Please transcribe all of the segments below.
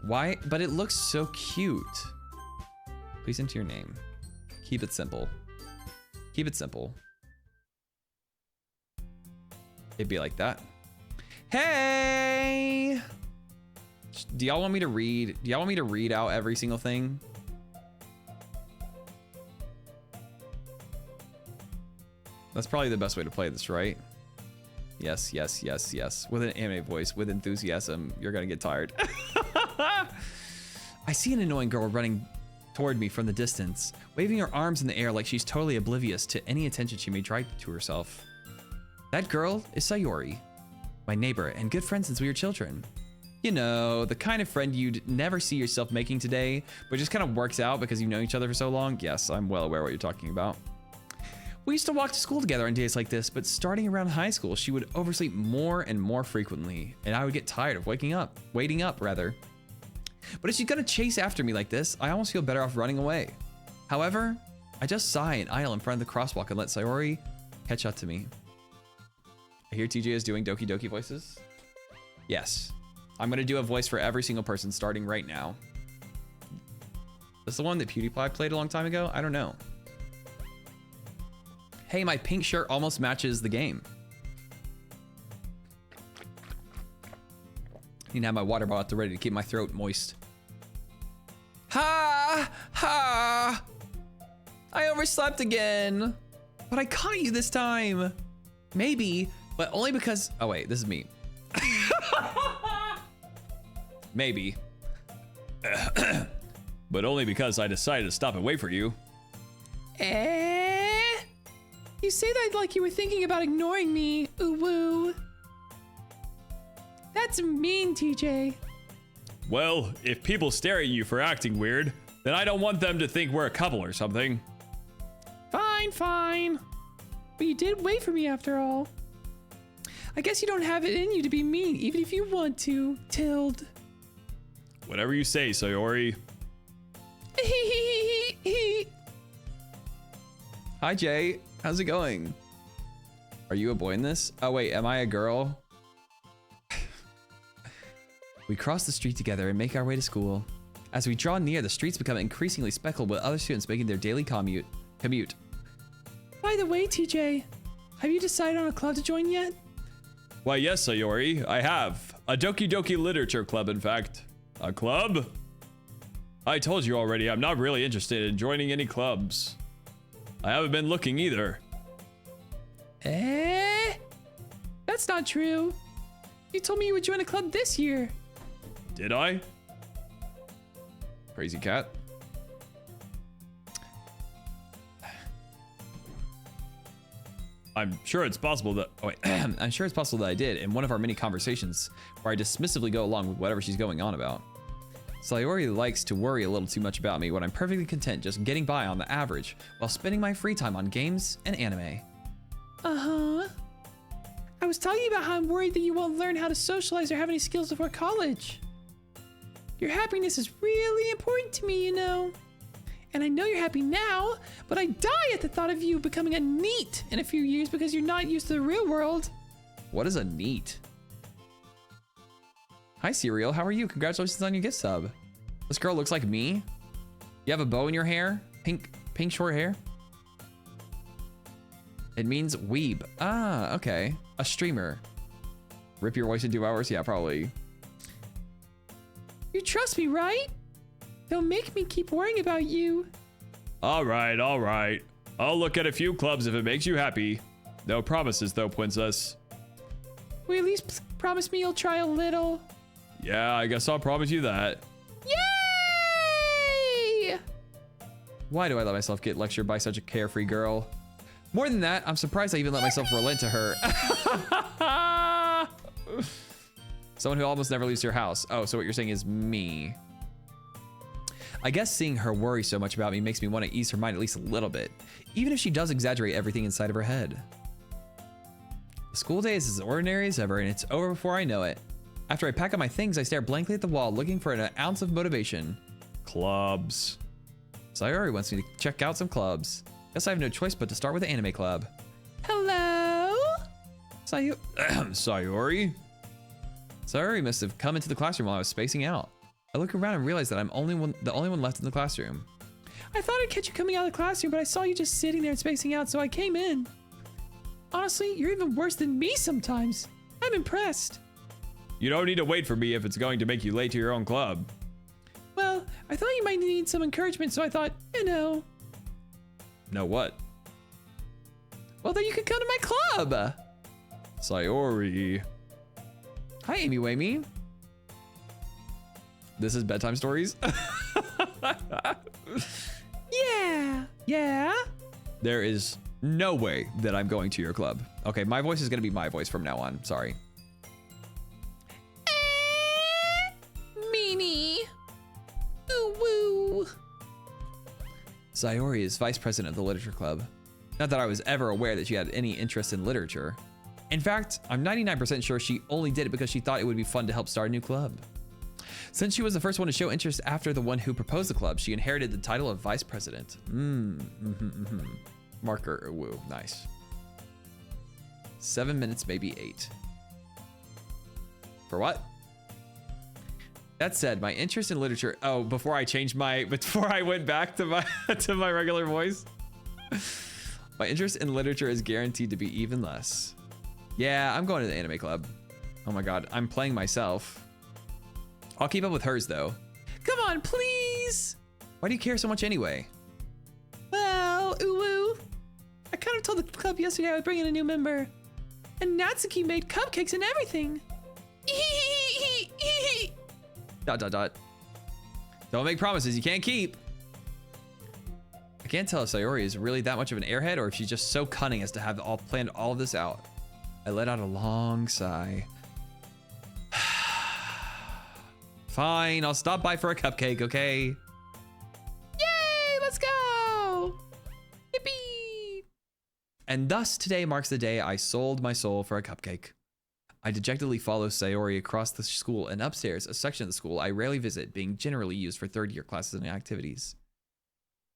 Why? But it looks so cute. Please enter your name. Keep it simple. Keep it simple. It'd be like that. Hey! Do y'all want me to read? Do y'all want me to read out every single thing? That's probably the best way to play this, right? Yes, yes, yes, yes. With an anime voice, with enthusiasm, you're gonna get tired. I see an annoying girl running toward me from the distance, waving her arms in the air like she's totally oblivious to any attention she may draw to herself. That girl is Sayori, my neighbor and good friend since we were children. You know, the kind of friend you'd never see yourself making today, but just kind of works out because you've known each other for so long. Yes, I'm well aware what you're talking about. We used to walk to school together on days like this, but starting around high school, she would oversleep more and more frequently, and I would get tired of waiting up. But if she's gonna chase after me like this, I almost feel better off running away. However, I just sigh and idle in front of the crosswalk and let Sayori catch up to me. I hear Teejay is doing Doki Doki voices. Yes, I'm gonna do a voice for every single person starting right now. This is the one that PewDiePie played a long time ago? I don't know. Hey, my pink shirt almost matches the game. I need to have my water bottle out there ready to keep my throat moist. Ha! Ha! I overslept again. But I caught you this time. Maybe, but only because... Oh, wait, this is me. Maybe. But only because I decided to stop and wait for you. You say that like you were thinking about ignoring me. Ooh woo. That's mean, Teejay. Well, if people stare at you for acting weird, then I don't want them to think we're a couple or something. Fine, fine. But you did wait for me after all. I guess you don't have it in you to be mean, even if you want to, Tilde. Whatever you say, Sayori. Hi, Jay. How's it going? Are you a boy in this? Oh, wait, am I a girl? We cross the street together and make our way to school. As we draw near, the streets become increasingly speckled with other students making their daily commute. By the way, Teejay, have you decided on a club to join yet? Why, yes, Sayori, I have. A Doki Doki Literature Club, in fact. A club? I told you already, I'm not really interested in joining any clubs. I haven't been looking either. That's not true. You told me you would join a club this year. Did I? Crazy cat. I'm sure it's possible that... Oh, wait. I'm sure it's possible that I did in one of our many conversations where I dismissively go along with whatever she's going on about. Sayori likes to worry a little too much about me when I'm perfectly content just getting by on the average while spending my free time on games and anime. Uh-huh. I was talking about how I'm worried that you won't learn how to socialize or have any skills before college. Your happiness is really important to me, you know. And I know you're happy now, but I die at the thought of you becoming a NEET in a few years because you're not used to the real world. What is a NEET? Hi, Serial. How are you? Congratulations on your gift sub. This girl looks like me. You have a bow in your hair? Pink short hair? It means weeb. Ah, okay. A streamer. Rip your voice in 2 hours? Yeah, probably. You trust me, right? Don't make me keep worrying about you. All right, all right. I'll look at a few clubs if it makes you happy. No promises, though, princess. Will you at least promise me you'll try a little? Yeah, I guess I'll promise you that. Yay! Why do I let myself get lectured by such a carefree girl? More than that, I'm surprised I even let myself relent to her. Someone who almost never leaves your house. Oh, so what you're saying is me. I guess seeing her worry so much about me makes me want to ease her mind at least a little bit, even if she does exaggerate everything inside of her head. The school day is as ordinary as ever, and it's over before I know it. After I pack up my things, I stare blankly at the wall, looking for an ounce of motivation. Clubs. Sayori wants me to check out some clubs. Guess I have no choice but to start with the anime club. Hello? Sayori? Sayori must have come into the classroom while I was spacing out. I look around and realize that I'm the only one left in the classroom. I thought I'd catch you coming out of the classroom, but I saw you just sitting there and spacing out, so I came in. Honestly, you're even worse than me sometimes. I'm impressed. You don't need to wait for me if it's going to make you late to your own club. Well, I thought you might need some encouragement, so I thought, you know. Know what? Well, then you could come to my club. Sayori. Hi, Amy Wayme. This is bedtime stories. Yeah. Yeah. There is no way that I'm going to your club. Okay, my voice is gonna be my voice from now on. Sorry. Meanie. Ooh woo. Sayori is vice president of the literature club. Not that I was ever aware that she had any interest in literature. In fact, I'm 99% sure she only did it because she thought it would be fun to help start a new club. Since she was the first one to show interest after the one who proposed the club, she inherited the title of vice president. Marker, woo, nice. 7 minutes, maybe 8. For what? That said, my interest in literature. Oh, before I went back to my to my regular voice. My interest in literature is guaranteed to be even less. Yeah, I'm going to the anime club. Oh my god, I'm playing myself. I'll keep up with hers though. Come on, please. Why do you care so much anyway? Well, ooh woo. I kind of told the club yesterday I would bring in a new member. And Natsuki made cupcakes and everything. Dot dot dot. Don't make promises you can't keep. I can't tell if Sayori is really that much of an airhead or if she's just so cunning as to have planned all of this out. I let out a long sigh. Fine, I'll stop by for a cupcake, okay? Yay, let's go. Yippee. And thus today marks the day I sold my soul for a cupcake. I dejectedly follow Sayori across the school and upstairs, a section of the school I rarely visit, being generally used for third-year classes and activities.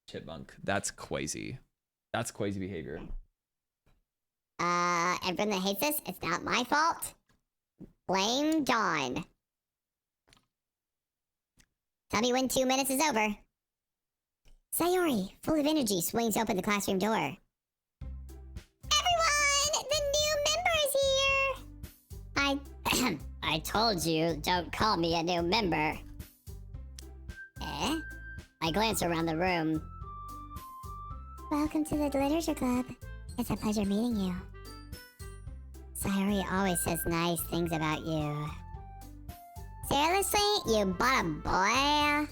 Chipmunk, that's crazy. That's crazy behavior. Everyone that hates this, it's not my fault. Blame Dawn. Tell me when 2 minutes is over. Sayori, full of energy, swings open the classroom door. Everyone! The new member is here! I told you, don't call me a new member. Eh? I glance around the room. Welcome to the Literature Club. It's a pleasure meeting you. Sayori always says nice things about you. Seriously? You bought a boy?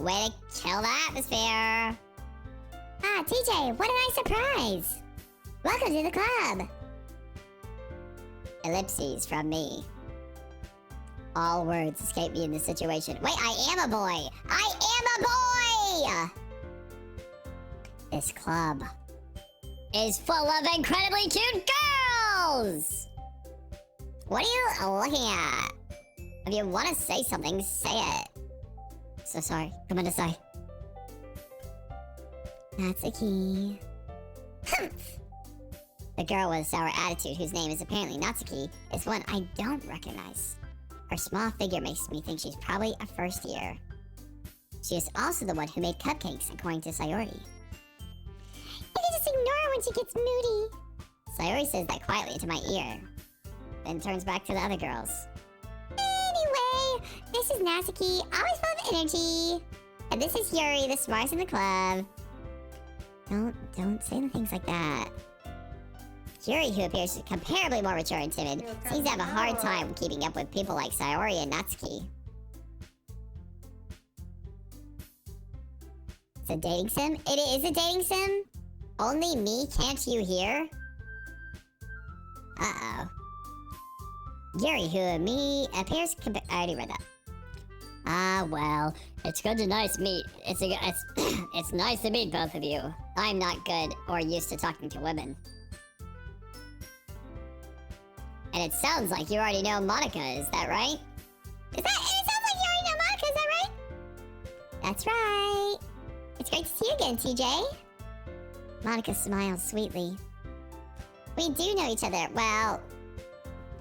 Way to kill the atmosphere. Ah, Teejay, what a nice surprise. Welcome to the club. Ellipses from me. All words escape me in this situation. Wait, I am a boy. I am a boy! This club is full of incredibly cute girls! What are you looking at? If you want to say something, say it. So sorry. Come on, decide. Natsuki. The girl with a sour attitude, whose name is apparently Natsuki, is one I don't recognize. Her small figure makes me think she's probably a first year. She is also the one who made cupcakes, according to Sayori. You can just ignore her when she gets moody. Sayori says that quietly into my ear, then turns back to the other girls. Anyway, this is Natsuki, always full of energy. And this is Yuri, the smartest in the club. Don't say things like that. Yuri, who appears comparably more mature and timid, seems to have a hard time keeping up with people like Sayori and Natsuki. It's a dating sim? It is a dating sim? Only me, can't you hear? Uh-oh. Yuri, who me appears I already read that. Ah, well, it's good to meet. It's nice to meet both of you. I'm not good or used to talking to women. And it sounds like you already know Monica, is that right? It sounds like you already know Monica, is that right? That's right. It's great to see you again, Teejay. Monica smiles sweetly. We do know each other, well...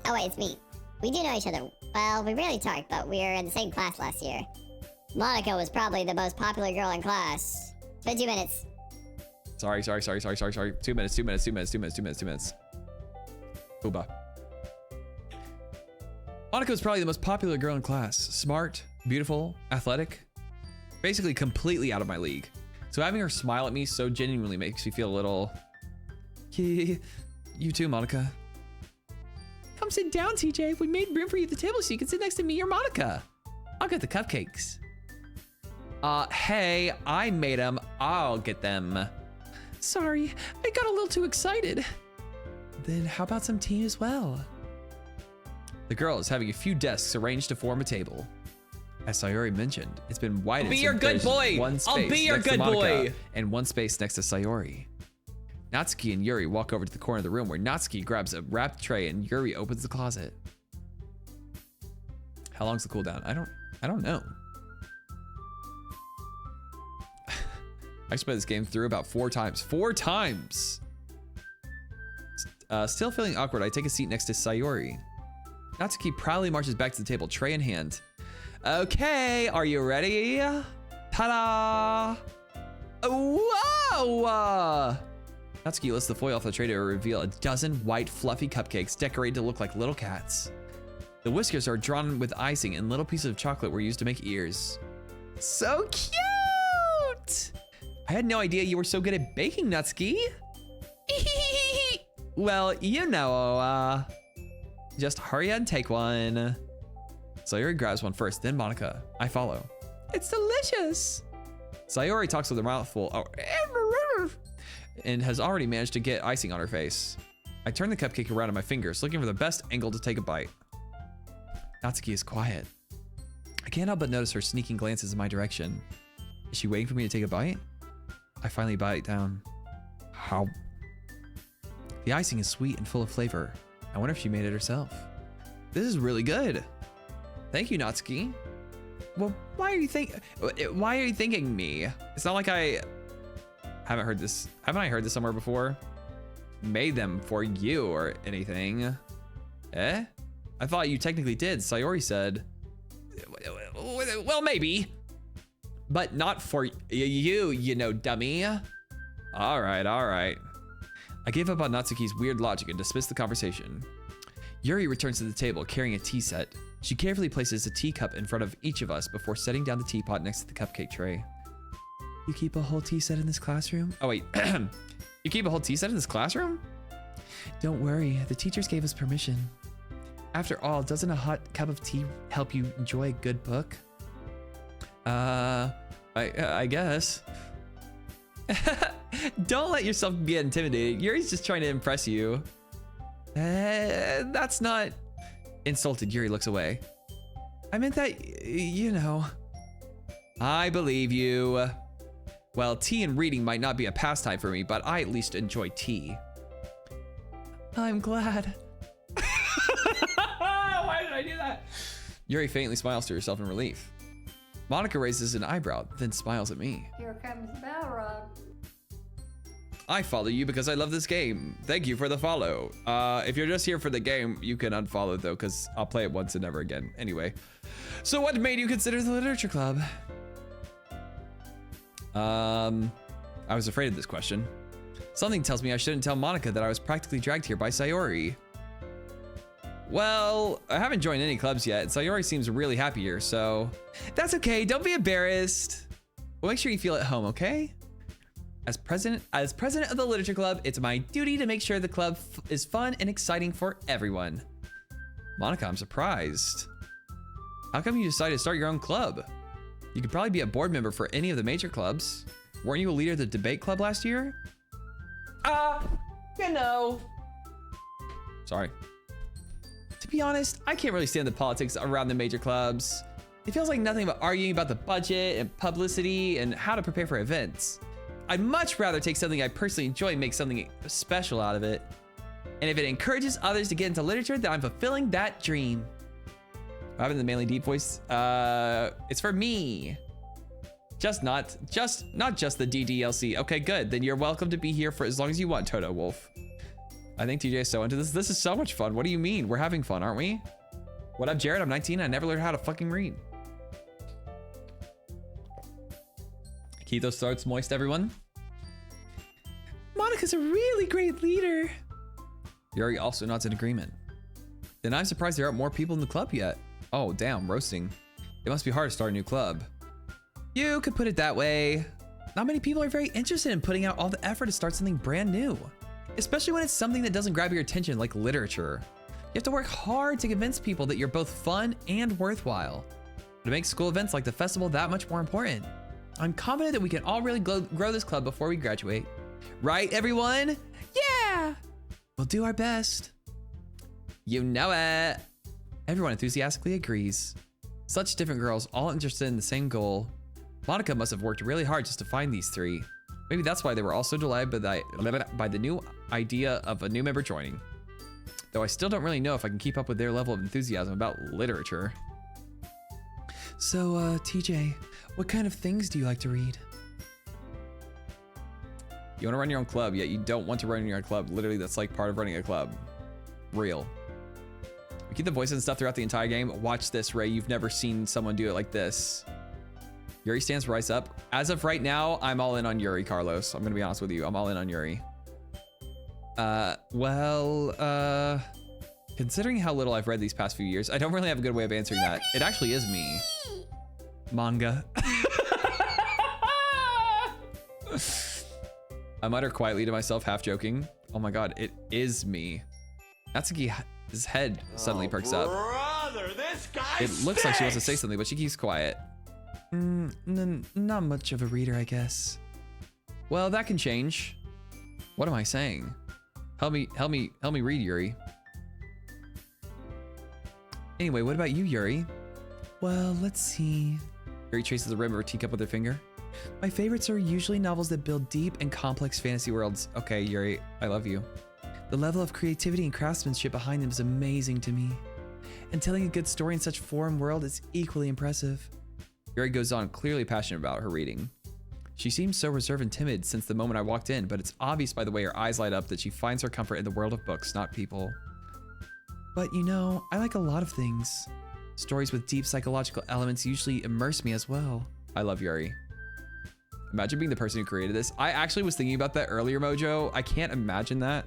Oh wait, it's me. We do know each other. Well, we rarely talk, but we were in the same class last year. Monica was probably the most popular girl in class. Been 2 minutes. Sorry. 2 minutes. Booba. Monica was probably the most popular girl in class. Smart, beautiful, athletic. Basically completely out of my league. So having her smile at me so genuinely makes me feel a little... You too, Monica. Come sit down, TJ. We made room for you at the table so you can sit next to me or Monica. I'll get the cupcakes. Hey, I made them. I'll get them. Sorry, I got a little too excited. Then how about some tea as well? The girl is having a few desks arranged to form a table. As Sayori mentioned, it's been widened. Be your good boy. I'll be your good boy. And one space next to Sayori. Natsuki and Yuri walk over to the corner of the room where Natsuki grabs a wrapped tray and Yuri opens the closet. How long's the cooldown? I don't know. I played this game through about 4 times. 4 times! Still feeling awkward, I take a seat next to Sayori. Natsuki proudly marches back to the table, tray in hand. Okay, are you ready? Ta-da! Whoa! Natsuki lifts the foil off the tray to reveal a dozen white, fluffy cupcakes decorated to look like little cats. The whiskers are drawn with icing, and little pieces of chocolate were used to make ears. So cute! I had no idea you were so good at baking, Natsuki. Well, you know, just hurry and take one. Sayori grabs one first, then Monica. I follow. It's delicious. Sayori talks with her mouth full and has already managed to get icing on her face. I turn the cupcake around in my fingers, looking for the best angle to take a bite. Natsuki is quiet. I can't help but notice her sneaking glances in my direction. Is she waiting for me to take a bite? I finally bite down. How? The icing is sweet and full of flavor. I wonder if she made it herself. This is really good. Thank you, Natsuki. Well, why are you thanking me? It's not like I haven't heard this. Haven't I heard this somewhere before? Made them for you or anything. Eh? I thought you technically did. Sayori said. Well, maybe. But not for you, you know, dummy. All right. I gave up on Natsuki's weird logic and dismissed the conversation. Yuri returns to the table carrying a tea set. She carefully places a teacup in front of each of us before setting down the teapot next to the cupcake tray. You keep a whole tea set in this classroom? Oh wait, you keep a whole tea set in this classroom? Don't worry, the teachers gave us permission. After all, doesn't a hot cup of tea help you enjoy a good book? I guess. Don't let yourself get intimidated. Yuri's just trying to impress you. That's not... Insulted, Yuri looks away. I meant that, you know. I believe you. Well, tea and reading might not be a pastime for me, but I at least enjoy tea. I'm glad. Why did I do that? Yuri faintly smiles to herself in relief. Monica raises an eyebrow, then smiles at me. Here comes Balrog. I follow you because I love this game. Thank you for the follow. If you're just here for the game, you can unfollow though, because I'll play it once and never again. Anyway, so what made you consider the literature club? I was afraid of this question. Something tells me I shouldn't tell Monica that I was practically dragged here by Sayori. Well, I haven't joined any clubs yet. Sayori seems really happy here, so that's okay. Don't be embarrassed. We'll make sure you feel at home, okay? As president of the literature club, it's my duty to make sure the club is fun and exciting for everyone. Monica, I'm surprised. How come you decided to start your own club? You could probably be a board member for any of the major clubs. Weren't you a leader of the debate club last year? You know. Sorry. To be honest, I can't really stand the politics around the major clubs. It feels like nothing but arguing about the budget and publicity and how to prepare for events. I'd much rather take something I personally enjoy and make something special out of it. And if it encourages others to get into literature, then I'm fulfilling that dream. Having the manly deep voice, it's for me. Not just the DDLC. Okay, good. Then you're welcome to be here for as long as you want, Toto Wolf. I think TJ is so into this. This is so much fun. What do you mean? We're having fun, aren't we? What up, Jared? I'm 19. I never learned how to fucking read. Keep those throats moist, everyone. Monika's a really great leader. Yuri also nods in agreement. Then I'm surprised there aren't more people in the club yet. Oh, damn, roasting. It must be hard to start a new club. You could put it that way. Not many people are very interested in putting out all the effort to start something brand new, especially when it's something that doesn't grab your attention like literature. You have to work hard to convince people that you're both fun and worthwhile. To make school events like the festival that much more important. I'm confident that we can all really grow this club before we graduate. Right, everyone? Yeah. We'll do our best. You know it. Everyone enthusiastically agrees. Such different girls, all interested in the same goal. Monica must have worked really hard just to find these three. Maybe that's why they were all so delighted by the new idea of a new member joining. Though I still don't really know if I can keep up with their level of enthusiasm about literature. So, TJ, what kind of things do you like to read? You want to run your own club, yet you don't want to run your own club. Literally, that's like part of running a club. Real. We keep the voices and stuff throughout the entire game. Watch this, Ray. You've never seen someone do it like this. Yuri stands rise up. As of right now, I'm all in on Yuri, Carlos. I'm going to be honest with you. I'm all in on Yuri. Considering how little I've read these past few years, I don't really have a good way of answering that. It actually is me. Manga. I mutter quietly to myself, half joking. Oh my god, it is me. Natsuki's head suddenly perks up. It looks like she wants to say something, but she keeps quiet. Not much of a reader, I guess. Well, that can change. What am I saying? Help me read, Yuri. Anyway, what about you, Yuri? Well, let's see. Yuri traces the rim of her teacup with her finger. My favorites are usually novels that build deep and complex fantasy worlds. Okay, Yuri, I love you. The level of creativity and craftsmanship behind them is amazing to me. And telling a good story in such foreign world is equally impressive. Yuri goes on, clearly passionate about her reading. She seems so reserved and timid since the moment I walked in, but it's obvious by the way her eyes light up that she finds her comfort in the world of books, not people. But you know, I like a lot of things. Stories with deep psychological elements usually immerse me as well. I love Yuri. Imagine being the person who created this. I actually was thinking about that earlier, Mojo. I can't imagine that.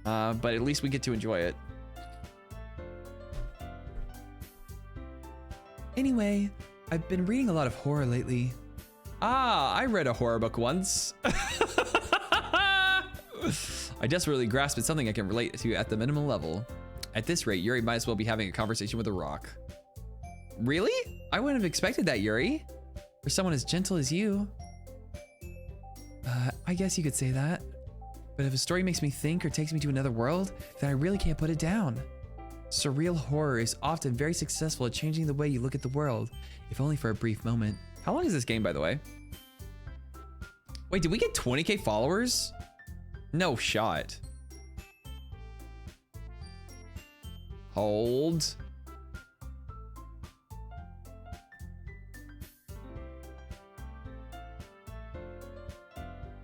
But at least we get to enjoy it. Anyway, I've been reading a lot of horror lately. Ah, I read a horror book once. I desperately grasped at something I can relate to at the minimum level. At this rate, Yuri might as well be having a conversation with a rock. Really? I wouldn't have expected that, Yuri. For someone as gentle as you. I guess you could say that. But if a story makes me think or takes me to another world, then I really can't put it down. Surreal horror is often very successful at changing the way you look at the world, if only for a brief moment. How long is this game, by the way? Wait, did we get 20k followers? No shot. Hold.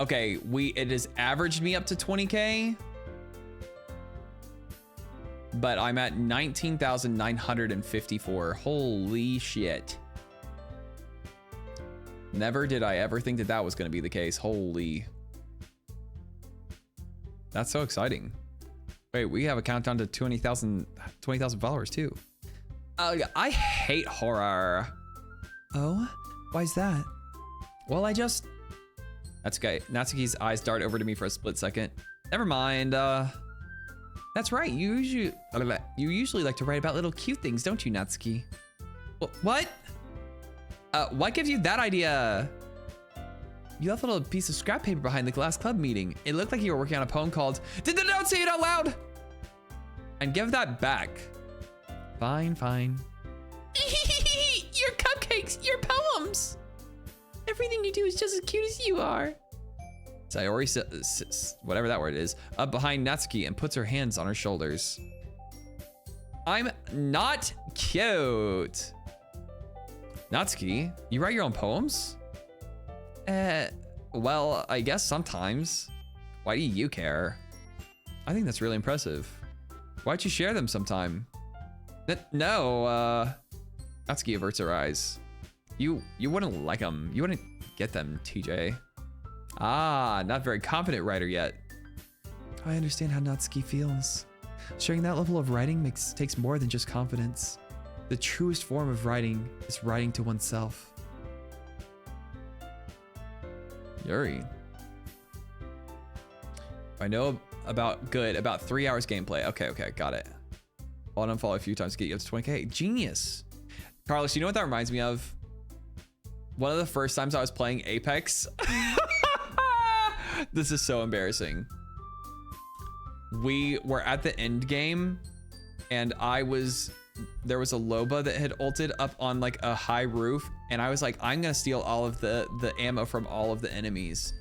Okay, it has averaged me up to 20k. But I'm at 19,954. Holy shit. Never did I ever think that that was going to be the case. Holy. That's so exciting. Wait, we have a countdown to 20,000 followers too. I hate horror. Oh, why's that? Well, that's okay. Natsuki's eyes dart over to me for a split second. Never mind. That's right. You usually like to write about little cute things, don't you, Natsuki? What? What gives you that idea? You left a little piece of scrap paper behind the last club meeting. It looked like you were working on a poem called Don't say it out loud! And give that back. Fine. Your cupcakes, your poems. Everything you do is just as cute as you are. Sayori, whatever that word is, up behind Natsuki and puts her hands on her shoulders. I'm not cute. Natsuki, you write your own poems? Well, I guess sometimes. Why do you care? I think that's really impressive. Why'd you share them sometime? No, Natsuki averts her eyes. You wouldn't like them. You wouldn't get them, TJ. Ah, not very confident writer yet. I understand how Natsuki feels. Sharing that level of writing takes more than just confidence. The truest form of writing is writing to oneself. Yuri. I know about 3 hours gameplay. Okay, got it. I'll unfollow a few times to get you up to 20k. Genius. Carlos, you know what that reminds me of? One of the first times I was playing Apex. This is so embarrassing. We were at the end game and there was a Loba that had ulted up on like a high roof, and I was like, I'm gonna steal all of the ammo from all of the enemies.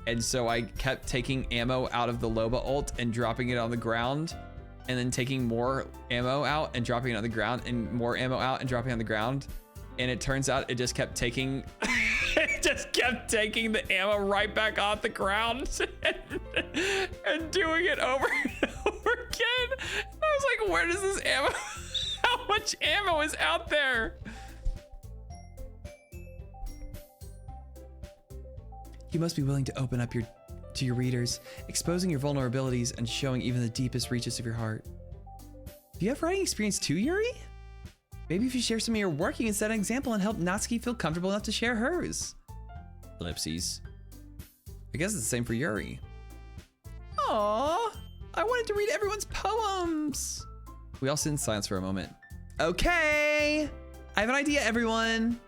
And so I kept taking ammo out of the Loba ult and dropping it on the ground, and then taking more ammo out and dropping it on the ground, and more ammo out and dropping it on the ground. And it turns out it just kept taking the ammo right back off the ground and doing it over and over again. I was like, where does this ammo, how much ammo is out there? You must be willing to open up to your readers, exposing your vulnerabilities and showing even the deepest reaches of your heart. Do you have writing experience too, Yuri? Maybe if you share some of your work, you can set an example and help Natsuki feel comfortable enough to share hers. Ellipses. I guess it's the same for Yuri. Aww, I wanted to read everyone's poems. We all sit in silence for a moment. Okay, I have an idea, everyone.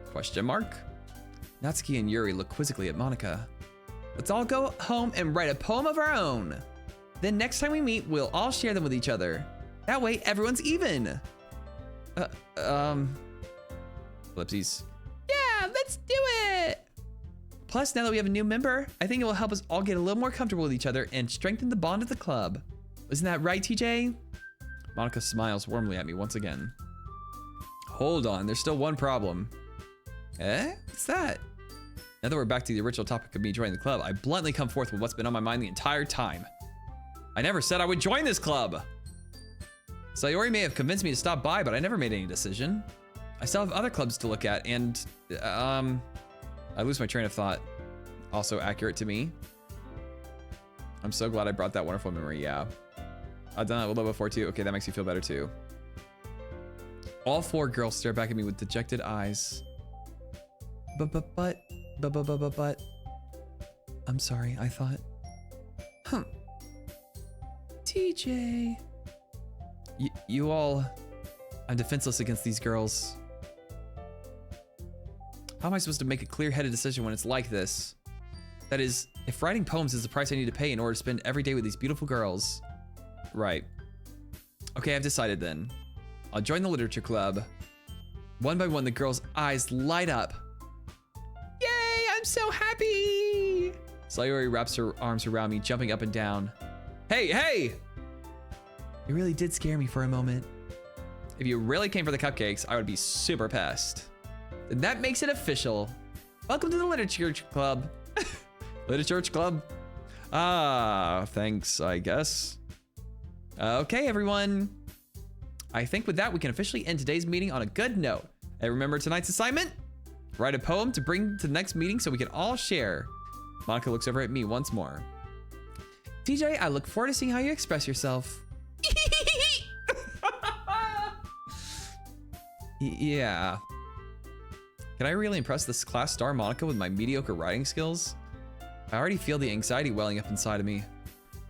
Question mark? Natsuki and Yuri look quizzically at Monica. Let's all go home and write a poem of our own. Then next time we meet, we'll all share them with each other. That way, everyone's even. Ellipses. Yeah, let's do it. Plus, now that we have a new member, I think it will help us all get a little more comfortable with each other and strengthen the bond of the club. Isn't that right, TJ? Monica smiles warmly at me once again. Hold on, there's still one problem. What's that? Now that we're back to the original topic of me joining the club, I bluntly come forth with what's been on my mind the entire time. I never said I would join this club. Sayori may have convinced me to stop by, but I never made any decision. I still have other clubs to look at, and I lose my train of thought. Also accurate to me. I'm so glad I brought that wonderful memory. Yeah, I've done that a little before too. Okay, that makes you feel better too. All four girls stare back at me with dejected eyes. But. I'm sorry, I thought. TJ. You all... I'm defenseless against these girls. How am I supposed to make a clear-headed decision when it's like this? That is, if writing poems is the price I need to pay in order to spend every day with these beautiful girls. Right. Okay, I've decided then. I'll join the literature club. One by one, the girls' eyes light up. Yay, I'm so happy! Sayori wraps her arms around me, jumping up and down. Hey! It really did scare me for a moment. If you really came for the cupcakes, I would be super pissed. Then that makes it official. Welcome to the Literature Club. Literature Club? Ah, thanks, I guess. Okay, everyone. I think with that, we can officially end today's meeting on a good note. And remember tonight's assignment? Write a poem to bring to the next meeting so we can all share. Monica looks over at me once more. TJ, I look forward to seeing how you express yourself. Yeah. Can I really impress this class star Monica with my mediocre writing skills? I already feel the anxiety welling up inside of me.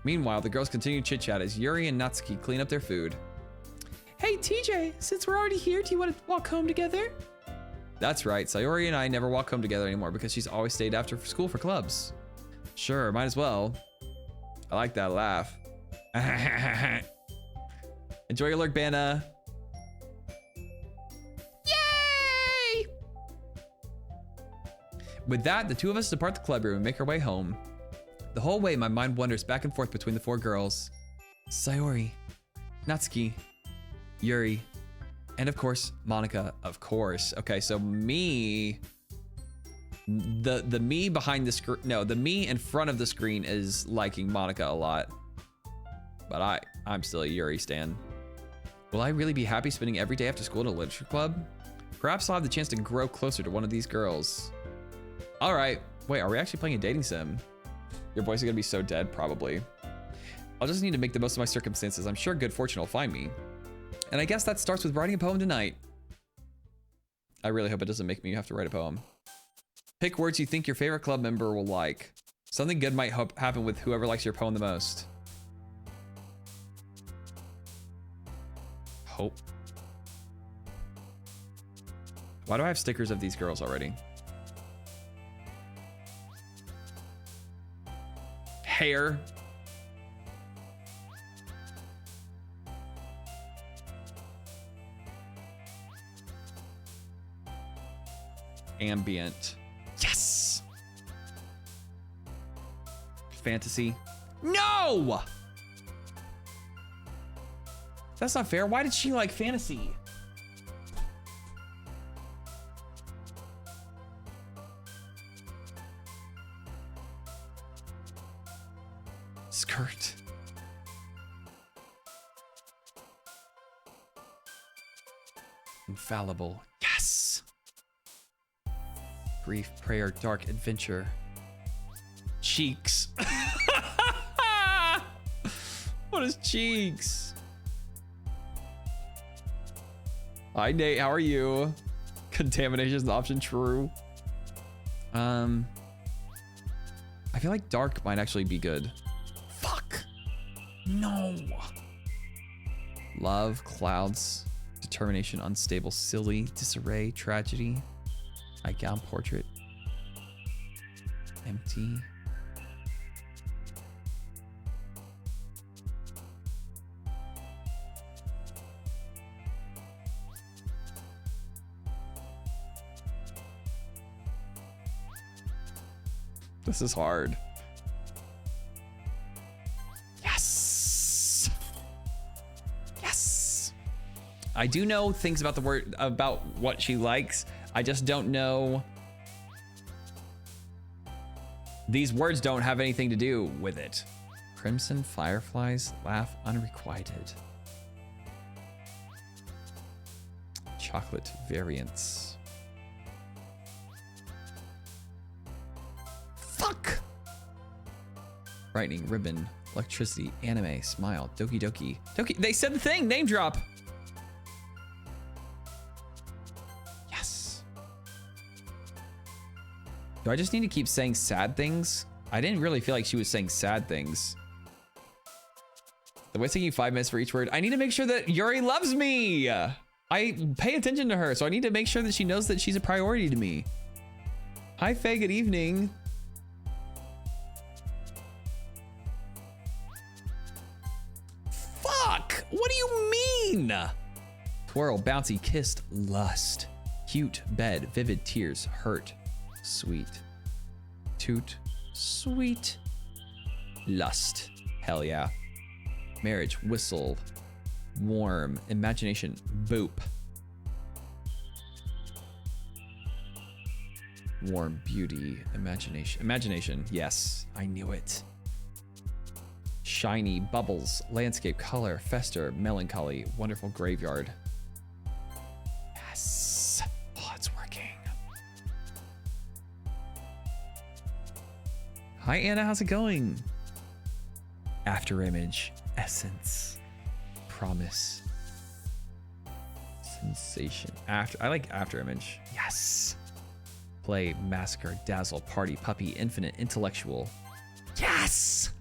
Meanwhile, the girls continue chit-chat as Yuri and Natsuki clean up their food. Hey TJ, since we're already here, do you want to walk home together? That's right, Sayori and I never walk home together anymore because she's always stayed after school for clubs. Sure, might as well. I like that laugh. Enjoy your lurk, Banna. Yay! With that, the two of us depart the club room and make our way home. The whole way, my mind wanders back and forth between the four girls. Sayori, Natsuki, Yuri, and of course, Monica, of course. Okay, so me, the me behind the screen, no, the me in front of the screen is liking Monica a lot. But I'm still a Yuri stan. Will I really be happy spending every day after school at a literature club? Perhaps I'll have the chance to grow closer to one of these girls. All right. Wait, are we actually playing a dating sim? Your voice is gonna be so dead, probably. I'll just need to make the most of my circumstances. I'm sure good fortune will find me. And I guess that starts with writing a poem tonight. I really hope it doesn't make me have to write a poem. Pick words you think your favorite club member will like. Something good might happen with whoever likes your poem the most. Hope. Why do I have stickers of these girls already? Hair. Ambient. Yes! Fantasy. No! That's not fair. Why did she like fantasy? Skirt. Infallible. Yes! Brief prayer, dark adventure. Cheeks. What is cheeks? Hi Nate, how are you? Contamination is an option, true. I feel like dark might actually be good. Fuck. No. Love, clouds, determination, unstable, silly, disarray, tragedy. Nightgown, portrait. Empty. This is hard. Yes. Yes. I do know things about the word, about what she likes. I just don't know. These words don't have anything to do with it. Crimson fireflies laugh unrequited. Chocolate variants. Fuck! Lightning, ribbon, electricity, anime, smile, Doki Doki. Doki, they said the thing, name drop. Yes. Do I just need to keep saying sad things? I didn't really feel like she was saying sad things. The way it's taking 5 minutes for each word. I need to make sure that Yuri loves me. I pay attention to her, so I need to make sure that she knows that she's a priority to me. Hi, Faye, good evening. Fuck! What do you mean? Twirl, bouncy, kissed, lust. Cute, bed, vivid, tears, hurt, sweet. Toot, sweet. Lust, hell yeah. Marriage, whistle, warm, imagination, boop. Warm, beauty, imagination. Imagination, yes, I knew it. Shiny, bubbles, landscape, color, fester, melancholy, wonderful graveyard. Yes. Oh, it's working. Hi, Anna. How's it going? After image, essence, promise, sensation. After, I like after image. Yes. Play, massacre, dazzle, party, puppy, infinite, intellectual. Yes.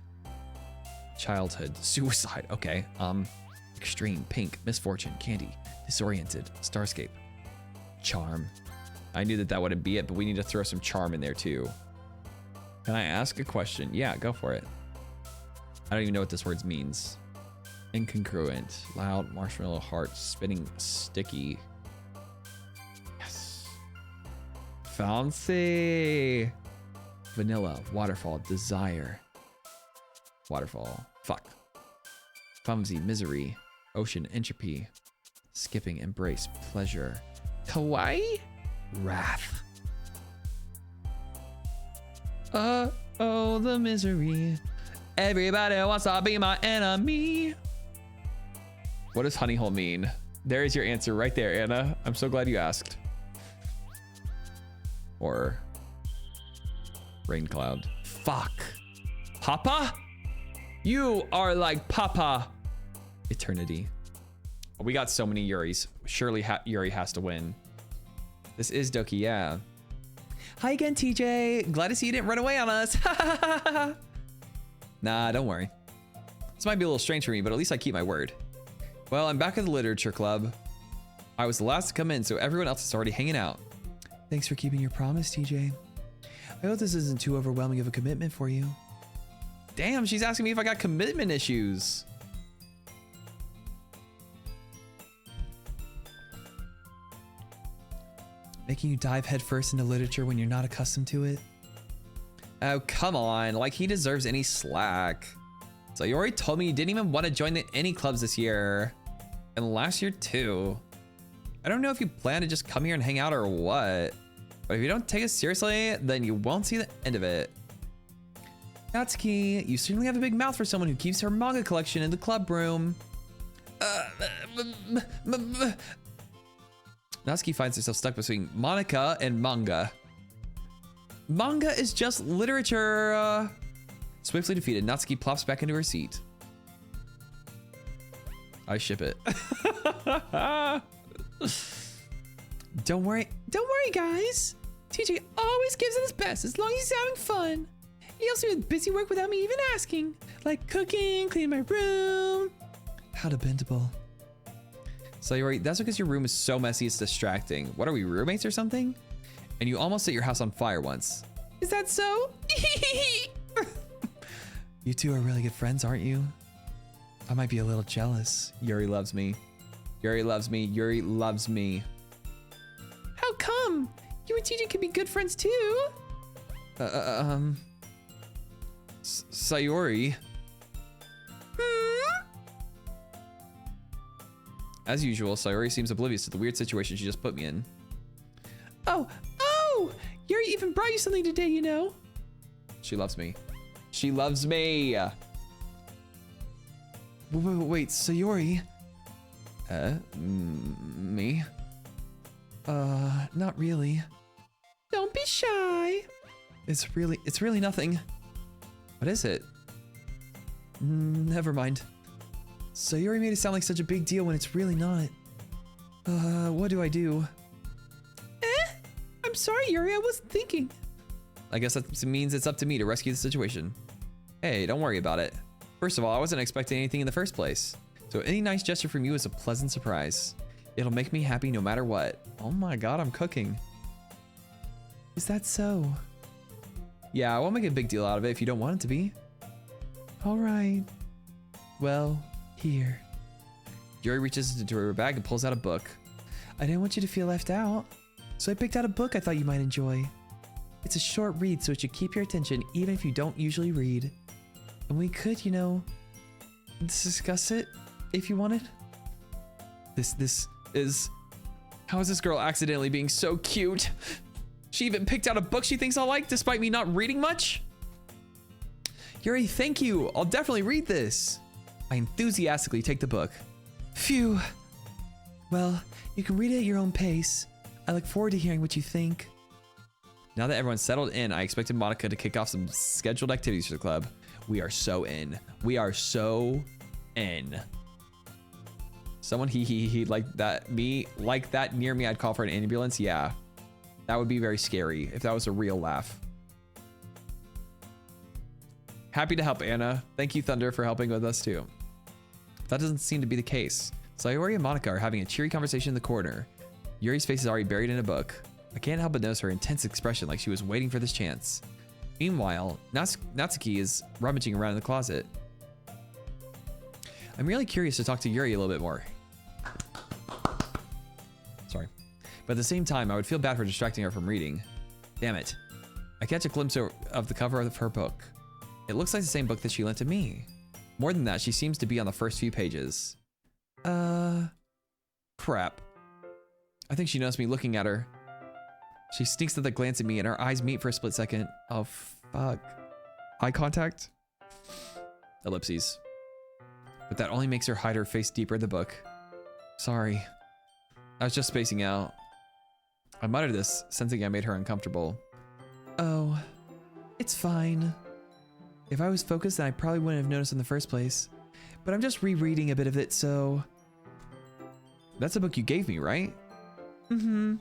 Childhood, suicide, okay. Extreme, pink, misfortune, candy, disoriented, starscape, charm. I knew that that wouldn't be it, but we need to throw some charm in there too. Can I ask a question? Yeah, go for it. I don't even know what this word means. Incongruent, loud, marshmallow, heart, spinning, sticky. Yes. Fancy. Vanilla, waterfall, desire. Waterfall. Fuck. Clumsy, misery. Ocean, entropy. Skipping, embrace, pleasure. Kawaii? Wrath. Oh, the misery. Everybody wants to be my enemy. What does honey hole mean? There is your answer right there, Anna. I'm so glad you asked. Or rain cloud. Fuck. Papa? You are like Papa. Eternity. We got so many Yuris. Surely Yuri has to win. This is Doki, yeah. Hi again, TJ. Glad to see you didn't run away on us. Nah, don't worry. This might be a little strange for me, but at least I keep my word. Well, I'm back at the literature club. I was the last to come in, so everyone else is already hanging out. Thanks for keeping your promise, TJ. I hope this isn't too overwhelming of a commitment for you. Damn, she's asking me if I got commitment issues. Making you dive headfirst into literature when you're not accustomed to it? Oh, come on. Like, he deserves any slack. So you already told me you didn't even want to join any clubs this year. And last year, too. I don't know if you plan to just come here and hang out or what. But if you don't take it seriously, then you won't see the end of it. Natsuki, you certainly have a big mouth for someone who keeps her manga collection in the club room. Natsuki finds herself stuck between Monica and manga. Manga is just literature. Swiftly defeated, Natsuki plops back into her seat. I ship it. Don't worry, guys. TJ always gives it his best as long as he's having fun. He helps me with busy work without me even asking, like cooking, cleaning my room. How dependable. Sayori, that's because your room is so messy it's distracting. What are we, roommates or something? And you almost set your house on fire once. Is that so? You two are really good friends, aren't you? I might be a little jealous. Yuri loves me. Yuri loves me. Yuri loves me. How come? You and TJ can be good friends too. Sayori. As usual, Sayori seems oblivious to the weird situation she just put me in. Oh! Yuri even brought you something today, you know. She loves me. She loves me. Wait, Sayori. Me? Not really. Don't be shy. It's really nothing. What is it? Never mind. Sayori made it sound like such a big deal when it's really not. What do I do? I'm sorry, Yuri, I wasn't thinking. I guess that means it's up to me to rescue the situation. Hey, don't worry about it. First of all, I wasn't expecting anything in the first place. So any nice gesture from you is a pleasant surprise. It'll make me happy no matter what. Oh my god, I'm cooking. Is that so? Yeah, I won't make a big deal out of it if you don't want it to be. All right. Well, here. Yuri reaches into her bag and pulls out a book. I didn't want you to feel left out, so I picked out a book I thought you might enjoy. It's a short read, so it should keep your attention even if you don't usually read. And we could, you know, discuss it if you wanted. This is... How is this girl accidentally being so cute? She even picked out a book she thinks I'll like despite me not reading much? Yuri, thank you. I'll definitely read this. I enthusiastically take the book. Phew. Well, you can read it at your own pace. I look forward to hearing what you think. Now that everyone's settled in, I expected Monica to kick off some scheduled activities for the club. We are so in. We are so in. Someone he like that near me, I'd call for an ambulance. Yeah, that would be very scary if that was a real laugh. Happy to help, Anna. Thank you, Thunder, for helping with us too. That doesn't seem to be the case. Sayori and Monica are having a cheery conversation in the corner. Yuri's face is already buried in a book. I can't help but notice her intense expression like she was waiting for this chance. Meanwhile, Natsuki is rummaging around in the closet. I'm really curious to talk to Yuri a little bit more. Sorry. But at the same time, I would feel bad for distracting her from reading. Damn it. I catch a glimpse of the cover of her book. It looks like the same book that she lent to me. More than that, she seems to be on the first few pages. Crap. I think she noticed me looking at her. She sneaks another glance at me and our eyes meet for a split second. Oh, fuck. Eye contact? Ellipses. But that only makes her hide her face deeper in the book. Sorry. I was just spacing out. I muttered this, sensing I made her uncomfortable. Oh, it's fine. If I was focused, then I probably wouldn't have noticed in the first place. But I'm just rereading a bit of it, so... That's a book you gave me, right? Mm-hmm.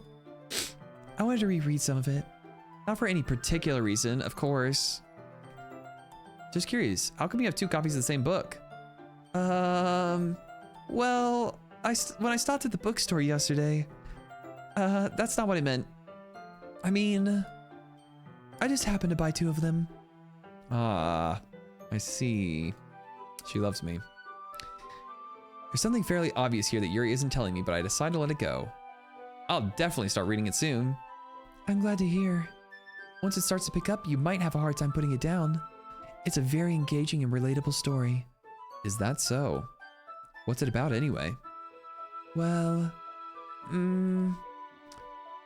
I wanted to reread some of it. Not for any particular reason, of course. Just curious, how come you have 2 copies of the same book? Well, when I stopped at the bookstore yesterday, that's not what I meant. I mean, I just happened to buy 2 of them. Ah, I see. She loves me. There's something fairly obvious here that Yuri isn't telling me, but I decided to let it go. I'll definitely start reading it soon. I'm glad to hear. Once it starts to pick up, you might have a hard time putting it down. It's a very engaging and relatable story. Is that so? What's it about anyway? Well,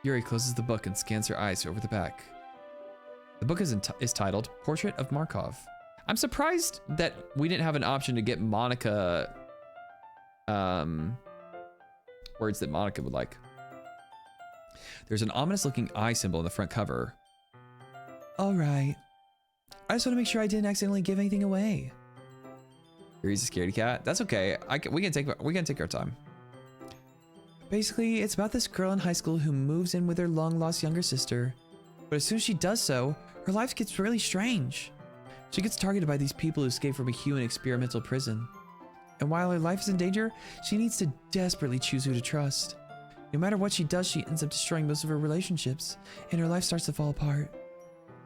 Yuri closes the book and scans her eyes over the back. The book is titled Portrait of Markov. I'm surprised that we didn't have an option to get Monica words that Monica would like. There's an ominous looking eye symbol in the front cover. all right. I just want to make sure I didn't accidentally give anything away. Yuri's a scaredy cat. That's okay. We can take our time. Basically, it's about this girl in high school who moves in with her long-lost younger sister. But as soon as she does so, her life gets really strange. She gets targeted by these people who escape from a human experimental prison. And while her life is in danger, she needs to desperately choose who to trust. No matter what she does, she ends up destroying most of her relationships, and her life starts to fall apart.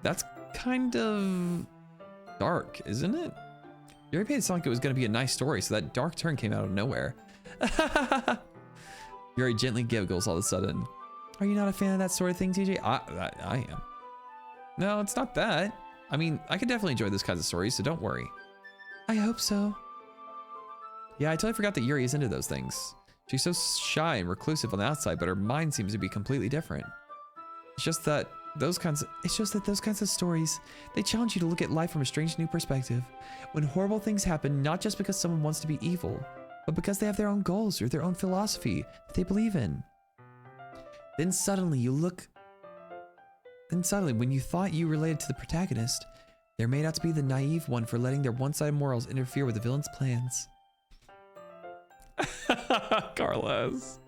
That's kind of dark, isn't it? Yuri made it sound like it was going to be a nice story, so that dark turn came out of nowhere. Yuri gently giggles all of a sudden. Are you not a fan of that sort of thing, TJ? I am. No, it's not that. I mean, I could definitely enjoy this kinds of stories, so don't worry. I hope so. Yeah, I totally forgot that Yuri is into those things. She's so shy and reclusive on the outside, but her mind seems to be completely different. It's just that those kinds of stories, they challenge you to look at life from a strange new perspective. When horrible things happen, not just because someone wants to be evil, but because they have their own goals or their own philosophy that they believe in. Then suddenly, when you thought you related to the protagonist, they're made out to be the naive one for letting their one-sided morals interfere with the villain's plans. Carlos.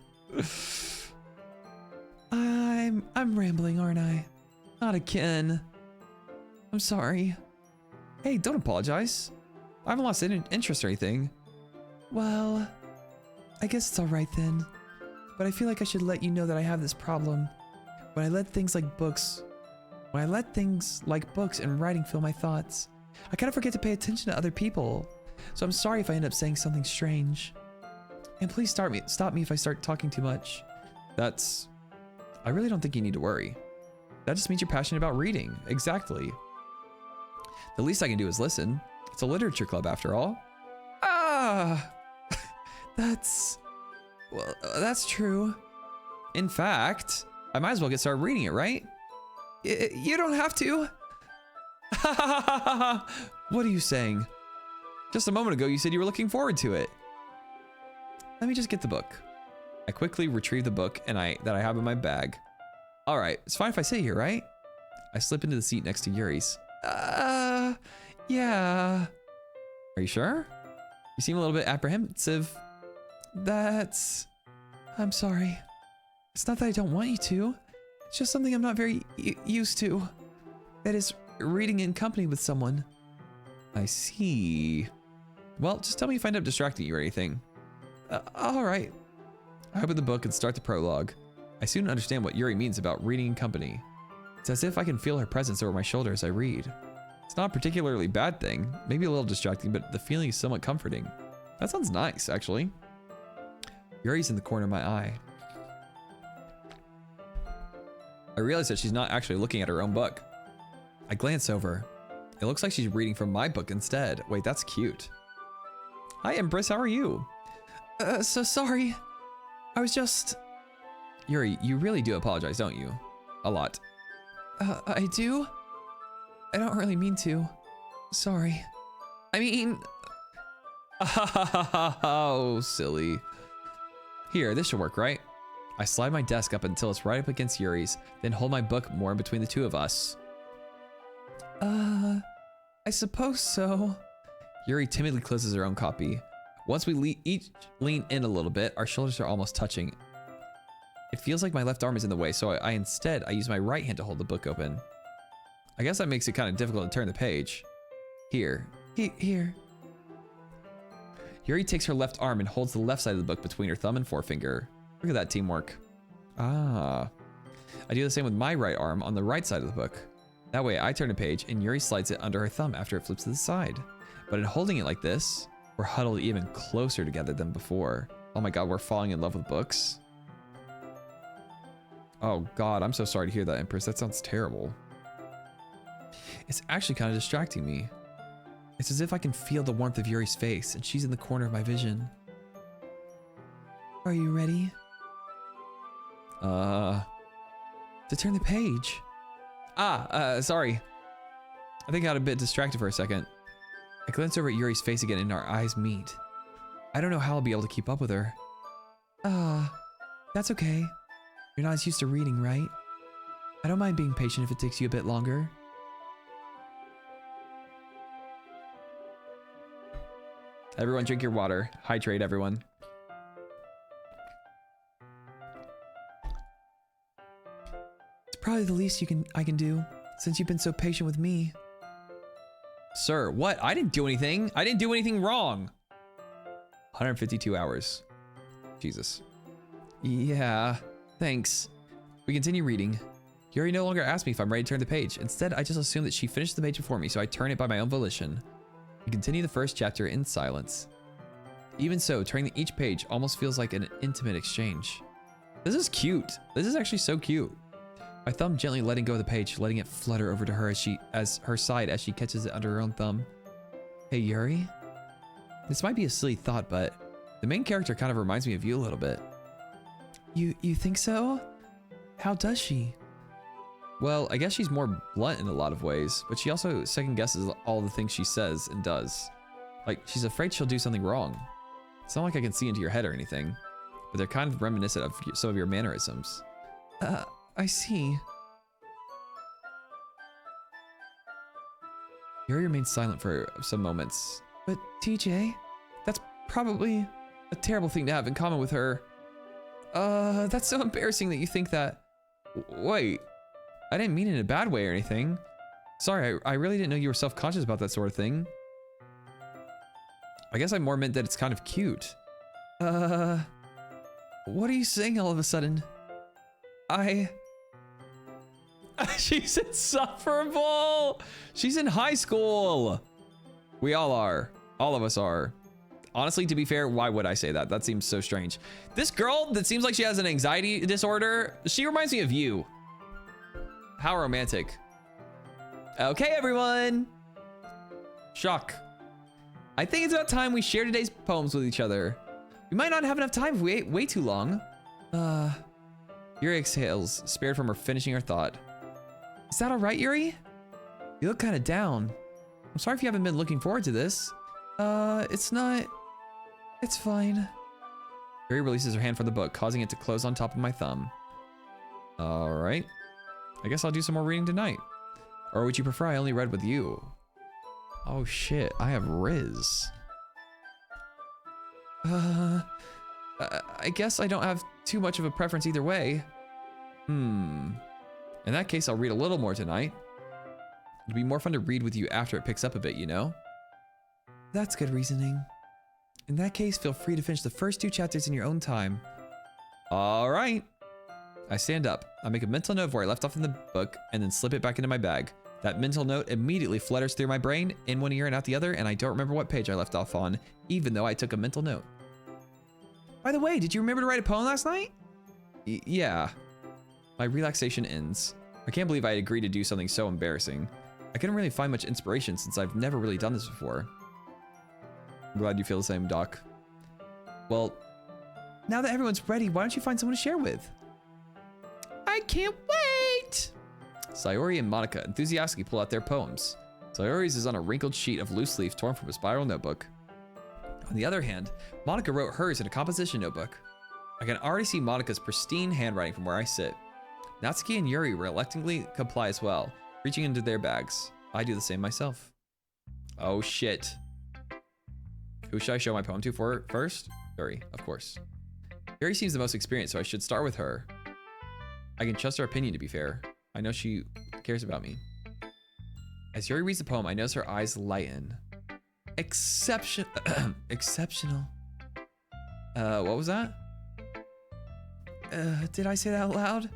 I'm rambling, aren't I? Not again. I'm sorry. Hey, don't apologize. I haven't lost interest or anything. Well, I guess it's all right then. But I feel like I should let you know that I have this problem. When I let things like books and writing fill my thoughts, I kind of forget to pay attention to other people. So I'm sorry if I end up saying something strange. And please stop me if I start talking too much. I really don't think you need to worry. That just means you're passionate about reading. Exactly. The least I can do is listen. It's a literature club after all. That's true. In fact, I might as well get started reading it, right? You don't have to. What are you saying? Just a moment ago, you said you were looking forward to it. Let me just get the book. I quickly retrieve the book that I have in my bag. All right, it's fine if I sit here, right? I slip into the seat next to Yuri's. Yeah. Are you sure? You seem a little bit apprehensive. I'm sorry. It's not that I don't want you to. It's just something I'm not very used to. That is, reading in company with someone. I see. Well, just tell me if I end up distracting you or anything. All right. I open the book and start the prologue. I soon understand what Yuri means about reading in company. It's as if I can feel her presence over my shoulder as I read. It's not a particularly bad thing, maybe a little distracting, but the feeling is somewhat comforting. That sounds nice, actually. Yuri's in the corner of my eye. I realize that she's not actually looking at her own book. I glance over. It looks like she's reading from my book instead. Wait, that's cute. Hi, Empress, how are you? So sorry. I was just... Yuri, you really do apologize, don't you? A lot. I do? I don't really mean to. Sorry. I mean... Oh, silly. Here, this should work, right? I slide my desk up until it's right up against Yuri's, then hold my book more in between the two of us. I suppose so. Yuri timidly closes her own copy. Once we each lean in a little bit, our shoulders are almost touching. It feels like my left arm is in the way, so I instead use my right hand to hold the book open. I guess that makes it kind of difficult to turn the page. Here. Here. Yuri takes her left arm and holds the left side of the book between her thumb and forefinger. Look at that teamwork. Ah. I do the same with my right arm on the right side of the book. That way I turn a page and Yuri slides it under her thumb after it flips to the side. But in holding it like this, we're huddled even closer together than before. Oh my god, we're falling in love with books. Oh god, I'm so sorry to hear that, Empress. That sounds terrible. It's actually kind of distracting me. It's as if I can feel the warmth of Yuri's face, and she's in the corner of my vision. Are you ready? To turn the page. Sorry. I think I got a bit distracted for a second. I glance over at Yuri's face again and our eyes meet. I don't know how I'll be able to keep up with her. That's okay. You're not as used to reading, right? I don't mind being patient if it takes you a bit longer. Everyone drink your water. Hydrate, everyone. It's probably the least I can do, since you've been so patient with me. Sir, what? I didn't do anything. I didn't do anything wrong. 152 hours. Jesus. Yeah, thanks. We continue reading. Yuri no longer asks me if I'm ready to turn the page. Instead, I just assume that she finished the page before me, so I turn it by my own volition. We continue the first chapter in silence. Even so, turning each page almost feels like an intimate exchange. This is cute. This is actually so cute. My thumb gently letting go of the page, letting it flutter over to her as her side as she catches it under her own thumb. Hey, Yuri? This might be a silly thought, but the main character kind of reminds me of you a little bit. You think so? How does she? Well, I guess she's more blunt in a lot of ways, but she also second guesses all the things she says and does. Like, she's afraid she'll do something wrong. It's not like I can see into your head or anything, but they're kind of reminiscent of some of your mannerisms. I see. Yuri remains silent for some moments. But TJ, that's probably a terrible thing to have in common with her. That's so embarrassing that you think that. Wait, I didn't mean it in a bad way or anything. Sorry, I really didn't know you were self-conscious about that sort of thing. I guess I more meant that it's kind of cute. What are you saying all of a sudden? She's insufferable. She's in high school. We all are. All of us are. Honestly, to be fair, why would I say that? That seems so strange. This girl that seems like she has an anxiety disorder, she reminds me of you. How romantic. Okay, everyone. Shock. I think it's about time we share today's poems with each other. We might not have enough time if we ate way too long. Yuri exhales, spared from her finishing her thought. Is that all right, Yuri? You look kind of down. I'm sorry if you haven't been looking forward to this. It's not. It's fine. Yuri releases her hand from the book, causing it to close on top of my thumb. All right. I guess I'll do some more reading tonight. Or would you prefer I only read with you? Oh shit, I have Riz. I guess I don't have too much of a preference either way. In that case, I'll read a little more tonight. It'd be more fun to read with you after it picks up a bit, you know? That's good reasoning. In that case, feel free to finish the first 2 chapters in your own time. All right. I stand up. I make a mental note of where I left off in the book and then slip it back into my bag. That mental note immediately flutters through my brain, in one ear and out the other, and I don't remember what page I left off on, even though I took a mental note. By the way, did you remember to write a poem last night? Yeah. My relaxation ends. I can't believe I had agreed to do something so embarrassing. I couldn't really find much inspiration since I've never really done this before. I'm glad you feel the same, Doc. Well, now that everyone's ready, why don't you find someone to share with? I can't wait! Sayori and Monica enthusiastically pull out their poems. Sayori's is on a wrinkled sheet of loose leaf torn from a spiral notebook. On the other hand, Monica wrote hers in a composition notebook. I can already see Monika's pristine handwriting from where I sit. Natsuki and Yuri reluctantly comply as well, reaching into their bags. I do the same myself. Oh shit. Who should I show my poem to first? Yuri, of course. Yuri seems the most experienced, so I should start with her. I can trust her opinion, to be fair. I know she cares about me. As Yuri reads the poem, I notice her eyes lighten. Exceptional. What was that? Did I say that out loud?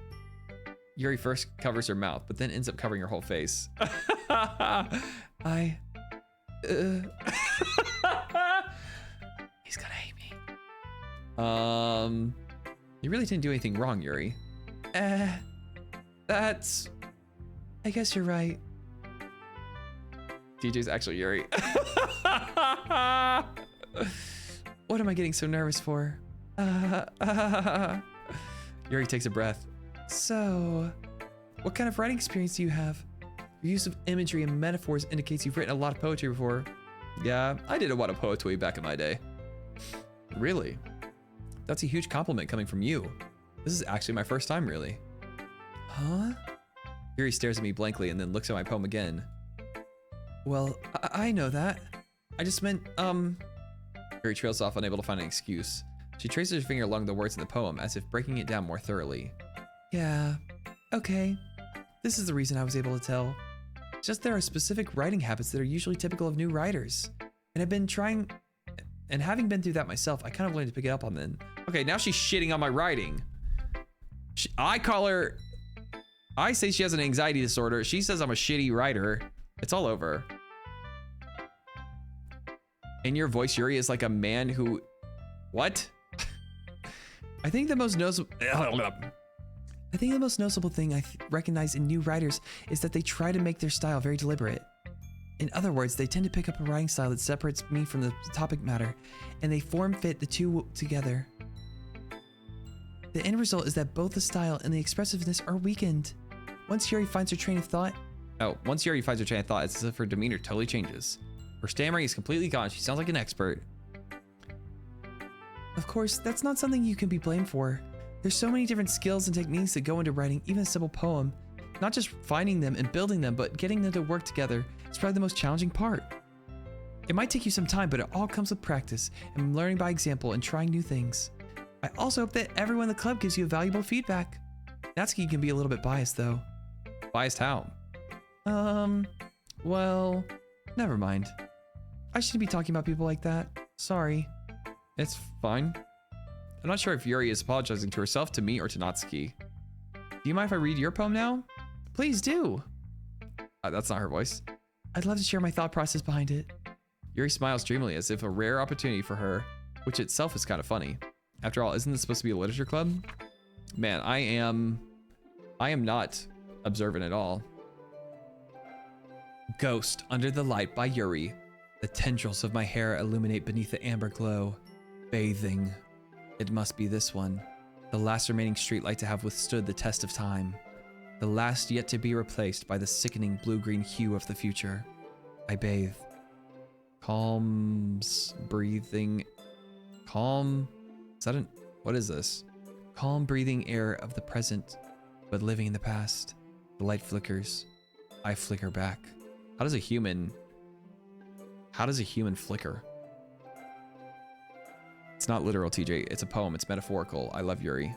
Yuri first covers her mouth, but then ends up covering her whole face. He's gonna hate me. You really didn't do anything wrong, Yuri. That's... I guess you're right. Teejay's actually Yuri. What am I getting so nervous for? Yuri takes a breath. So, what kind of writing experience do you have? Your use of imagery and metaphors indicates you've written a lot of poetry before. Yeah, I did a lot of poetry back in my day. Really? That's a huge compliment coming from you. This is actually my first time, really. Huh? Yuri stares at me blankly and then looks at my poem again. Well, I know that. I just meant, Yuri trails off, unable to find an excuse. She traces her finger along the words in the poem, as if breaking it down more thoroughly. Yeah, okay. This is the reason I was able to tell. Just there are specific writing habits that are usually typical of new writers. And I've been trying, and having been through that myself, I kind of learned to pick it up on them. Okay, now she's shitting on my writing. I say she has an anxiety disorder. She says I'm a shitty writer. It's all over. In your voice, Yuri is like a man who... What? I think the most noticeable thing I recognize in new writers is that they try to make their style very deliberate. In other words, they tend to pick up a writing style that separates me from the topic matter, and they form-fit the two together. The end result is that both the style and the expressiveness are weakened. Once Yuri finds her train of thought, it's as if her demeanor totally changes. Her stammering is completely gone. She sounds like an expert. Of course, that's not something you can be blamed for. There's so many different skills and techniques that go into writing even a simple poem. Not just finding them and building them, but getting them to work together is probably the most challenging part. It might take you some time, but it all comes with practice and learning by example and trying new things. I also hope that everyone in the club gives you valuable feedback. Natsuki can be a little bit biased though. Biased how? Well, never mind. I shouldn't be talking about people like that. Sorry. It's fine. I'm not sure if Yuri is apologizing to herself, to me, or to Natsuki. Do you mind if I read your poem now? Please do. That's not her voice. I'd love to share my thought process behind it. Yuri smiles dreamily as if a rare opportunity for her, which itself is kind of funny. After all, isn't this supposed to be a literature club? Man, I am not observant at all. Ghost Under the Light by Yuri. The tendrils of my hair illuminate beneath the amber glow. Bathing. It must be this one. The last remaining streetlight to have withstood the test of time. The last yet to be replaced by the sickening blue-green hue of the future. I bathe. Calms, breathing. Calm. What is this? Calm breathing air of the present, but living in the past. The light flickers. I flicker back. How does a human flicker? It's not literal, TJ. It's a poem. It's metaphorical. I love Yuri.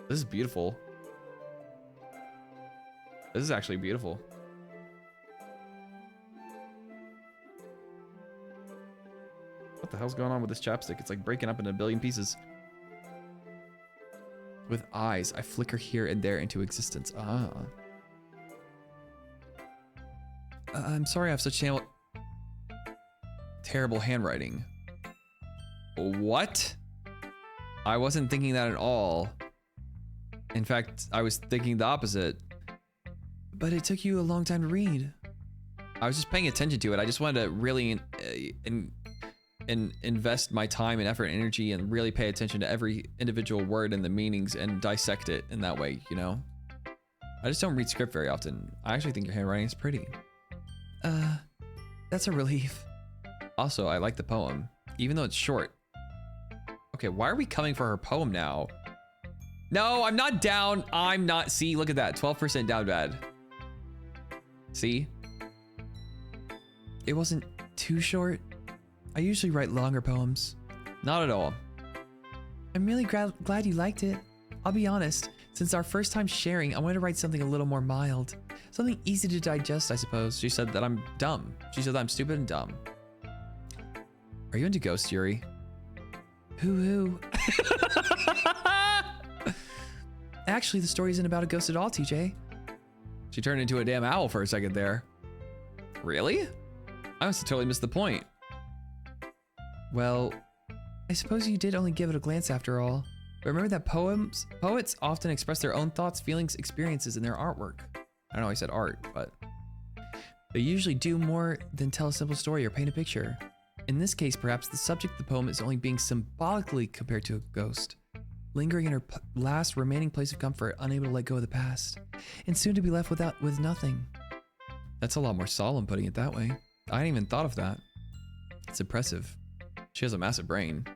This is beautiful. This is actually beautiful. What the hell's going on with this chapstick? It's like breaking up into a billion pieces. With eyes, I flicker here and there into existence. I'm sorry I have such terrible handwriting. What? I wasn't thinking that at all. In fact, I was thinking the opposite. But it took you a long time to read. I was just paying attention to it. I just wanted to really invest my time and effort and energy and really pay attention to every individual word and the meanings and dissect it in that way, you know? I just don't read script very often. I actually think your handwriting is pretty. That's a relief. Also, I like the poem, even though it's short. Okay, why are we coming for her poem now? No, I'm not down. I'm not. See, look at that. 12% down bad. See? It wasn't too short. I usually write longer poems. Not at all. I'm really glad you liked it. I'll be honest, since our first time sharing, I wanted to write something a little more mild. Something easy to digest, I suppose. She said that I'm dumb. She said that I'm stupid and dumb. Are you into ghosts, Yuri? Hoo-hoo. Actually, the story isn't about a ghost at all, TJ. She turned into a damn owl for a second there. Really? I must have totally missed the point. Well, I suppose you did only give it a glance after all. But remember that poets often express their own thoughts, feelings, experiences in their artwork. I don't know, I said art, but... They usually do more than tell a simple story or paint a picture. In this case, perhaps the subject of the poem is only being symbolically compared to a ghost, lingering in her last remaining place of comfort, unable to let go of the past, and soon to be left with nothing. That's a lot more solemn putting it that way. I hadn't even thought of that. It's impressive. She has a massive brain.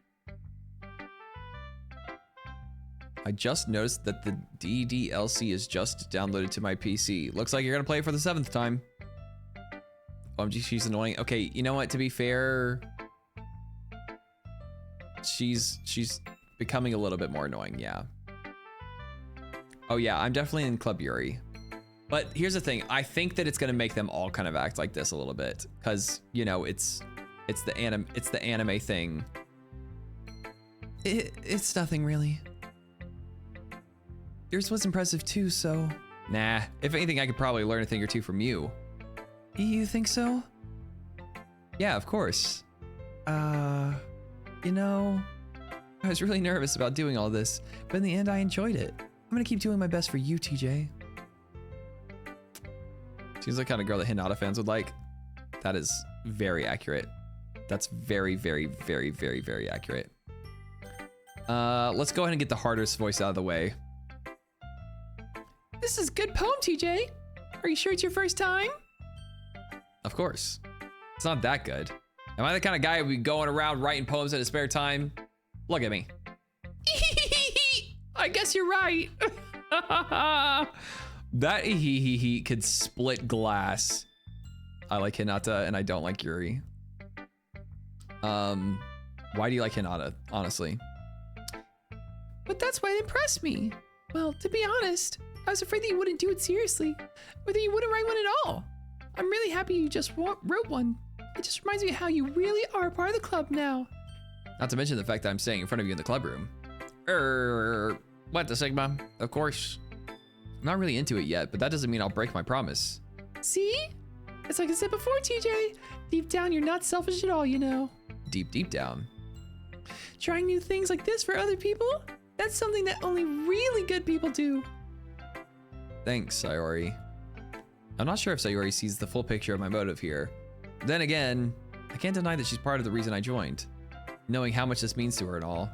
I just noticed that the DDLC is just downloaded to my PC. Looks like you're gonna play it for the 7th time. OMG, she's annoying. Okay, you know what? To be fair, she's becoming a little bit more annoying, yeah. Oh yeah, I'm definitely in Club Yuri. But here's the thing, I think that it's gonna make them all kind of act like this a little bit, because you know it's the anime thing. It's nothing really. Yours was impressive too, so. Nah, if anything, I could probably learn a thing or two from you. You think so? Yeah, of course. You know, I was really nervous about doing all this, but in the end I enjoyed it. I'm gonna keep doing my best for you, TJ. Seems like the kind of girl that Hinata fans would like. That is very accurate. That's very, very, very, very, very accurate. Let's go ahead and get the hardest voice out of the way. This is a good poem, TJ. Are you sure it's your first time? Of course. It's not that good. Am I the kind of guy who'd be going around writing poems in his spare time? Look at me. I guess you're right. That he could split glass. I like Hinata and I don't like Yuri. Why do you like Hinata, honestly? But that's why it impressed me. Well, to be honest, I was afraid that you wouldn't do it seriously, or that you wouldn't write one at all. I'm really happy you just wrote one. It just reminds me of how you really are part of the club now. Not to mention the fact that I'm staying in front of you in the club room. What the Sigma? Of course. I'm not really into it yet, but that doesn't mean I'll break my promise. See? It's like I said before, TJ. Deep down, you're not selfish at all, you know. Deep down. Trying new things like this for other people? That's something that only really good people do. Thanks, Sayori. I'm not sure if Sayori sees the full picture of my motive here. Then again, I can't deny that she's part of the reason I joined, knowing how much this means to her and all.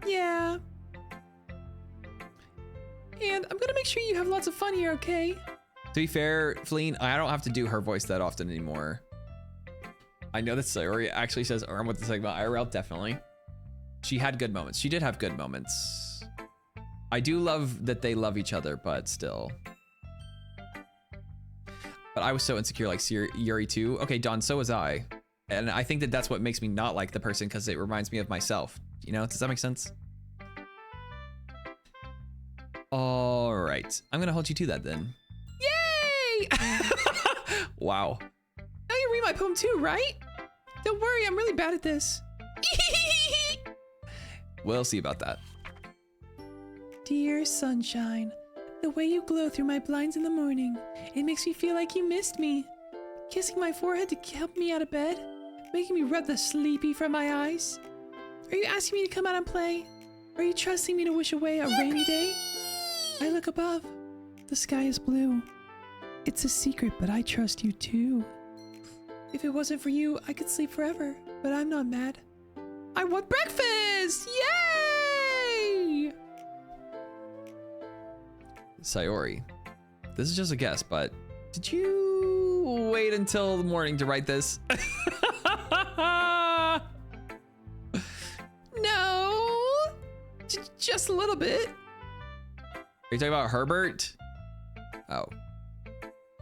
Yeah. And I'm gonna make sure you have lots of fun here, okay? To be fair, Fleen, I don't have to do her voice that often anymore. I know that Sayori actually says arm with the Sigma IRL, definitely. She had good moments. She did have good moments. I do love that they love each other, but still. But I was so insecure like Yuri too. Okay, Dawn, so was I. And I think that that's what makes me not like the person, because it reminds me of myself. You know, does that make sense? All right, I'm gonna hold you to that then. Yay! Wow. Now you read my poem too, right? Don't worry, I'm really bad at this. We'll see about that. Dear sunshine, the way you glow through my blinds in the morning, it makes me feel like you missed me. Kissing my forehead to help me out of bed, making me rub the sleepy from my eyes. Are you asking me to come out and play? Are you trusting me to wish away a rainy day? I look above. The sky is blue. It's a secret, but I trust you too. If it wasn't for you, I could sleep forever, but I'm not mad. I want breakfast! Yay! Sayori, this is just a guess, but did you wait until the morning to write this? No! a little bit. Are you talking about Herbert? Oh.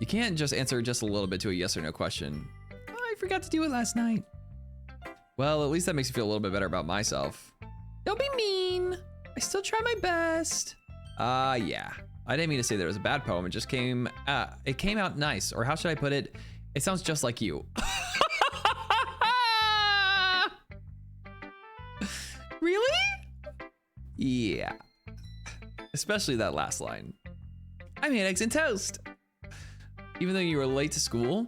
You can't just answer just a little bit to a yes or no question. I forgot to do it last night. Well, at least that makes me feel a little bit better about myself. Don't be mean. I still try my best. Yeah. I didn't mean to say that it was a bad poem. It just came out nice. Or how should I put it? It sounds just like you. Really? Yeah. Especially that last line. I made eggs and toast. Even though you were late to school?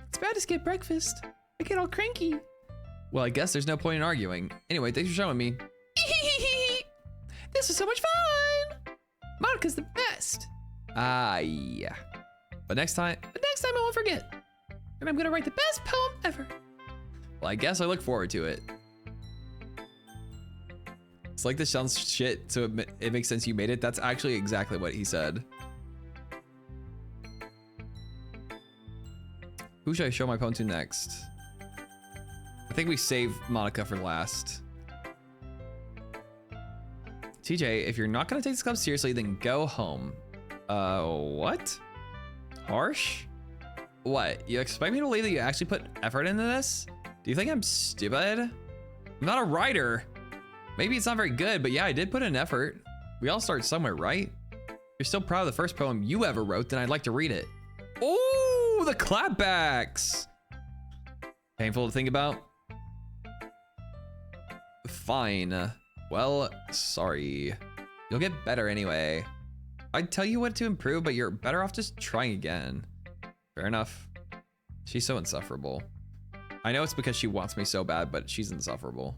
It's bad to skip breakfast. I get all cranky. Well, I guess there's no point in arguing. Anyway, thanks for showing me. This was so much fun. Monica's the best. Yeah. But next time I won't forget. And I'm gonna write the best poem ever. well, I guess I look forward to it. It's like this sounds shit, so it makes sense you made it. That's actually exactly what he said. Who should I show my poem to next? I think we save Monica for last. TJ, if you're not gonna take this club seriously, then go home. What? Harsh? What? You expect me to believe that you actually put effort into this? Do you think I'm stupid? I'm not a writer. Maybe it's not very good, but yeah, I did put in effort. We all start somewhere, right? If you're still proud of the first poem you ever wrote, then I'd like to read it. Oh, the clapbacks! Painful to think about? Fine. Well, sorry. You'll get better anyway. I'd tell you what to improve, but you're better off just trying again. Fair enough. She's so insufferable. I know it's because she wants me so bad, but she's insufferable.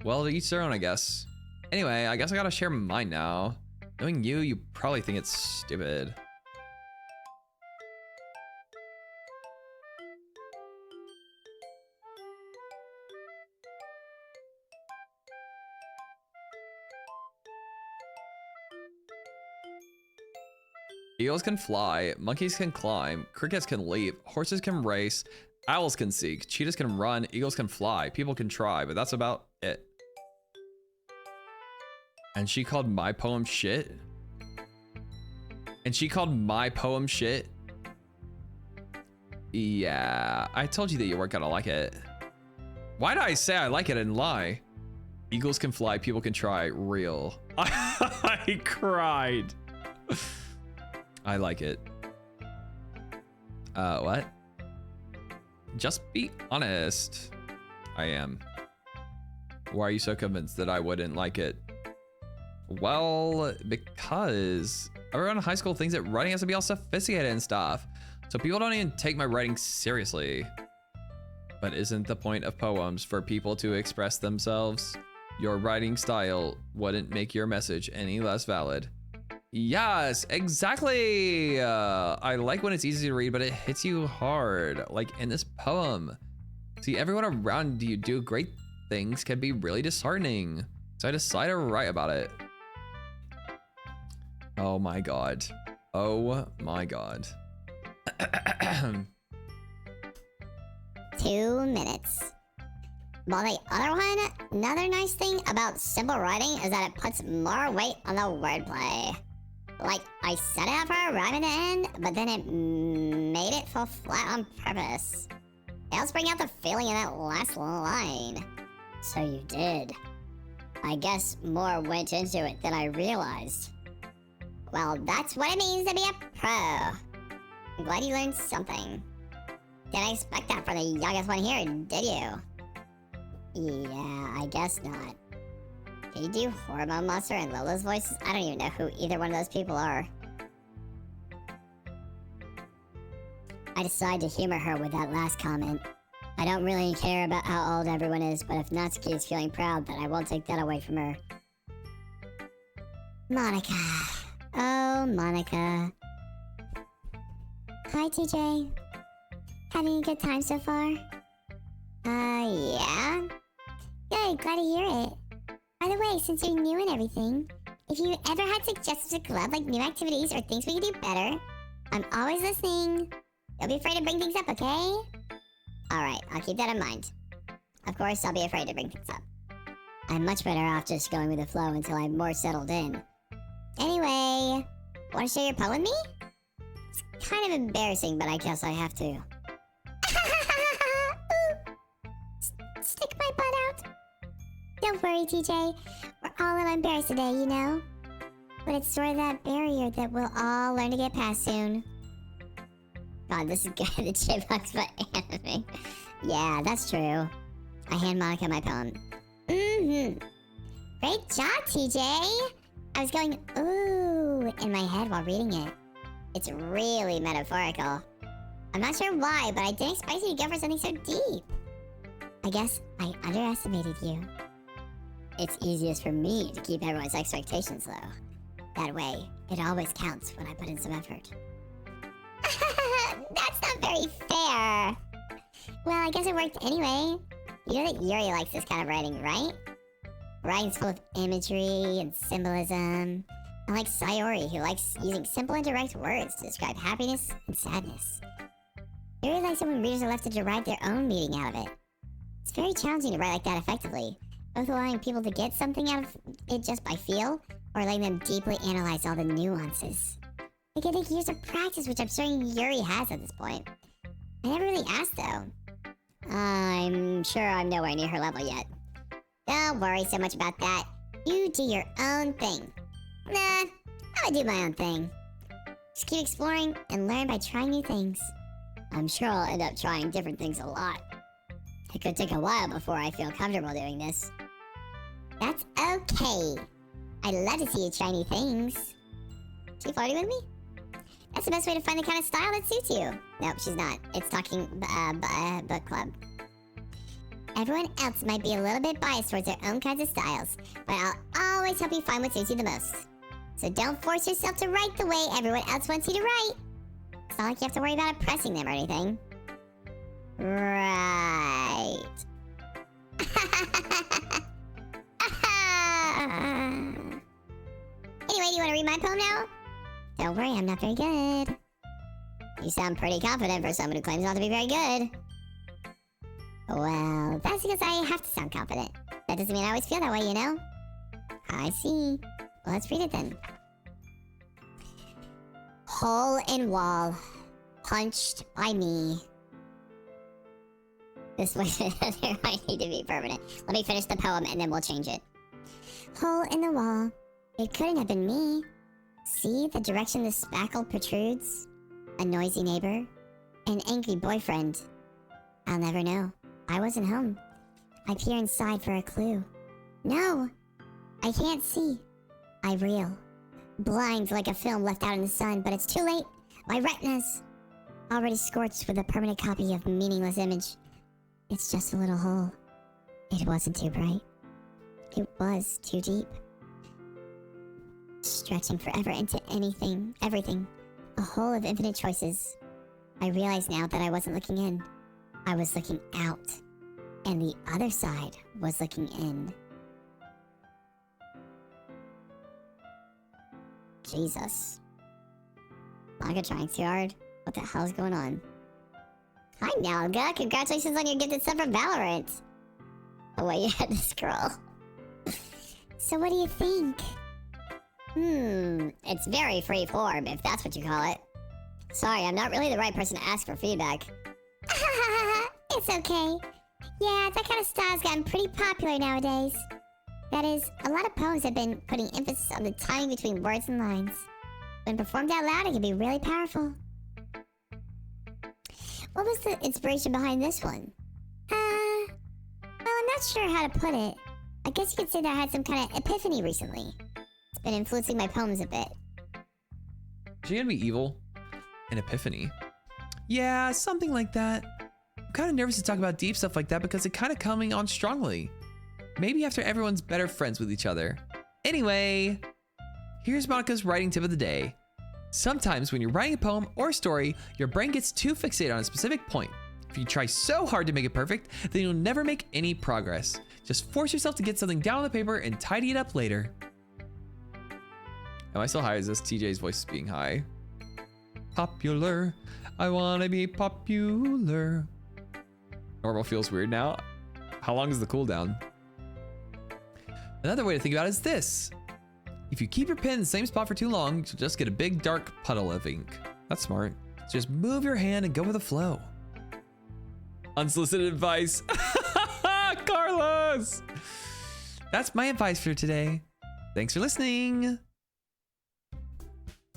Well, to each their own, I guess. Anyway, I guess I gotta share mine now. Knowing you, you probably think it's stupid. Eagles can fly, monkeys can climb, crickets can leap, horses can race, owls can seek, cheetahs can run, eagles can fly, people can try, but that's about it. And she called my poem shit? And she called my poem shit? Yeah, I told you that you weren't gonna like it. Why did I say I like it and lie? Eagles can fly, people can try, real. I cried. I like it. What? Just be honest. I am. Why are you so convinced that I wouldn't like it? Well, because everyone in high school thinks that writing has to be all sophisticated and stuff. So people don't even take my writing seriously. But isn't the point of poems for people to express themselves? Your writing style wouldn't make your message any less valid. Yes, exactly. I like when it's easy to read, but it hits you hard, like in this poem. See, everyone around you do great things can be really disheartening. So I decided to write about it. Oh my God. Oh my God. 2 minutes. Well, the other one, another nice thing about simple writing is that it puts more weight on the wordplay. Like, I set it up for a rhyme in the end, but then it made it fall flat on purpose. It helps bring out the feeling in that last line. So you did. I guess more went into it than I realized. Well, that's what it means to be a pro. I'm glad you learned something. Didn't expect that from the youngest one here, did you? Yeah, I guess not. Can you do Hormone Monster and Lola's voices? I don't even know who either one of those people are. I decided to humor her with that last comment. I don't really care about how old everyone is, but if Natsuki is feeling proud, then I won't take that away from her. Monica. Oh, Monica. Hi, TJ. Having a good time so far? Yeah? Good, glad to hear it. By the way, since you're new and everything, if you ever had suggestions for club, like new activities or things we could do better, I'm always listening. Don't be afraid to bring things up, okay? Alright, I'll keep that in mind. Of course, I'll be afraid to bring things up. I'm much better off just going with the flow until I'm more settled in. Anyway, want to share your poem with me? It's kind of embarrassing, but I guess I have to. Stick my butt out. Don't worry, TJ. We're all a little embarrassed today, you know? But it's sort of that barrier that we'll all learn to get past soon. God, this is good. The chipmunks butt anime. Yeah, that's true. I hand Monica my poem. Great job, TJ. I was going, ooh, in my head while reading it. It's really metaphorical. I'm not sure why, but I didn't expect you to go for something so deep. I guess I underestimated you. It's easiest for me to keep everyone's expectations low. That way, it always counts when I put in some effort. That's not very fair. Well, I guess it worked anyway. You know that Yuri likes this kind of writing, right? Writing's full of imagery and symbolism. Unlike Sayori, who likes using simple and direct words to describe happiness and sadness. Yuri likes it when readers are left to derive their own meaning out of it. It's very challenging to write like that effectively, both allowing people to get something out of it just by feel, or letting them deeply analyze all the nuances. It can take years of practice, which I'm sure Yuri has at this point. I never really asked, though. I'm sure I'm nowhere near her level yet. Don't worry so much about that. You do your own thing. Nah, I'm gonna do my own thing. Just keep exploring and learn by trying new things. I'm sure I'll end up trying different things a lot. It could take a while before I feel comfortable doing this. That's okay. I'd love to see you try new things. She flirting with me? That's the best way to find the kind of style that suits you. Nope, she's not. It's talking book club. Everyone else might be a little bit biased towards their own kinds of styles, but I'll always help you find what suits you the most. So don't force yourself to write the way everyone else wants you to write. It's not like you have to worry about oppressing them or anything. Right. Anyway, do you want to read my poem now? Don't worry, I'm not very good. You sound pretty confident for someone who claims not to be very good. Well, that's because I have to sound confident. That doesn't mean I always feel that way, you know? I see. Well, let's read it then. Hole in wall. Punched by me. This way might need to be permanent. Let me finish the poem and then we'll change it. Hole in the wall. It couldn't have been me. See the direction the spackle protrudes? A noisy neighbor? An angry boyfriend? I'll never know. I wasn't home. I peer inside for a clue. No! I can't see. I reel. Blind like a film left out in the sun, but it's too late. My retina's already scorched with a permanent copy of meaningless image. It's just a little hole. It wasn't too bright. It was too deep. Stretching forever into anything, everything. A hole of infinite choices. I realize now that I wasn't looking in. I was looking out. And the other side was looking in. Jesus. Naga trying too hard? What the hell's going on? Hi, Naga. Congratulations on your gifted sub from Valorant. Oh, wait, you had to scroll. So what do you think? It's very free-form, if that's what you call it. Sorry, I'm not really the right person to ask for feedback. It's okay. Yeah, that kind of style's gotten pretty popular nowadays. That is, a lot of poems have been putting emphasis on the timing between words and lines. When performed out loud, it can be really powerful. What was the inspiration behind this one? Well, I'm not sure how to put it. I guess you could say that I had some kind of epiphany recently. It's been influencing my poems a bit. Is she gonna be evil? An epiphany? Yeah, something like that. I'm kind of nervous to talk about deep stuff like that because it's kind of coming on strongly. Maybe after everyone's better friends with each other. Anyway, here's Monica's writing tip of the day. Sometimes when you're writing a poem or story, your brain gets too fixated on a specific point. If you try so hard to make it perfect, then you'll never make any progress. Just force yourself to get something down on the paper and tidy it up later. Am I still high? Is this TJ's voice being high? Popular. I wanna be popular. Normal feels weird now. How long is the cooldown? Another way to think about it is this. If you keep your pen in the same spot for too long, you'll just get a big dark puddle of ink. That's smart. So just move your hand and go with the flow. Unsolicited advice. Carlos! That's my advice for today. Thanks for listening.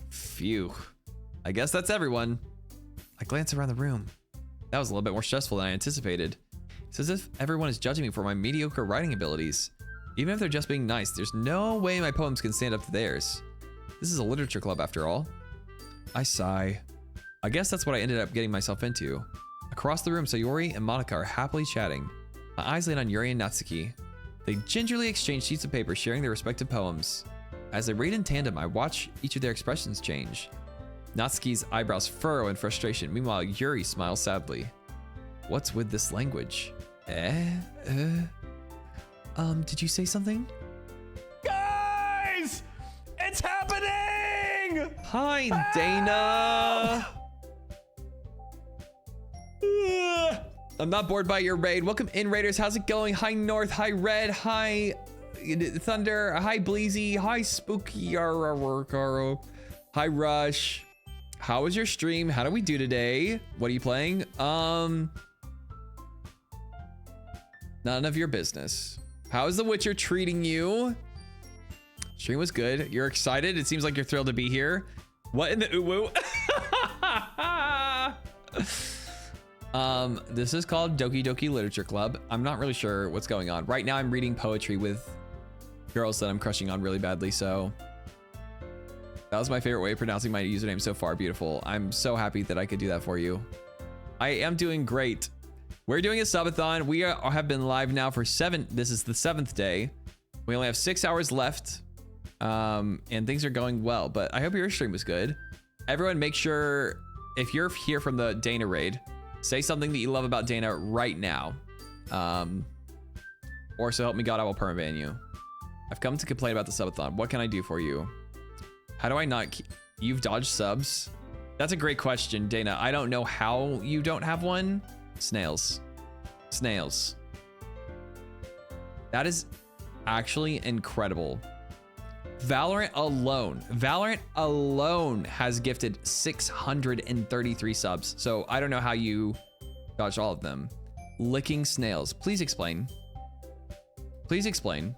Phew. I guess that's everyone. I glance around the room. That was a little bit more stressful than I anticipated. It's as if everyone is judging me for my mediocre writing abilities. Even if they're just being nice, there's no way my poems can stand up to theirs. This is a literature club after all. I sigh. I guess that's what I ended up getting myself into. Across the room, Sayori and Monica are happily chatting. My eyes land on Yuri and Natsuki. They gingerly exchange sheets of paper, sharing their respective poems. As they read in tandem, I watch each of their expressions change. Natsuki's eyebrows furrow in frustration. Meanwhile, Yuri smiles sadly. What's with this language? Did you say something? Guys! It's happening! Hi, Dana. I'm not bored by your raid. Welcome in, Raiders. How's it going? Hi, North. Hi, Red. Hi, Thunder. Hi, Bleezy. Hi, Spooky. Hi, Rush. How was your stream? How do we do today? What are you playing? None of your business. How is The Witcher treating you? Stream was good. You're excited. It seems like you're thrilled to be here. What in the uwu? This is called Doki Doki Literature Club. I'm not really sure what's going on. Right now I'm reading poetry with girls that I'm crushing on really badly, so that was my favorite way of pronouncing my username so far. Beautiful. I'm so happy that I could do that for you. I am doing great. We're doing a subathon. We have been live now for this is the 7th day. We only have 6 hours left, and things are going well, but I hope your stream was good. Everyone make sure, if you're here from the Dana raid, say something that you love about Dana right now. Or so help me God, I will permaban you. I've come to complain about the subathon. What can I do for you? How do I not you've dodged subs? That's a great question, Dana. I don't know how you don't have one. Snails. Snails. That is actually incredible. Valorant alone has gifted 633 subs. So I don't know how you dodged all of them. Licking snails. Please explain. Please explain.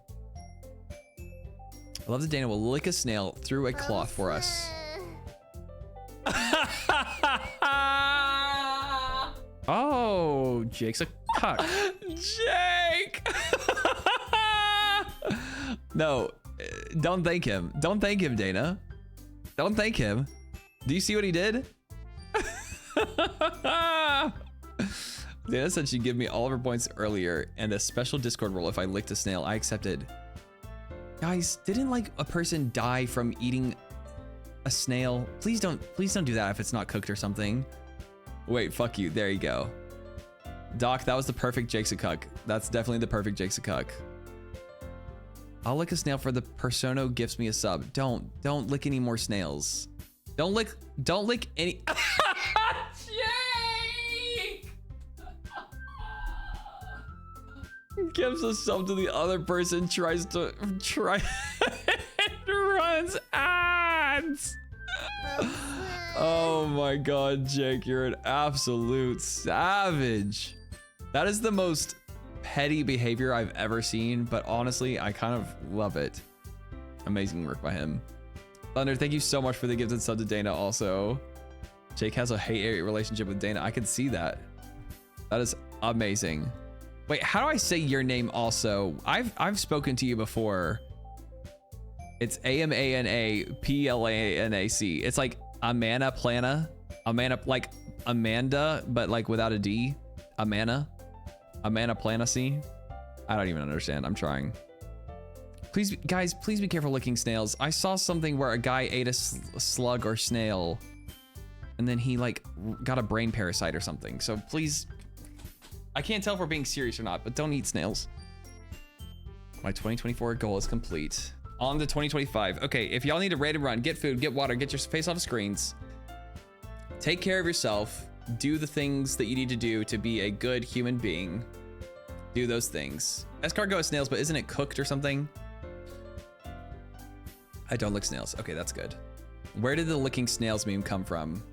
I love that Dana will lick a snail through a cloth for us. Oh, Jake's a cuck. Jake! No, don't thank him. Don't thank him, Dana. Don't thank him. Do you see what he did? Dana said she'd give me all of her points earlier and a special Discord role if I licked a snail. I accepted. Guys, didn't like a person die from eating a snail? Please don't do that if it's not cooked or something. Wait, fuck you. There you go. Doc, that was the perfect Jake's a cuck. That's definitely the perfect Jake's a cuck. I'll lick a snail for the persona who gives me a sub. Don't lick any more snails. Don't lick any. Jake! Gives a sub to the other person, runs ads. Oh my god, Jake, you're an absolute savage. That is the most petty behavior I've ever seen, but honestly, I kind of love it. Amazing work by him. Thunder, thank you so much for the gifted sub to Dana also. Jake has a hate relationship with Dana. I can see that. That is amazing. Wait, how do I say your name also? I've spoken to you before. It's AMANAPLANAC. It's like Amana Plana. Amana, like Amanda, but like without a D. Amana Planacy. I don't even understand. I'm trying. Please, guys, please be careful licking snails. I saw something where a guy ate a slug or snail, and then he like got a brain parasite or something. So please, I can't tell if we're being serious or not, but don't eat snails. My 2024 goal is complete. On to 2025. Okay, if y'all need to raid and run, get food, get water, get your face off the screens. Take care of yourself. Do the things that you need to do to be a good human being. Do those things. Escargot is snails, but isn't it cooked or something? I don't lick snails. Okay, that's good. Where did the licking snails meme come from?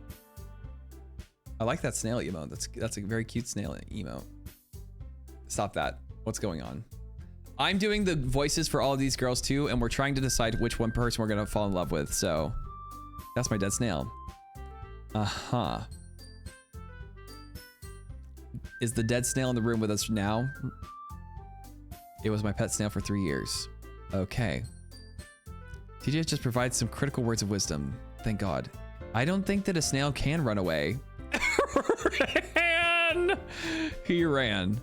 I like that snail emote. That's a very cute snail emote. Stop that. What's going on? I'm doing the voices for all of these girls too, and we're trying to decide which one person we're gonna fall in love with. So that's my dead snail. Uh-huh. Is the dead snail in the room with us now? It was my pet snail for 3 years. Okay. TJ just provides some critical words of wisdom. Thank God. I don't think that a snail can run away. Ran! He ran.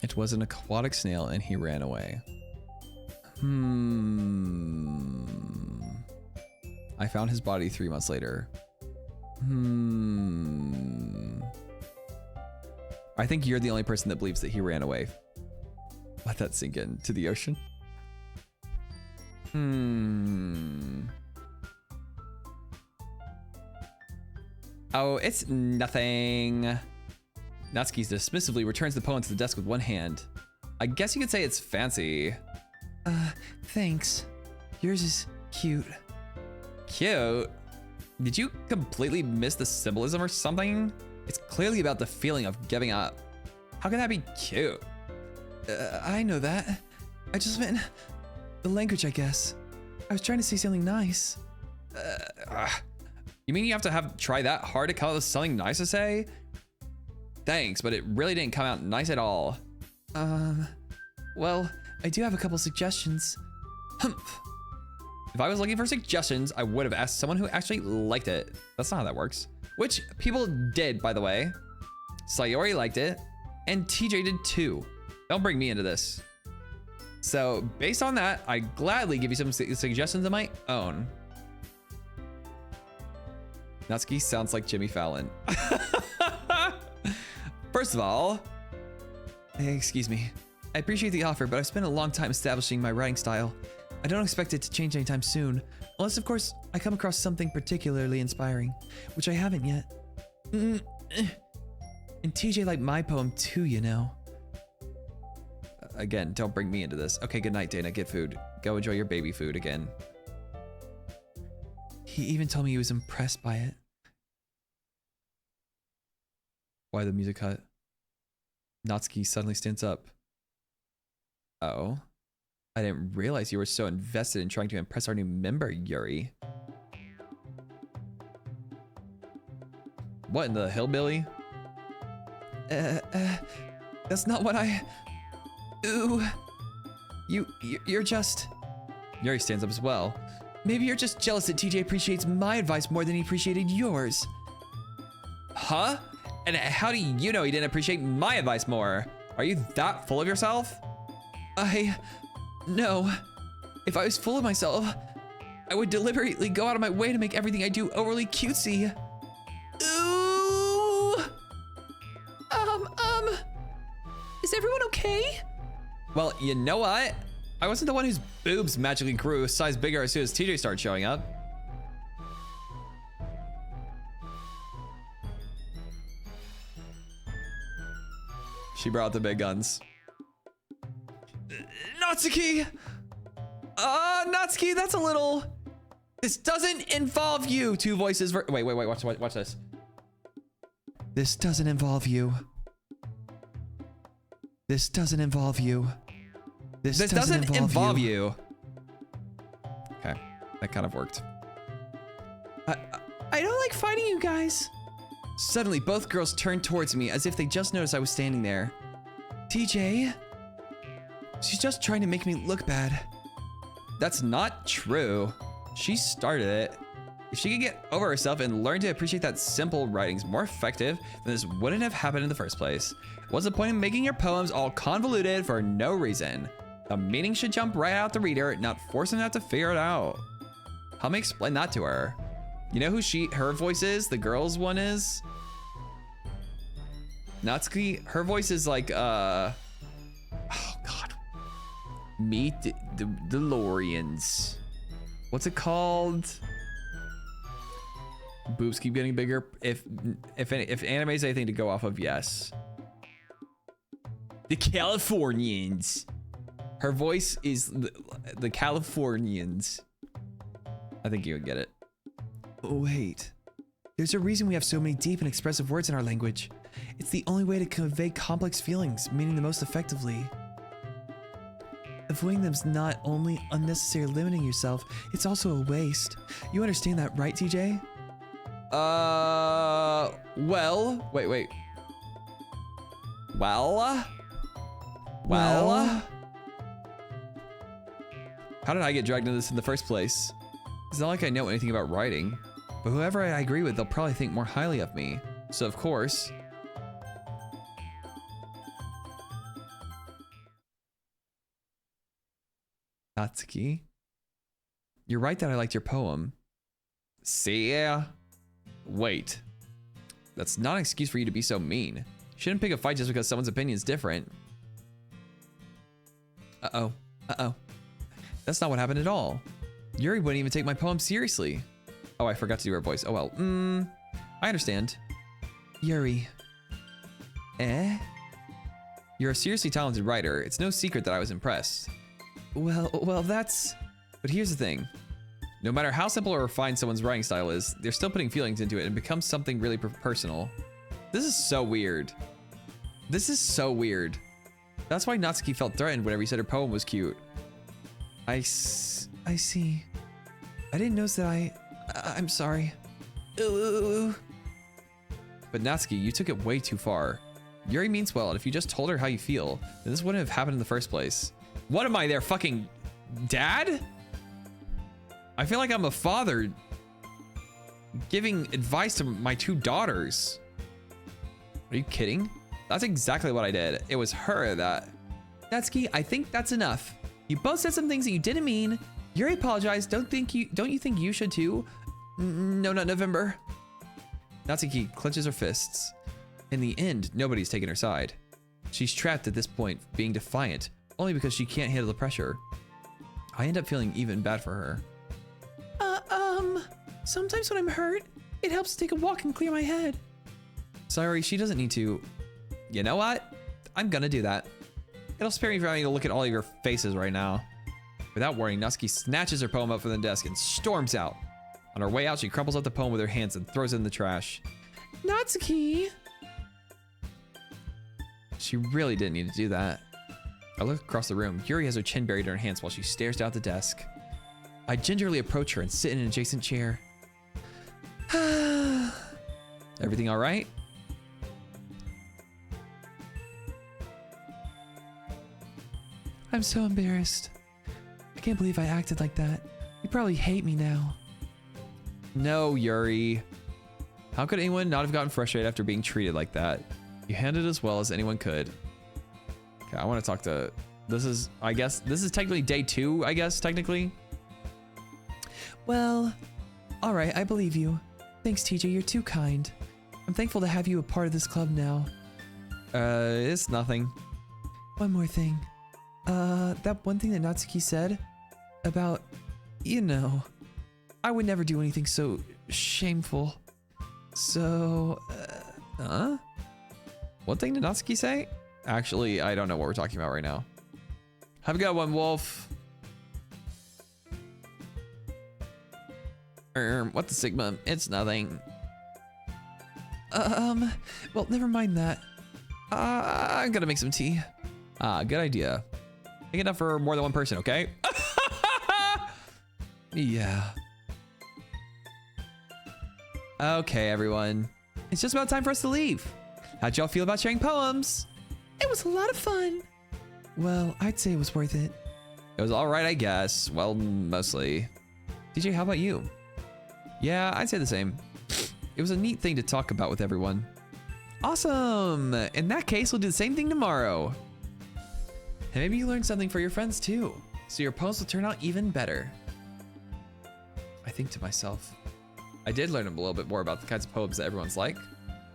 It was an aquatic snail and he ran away. I found his body 3 months later. I think you're the only person that believes that he ran away. Let that sink into the ocean. Oh, it's nothing. Natsuki dismissively returns the poem to the desk with one hand. I guess you could say it's fancy. Thanks. Yours is cute. Cute? Did you completely miss the symbolism or something? It's clearly about the feeling of giving up. How can that be cute? I know that. I just meant the language, I guess. I was trying to say something nice. You mean you have to try that hard to come up with something nice to say? Thanks, but it really didn't come out nice at all. Well, I do have a couple suggestions. Humph. If I was looking for suggestions, I would have asked someone who actually liked it. That's not how that works. Which people did, by the way. Sayori liked it, and TJ did too. Don't bring me into this. So based on that, I gladly give you some suggestions of my own. Natsuki sounds like Jimmy Fallon. First of all, Excuse me. I appreciate the offer, but I've spent a long time establishing my writing style. I don't expect it to change anytime soon, unless of course I come across something particularly inspiring, which I haven't yet. And TJ liked my poem too, you know. Again, don't bring me into this. Okay, good night, Dana. Get food. Go enjoy your baby food again. He even told me he was impressed by it. Why the music cut? Natsuki suddenly stands up. Oh. I didn't realize you were so invested in trying to impress our new member, Yuri. What in the hillbilly? That's not what I... Ooh. You're just... Yuri stands up as well. Maybe you're just jealous that TJ appreciates my advice more than he appreciated yours. Huh? And how do you know he didn't appreciate my advice more? Are you that full of yourself? No. If I was full of myself, I would deliberately go out of my way to make everything I do overly cutesy. Ooh! Is everyone okay? Well, you know what? I wasn't the one whose boobs magically grew a size bigger as soon as TJ started showing up. She brought the big guns. Natsuki! Natsuki, that's a little... This doesn't involve you. Two voices. Wait, watch this. This doesn't involve you. This doesn't involve you. This doesn't involve you. Okay, that kind of worked. I don't like fighting you guys. Suddenly, both girls turned towards me as if they just noticed I was standing there. TJ? She's just trying to make me look bad. That's not true. She started it. If she could get over herself and learn to appreciate that simple writing's more effective, then this wouldn't have happened in the first place. What's the point of making your poems all convoluted for no reason? The meaning should jump right out the reader, not force them to have to figure it out. Help me explain that to her. You know who her voice is? The girl's one is? Natsuki, her voice is like, oh God. Meet the DeLoreans. What's it called? Boobs keep getting bigger. If anime is anything to go off of, yes. The Californians. Her voice is the Californians. I think you would get it. Wait. There's a reason we have so many deep and expressive words in our language. It's the only way to convey complex feelings, meaning the most effectively. Avoiding them's not only unnecessary limiting yourself, it's also a waste. You understand that, right, TJ? Well, wait. Well. How did I get dragged into this in the first place? It's not like I know anything about writing, but whoever I agree with, they'll probably think more highly of me. So of course. Natsuki, you're right that I liked your poem. See ya. Wait. That's not an excuse for you to be so mean. You shouldn't pick a fight just because someone's opinion is different. Uh-oh. That's not what happened at all. Yuri wouldn't even take my poem seriously. Oh, I forgot to do her voice. Oh well. I understand. Yuri. Eh? You're a seriously talented writer. It's no secret that I was impressed. Well, that's... But here's the thing. No matter how simple or refined someone's writing style is, they're still putting feelings into it and it becomes something really personal. This is so weird. That's why Natsuki felt threatened whenever he said her poem was cute. I see. I didn't notice that I'm sorry. Ooh. But Natsuki, you took it way too far. Yuri means well, and if you just told her how you feel, then this wouldn't have happened in the first place. What am I, their fucking dad? I feel like I'm a father giving advice to my two daughters. Are you kidding? That's exactly what I did. It was her that... Natsuki, I think that's enough. You both said some things that you didn't mean. Yuri apologized. Don't you think you should too? No, not November. Natsuki clenches her fists. In the end, nobody's taking her side. She's trapped at this point, being defiant, only because she can't handle the pressure. I end up feeling even bad for her. Sometimes when I'm hurt, it helps to take a walk and clear my head. Sorry, she doesn't need to. You know what? I'm gonna do that. It'll spare me from having to look at all of your faces right now. Without warning, Natsuki snatches her poem up from the desk and storms out. On her way out, she crumples up the poem with her hands and throws it in the trash. Natsuki! She really didn't need to do that. I look across the room. Yuri has her chin buried in her hands while she stares down at the desk. I gingerly approach her and sit in an adjacent chair. Everything all right? I'm so embarrassed. I can't believe I acted like that. You probably hate me now. No, Yuri. How could anyone not have gotten frustrated after being treated like that? You handled it as well as anyone could. Okay, I want to talk to... This is technically day 2, I guess, technically. Well, all right, I believe you. Thanks, TJ, you're too kind. I'm thankful to have you a part of this club now. It's nothing. One more thing. That one thing that Natsuki said about, you know, I would never do anything so shameful. So, huh? What thing did Natsuki say? Actually, I don't know what we're talking about right now. Have a good one, Wolf. What the Sigma? It's nothing. Well, never mind that. I'm gonna make some tea. Good idea. Make enough for more than one person, okay? Yeah. Okay, everyone. It's just about time for us to leave. How'd y'all feel about sharing poems? It was a lot of fun. Well, I'd say it was worth it. It was all right, I guess. Well, mostly. DJ, how about you? Yeah, I'd say the same. It was a neat thing to talk about with everyone. Awesome! In that case, we'll do the same thing tomorrow. And maybe you learned something for your friends too, so your poems will turn out even better. I think to myself, I did learn a little bit more about the kinds of poems that everyone's like.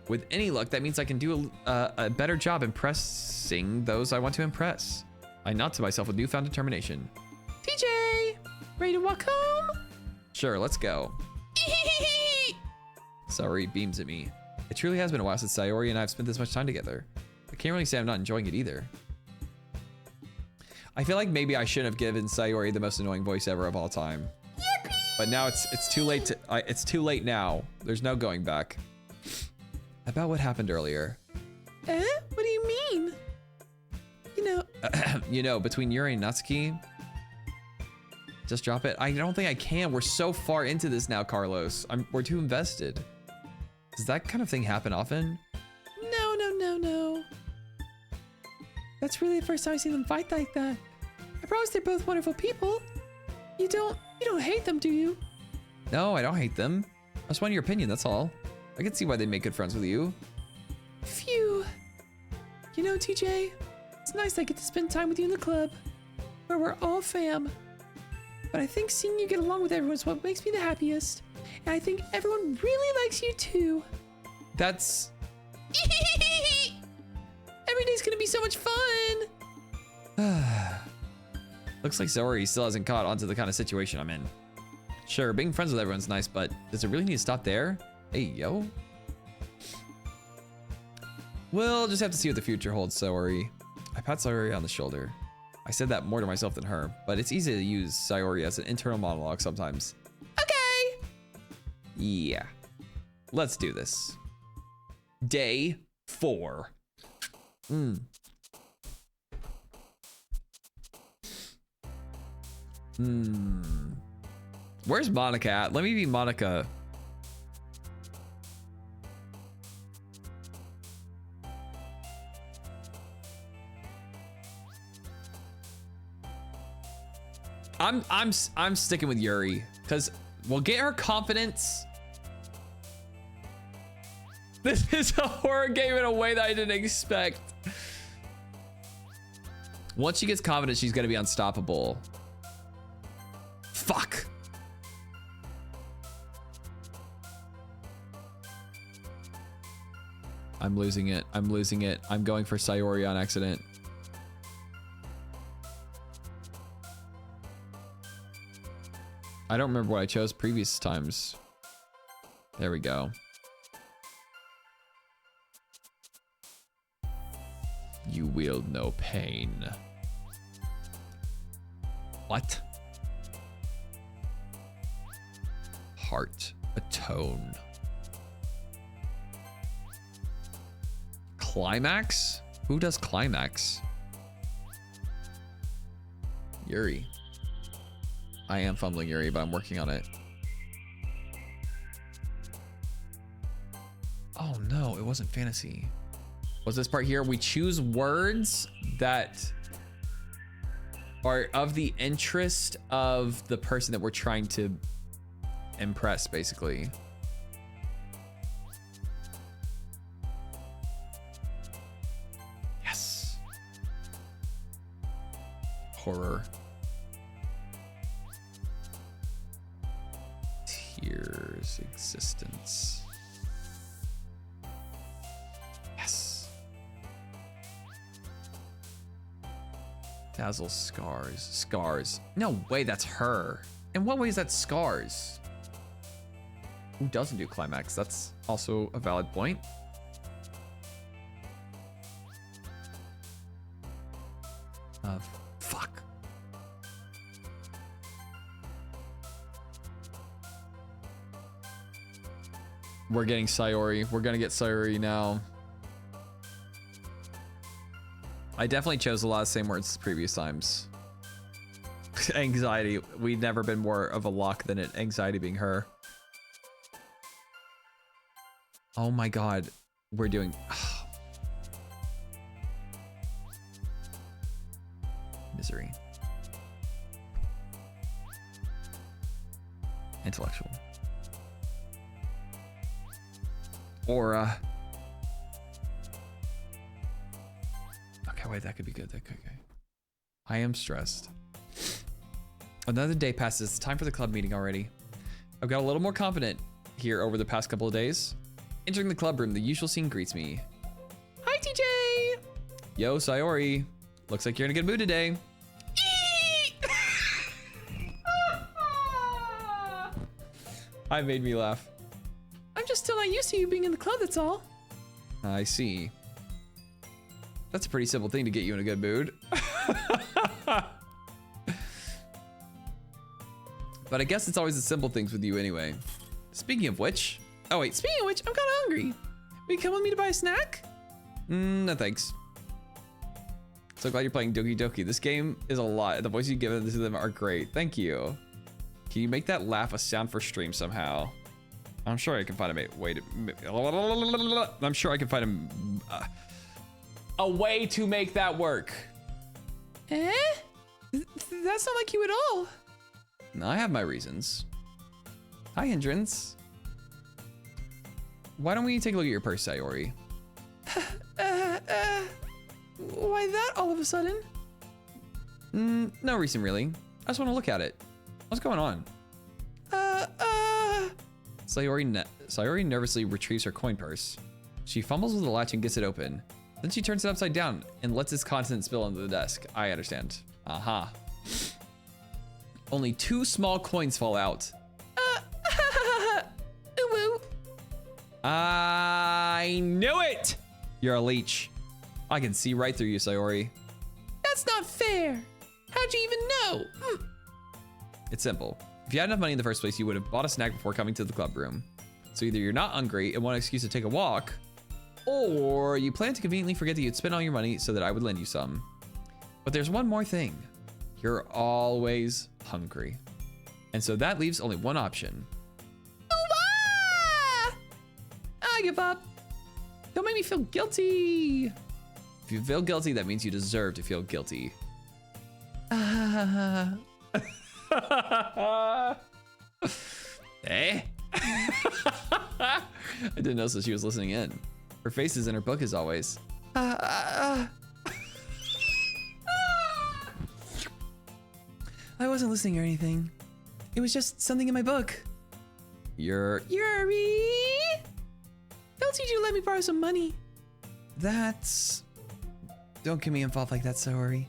With any luck, that means I can do a better job impressing those I want to impress. I nod to myself with newfound determination. TJ, ready to walk home? Sure, let's go. Sayori beams at me. It truly has been a while since Sayori and I have spent this much time together. I can't really say I'm not enjoying it either. I feel like maybe I shouldn't have given Sayori the most annoying voice ever of all time. Yippee! But now it's too late to it's too late now. There's no going back. About what happened earlier. Eh? What do you mean? You know, You know, between Yuri and Natsuki. Just drop it. I don't think I can. We're so far into this now, Carlos. We're too invested. Does that kind of thing happen often? no. That's really the first time I've seen them fight like that. I promise they're both wonderful people. You don't hate them, do you? No, I don't hate them. I just want your opinion, that's all. I can see why they make good friends with you. Phew. You know, TJ, it's nice I get to spend time with you in the club, where we're all fam. But I think seeing you get along with everyone is what makes me the happiest. And I think everyone really likes you too. That's... Every day's gonna be so much fun. Looks like Sayori still hasn't caught onto the kind of situation I'm in. Sure, being friends with everyone's nice, but does it really need to stop there? Hey, yo. We'll just have to see what the future holds, Sayori. I pat Sayori on the shoulder. I said that more to myself than her, but it's easy to use Sayori as an internal monologue sometimes. Okay. Yeah. Let's do this. Day 4. Where's Monica at? Let me be Monica. I'm sticking with Yuri because we'll get her confidence. This is a horror game in a way that I didn't expect. Once she gets confident, she's gonna be unstoppable. Fuck. I'm losing it. I'm losing it. I'm going for Sayori on accident. I don't remember what I chose previous times. There we go. You wield no pain. What? Heart. Atone. Climax? Who does climax? Yuri. I am fumbling Yuri, but I'm working on it. Oh no, it wasn't fantasy. Was this part here? We choose words that are of the interest of the person that we're trying to impress, basically. Yes. Horror. Tears, existence. Yes. Dazzle, scars. Scars. No way that's her. In what way is that scars? Who doesn't do climax? That's also a valid point. Fuck. We're getting Sayori. We're gonna get Sayori now. I definitely chose a lot of the same words as previous times. Anxiety. We've never been more of a lock than it. Anxiety being her. Oh my god. We're doing... Misery. Intellectual. Aura. Okay, wait, that could be good. That could be. I am stressed. Another day passes. It's time for the club meeting already. I've got a little more confident here over the past couple of days. Entering the club room, the usual scene greets me. Hi, TJ. Yo, Sayori. Looks like you're in a good mood today. I made me laugh. I'm just just still not used to you being in the club, that's all. I see. That's a pretty simple thing to get you in a good mood. But I guess it's always the simple things with you anyway. Speaking of which... Oh, wait. Speaking of which, I'm kind of hungry. Will you come with me to buy a snack? No, thanks. So glad you're playing Doki Doki. This game is a lot. The voices you give to them are great. Thank you. Can you make that laugh a sound for stream somehow? I'm sure I can find a I'm sure I can find a way to make that work. Eh? That's not like you at all. No, I have my reasons. Hi, Hindrance. Why don't we take a look at your purse, Sayori? Why that all of a sudden? No reason really. I just want to look at it. What's going on? Sayori nervously retrieves her coin purse. She fumbles with the latch and gets it open. Then she turns it upside down and lets its contents spill onto the desk. I understand. Aha. Only 2 small coins fall out. Ooh. I knew it! You're a leech. I can see right through you, Sayori. That's not fair. How'd you even know? It's simple. If you had enough money in the first place, you would have bought a snack before coming to the club room. So either you're not hungry and want an excuse to take a walk, or you plan to conveniently forget that you'd spent all your money so that I would lend you some. But there's one more thing. You're always hungry. And so that leaves only one option. I give up. Don't make me feel guilty. If you feel guilty, that means you deserve to feel guilty. Eh? I didn't notice that she was listening in. Her face is in her book as always. I wasn't listening or anything. It was just something in my book. You're... Yuri! Don't teach you to let me borrow some money. That's... Don't get me involved like that, Sayori.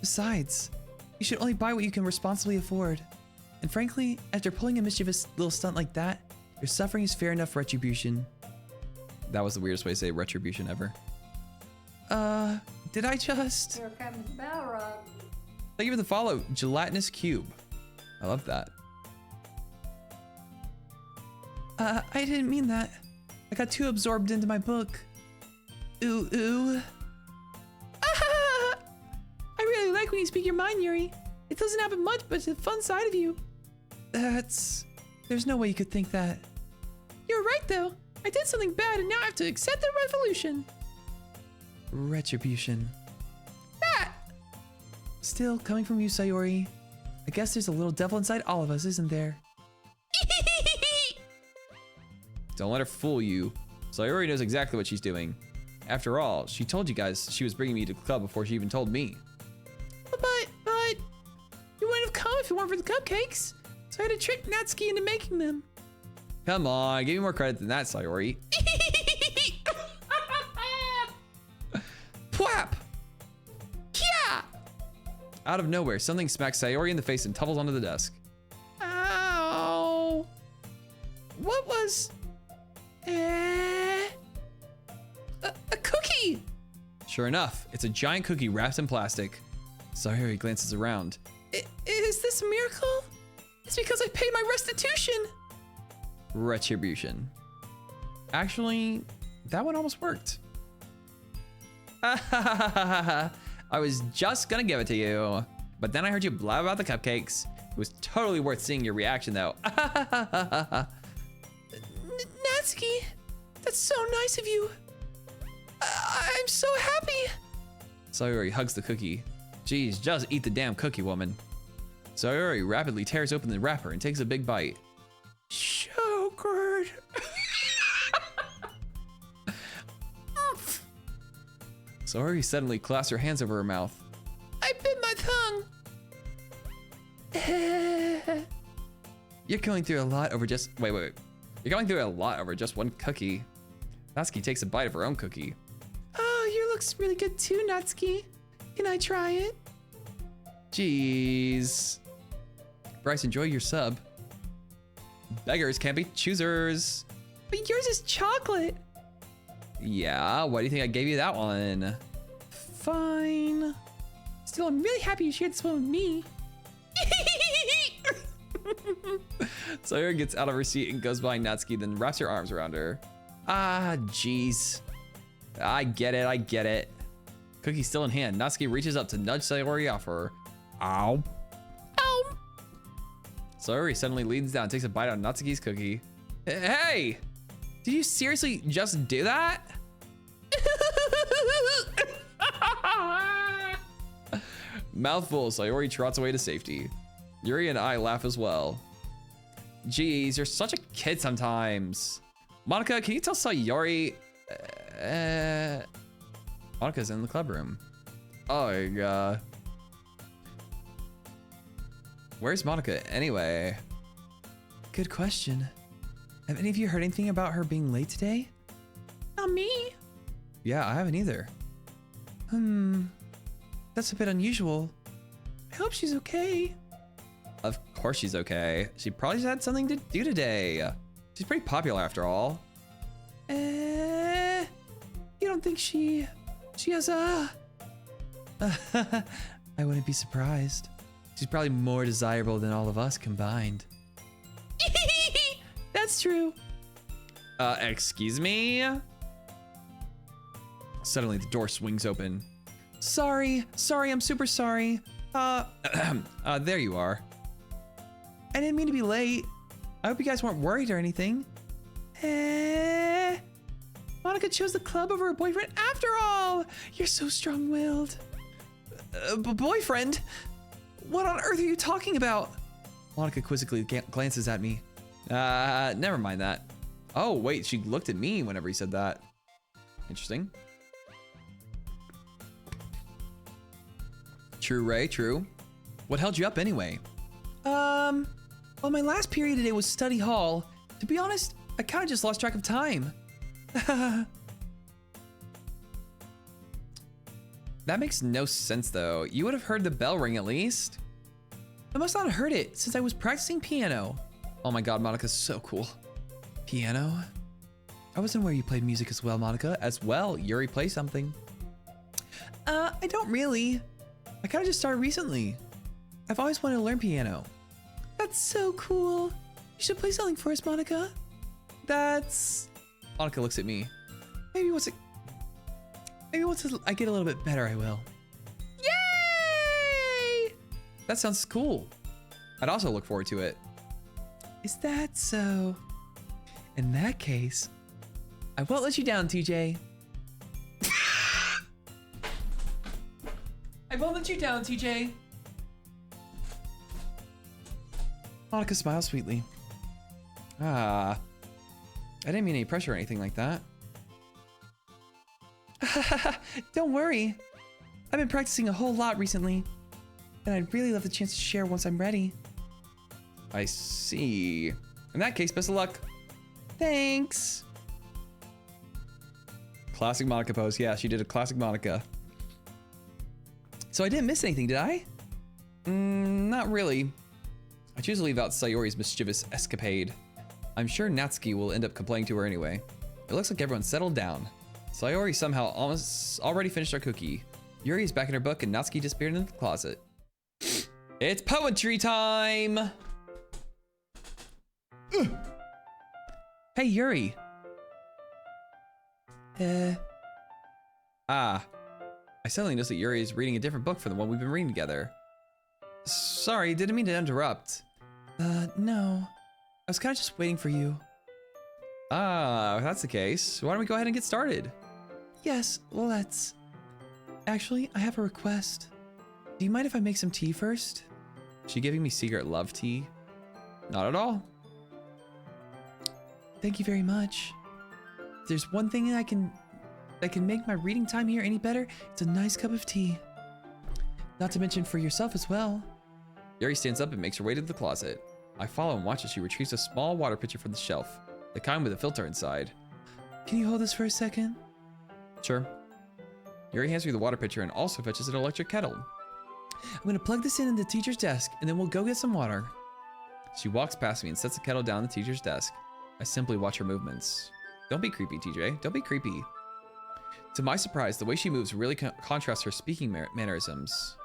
Besides, you should only buy what you can responsibly afford. And frankly, after pulling a mischievous little stunt like that, your suffering is fair enough retribution. That was the weirdest way to say retribution ever. Did I just... Here comes Balrog. Thank you for the follow, Gelatinous Cube. I love that. I didn't mean that. I got too absorbed into my book. Ooh. I really like when you speak your mind, Yuri. It doesn't happen much, but it's a fun side of you. There's no way you could think that. You're right, though. I did something bad, and now I have to accept the revolution. Retribution. That! Still, coming from you, Sayori, I guess there's a little devil inside all of us, isn't there? Don't let her fool you. Sayori knows exactly what she's doing. After all, she told you guys she was bringing me to the club before she even told me. But you wouldn't have come if it weren't for the cupcakes. So I had to trick Natsuki into making them. Come on, give me more credit than that, Sayori. Pwap! Kya! Out of nowhere, something smacks Sayori in the face and tumbles onto the desk. Ow! What was... a cookie! Sure enough, it's a giant cookie wrapped in plastic. Sayori glances around. Is this a miracle? It's because I paid my restitution. Retribution. Actually, that one almost worked. I was just gonna give it to you, but then I heard you blab about the cupcakes. It was totally worth seeing your reaction though. Natsuki, that's so nice of you. I'm so happy. Sayori hugs the cookie. Geez, just eat the damn cookie, woman. Sayori rapidly tears open the wrapper and takes a big bite. So good. Sayori suddenly clasps her hands over her mouth. I bit my tongue. You're going through a lot over just... Wait. You're going through a lot over just one cookie. Natsuki takes a bite of her own cookie. Oh, yours looks really good too, Natsuki. Can I try it? Jeez. Bryce, enjoy your sub. Beggars can't be choosers. But yours is chocolate. Yeah, why do you think I gave you that one? Fine. Still, I'm really happy you shared this one with me. Sayori gets out of her seat and goes behind Natsuki, then wraps her arms around her. Ah, jeez. I get it. Cookie still in hand. Natsuki reaches up to nudge Sayori off her. Ow. Ow. Sayori suddenly leans down and takes a bite out of Natsuki's cookie. Hey! Did you seriously just do that? Mouthful, Sayori trots away to safety. Yuri and I laugh as well. Jeez, you're such a kid sometimes. Monica, can you tell Sayori? Monica's in the club room. Oh my god. Where's Monica anyway? Good question. Have any of you heard anything about her being late today? Not me. Yeah, I haven't either. That's a bit unusual. I hope she's okay. Of course she's okay. She probably just had something to do today. She's pretty popular after all. You don't think she has a... I wouldn't be surprised. She's probably more desirable than all of us combined. That's true. Excuse me? Suddenly the door swings open. Sorry, I'm super sorry. There you are. I didn't mean to be late. I hope you guys weren't worried or anything. Monica chose the club over her boyfriend after all. You're so strong-willed. Boyfriend? What on earth are you talking about? Monica quizzically glances at me. Never mind that. Oh, wait, she looked at me whenever he said that. Interesting. True, Ray, true. What held you up anyway? Well, my last period today was study hall. To be honest, I kind of just lost track of time. That makes no sense, though. You would have heard the bell ring at least. I must not have heard it since I was practicing piano. Oh my god, Monica's so cool. Piano? I wasn't aware you played music as well, Monica. As well, Yuri plays something. I don't really. I kind of just started recently. I've always wanted to learn piano. That's so cool. You should play something for us, Monica. That's... Monica looks at me. Maybe once I get a little bit better, I will. Yay! That sounds cool. I'd also look forward to it. Is that so? In that case, I won't let you down, TJ. I won't let you down, TJ. Monica smiles sweetly. I didn't mean any pressure or anything like that. Don't worry. I've been practicing a whole lot recently, and I'd really love the chance to share once I'm ready. I see. In that case, best of luck. Thanks. Classic Monica pose. Yeah, she did a classic Monica. So I didn't miss anything, did I? Not really. I choose to leave out Sayori's mischievous escapade. I'm sure Natsuki will end up complaining to her anyway. It looks like everyone's settled down. Sayori somehow almost already finished our cookie. Yuri is back in her book and Natsuki disappeared into the closet. It's poetry time! Hey, Yuri. I suddenly noticed that Yuri is reading a different book from the one we've been reading together. Sorry, didn't mean to interrupt. No. I was kind of just waiting for you. If that's the case, why don't we go ahead and get started? Yes, let's. Actually, I have a request. Do you mind if I make some tea first? She giving me secret love tea? Not at all. Thank you very much. If there's one thing that can make my reading time here any better, it's a nice cup of tea. Not to mention for yourself as well. Yuri stands up and makes her way to the closet. I follow and watch as she retrieves a small water pitcher from the shelf, the kind with a filter inside. Can you hold this for a second? Sure. Yuri hands me the water pitcher and also fetches an electric kettle. I'm gonna plug this in the teacher's desk, and then we'll go get some water. She walks past me and sets the kettle down on the teacher's desk. I simply watch her movements. Don't be creepy, TJ. Don't be creepy. To my surprise, the way she moves really contrasts her speaking mannerisms.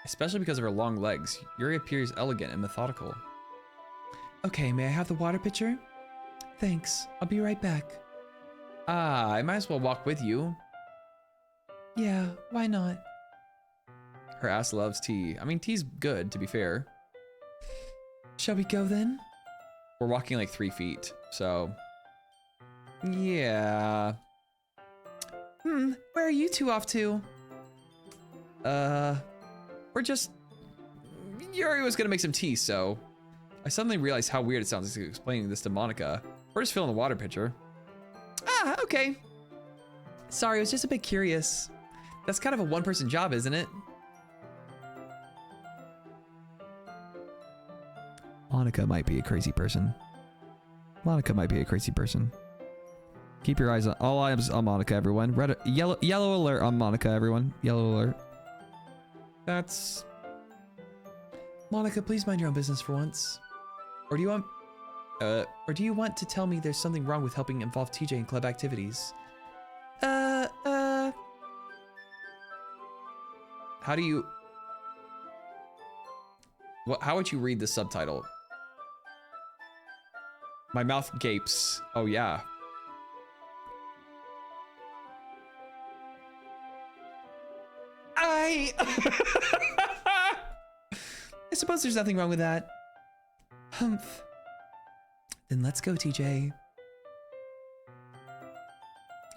Especially because of her long legs, Yuri appears elegant and methodical. Okay, may I have the water pitcher? Thanks. I'll be right back. Ah, I might as well walk with you. Yeah, why not? Her ass loves tea. I mean, tea's good, to be fair. Shall we go then? We're walking like 3 feet, so... Yeah... Where are you two off to? We're just... Yuri was gonna make some tea, so... I suddenly realized how weird it sounds explaining this to Monica. We're just filling the water pitcher. Ah, okay. Sorry, I was just a bit curious. That's kind of a one-person job, isn't it? Monica might be a crazy person. Monica might be a crazy person. Keep your eyes on all eyes on Monica, everyone. Red, yellow alert on Monica, everyone. Yellow alert. That's... Monica, please mind your own business for once. Or do you want... Or do you want to tell me there's something wrong with helping involve TJ in club activities? How do you... How would you read the subtitle? My mouth gapes. Oh, yeah. I suppose there's nothing wrong with that. Humph. Then let's go, TJ.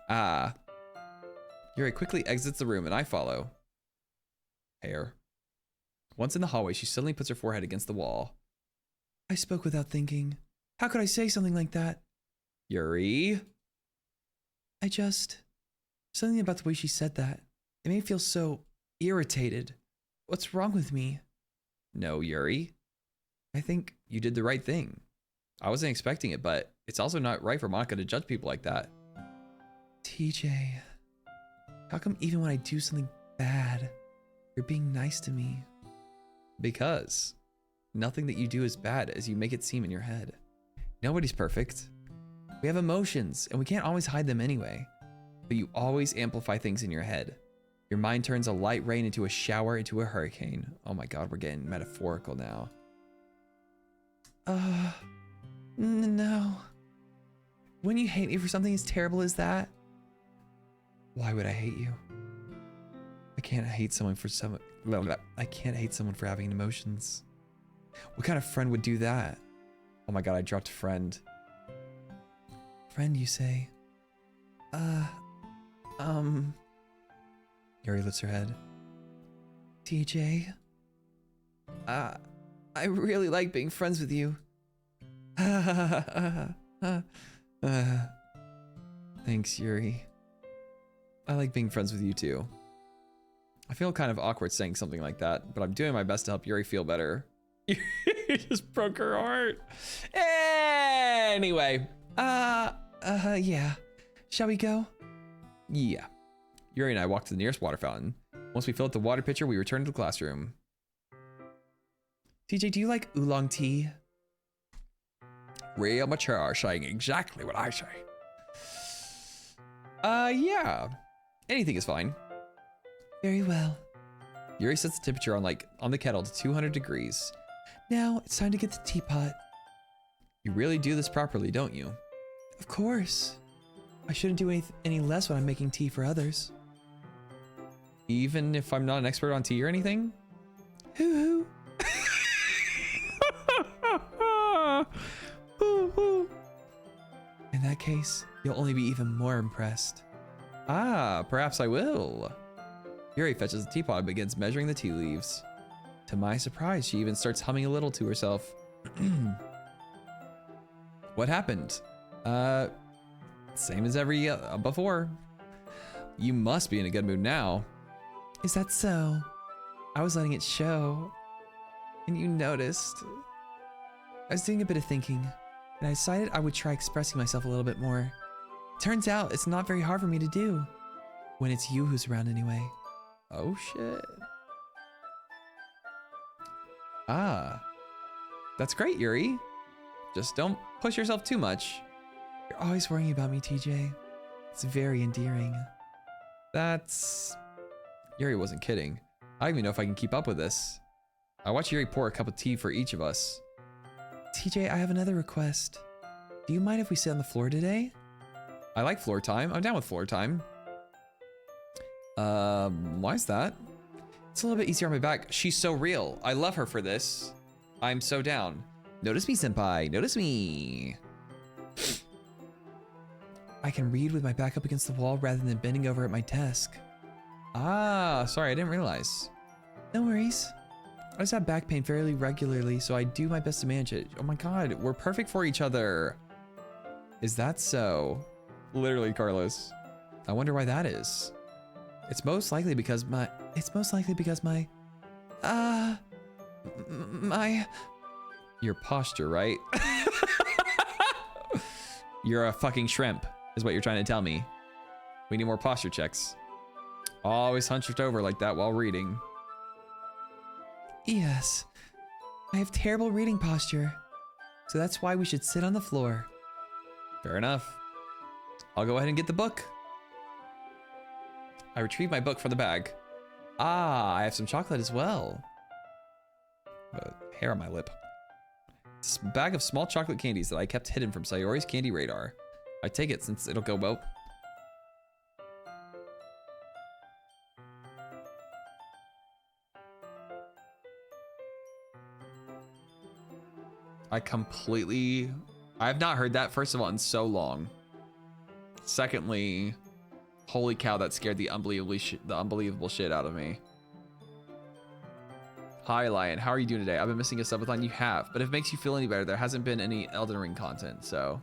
Ah. Yuri quickly exits the room and I follow. Hair. Once in the hallway, she suddenly puts her forehead against the wall. I spoke without thinking. How could I say something like that? Yuri? Something about the way she said that. It made me feel so irritated. What's wrong with me? No, Yuri. I think you did the right thing. I wasn't expecting it, but it's also not right for Monica to judge people like that. TJ, how come even when I do something bad, you're being nice to me? Because nothing that you do is bad as you make it seem in your head. Nobody's perfect. We have emotions and we can't always hide them anyway. But you always amplify things in your head. Your mind turns a light rain into a shower into a hurricane. Oh my god, we're getting metaphorical now. No. Wouldn't you hate me for something as terrible as that? Why would I hate you? I can't hate someone for I can't hate someone for having emotions. What kind of friend would do that? Oh my god, I dropped friend. Friend, you say? Yuri lifts her head. TJ? I really like being friends with you. Thanks, Yuri. I like being friends with you too. I feel kind of awkward saying something like that, but I'm doing my best to help Yuri feel better. You just broke her heart. Anyway. Yeah. Shall we go? Yeah. Yuri and I walk to the nearest water fountain. Once we fill up the water pitcher, we return to the classroom. TJ, do you like oolong tea? Real mature, saying exactly what I say. Yeah. Anything is fine. Very well. Yuri sets the temperature on the kettle to 200 degrees. Now it's time to get the teapot. You really do this properly, don't you? Of course. I shouldn't do any less when I'm making tea for others. Even if I'm not an expert on tea or anything? Hoo hoo. In that case, you'll only be even more impressed. Ah, perhaps I will. Yuri fetches the teapot and begins measuring the tea leaves. To my surprise, she even starts humming a little to herself. What happened? Same as every before. You must be in a good mood now. Is that so? I was letting it show. And you noticed. I was doing a bit of thinking, and I decided I would try expressing myself a little bit more. Turns out it's not very hard for me to do. When it's you who's around anyway. Oh shit. Ah. That's great, Yuri. Just don't push yourself too much. You're always worrying about me, TJ. It's very endearing. That's... Yuri wasn't kidding. I don't even know if I can keep up with this. I watch Yuri pour a cup of tea for each of us. TJ, I have another request. Do you mind if we sit on the floor today? I like floor time. I'm down with floor time. Why is that? It's a little bit easier on my back. She's so real. I love her for this. I'm so down. Notice me, senpai. Notice me. I can read with my back up against the wall rather than bending over at my desk. Ah, sorry, I didn't realize. No worries. I just have back pain fairly regularly, so I do my best to manage it. Oh my god, we're perfect for each other. Is that so? Literally, Carlos. I wonder why that is. It's most likely because my Your posture, right? You're a fucking shrimp, is what you're trying to tell me. We need more posture checks. Always hunched over like that while reading. Yes. I have terrible reading posture. So that's why we should sit on the floor. Fair enough. I'll go ahead and get the book. I retrieve my book from the bag. Ah, I have some chocolate as well. Hair on my lip. It's a bag of small chocolate candies that I kept hidden from Sayori's candy radar. I take it since it'll go well. I have not heard that, first of all, in so long. Secondly, holy cow, that scared the unbelievable shit out of me. Hi, Lion. How are you doing today? I've been missing a subathon. You have, but if it makes you feel any better, there hasn't been any Elden Ring content, so.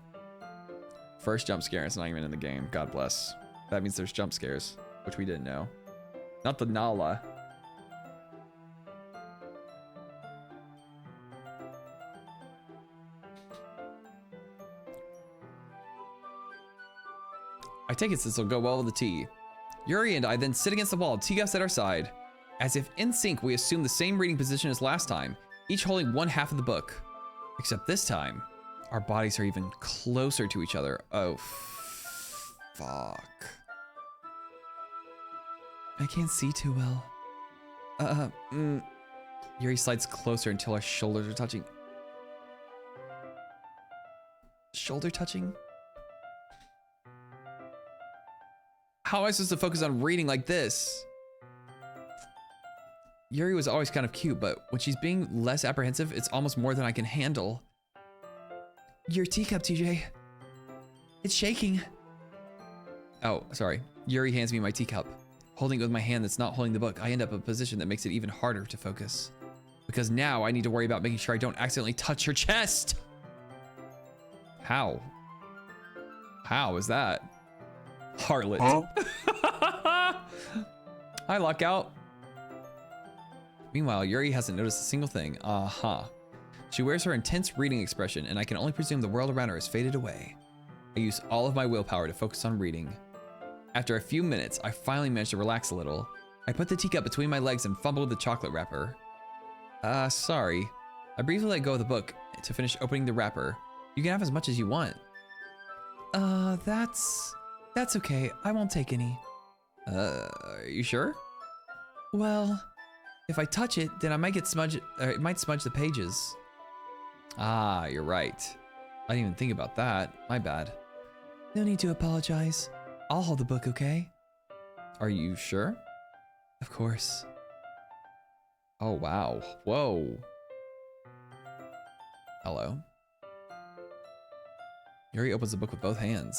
First jump scare, it's not even in the game. God bless. That means there's jump scares, which we didn't know. Not the Nala. I take it this will go well with the tea. Yuri and I then sit against the wall, teacups at our side. As if in sync, we assume the same reading position as last time, each holding one half of the book. Except this time, our bodies are even closer to each other. Oh, fuck. I can't see too well. Yuri slides closer until our shoulders are touching. Shoulder touching? How am I supposed to focus on reading like this? Yuri was always kind of cute, but when she's being less apprehensive, it's almost more than I can handle. Your teacup, TJ. It's shaking. Oh, sorry. Yuri hands me my teacup. Holding it with my hand that's not holding the book, I end up in a position that makes it even harder to focus. Because now I need to worry about making sure I don't accidentally touch her chest. How? How is that? Harlot. Huh? Hi, Lockout. Meanwhile, Yuri hasn't noticed a single thing. She wears her intense reading expression, and I can only presume the world around her has faded away. I use all of my willpower to focus on reading. After a few minutes, I finally manage to relax a little. I put the teacup between my legs and fumble with the chocolate wrapper. Sorry. I briefly let go of the book to finish opening the wrapper. You can have as much as you want. That's okay. I won't take any. Are you sure? Well, if I touch it, then I might get smudged, or it might smudge the pages. Ah, you're right. I didn't even think about that. My bad. No need to apologize. I'll hold the book, okay? Are you sure? Of course. Oh, wow. Whoa. Hello. Yuri opens the book with both hands.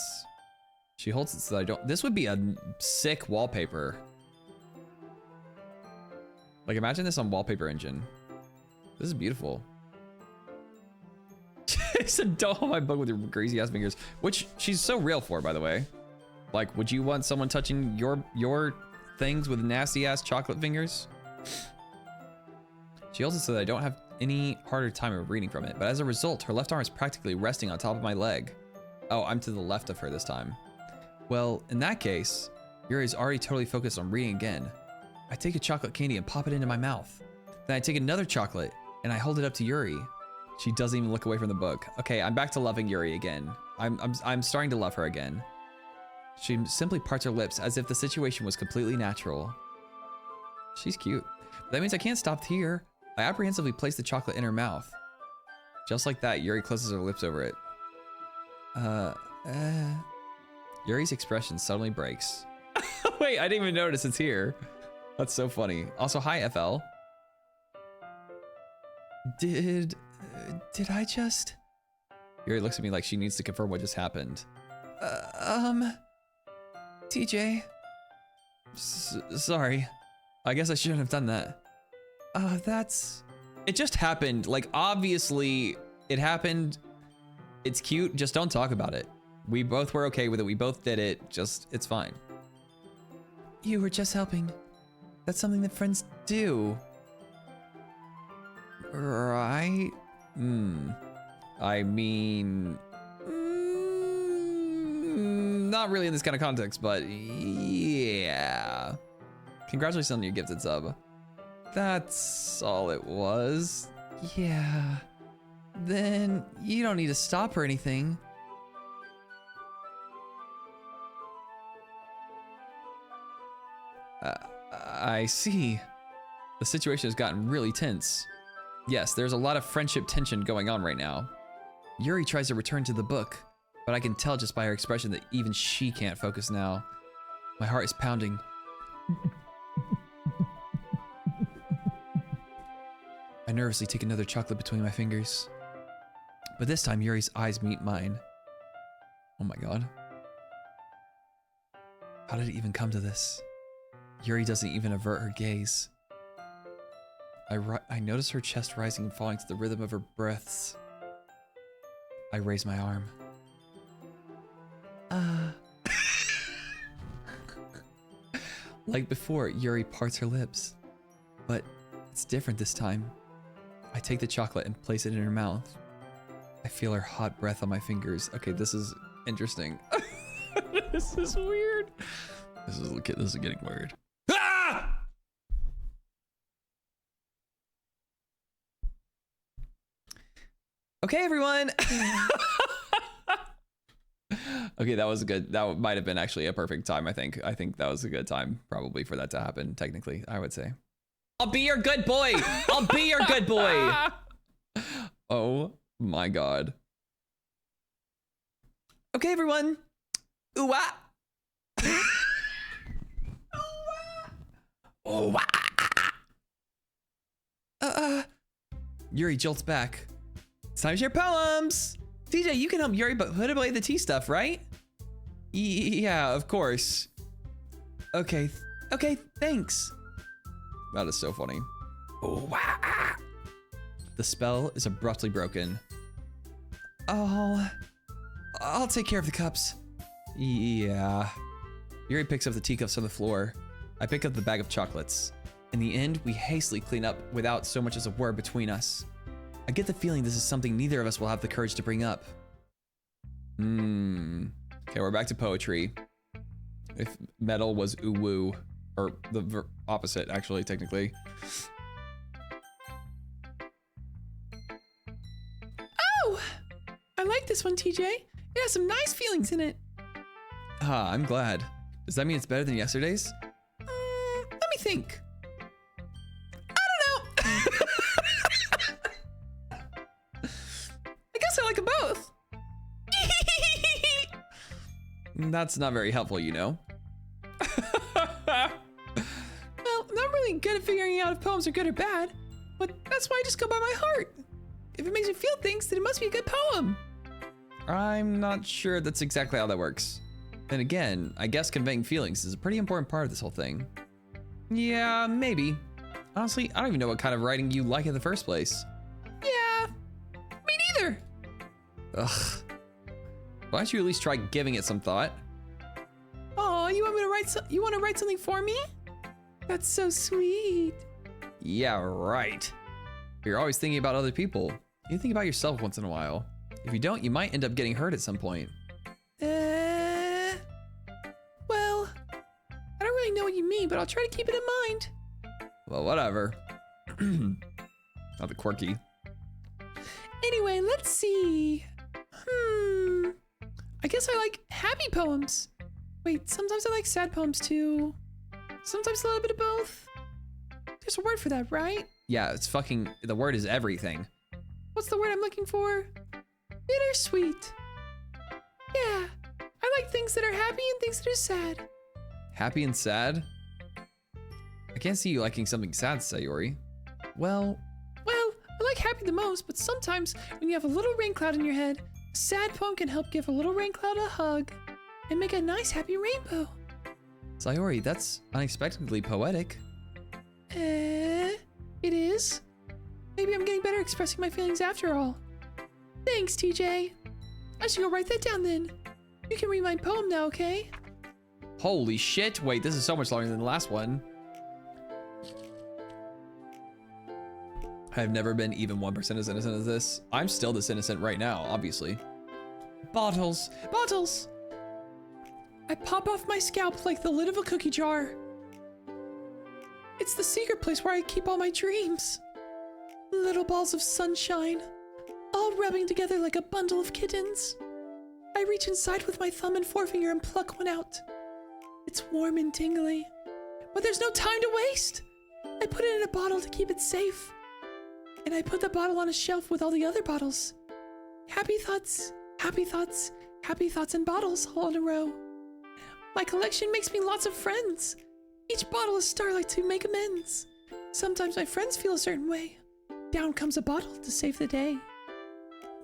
She holds it so that I don't... This would be a sick wallpaper. Like, imagine this on Wallpaper Engine. This is beautiful. She said, don't hold my book with your greasy ass fingers. Which she's so real for, by the way. Like, would you want someone touching your things with nasty ass chocolate fingers? She holds it so that I don't have any harder time of reading from it. But as a result, her left arm is practically resting on top of my leg. Oh, I'm to the left of her this time. Well, in that case, Yuri's already totally focused on reading again. I take a chocolate candy and pop it into my mouth. Then I take another chocolate and I hold it up to Yuri. She doesn't even look away from the book. Okay, I'm back to loving Yuri again. I'm starting to love her again. She simply parts her lips as if the situation was completely natural. She's cute. That means I can't stop here. I apprehensively place the chocolate in her mouth. Just like that, Yuri closes her lips over it. Yuri's expression suddenly breaks. Wait, I didn't even notice it's here. That's so funny. Also, hi, FL. Did I just... Yuri looks at me like she needs to confirm what just happened. TJ. Sorry. I guess I shouldn't have done that. That's... It just happened. Like, obviously, it happened. It's cute. Just don't talk about it. We both were okay with it. We both did it. Just, it's fine. You were just helping. That's something that friends do. Right? I mean... not really in this kind of context, but yeah. Congratulations on your gifted sub. That's all it was. Yeah. Then you don't need to stop or anything. I see. The situation has gotten really tense. Yes, there's a lot of friendship tension going on right now. Yuri tries to return to the book, but I can tell just by her expression that even she can't focus now. My heart is pounding. I nervously take another chocolate between my fingers. But this time, Yuri's eyes meet mine. Oh my god. How did it even come to this? Yuri doesn't even avert her gaze. I notice her chest rising and falling to the rhythm of her breaths. I raise my arm. Like before, Yuri parts her lips. But it's different this time. I take the chocolate and place it in her mouth. I feel her hot breath on my fingers. Okay, this is interesting. This is weird. This is getting weird. Ah! Okay, everyone. Okay, that was good. That might have been actually a perfect time, I think. I think that was a good time probably for that to happen, technically, I would say. I'll be your good boy. I'll be your good boy. Oh my god. Okay, everyone. Ooh, ah. Oh, Yuri jolts back. It's time to share poems. Teejay, you can help Yuri but put away the tea stuff, right? Yeah, of course. Okay, thanks. That is so funny. Oh, wow. The spell is abruptly broken. Oh, I'll take care of the cups. Yeah. Yuri picks up the teacups from the floor. I pick up the bag of chocolates. In the end, we hastily clean up without so much as a word between us. I get the feeling this is something neither of us will have the courage to bring up. Okay, we're back to poetry. If metal was ooh-woo, or the opposite, actually, technically. Oh, I like this one, TJ. It has some nice feelings in it. Ah, I'm glad. Does that mean it's better than yesterday's? Let me think. I don't know. I guess I like them both. That's not very helpful, you know. Well, I'm not really good at figuring out if poems are good or bad, but that's why I just go by my heart. If it makes me feel things, then it must be a good poem. I'm not sure that's exactly how that works. And again, I guess conveying feelings is a pretty important part of this whole thing. Yeah, maybe. Honestly, I don't even know what kind of writing you like in the first place. Yeah, me neither. Ugh. Why don't you at least try giving it some thought? Oh, you want me to write? You want to write something for me? That's so sweet. Yeah, right. You're always thinking about other people. You think about yourself once in a while. If you don't, you might end up getting hurt at some point. Well, I don't really know what you mean, but I'll try to keep it in mind. Well, whatever. Not the quirky. Anyway, let's see. I guess I like happy poems. Wait, sometimes I like sad poems too. Sometimes a little bit of both. There's a word for that, right? Yeah, it's fucking, the word is everything. What's the word I'm looking for? Bittersweet. Yeah, I like things that are happy and things that are sad. Happy and sad? I can't see you liking something sad, Sayori. Well, I like happy the most, but sometimes when you have a little rain cloud in your head, a sad poem can help give a little rain cloud a hug and make a nice happy rainbow. Sayori, that's unexpectedly poetic. It is. Maybe I'm getting better expressing my feelings after all. Thanks, TJ. I should go write that down then. You can read my poem now, okay? Holy shit, wait, this is so much longer than the last one. I've never been even 1% as innocent as this. I'm still this innocent right now, obviously. Bottles. I pop off my scalp like the lid of a cookie jar. It's the secret place where I keep all my dreams. Little balls of sunshine, all rubbing together like a bundle of kittens. I reach inside with my thumb and forefinger and pluck one out. It's warm and tingly, but there's no time to waste. I put it in a bottle to keep it safe. And I put the bottle on a shelf with all the other bottles. Happy thoughts, happy thoughts, happy thoughts in bottles all in a row. My collection makes me lots of friends. Each bottle is starlight to make amends. Sometimes my friends feel a certain way. Down comes a bottle to save the day.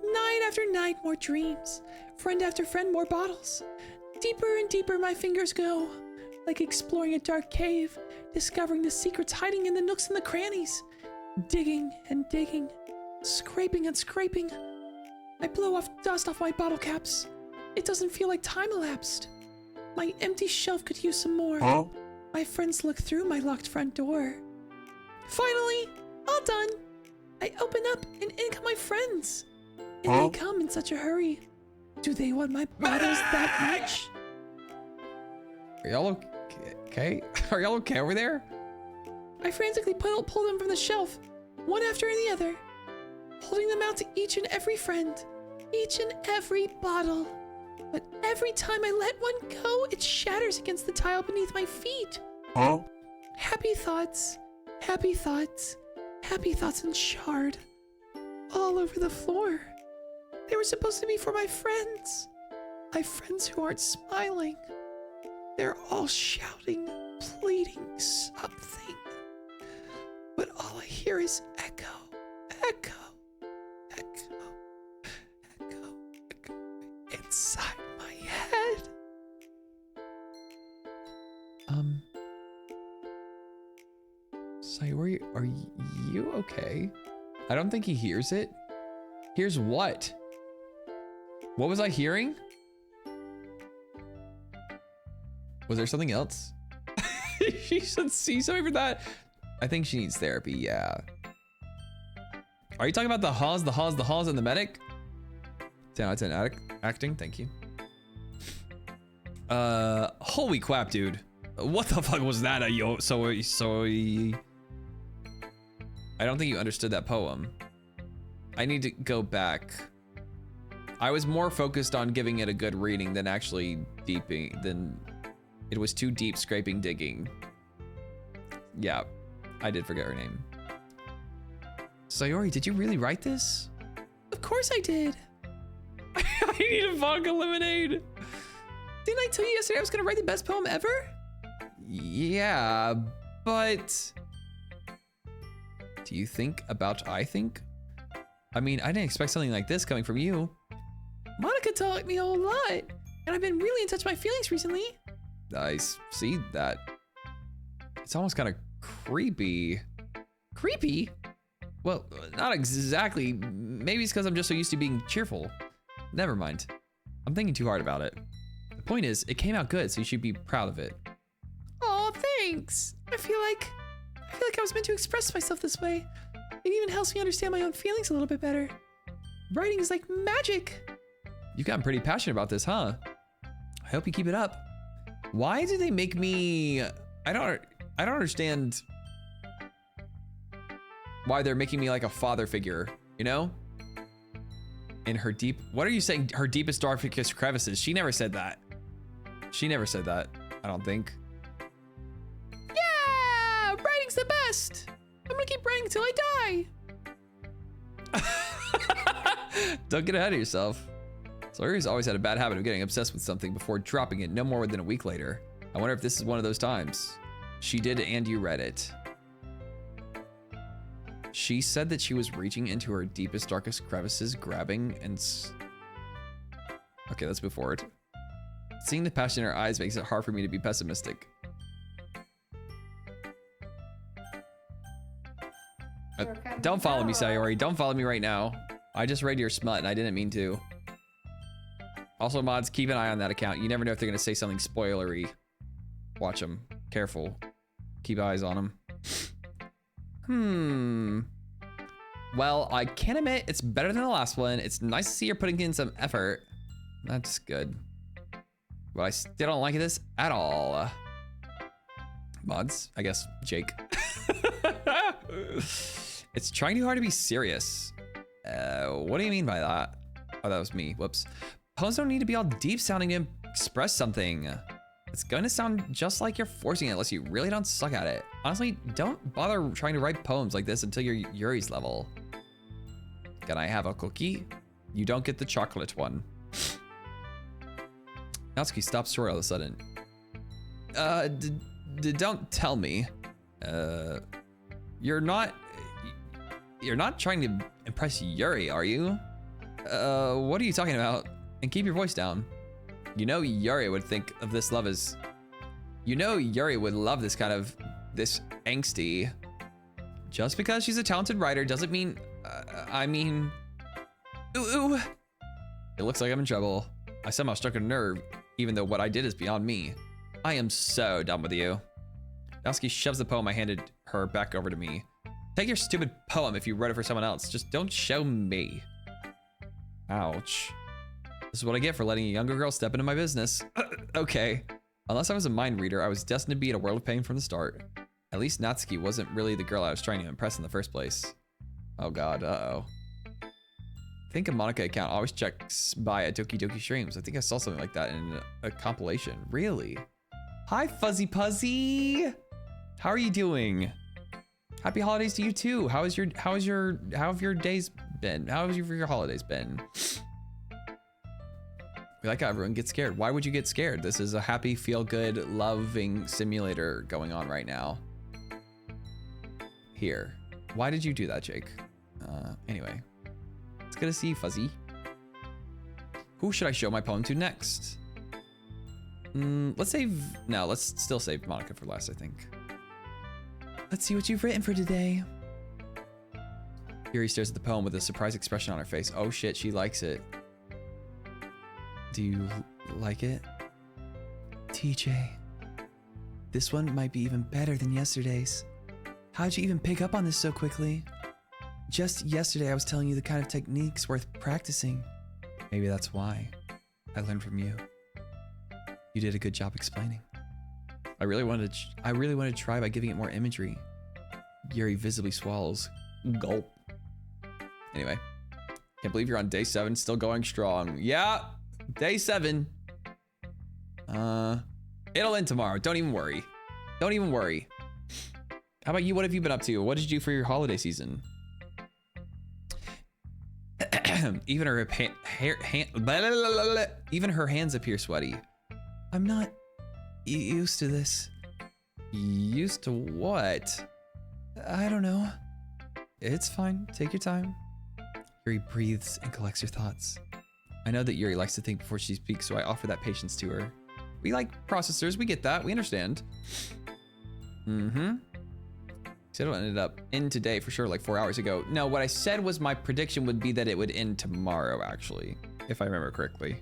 Night after night, more dreams. Friend after friend, more bottles. Deeper and deeper my fingers go. Like exploring a dark cave, discovering the secrets hiding in the nooks and the crannies. Digging and digging, scraping and scraping. I blow off dust off my bottle caps. It doesn't feel like time elapsed. My empty shelf could use some more. Huh? My friends look through my locked front door. Finally, all done. I open up and in come my friends. And Huh? they come in such a hurry. Do they want my bottles that much? Are y'all okay? Are y'all okay over there? I frantically pull them from the shelf, one after the other, holding them out to each and every friend, each and every bottle. But every time I let one go, it shatters against the tile beneath my feet. Huh? Happy thoughts, happy thoughts, happy thoughts and shard all over the floor. They were supposed to be for my friends who aren't smiling. They're all shouting, pleading something. But all I hear is echo, echo, echo, echo, echo inside my head. Sayori, are you okay? I don't think he hears it. Hears what? What was I hearing? Was there something else? She should see something for that. I think she needs therapy, yeah. Are you talking about the Haws, and the medic? 10 out of 10 acting, thank you. Holy crap, dude. What the fuck was that? I don't think you understood that poem. I need to go back. I was more focused on giving it a good reading than actually it was too deep scraping digging. Yeah, I did forget her name. Sayori, did you really write this? Of course I did. I need a vodka lemonade. Didn't I tell you yesterday I was gonna write the best poem ever? Yeah, but do you think about I think? I mean, I didn't expect something like this coming from you. Monica taught me a whole lot, and I've been really in touch with my feelings recently. I see that. It's almost kind of creepy. Creepy? Well, not exactly. Maybe it's because I'm just so used to being cheerful. Never mind. I'm thinking too hard about it. The point is, it came out good, so you should be proud of it. Oh, thanks. I feel like I was meant to express myself this way. It even helps me understand my own feelings a little bit better. Writing is like magic. You've gotten pretty passionate about this, huh? I hope you keep it up. Why do they make me... I don't understand why they're making me like a father figure, you know? in her deep. What are you saying? Her deepest, darkest crevices. She never said that. She never said that. I don't think. Yeah, writing's the best. I'm gonna keep writing till I die. Don't get ahead of yourself. Sawyer's always had a bad habit of getting obsessed with something before dropping it no more than a week later. I wonder if this is one of those times. She did, and you read it. She said that she was reaching into her deepest, darkest crevices, grabbing and... Okay, let's move forward. Seeing the passion in her eyes makes it hard for me to be pessimistic. Don't follow me, Sayori. Don't follow me right now. I just read your smut and I didn't mean to. Also, mods, keep an eye on that account. You never know if they're going to say something spoilery. Watch them. Careful. Keep eyes on them. Well, I can admit it's better than the last one. It's nice to see you're putting in some effort. That's good. But I still don't like this at all. Mods, I guess Jake. It's trying too hard to be serious. What do you mean by that? Oh, that was me. Whoops. Poems don't need to be all deep sounding to express something. It's going to sound just like you're forcing it unless you really don't suck at it. Honestly, don't bother trying to write poems like this until you're Yuri's level. Can I have a cookie? You don't get the chocolate one. Natsuki stops short all of a sudden. Don't tell me. You're not trying to impress Yuri, are you? What are you talking about? And keep your voice down. You know Yuri would think of this love as... You know Yuri would love this kind of... this angsty. Just because she's a talented writer doesn't mean... I mean... Ooh. It looks like I'm in trouble. I somehow struck a nerve, even though what I did is beyond me. I am so done with you. Natsuki shoves the poem I handed her back over to me. Take your stupid poem if you wrote it for someone else. Just don't show me. Ouch. This is what I get for letting a younger girl step into my business. Okay. Unless I was a mind reader, I was destined to be in a world of pain from the start. At least Natsuki wasn't really the girl I was trying to impress in the first place. Oh god, uh-oh. I think a Monica account always checks by at Doki Doki streams. I think I saw something like that in a compilation. Really? Hi, Fuzzy Puzzy! How are you doing? Happy holidays to you too. How have your days been? How have your holidays been? We like how everyone gets scared. Why would you get scared? This is a happy, feel-good, loving simulator going on right now. Here. Why did you do that, Jake? Anyway. It's good to see you, Fuzzy. Who should I show my poem to next? Let's still save Monica for last, I think. Let's see what you've written for today. Yuri stares at the poem with a surprised expression on her face. Oh shit, she likes it. Do you like it? Teejay, this one might be even better than yesterday's. How'd you even pick up on this so quickly? Just yesterday I was telling you the kind of techniques worth practicing. Maybe that's why. I learned from you. You did a good job explaining. I really wanted to try by giving it more imagery. Yuri visibly swallows. Gulp. Anyway. Can't believe you're on day 7, still going strong. Yeah! Day 7. It'll end tomorrow. Don't even worry. Don't even worry. How about you? What have you been up to? What did you do for your holiday season? Even her even her hands appear sweaty. I'm not used to this. Used to what? I don't know. It's fine. Take your time. Yuri breathes and collects her thoughts. I know that Yuri likes to think before she speaks, so I offer that patience to her. We like processors. We get that. We understand. Said it ended up in today for sure, like 4 hours ago. No, what I said was my prediction would be that it would end tomorrow, actually, if I remember correctly.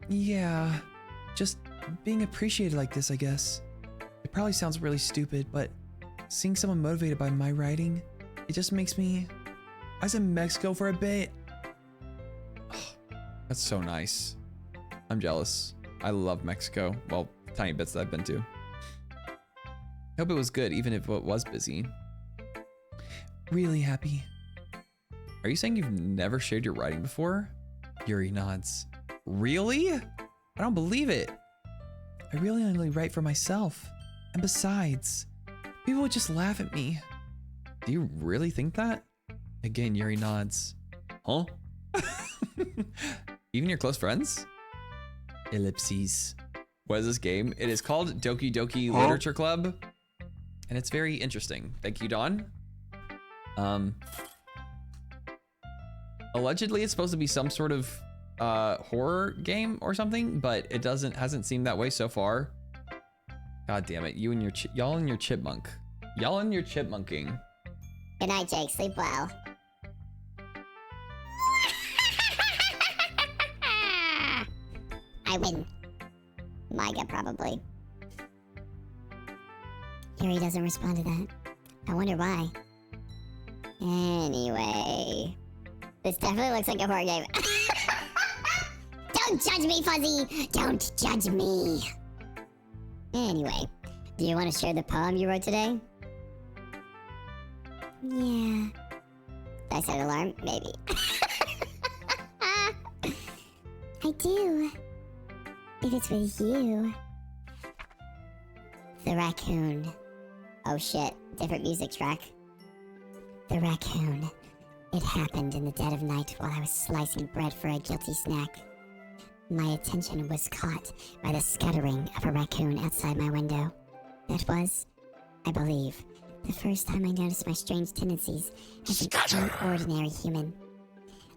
Yeah, just being appreciated like this, I guess. It probably sounds really stupid, but seeing someone motivated by my writing, it just makes me... I was in Mexico for a bit. That's so nice. I'm jealous. I love Mexico. Well, tiny bits that I've been to. I hope it was good, even if it was busy. Really happy. Are you saying you've never shared your writing before? Yuri nods. Really? I don't believe it. I really only write for myself. And besides, people would just laugh at me. Do you really think that? Again, Yuri nods. Huh? Even your close friends? Ellipses. What is this game? It is called Doki Doki Literature Club. And it's very interesting. Thank you, Dawn. Allegedly, it's supposed to be some sort of horror game or something, but it hasn't seemed that way so far. God damn it, y'all and your chipmunk. Y'all and your chipmunking. Good night, Jake. Sleep well. I win. Micah, probably. Yuri doesn't respond to that. I wonder why. Anyway. This definitely looks like a horror game. Don't judge me, Fuzzy! Don't judge me! Anyway, do you want to share the poem you wrote today? Yeah. Did I set an alarm? Maybe. I do. If it's with you. The raccoon. Oh shit, different music track. The raccoon. It happened in the dead of night while I was slicing bread for a guilty snack. My attention was caught by the scuttering of a raccoon outside my window. That was, I believe, the first time I noticed my strange tendencies as an unordinary human.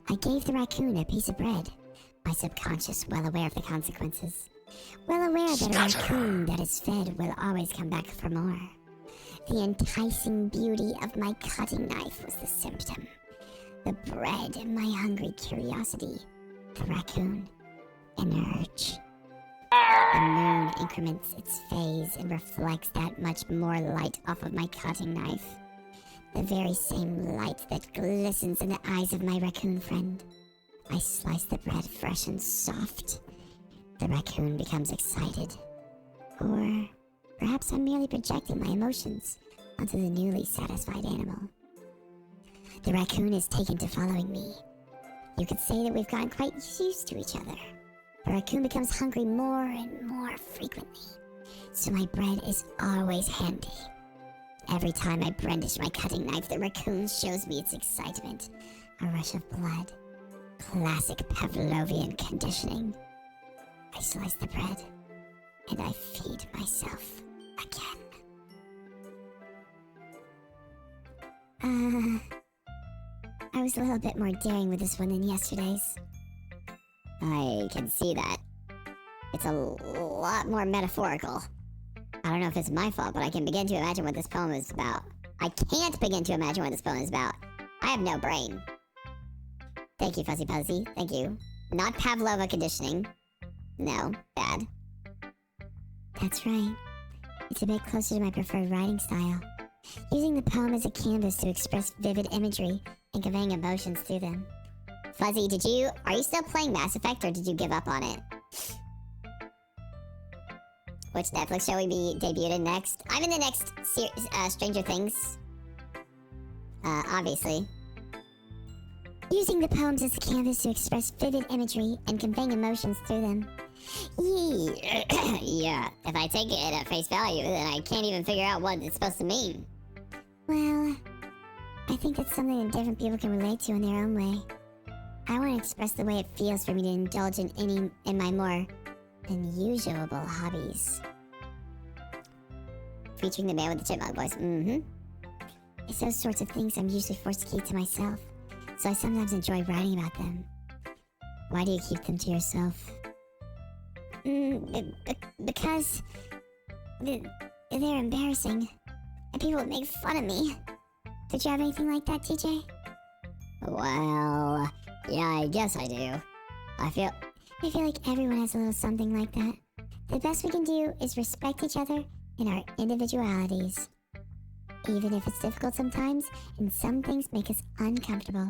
I gave the raccoon a piece of bread, my subconscious well aware of the consequences. Well aware that a raccoon that is fed will always come back for more. The enticing beauty of my cutting knife was the symptom. The bread, my hungry curiosity. The raccoon, an urge. The moon increments its phase and reflects that much more light off of my cutting knife. The very same light that glistens in the eyes of my raccoon friend. I slice the bread fresh and soft. The raccoon becomes excited. Or perhaps I'm merely projecting my emotions onto the newly satisfied animal. The raccoon is taken to following me. You could say that we've gotten quite used to each other. The raccoon becomes hungry more and more frequently, so my bread is always handy. Every time I brandish my cutting knife, the raccoon shows me its excitement. A rush of blood. Classic Pavlovian conditioning. I slice the bread, and I feed myself again. I was a little bit more daring with this one than yesterday's. I can see that. It's a lot more metaphorical. I don't know if it's my fault, but I can begin to imagine what this poem is about. I can't begin to imagine what this poem is about. I have no brain. Thank you, Fuzzy Puzzy. Thank you. Not Pavlova conditioning. No, bad. That's right. It's a bit closer to my preferred writing style. Using the poem as a canvas to express vivid imagery and conveying emotions through them. Fuzzy, are you still playing Mass Effect or did you give up on it? Which Netflix show will be debuted in next? I'm in the next Stranger Things. Obviously. Using the poems as a canvas to express vivid imagery and conveying emotions through them. Yeah, if I take it at face value, then I can't even figure out what it's supposed to mean. Well, I think that's something that different people can relate to in their own way. I want to express the way it feels for me to indulge in my more unusual hobbies. Featuring the man with the chipmunk voice. It's those sorts of things I'm usually forced to keep to myself, so I sometimes enjoy writing about them. Why do you keep them to yourself? Because they're embarrassing, and people would make fun of me. Did you have anything like that, Teejay? Well, yeah, I guess I do. I feel like everyone has a little something like that. The best we can do is respect each other and our individualities. Even if it's difficult sometimes, and some things make us uncomfortable.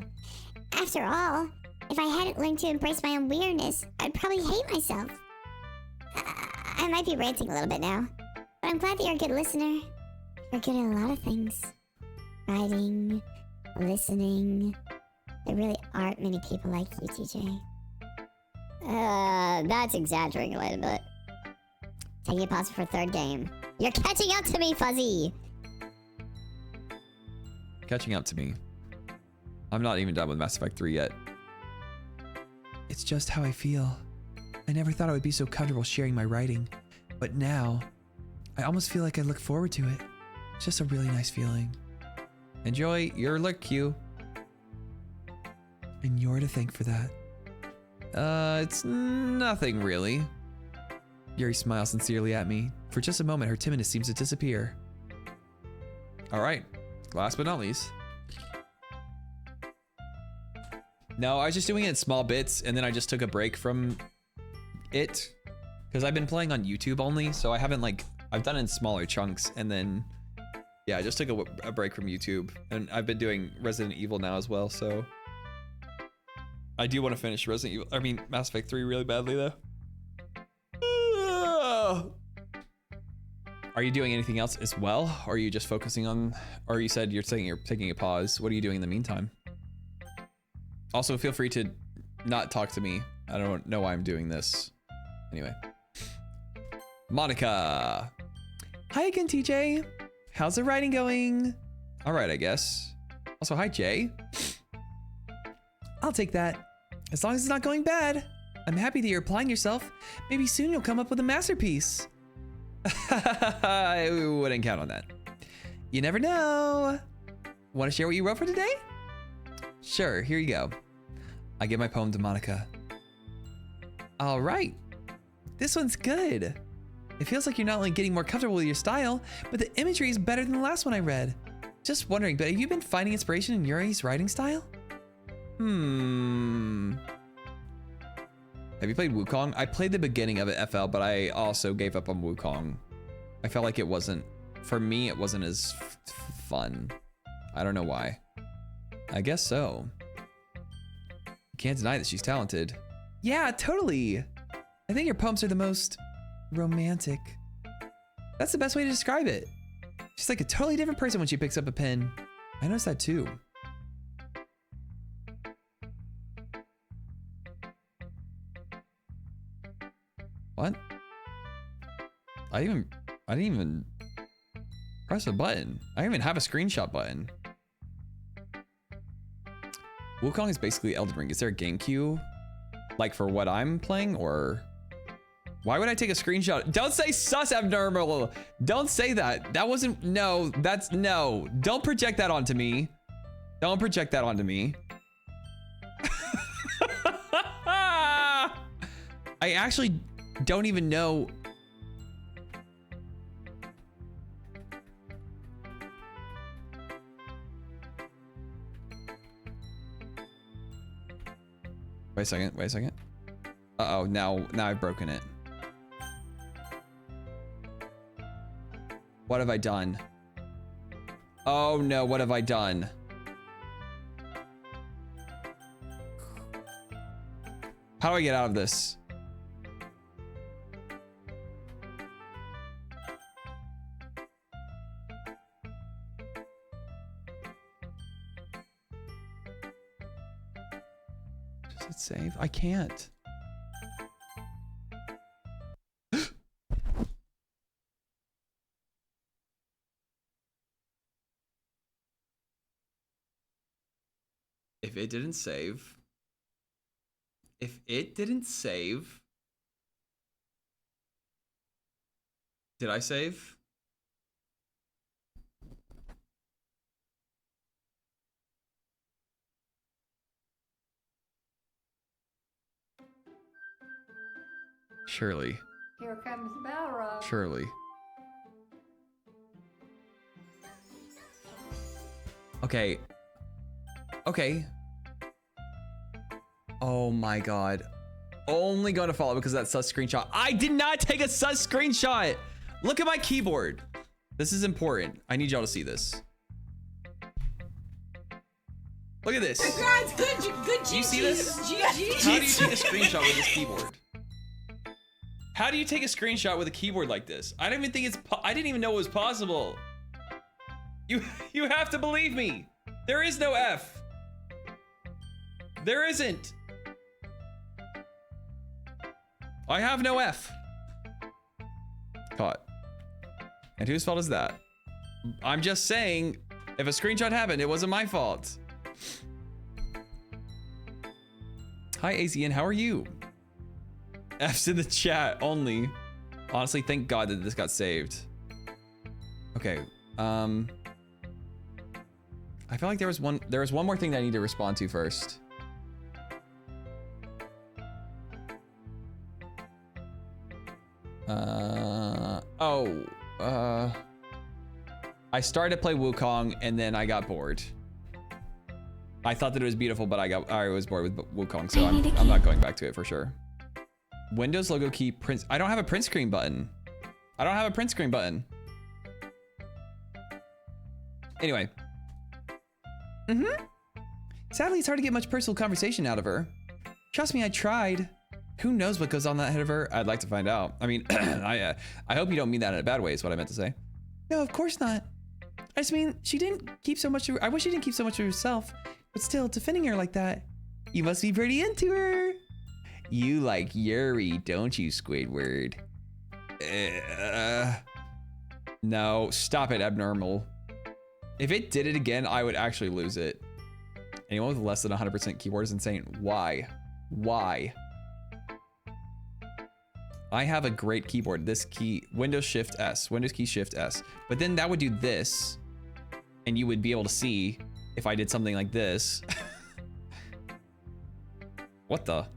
After all, if I hadn't learned to embrace my own weirdness, I'd probably hate myself. I might be ranting a little bit now, but I'm glad that you're a good listener. You're good at a lot of things. Writing, listening, There really aren't many people like you, TJ. That's exaggerating a little bit. Taking a pause for third game. You're catching up to me, Fuzzy! Catching up to me. I'm not even done with Mass Effect 3 yet. It's just how I feel. I never thought I would be so comfortable sharing my writing, but now I almost feel like I look forward to it. It's just a really nice feeling. Enjoy your look, Q. And you're to thank for that. It's nothing really. Yuri smiles sincerely at me. For just a moment, her timidness seems to disappear. All right, last but not least. No, I was just doing it in small bits, and then I just took a break from it because I've been playing on YouTube only, so I haven't I've done it in smaller chunks, and then yeah, I just took a break from YouTube, and I've been doing Resident Evil now as well, so I do want to finish Mass Effect 3 really badly though. Are you doing anything else as well? Or are you just focusing on, or you said you're taking a pause. What are you doing in the meantime? Also, feel free to not talk to me. I don't know why I'm doing this. Anyway. Monica. Hi again, TJ. How's the writing going? All right, I guess. Also, hi, Jay. I'll take that. As long as it's not going bad. I'm happy that you're applying yourself. Maybe soon you'll come up with a masterpiece. I wouldn't count on that. You never know. Want to share what you wrote for today? Sure, here you go. I give my poem to Monica. All right. This one's good. It feels like you're not only getting more comfortable with your style, but the imagery is better than the last one I read. Just wondering, but have you been finding inspiration in Yuri's writing style? Have you played Wukong? I played the beginning of it, FL, but I also gave up on Wukong. I felt like it wasn't, for me, it wasn't as fun. I don't know why. I guess so. Can't deny that she's talented. Yeah, totally. I think your poems are the most romantic. That's the best way to describe it. She's like a totally different person when she picks up a pen. I noticed that too. What? I didn't even press a button. I don't even have a screenshot button. Wukong is basically Elden Ring. Is there a game queue? Like for what I'm playing, or why would I take a screenshot? Don't say sus abnormal. Don't say that. That wasn't, no, that's no. Don't project that onto me. Don't project that onto me. I actually don't even know. Wait a second, wait a second. Uh-oh, now I've broken it. What have I done? Oh no, what have I done? How do I get out of this? Does it save? I can't. If it didn't save. If it didn't save. Did I save? Surely. Here comes Balrog. Surely. Okay. Okay. Oh my god. Only going to follow because of that sus screenshot. I did not take a sus screenshot. Look at my keyboard. This is important. I need y'all to see this. Look at this. Congrats, good Do you see this? GG. How do you take a screenshot with this keyboard? How do you take a screenshot with a keyboard like this? I don't even think it's I didn't even know it was possible. You have to believe me. There is no F. There isn't. I have no F. Caught. And whose fault is that? I'm just saying, if a screenshot happened, it wasn't my fault. Hi, AZN, how are you? F's in the chat only. Honestly, thank God that this got saved. Okay, I feel like there was one more thing that I need to respond to first. I started to play Wukong and then I got bored. I thought that it was beautiful, but I was bored with Wukong, so I'm not going back to it for sure. Windows logo key print. I don't have a print screen button. I don't have a print screen button. Anyway. Sadly, it's hard to get much personal conversation out of her. Trust me, I tried. Who knows what goes on that head of her? I'd like to find out. I mean, I hope you don't mean that in a bad way is what I meant to say. No, of course not. I just mean, she didn't keep so much I wish she didn't keep so much of herself, but still, defending her like that, you must be pretty into her. You like Yuri, don't you, Squidward? No, stop it, abnormal. If it did it again, I would actually lose it. Anyone with less than 100% keyboard is insane. Why? Why? I have a great keyboard. This key, Windows Shift S, Windows key Shift S. But then that would do this, and you would be able to see if I did something like this. What the?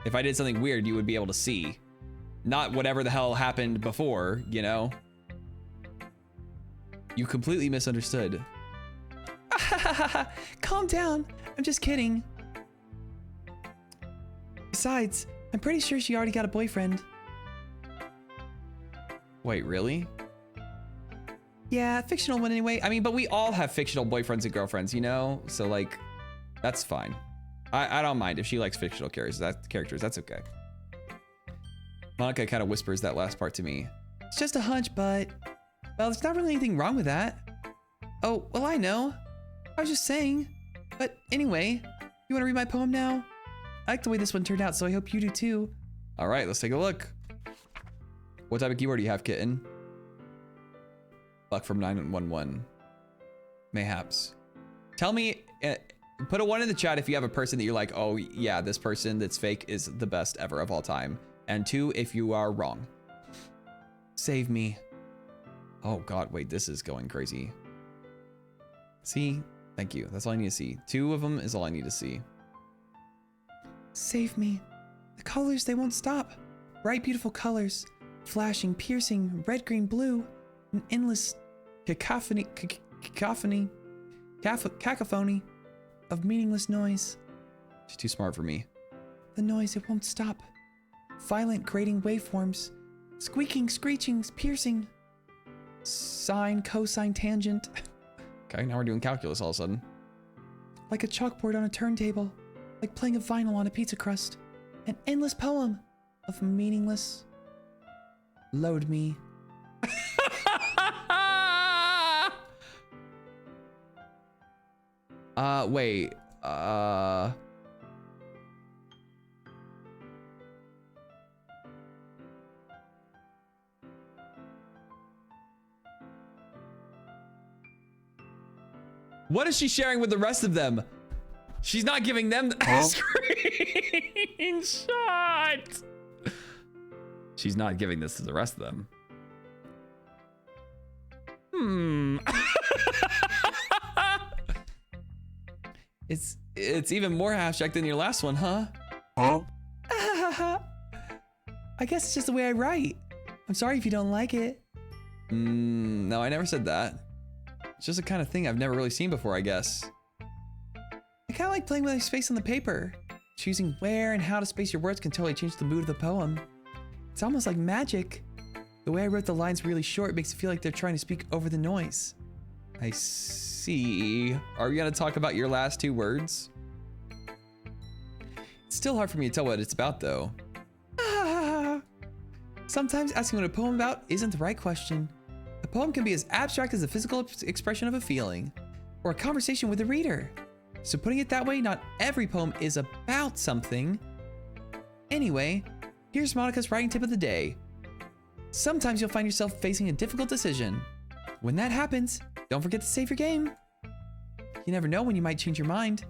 If I did something weird, you would be able to see. Not whatever the hell happened before, you know? You completely misunderstood. Calm down. I'm just kidding. Besides, I'm pretty sure she already got a boyfriend. Wait, really? Yeah, fictional one anyway. I mean, but we all have fictional boyfriends and girlfriends, you know? So, like, that's fine. I don't mind if she likes fictional characters. That's okay. Monica kind of whispers that last part to me. It's just a hunch, but... Well, there's not really anything wrong with that. Oh, well, I know. I was just saying. But anyway, you want to read my poem now? I like the way this one turned out, so I hope you do too. All right, let's take a look. What type of keyboard do you have, kitten? Buck from 911. Mayhaps. Tell me, put a 1 in the chat if you have a person that you're like, oh yeah, this person that's fake is the best ever of all time. And 2 if you are wrong. Save me. Oh God, wait, this is going crazy. See? Thank you. That's all I need to see. 2 of them is all I need to see. Save me. The colors, they won't stop. Bright, beautiful colors. Flashing, piercing, red, green, blue. An endless cacophony of meaningless noise. She's too smart for me. The noise, it won't stop. Violent, grating waveforms. Squeaking, screeching, piercing. Sine, cosine, tangent. Okay, now we're doing calculus all of a sudden. Like a chalkboard on a turntable. Like playing a vinyl on a pizza crust. An endless poem of meaningless. Load me. Wait, what is she sharing with the rest of them? She's not giving them the screenshot. She's not giving this to the rest of them. It's even more abstract than your last one, huh? I guess it's just the way I write. I'm sorry if you don't like it. No, I never said that. It's just a kind of thing I've never really seen before, I guess. I kind of like playing with my space on the paper. Choosing where and how to space your words can totally change the mood of the poem. It's almost like magic. The way I wrote the lines really short makes it feel like they're trying to speak over the noise. I see. Are we gonna talk about your last 2 words? It's still hard for me to tell what it's about, though. Sometimes asking what a poem about isn't the right question. A poem can be as abstract as the physical expression of a feeling, or a conversation with the reader. So putting it that way, not every poem is about something. Anyway, here's Monica's writing tip of the day. Sometimes you'll find yourself facing a difficult decision. When that happens, don't forget to save your game. You never know when you might change your mind,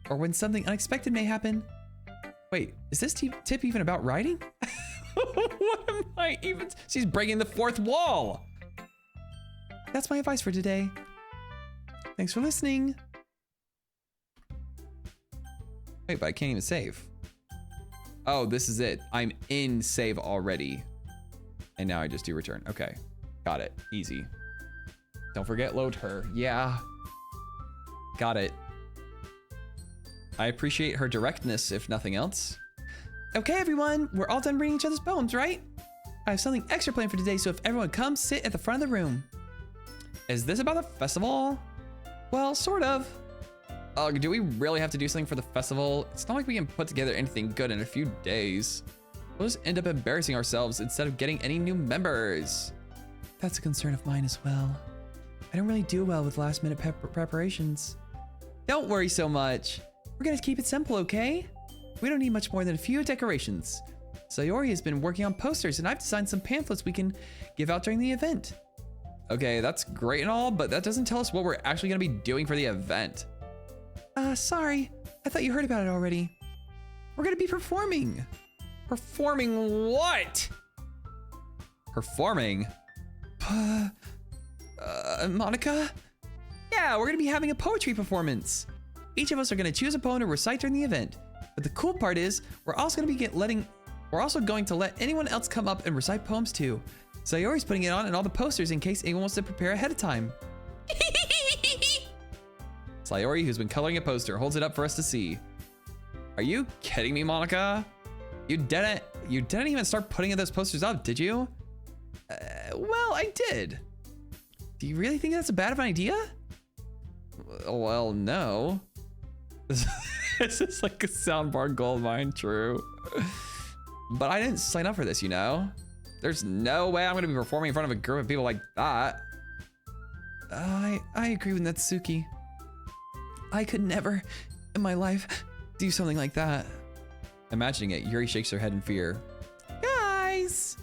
or when something unexpected may happen. Wait, is this tip even about writing? What am I even? She's breaking the fourth wall. That's my advice for today. Thanks for listening. Wait, but I can't even save. Oh, this is it. I'm in save already. And now I just do return. Okay, got it. Easy. Don't forget load her. Yeah. Got it. I appreciate her directness, if nothing else. Okay, everyone, we're all done reading each other's poems, right? I have something extra planned for today, so if everyone comes, sit at the front of the room. Is this about the festival? Well, sort of. Do we really have to do something for the festival? It's not like we can put together anything good in a few days. We'll just end up embarrassing ourselves instead of getting any new members. That's a concern of mine as well. I don't really do well with last minute preparations. Don't worry so much. We're gonna keep it simple, okay? We don't need much more than a few decorations. Sayori has been working on posters, and I've designed some pamphlets we can give out during the event. Okay, that's great and all, but that doesn't tell us what we're actually gonna be doing for the event. Sorry. I thought you heard about it already. We're gonna be performing. Performing what? Performing? Monica? Yeah, we're gonna be having a poetry performance. Each of us are gonna choose a poem to recite during the event. But the cool part is, we're also going to let anyone else come up and recite poems too. Sayori's putting it on in all the posters in case anyone wants to prepare ahead of time. Sayori, who's been coloring a poster, holds it up for us to see. Are you kidding me, Monica? You didn't even start putting those posters up, did you? Well, I did. Do you really think that's a bad of an idea? Well, no. This is like a soundbar goldmine, true. But I didn't sign up for this, you know? There's no way I'm gonna be performing in front of a group of people like that. I agree with Natsuki. I could never, in my life, do something like that. Imagining it, Yuri shakes her head in fear. Guys!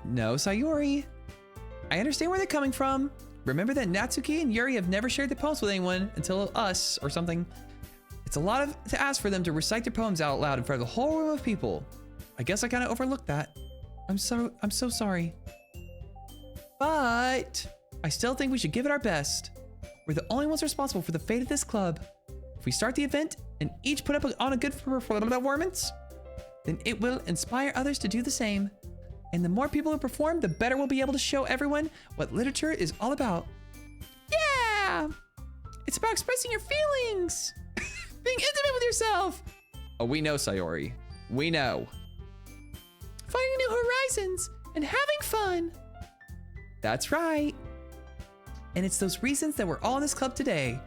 No, Sayori. I understand where they're coming from. Remember that Natsuki and Yuri have never shared their poems with anyone until us or something. It's a lot to ask for them to recite their poems out loud in front of the whole room of people. I guess I kind of overlooked that. I'm so sorry. But I still think we should give it our best. We're the only ones responsible for the fate of this club. If we start the event and each put up on a good performance, then it will inspire others to do the same. And the more people who perform, the better we'll be able to show everyone what literature is all about. Yeah! It's about expressing your feelings. Being intimate with yourself. Oh, we know, Sayori. We know. Finding new horizons and having fun. That's right. And it's those reasons that we're all in this club today.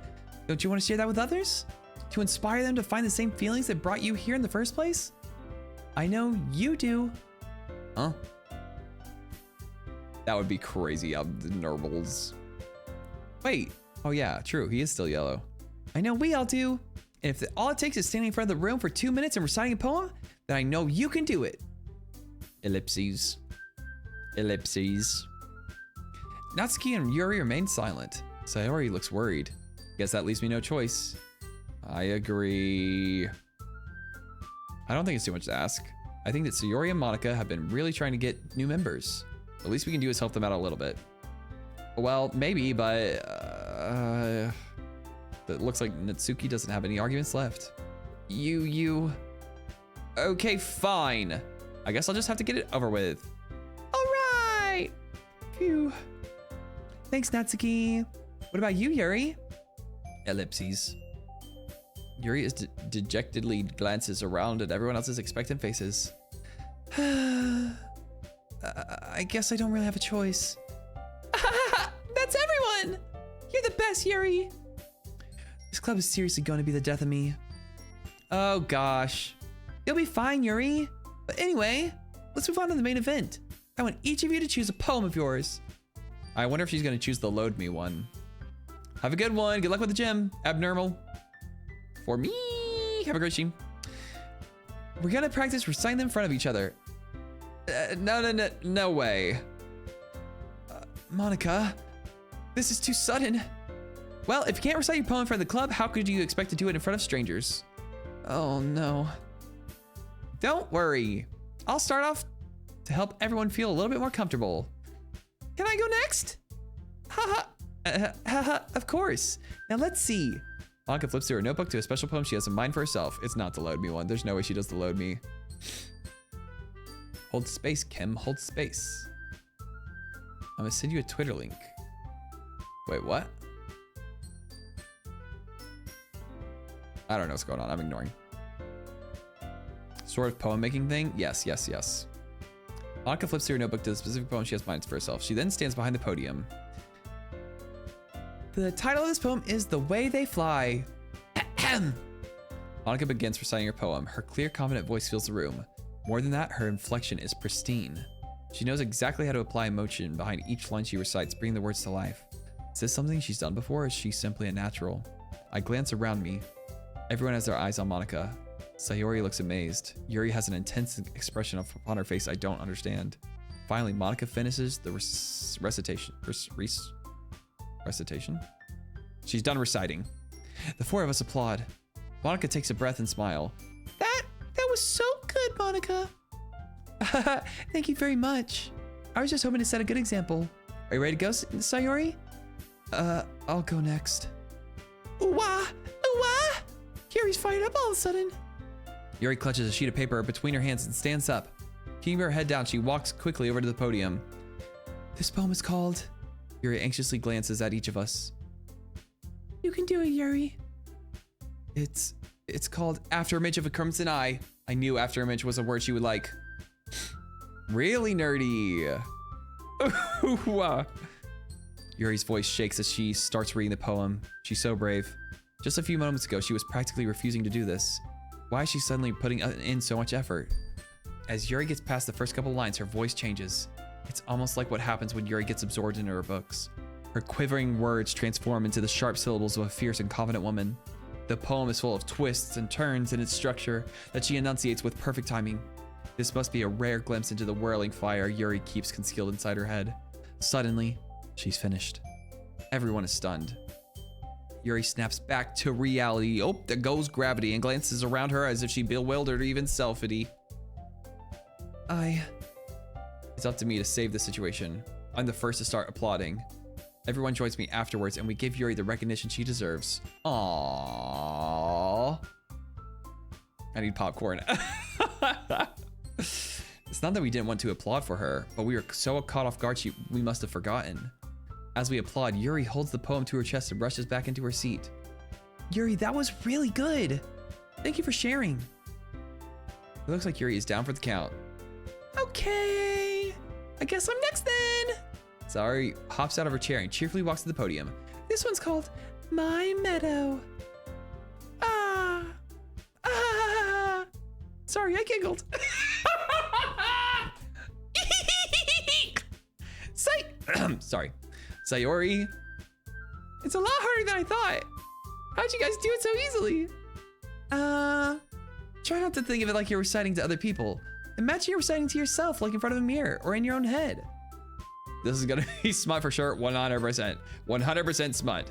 Don't you want to share that with others? To inspire them to find the same feelings that brought you here in the first place? I know you do. Huh? That would be crazy. Nurbles. Wait. Oh yeah, true. He is still yellow. I know we all do. And if all it takes is standing in front of the room for 2 minutes and reciting a poem, then I know you can do it. Ellipses. Ellipses. Natsuki and Yuri remain silent. Sayori looks worried. Guess that leaves me no choice. I agree. I don't think it's too much to ask. I think that Sayori and Monica have been really trying to get new members. The least we can do is help them out a little bit. Well, maybe, but it looks like Natsuki doesn't have any arguments left. Okay, fine. I guess I'll just have to get it over with. All right. Phew. Thanks, Natsuki. What about you, Yuri? Ellipses. Yuri is dejectedly glances around at everyone else's expectant faces. I guess I don't really have a choice. That's everyone! You're the best, Yuri! This club is seriously going to be the death of me. Oh gosh. You'll be fine, Yuri. But anyway, let's move on to the main event. I want each of you to choose a poem of yours. I wonder if she's gonna choose the load me one. Have a good one. Good luck with the gym, Abnormal. for me. Have a great stream. We're gonna practice reciting them in front of each other. No way. Monica, this is too sudden. Well, if you can't recite your poem in front of the club, how could you expect to do it in front of strangers? Oh no. Don't worry. I'll start off to help everyone feel a little bit more comfortable. Can I go next? Haha. Haha, of course. Now let's see. Monica flips through her notebook to a special poem she has in mind for herself. It's not the load me one. There's no way she does the load me. Hold space, Kim. Hold space. I'm gonna send you a Twitter link. Wait, what? I don't know what's going on. I'm ignoring. Sort of poem making thing? Yes, yes, yes. Monica flips through her notebook to the specific poem she has in mind for herself. She then stands behind the podium. The title of this poem is The Way They Fly. Monica begins reciting her poem. Her clear, confident voice fills the room. More than that, her inflection is pristine. She knows exactly how to apply emotion behind each line she recites, bringing the words to life. Is this something she's done before, or is she simply a natural? I glance around me. Everyone has their eyes on Monica. Sayori looks amazed. Yuri has an intense expression upon her face I don't understand. Finally, Monica finishes the recitation. Recitation? She's done reciting. The four of us applaud. Monica takes a breath and smile. That was so good, Monica. Thank you very much. I was just hoping to set a good example. Are you ready to go, Sayori? I'll go next. Ooh-wah! Ooh-wah! Yuri's fired up all of a sudden. Yuri clutches a sheet of paper between her hands and stands up. Keeping her head down, she walks quickly over to the podium. This poem is called... Yuri anxiously glances at each of us. You can do it, Yuri. It's called Afterimage of a Crimson Eye. I knew afterimage was a word she would like. Really nerdy. Yuri's voice shakes as she starts reading the poem. She's so brave. Just a few moments ago, she was practically refusing to do this. Why is she suddenly putting in so much effort? As Yuri gets past the first couple lines, her voice changes. It's almost like what happens when Yuri gets absorbed into her books. Her quivering words transform into the sharp syllables of a fierce and confident woman. The poem is full of twists and turns in its structure that she enunciates with perfect timing. This must be a rare glimpse into the whirling fire Yuri keeps concealed inside her head. Suddenly, she's finished. Everyone is stunned. Yuri snaps back to reality. Oh, there goes gravity, and glances around her as if she bewildered even selfity. It's up to me to save the situation. I'm the first to start applauding. Everyone joins me afterwards, and we give Yuri the recognition she deserves. Aww. I need popcorn. It's not that we didn't want to applaud for her, but we were so caught off guard we must have forgotten. As we applaud, Yuri holds the poem to her chest and rushes back into her seat. Yuri, that was really good. Thank you for sharing. It looks like Yuri is down for the count. Okay, I guess I'm next then. Sayori hops out of her chair and cheerfully walks to the podium. This one's called My Meadow. Sorry, I giggled. Sorry. Sayori. It's a lot harder than I thought. How'd you guys do it so easily? Try not to think of it like you're reciting to other people. Imagine you're reciting to yourself, like in front of a mirror or in your own head. This is gonna be smut for sure, 100%. 100% smut.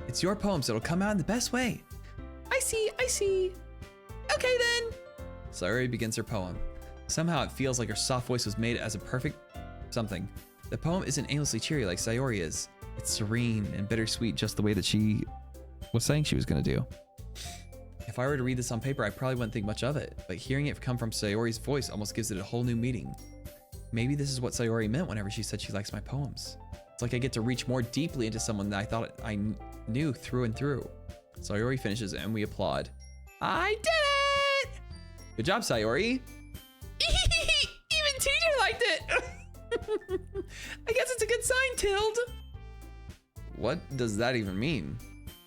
It's your poem, so it'll come out in the best way. I see. Okay then. Sayori begins her poem. Somehow it feels like her soft voice was made as a perfect something. The poem isn't aimlessly cheery like Sayori is. It's serene and bittersweet, just the way that she was saying she was gonna do. If I were to read this on paper, I probably wouldn't think much of it, but hearing it come from Sayori's voice almost gives it a whole new meaning. Maybe this is what Sayori meant whenever she said she likes my poems. It's like I get to reach more deeply into someone that I thought I knew through and through. Sayori finishes and we applaud. I did it! Good job, Sayori. Even Teejay liked it. I guess it's a good sign, Tild. What does that even mean?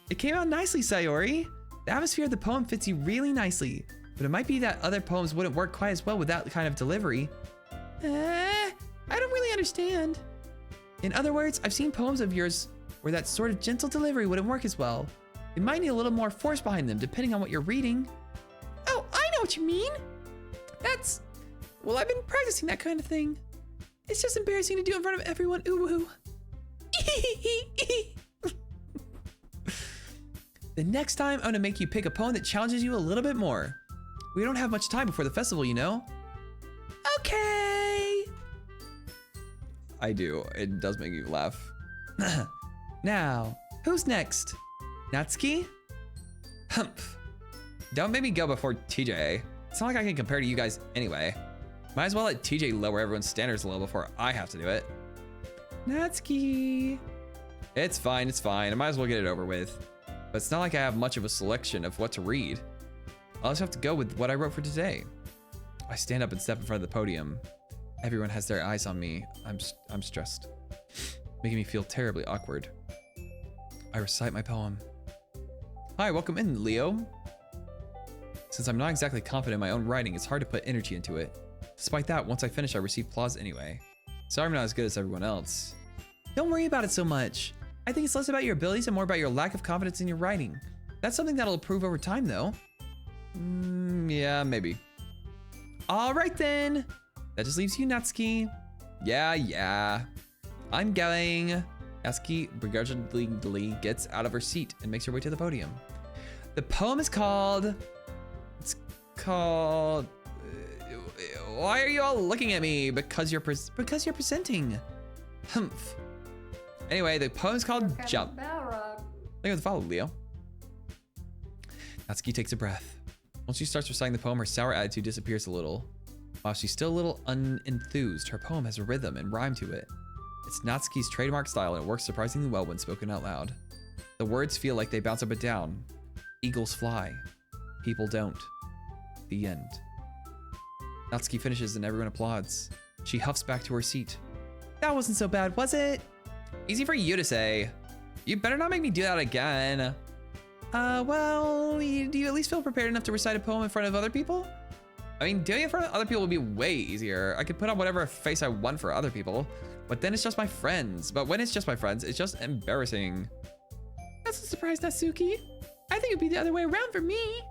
It came out nicely, Sayori. The atmosphere of the poem fits you really nicely, but it might be that other poems wouldn't work quite as well with that kind of delivery. I don't really understand. In other words, I've seen poems of yours where that sort of gentle delivery wouldn't work as well. They might need a little more force behind them, depending on what you're reading. Oh, I know what you mean. Well, I've been practicing that kind of thing. It's just embarrassing to do in front of everyone. Ooh. The next time, I'm gonna make you pick a poem that challenges you a little bit more. We don't have much time before the festival, you know? Okay. I do. It does make you laugh. Now, who's next? Natsuki? Humph. Don't make me go before TJ. It's not like I can compare to you guys anyway. Might as well let TJ lower everyone's standards a little before I have to do it. Natsuki. It's fine, it's fine. I might as well get it over with. But it's not like I have much of a selection of what to read. I'll just have to go with what I wrote for today. I stand up and step in front of the podium. Everyone has their eyes on me. I'm stressed, making me feel terribly awkward. I recite my poem. Hi, welcome in, Leo. Since I'm not exactly confident in my own writing, it's hard to put energy into it. Despite that, once I finish, I receive applause anyway. Sorry I'm not as good as everyone else. Don't worry about it so much. I think it's less about your abilities and more about your lack of confidence in your writing. That's something that'll improve over time, though. Yeah, maybe. All right, then. That just leaves you, Natsuki. Yeah. I'm going. Natsuki begrudgingly gets out of her seat and makes her way to the podium. The poem is called... Why are you all looking at me? Because you're presenting. Humph. Anyway, the poem's called Jump. Balrog. Look at the follow, Leo. Natsuki takes a breath. Once she starts reciting the poem, her sour attitude disappears a little. While she's still a little unenthused, her poem has a rhythm and rhyme to it. It's Natsuki's trademark style and it works surprisingly well when spoken out loud. The words feel like they bounce up and down. Eagles fly. People don't. The end. Natsuki finishes and everyone applauds. She huffs back to her seat. That wasn't so bad, was it? Easy for you to say. You better not make me do that again. Well, do you at least feel prepared enough to recite a poem in front of other people? I mean, doing it in front of other people would be way easier. I could put on whatever face I want for other people, but then it's just my friends. But when it's just my friends, it's just embarrassing. That's a surprise, Natsuki. I think it'd be the other way around for me.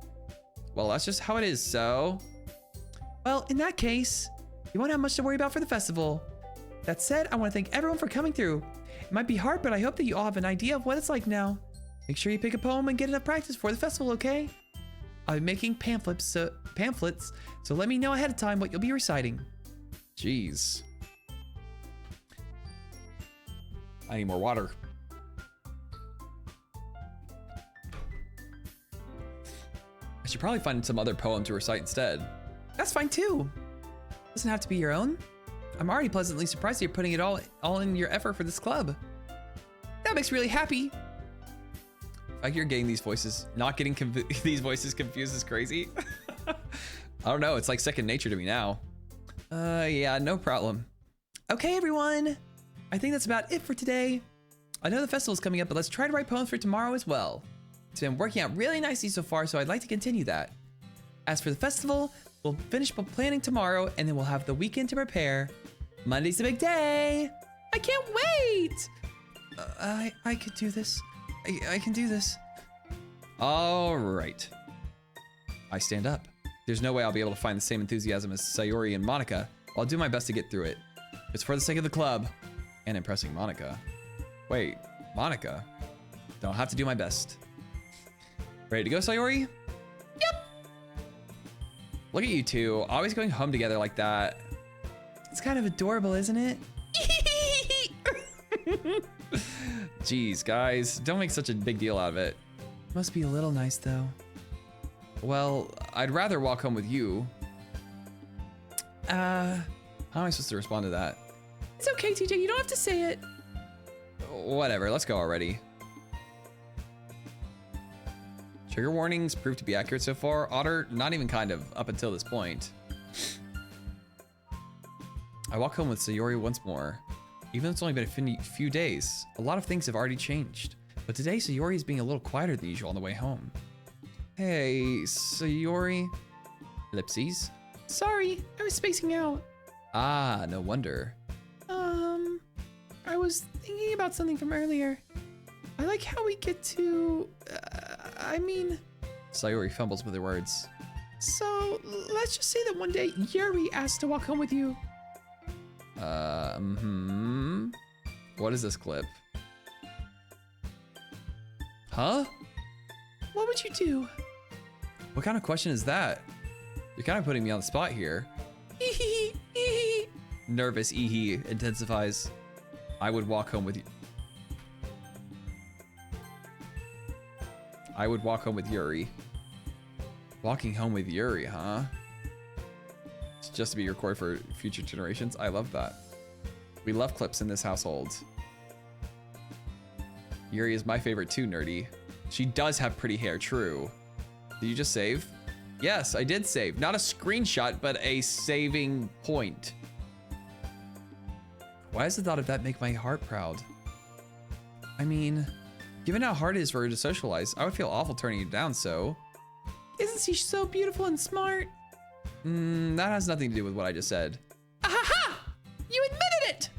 Well, that's just how it is, so. Well, in that case, you won't have much to worry about for the festival. That said, I want to thank everyone for coming through. It might be hard, but I hope that you all have an idea of what it's like now. Make sure you pick a poem and get enough practice for the festival, okay? I'll be making pamphlets, so let me know ahead of time what you'll be reciting. Jeez. I need more water. I should probably find some other poem to recite instead. That's fine too. Doesn't have to be your own. I'm already pleasantly surprised that you're putting it all in your effort for this club. That makes me really happy. I hear getting these voices, not getting these voices confused is crazy. I don't know, it's like second nature to me now. Yeah, no problem. Okay, everyone. I think that's about it for today. I know the festival's coming up, but let's try to write poems for tomorrow as well. It's been working out really nicely so far, so I'd like to continue that. As for the festival, we'll finish planning tomorrow, and then we'll have the weekend to prepare. Monday's the big day. I can't wait. I could do this. I can do this. All right. I stand up. There's no way I'll be able to find the same enthusiasm as Sayori and Monica. I'll do my best to get through it. It's for the sake of the club and impressing Monica. Wait, Monica? Don't have to do my best. Ready to go, Sayori? Yep. Look at you two, always going home together like that. It's kind of adorable, isn't it? Jeez, guys, don't make such a big deal out of it. Must be a little nice, though. Well, I'd rather walk home with you. How am I supposed to respond to that? It's okay, TJ. You don't have to say it. Whatever, let's go already. Trigger warnings prove to be accurate so far. Otter, not even kind of, up until this point. I walk home with Sayori once more. Even though it's only been a few days, a lot of things have already changed. But today, Sayori is being a little quieter than usual on the way home. Hey, Sayori. Ellipses. Sorry, I was spacing out. Ah, no wonder. I was thinking about something from earlier. I like how we get to... I mean, Sayori fumbles with her words. so let's just say that one day Yuri asked to walk home with you. What is this clip? Huh? What would you do? What kind of question is that? You're kind of putting me on the spot here. Nervous ee intensifies. I would walk home with you. I would walk home with Yuri. Walking home with Yuri, huh? It's just to be recorded for future generations. I love that. We love clips in this household. Yuri is my favorite too, nerdy. She does have pretty hair, true. Did you just save? Yes, I did save. Not a screenshot, but a saving point. Why does the thought of that make my heart proud? I mean, given how hard it is for her to socialize, I would feel awful turning it down, so... Isn't she so beautiful and smart? That has nothing to do with what I just said. Ahaha! You admitted it!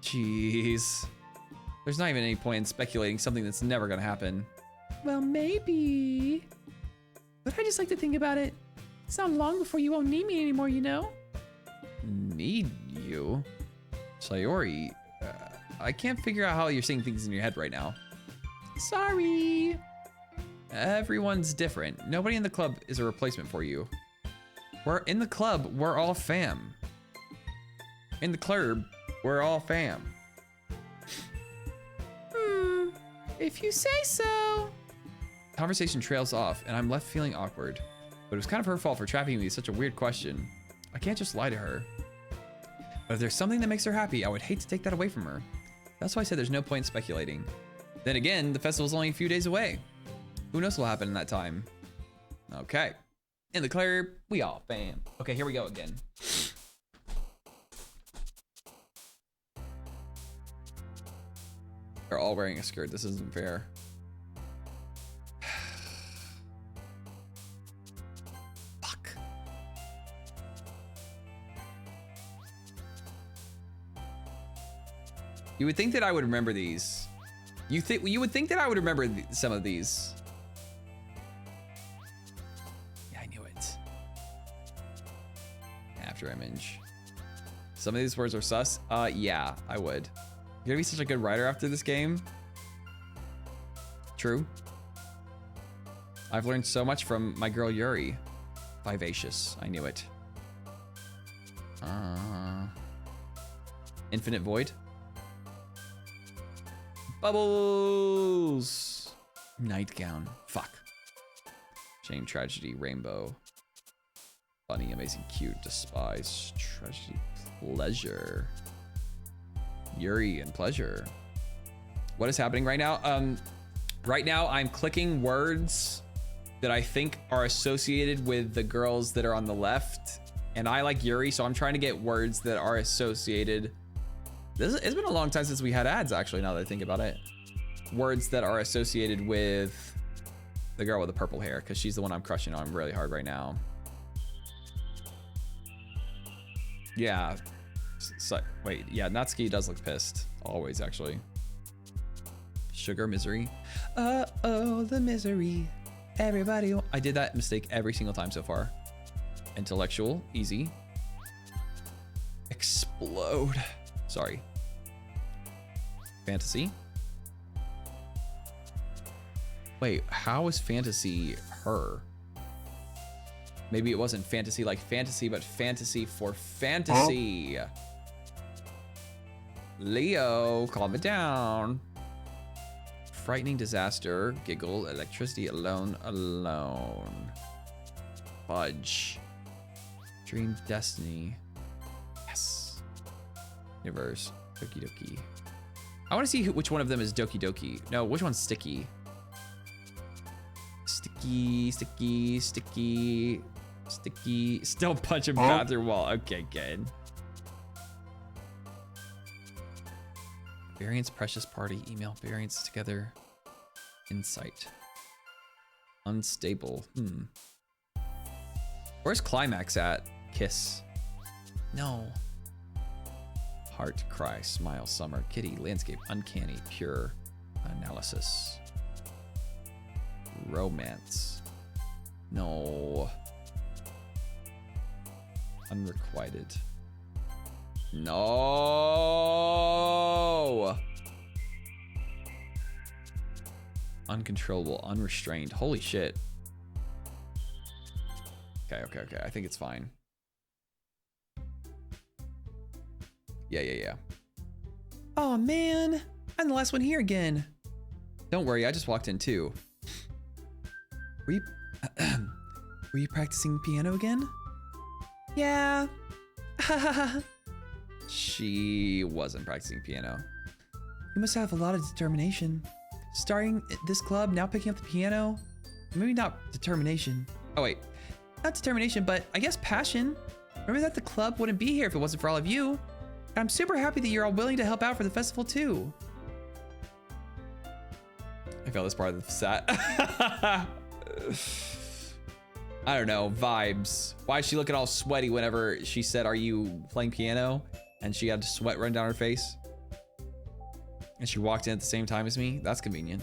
Jeez. There's not even any point in speculating something that's never gonna happen. Well, maybe. But I just like to think about it. It's not long before you won't need me anymore, you know? Need you? Sayori, I can't figure out how you're seeing things in your head right now. Sorry. Everyone's different. Nobody in the club is a replacement for you. We're in the club, we're all fam. In the club, we're all fam. If you say so. Conversation trails off, and I'm left feeling awkward. But it was kind of her fault for trapping me with such a weird question. I can't just lie to her. But if there's something that makes her happy, I would hate to take that away from her. That's why I said there's no point in speculating. Then again, the festival's only a few days away. Who knows what will happen in that time? Okay. In the club, we all fam. Okay, here we go again. They're all wearing a skirt. This isn't fair. Fuck. You would think that I would remember these. You would think that I would remember some of these. Yeah, I knew it. After image. Some of these words are sus. Yeah, I would. You're gonna be such a good writer after this game. True. I've learned so much from my girl Yuri. Vivacious. I knew it. Infinite Void. Bubbles. Nightgown. Fuck. Shame, tragedy, rainbow. Funny, amazing, cute, despise, tragedy, pleasure. Yuri and pleasure. What is happening right now? Right now I'm clicking words that I think are associated with the girls that are on the left, and I like Yuri, so I'm trying to get words that are associated. It's been a long time since we had ads, actually, now that I think about it. Words that are associated with the girl with the purple hair, because she's the one I'm crushing on really hard right now. Yeah. So, wait, yeah, Natsuki does look pissed. Always, actually. Sugar misery. Uh-oh, the misery. Everybody. I did that mistake every single time so far. Intellectual, easy. Explode. Sorry. Fantasy. Wait, how is fantasy her? Maybe it wasn't fantasy like fantasy, but fantasy for fantasy. Huh? Leo, calm it down. Frightening disaster, giggle, electricity, alone. Fudge. Dream destiny. Yes. Universe. Doki Doki. I want to see which one of them is Doki Doki. No, which one's Sticky? Sticky, sticky, sticky, sticky. Still punching bathroom wall. Okay, good. Variance, precious party, email variance together. Insight. Unstable. Where's climax at? Kiss. No. Heart, cry, smile, summer, kitty, landscape, uncanny, pure, analysis. Romance. No. Unrequited. No. Uncontrollable, unrestrained. Holy shit. Okay. I think it's fine. Yeah. Oh man, I'm the last one here again. Don't worry, I just walked in too. Were you practicing piano again? Yeah. She wasn't practicing piano. You must have a lot of determination. Starting at this club, now picking up the piano. Maybe not determination. Oh wait, Not determination, but I guess passion. Remember that the club wouldn't be here if it wasn't for all of you. And I'm super happy that you're all willing to help out for the festival too. I felt this part of the set. I don't know, vibes. Why is she looking all sweaty whenever she said, "Are you playing piano?" And she had sweat run down her face. And she walked in at the same time as me. That's convenient.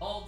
Hold.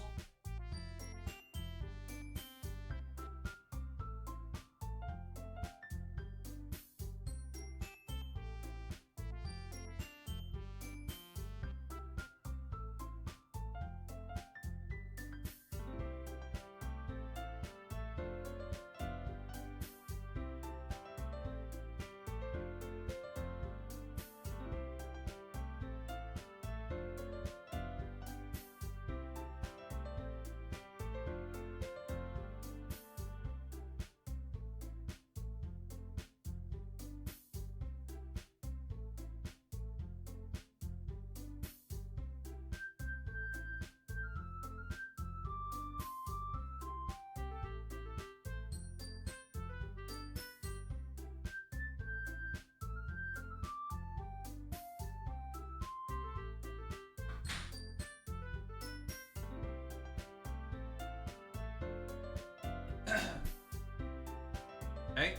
Hey,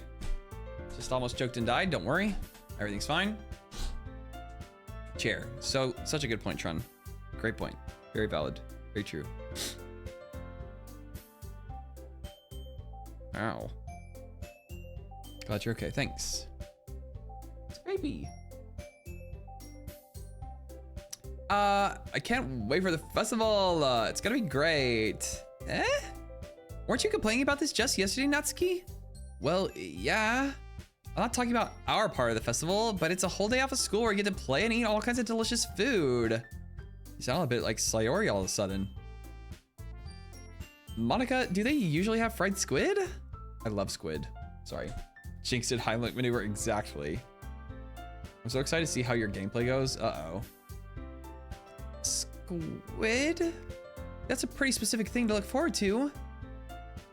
just almost choked and died. Don't worry, everything's fine. Chair. So such a good point, Trun. Great point. Very valid. Very true. Ow. Glad you're okay. Thanks. It's gravy. I can't wait for the festival. It's gonna be great. Eh? Weren't you complaining about this just yesterday, Natsuki? Well, yeah. I'm not talking about our part of the festival, but it's a whole day off of school where you get to play and eat all kinds of delicious food. You sound a bit like Sayori all of a sudden. Monica, do they usually have fried squid? I love squid. Sorry. Jinx did Heimlich maneuver exactly. I'm so excited to see how your gameplay goes. Uh-oh. Squid? That's a pretty specific thing to look forward to.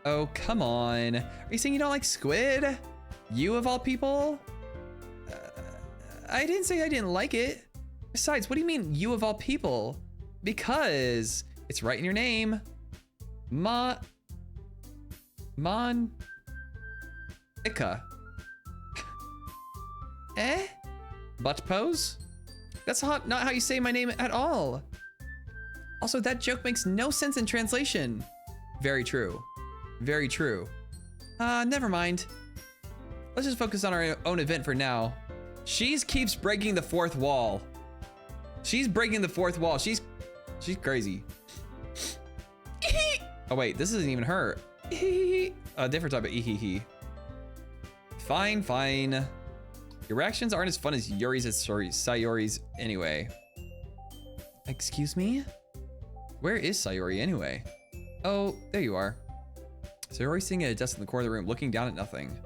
Oh, come on. Are you saying you don't like squid? You of all people? I didn't say I didn't like it. Besides, what do you mean, you of all people? Because it's right in your name. Monica. Eh? Butt pose? That's not how you say my name at all. Also, that joke makes no sense in translation. Very true. Very true. Never mind. Let's just focus on our own event for now. She keeps breaking the fourth wall. She's breaking the fourth wall. She's crazy. Oh wait, this isn't even her. A different type of ee. Fine. Your reactions aren't as fun as Yuri's as Sayori's anyway. Excuse me? Where is Sayori anyway? Oh, there you are. Sayori's sitting at a desk in the corner of the room, looking down at nothing.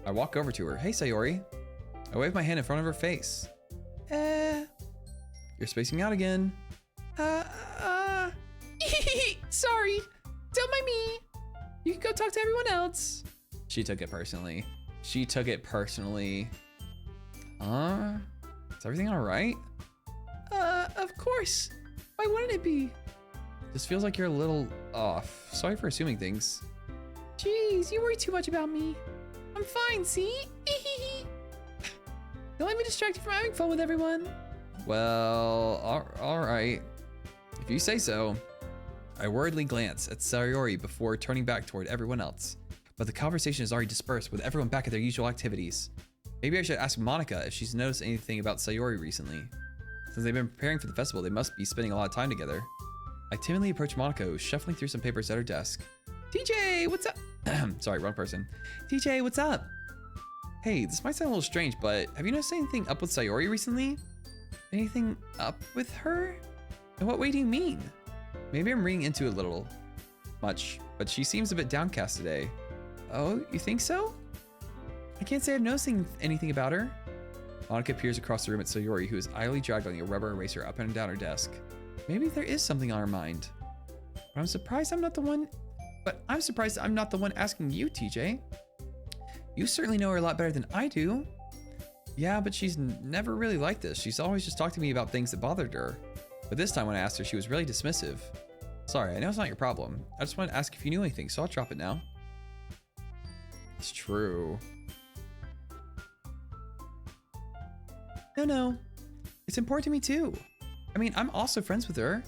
I walk over to her. Hey, Sayori. I wave my hand in front of her face. You're spacing out again. Sorry. Don't mind me. You can go talk to everyone else. She took it personally. Is everything all right? Of course. Why wouldn't it be? Just feels like you're a little off. Sorry for assuming things. Jeez, you worry too much about me. I'm fine, see? Don't let me distract you from having fun with everyone. Well, all right. If you say so. I worriedly glance at Sayori before turning back toward everyone else, but the conversation is already dispersed with everyone back at their usual activities. Maybe I should ask Monica if she's noticed anything about Sayori recently. Since they've been preparing for the festival, they must be spending a lot of time together. I timidly approach Monica, who's shuffling through some papers at her desk. TJ, what's up? Sorry, wrong person. TJ, what's up? Hey, this might sound a little strange, but have you noticed anything up with Sayori recently? Anything up with her? In what way do you mean? Maybe I'm reading into it a little much, but she seems a bit downcast today. Oh, you think so? I can't say I've noticed anything about her. Monica peers across the room at Sayori, who is idly dragging a rubber eraser up and down her desk. Maybe there is something on her mind. But I'm surprised I'm not the one asking you, TJ. You certainly know her a lot better than I do. Yeah, but she's never really like this. She's always just talked to me about things that bothered her. But this time when I asked her, she was really dismissive. Sorry, I know it's not your problem. I just wanted to ask if you knew anything, so I'll drop it now. It's true. No. It's important to me too. I mean, I'm also friends with her.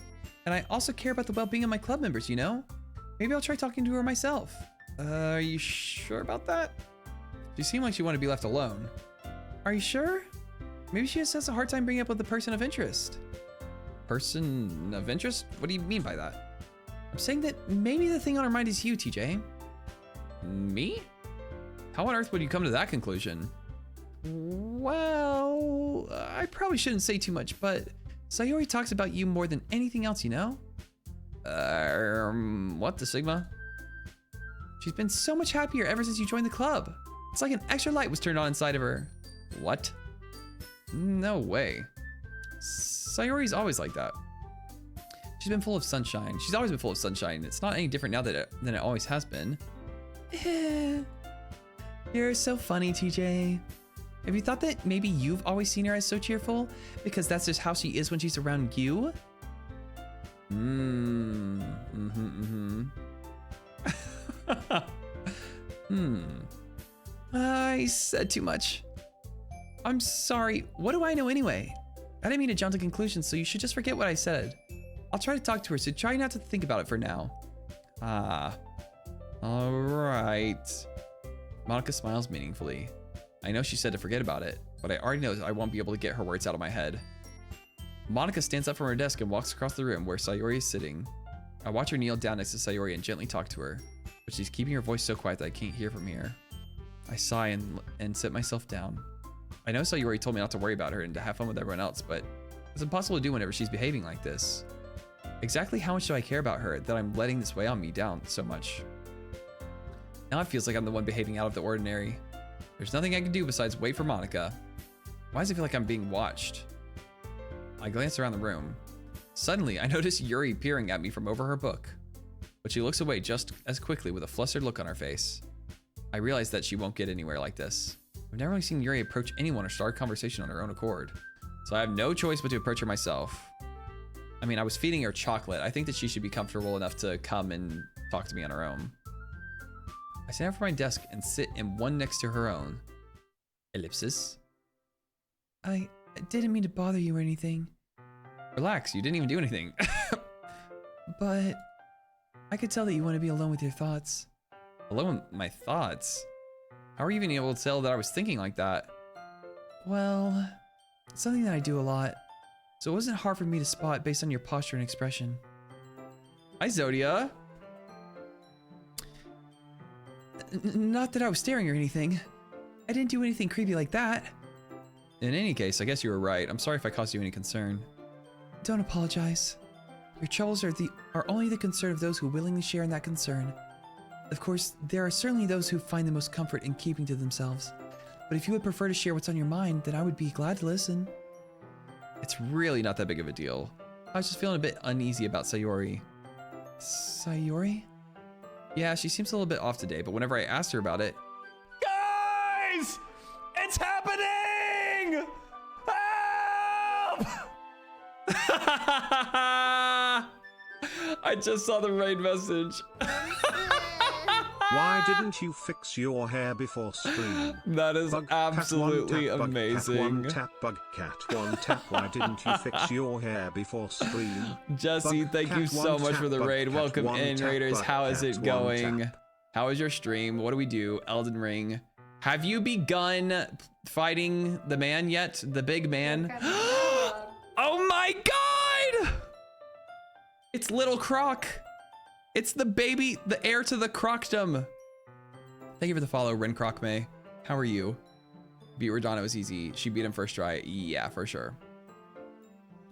And I also care about the well-being of my club members, you know? Maybe I'll try talking to her myself. Are you sure about that? She seemed like she wanted to be left alone. Are you sure? Maybe she just has a hard time bringing up with the person of interest. Person of interest? What do you mean by that? I'm saying that maybe the thing on her mind is you, TJ. Me? How on earth would you come to that conclusion? Well, I probably shouldn't say too much, but Sayori talks about you more than anything else, you know? What, the Sigma? She's been so much happier ever since you joined the club. It's like an extra light was turned on inside of her. What? No way. Sayori's always like that. She's been full of sunshine. She's always been full of sunshine. It's not any different now than it always has been. You're so funny, TJ. Have you thought that maybe you've always seen her as so cheerful? Because that's just how she is when she's around you? I said too much. I'm sorry. What do I know anyway? I didn't mean to jump to conclusions, so you should just forget what I said. I'll try to talk to her, so try not to think about it for now. All right. Monica smiles meaningfully. I know she said to forget about it, but I already know I won't be able to get her words out of my head. Monica stands up from her desk and walks across the room where Sayori is sitting. I watch her kneel down next to Sayori and gently talk to her, but she's keeping her voice so quiet that I can't hear from here. I sigh and sit myself down. I know Sayori told me not to worry about her and to have fun with everyone else, but it's impossible to do whenever she's behaving like this. Exactly how much do I care about her that I'm letting this weigh on me down so much? Now it feels like I'm the one behaving out of the ordinary. There's nothing I can do besides wait for Monica. Why does it feel like I'm being watched? I glance around the room. Suddenly, I notice Yuri peering at me from over her book, but she looks away just as quickly with a flustered look on her face. I realize that she won't get anywhere like this. I've never really seen Yuri approach anyone or start a conversation on her own accord, so I have no choice but to approach her myself. I mean, I was feeding her chocolate. I think that she should be comfortable enough to come and talk to me on her own. I stand up from my desk and sit in one next to her own. Ellipsis. I didn't mean to bother you or anything. Relax, you didn't even do anything. But I could tell that you want to be alone with your thoughts. Alone with my thoughts? How are you even able to tell that I was thinking like that? Well, it's something that I do a lot, so it wasn't hard for me to spot based on your posture and expression. Hi, Zodia. Not that I was staring or anything. I didn't do anything creepy like that. In any case, I guess you were right. I'm sorry if I caused you any concern. Don't apologize. Your troubles are only the concern of those who willingly share in that concern. Of course, there are certainly those who find the most comfort in keeping to themselves. But if you would prefer to share what's on your mind, then I would be glad to listen. It's really not that big of a deal. I was just feeling a bit uneasy about Sayori. Sayori? Yeah, she seems a little bit off today, but whenever I asked her about it... Guys! It's happening! Help! I just saw the raid message. Why didn't you fix your hair before stream? That is Bug cat absolutely one, tap, amazing. Bug cat, one, tap, bug cat one tap. Why didn't you fix your hair before stream? Jesse, Bug thank you cat so one, much tap, for the bug raid. cat Welcome one, in, tap, Raiders. bug How is cat it one, going? tap. How is your stream? What do we do? Elden Ring. Have you begun fighting the man yet? The big man? Oh my god! It's little Croc. It's the baby, the heir to the Crocdom. Thank you for the follow, Ren Croc May. How are you? Beat Radana was easy. She beat him first try. Yeah, for sure.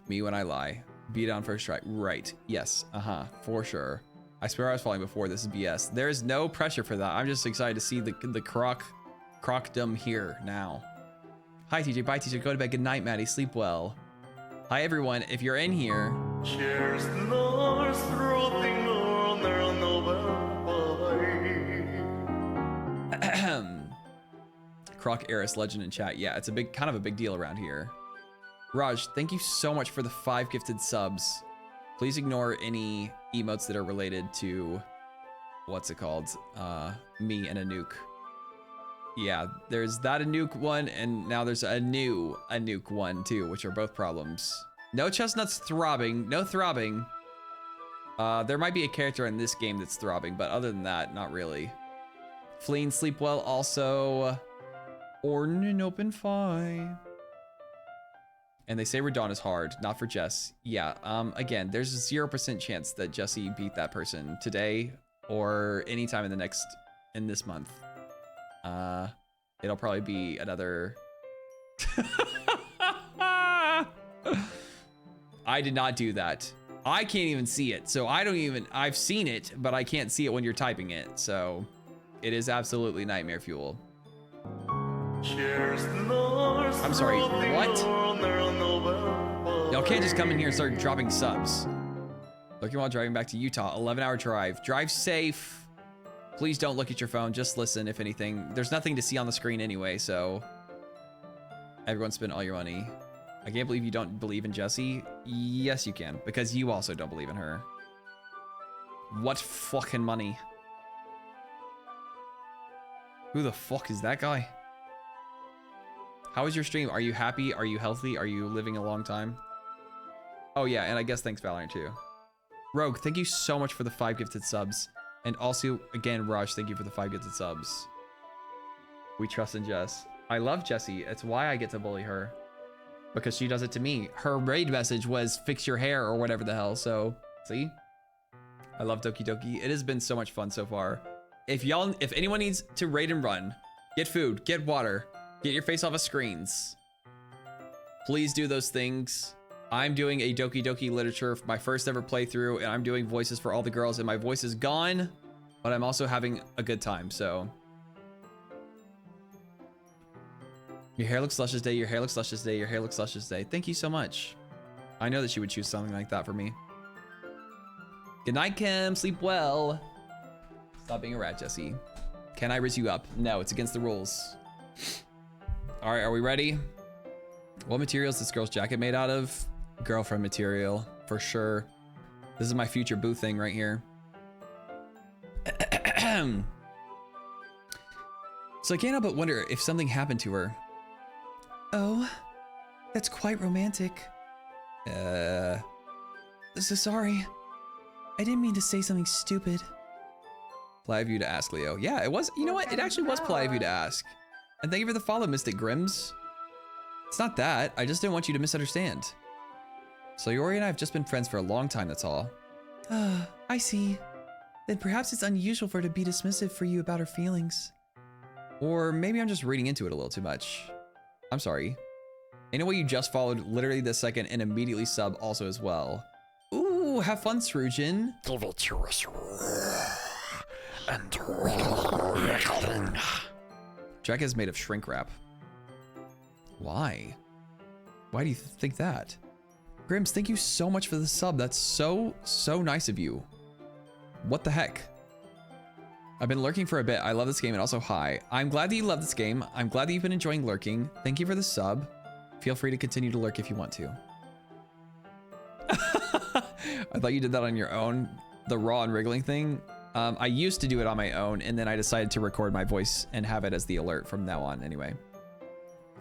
Me when I lie. Beat on first try. Right. Yes. For sure. I swear I was falling before. This is BS. There is no pressure for that. I'm just excited to see the Crocdom here now. Hi, TJ. Bye, TJ. Go to bed. Good night, Maddie. Sleep well. Hi, everyone. If you're in here, Croc Eris legend in chat. Yeah, it's a kind of a big deal around here. Raj, thank you so much for the 5 gifted subs. Please ignore any emotes that are related to what's it called? Me and Anouk. Yeah, there's that Anouk one, and now there's a new Anouk one too, which are both problems. No chestnuts throbbing, no throbbing. There might be a character in this game that's throbbing, but other than that, not really. Fleeing sleep well also. Orden and open fi. And they say Radon is hard, not for Jess. Yeah, again, there's a 0% chance that Jesse beat that person today or anytime in this month. It'll probably be another. I did not do that. I can't even see it. So I've seen it, but I can't see it when you're typing it. So it is absolutely nightmare fuel. I'm sorry, what? Y'all can't just come in here and start dropping subs. Looking while driving back to Utah, 11-hour drive. Drive safe. Please don't look at your phone, just listen if anything. There's nothing to see on the screen anyway, so. Everyone spend all your money. I can't believe you don't believe in Jessie. Yes, you can, because you also don't believe in her. What fucking money? Who the fuck is that guy? How was your stream? Are you happy? Are you healthy? Are you living a long time? Oh yeah, and I guess thanks Valorant too. Rogue, thank you so much for the 5 gifted subs. And also, again, Raj, thank you for the 5 gifted subs. We trust in Jess. I love Jessie. It's why I get to bully her. Because she does it to me. Her raid message was fix your hair or whatever the hell. So, see? I love Doki Doki. It has been so much fun so far. If anyone needs to raid and run, get food, get water, get your face off of screens, please do those things. I'm doing a Doki Doki literature for my first ever playthrough, and I'm doing voices for all the girls, and my voice is gone, but I'm also having a good time, so. Your hair looks luscious day, your hair looks luscious day, your hair looks luscious day. Thank you so much. I know that she would choose something like that for me. Good night, Kim. Sleep well. Stop being a rat, Jesse. Can I raise you up? No, it's against the rules. All right, are we ready? What material is this girl's jacket made out of? Girlfriend material, for sure. This is my future boo thing right here. So I can't help but wonder if something happened to her. Oh, that's quite romantic. So sorry. I didn't mean to say something stupid. Polite of you to ask, Leo. Yeah, it was, you know what? It actually was polite of you to ask. And thank you for the follow, Mystic Grims. It's not that. I just didn't want you to misunderstand. So Yori and I have just been friends for a long time, that's all. I see. Then perhaps it's unusual for her to be dismissive for you about her feelings. Or maybe I'm just reading into it a little too much. I'm sorry. Anyway, you just followed literally this second and immediately sub also as well. Ooh, have fun, Sroojin. Give it to us and Jack is made of shrink wrap. Why? Why do you think that? Grims, thank you so much for the sub. That's so nice of you. What the heck? I've been lurking for a bit. I love this game and also hi. I'm glad that you love this game. I'm glad that you've been enjoying lurking. Thank you for the sub. Feel free to continue to lurk if you want to. I thought you did that on your own. The raw and wriggling thing. I used to do it on my own, and then I decided to record my voice and have it as the alert from now on anyway.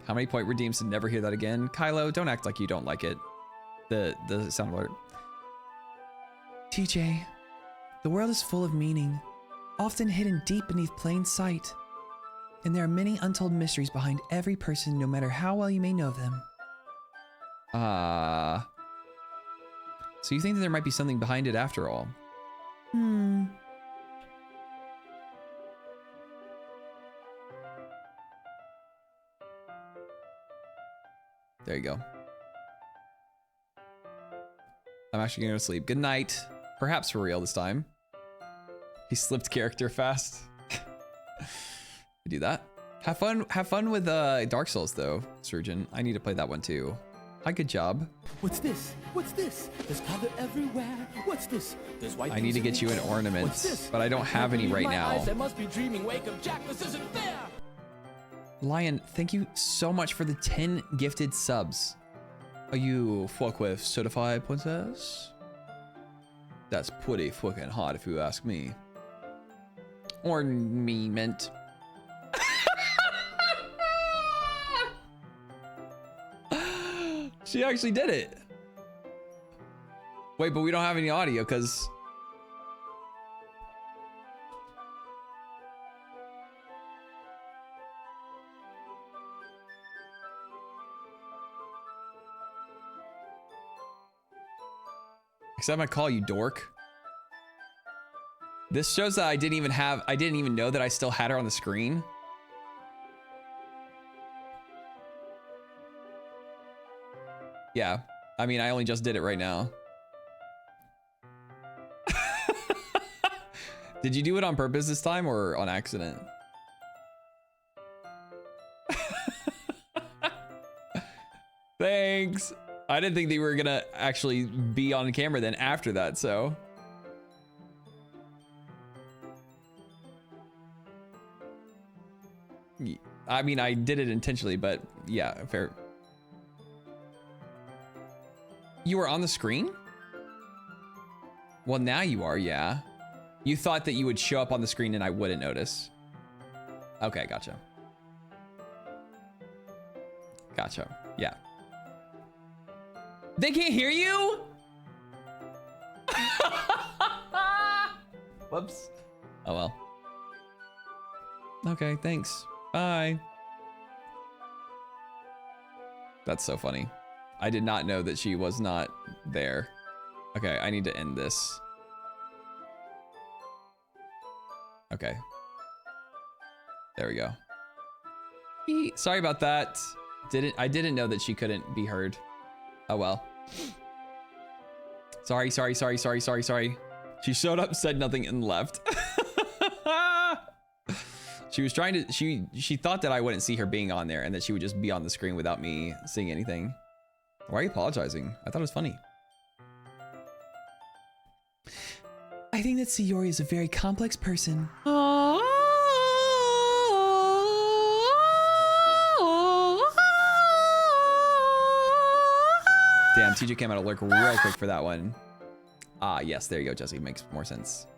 How many point redeems to never hear that again? Kylo, don't act like you don't like it. The sound alert. TJ, the world is full of meaning, often hidden deep beneath plain sight. And there are many untold mysteries behind every person, no matter how well you may know them. So you think that there might be something behind it after all? There you go. I'm actually gonna go to sleep. Good night. Perhaps for real this time. He slipped character fast. Do that. Have fun with Dark Souls though, Surgeon. I need to play that one too. Hi, good job. What's this? What's this? There's color everywhere. What's this? There's white. I need to get you an ornament, but I don't have any right now. I must be dreaming. Wake up, Jack. This isn't fair. Lion, thank you so much for the 10 gifted subs. Are you fuck with certified princess? That's pretty fucking hot if you ask me. Ornament. She actually did it. Wait, but we don't have any audio because... Accept my call, you dork. This shows that I didn't even know that I still had her on the screen. Yeah, I mean, I only just did it right now. Did you do it on purpose this time or on accident? Thanks. I didn't think they were gonna actually be on camera then after that, so. I mean, I did it intentionally, but yeah, fair. You were on the screen? Well, now you are, yeah. You thought that you would show up on the screen and I wouldn't notice. Okay, gotcha. Gotcha, yeah. They can't hear you? Whoops. Oh well. Okay, thanks. Bye. That's so funny. I did not know that she was not there. Okay, I need to end this. Okay. There we go. Sorry about that. I didn't know that she couldn't be heard. Oh well. Sorry. She showed up, said nothing, and left. She was trying to, she thought that I wouldn't see her being on there and that she would just be on the screen without me seeing anything. Why are you apologizing? I thought it was funny. I think that Sayori is a very complex person. Damn, TJ came out of lurk real quick for that one. Ah, yes, there you go, Jesse. Makes more sense.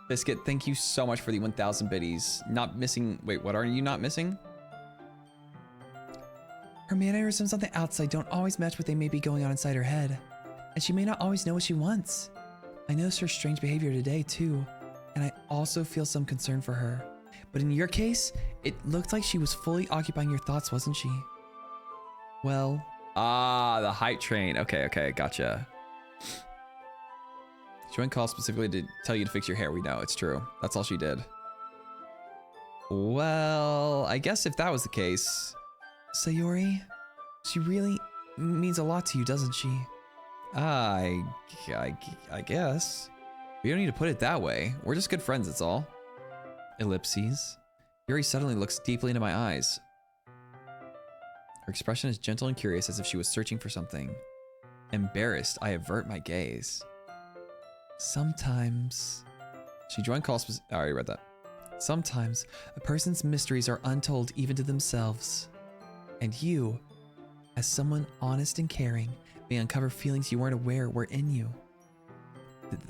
Biscuit, thank you so much for the 1,000 biddies. Not missing. Wait, what are you not missing? Her mannerisms on the outside don't always match what they may be going on inside her head. And she may not always know what she wants. I noticed her strange behavior today, too. And I also feel some concern for her. But in your case, it looked like she was fully occupying your thoughts, wasn't she? Well... Ah, the hype train. Okay, gotcha. She went call specifically to tell you to fix your hair. We know, it's true. That's all she did. Well, I guess if that was the case... Sayori, she really means a lot to you, doesn't she? I guess. We don't need to put it that way. We're just good friends, that's all. Ellipses. Yuri suddenly looks deeply into my eyes. Her expression is gentle and curious, as if she was searching for something. Embarrassed, I avert my gaze. Sometimes... She joined call I already read that. Sometimes, a person's mysteries are untold even to themselves. And you, as someone honest and caring, may uncover feelings you weren't aware were in you.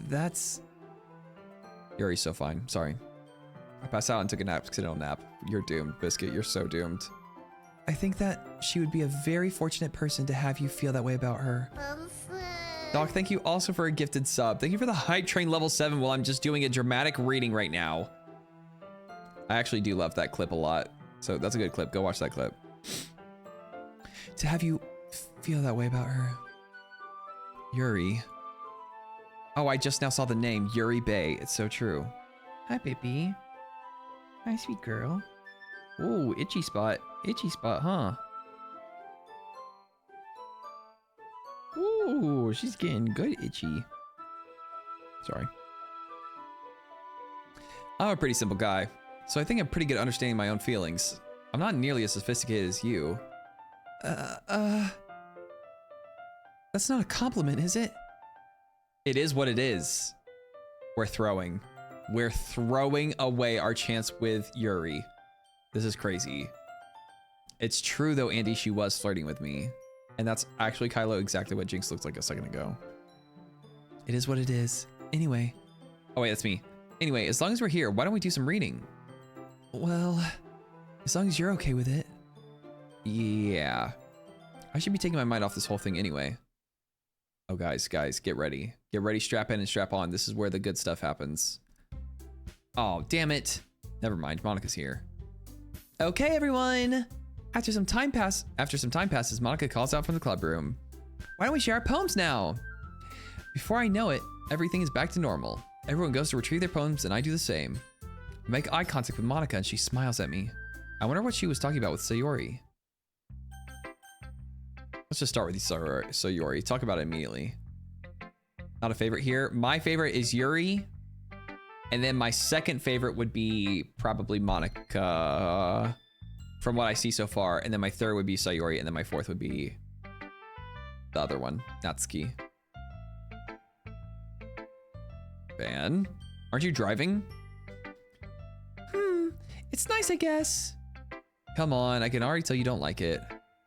That's Yuri's so fine. Sorry. I passed out and took a nap because I don't nap. You're doomed, Biscuit. You're so doomed. I think that she would be a very fortunate person to have you feel that way about her. Doc, thank you also for a gifted sub. Thank you for the hype train level 7 while I'm just doing a dramatic reading right now. I actually do love that clip a lot. So that's a good clip. Go watch that clip. To have you feel that way about her. Yuri. Oh, I just now saw the name. Yuri Bay. It's so true. Hi, baby. Hi, sweet girl. Ooh, itchy spot. Itchy spot, huh? Ooh, she's getting good itchy. Sorry. I'm a pretty simple guy, so I think I'm pretty good at understanding my own feelings. I'm not nearly as sophisticated as you. That's not a compliment, is it? It is what it is. We're throwing away our chance with Yuri. This is crazy. It's true though, Andy, she was flirting with me. And that's actually, Kylo, exactly what Jinx looked like a second ago. It is what it is. Anyway. Oh wait, that's me. Anyway, as long as we're here, why don't we do some reading? Well, as long as you're okay with it. Yeah. I should be taking my mind off this whole thing anyway. Oh guys, get ready. Get ready, strap in and strap on. This is where the good stuff happens. Oh, damn it. Never mind, Monica's here. Okay, everyone. After some time passes, Monica calls out from the club room. Why don't we share our poems now? Before I know it, everything is back to normal. Everyone goes to retrieve their poems and I do the same. I make eye contact with Monica and she smiles at me. I wonder what she was talking about with Sayori. Let's just start with Sayori. Talk about it immediately. Not a favorite here. My favorite is Yuri. And then my second favorite would be probably Monica, from what I see so far. And then my third would be Sayori. And then my fourth would be the other one, Natsuki. Van, aren't you driving? It's nice, I guess. Come on, I can already tell you don't like it.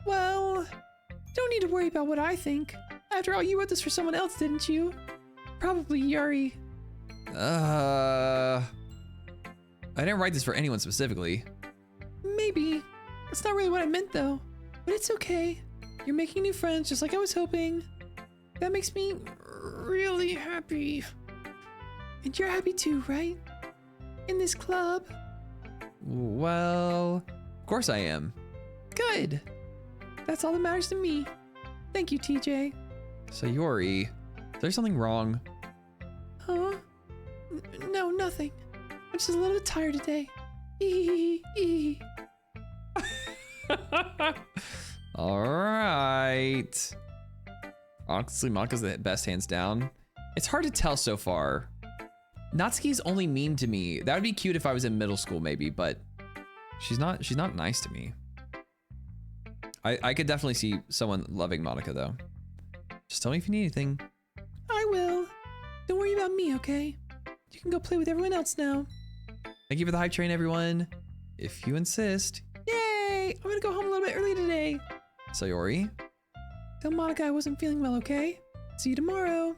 Well, don't need to worry about what I think. After all, you wrote this for someone else, didn't you? Probably Yuri. I didn't write this for anyone specifically. Maybe. That's not really what I meant, though. But it's okay. You're making new friends, just like I was hoping. That makes me really happy. And you're happy too, right? In this club? Well, of course I am. Good. That's all that matters to me. Thank you, Teejay. Sayori, is there something wrong? Huh? No, nothing. I'm just a little bit tired today. All right. Honestly, Monica's the best, hands down. It's hard to tell so far. Natsuki's only mean to me. That would be cute if I was in middle school, maybe, but she's not nice to me. I could definitely see someone loving Monica, though. Just tell me if you need anything. I will. Don't worry about me, okay? You can go play with everyone else now. Thank you for the hype train, everyone. If you insist. Yay! I'm gonna go home a little bit early today. Sayori? Tell Monica I wasn't feeling well, okay? See you tomorrow.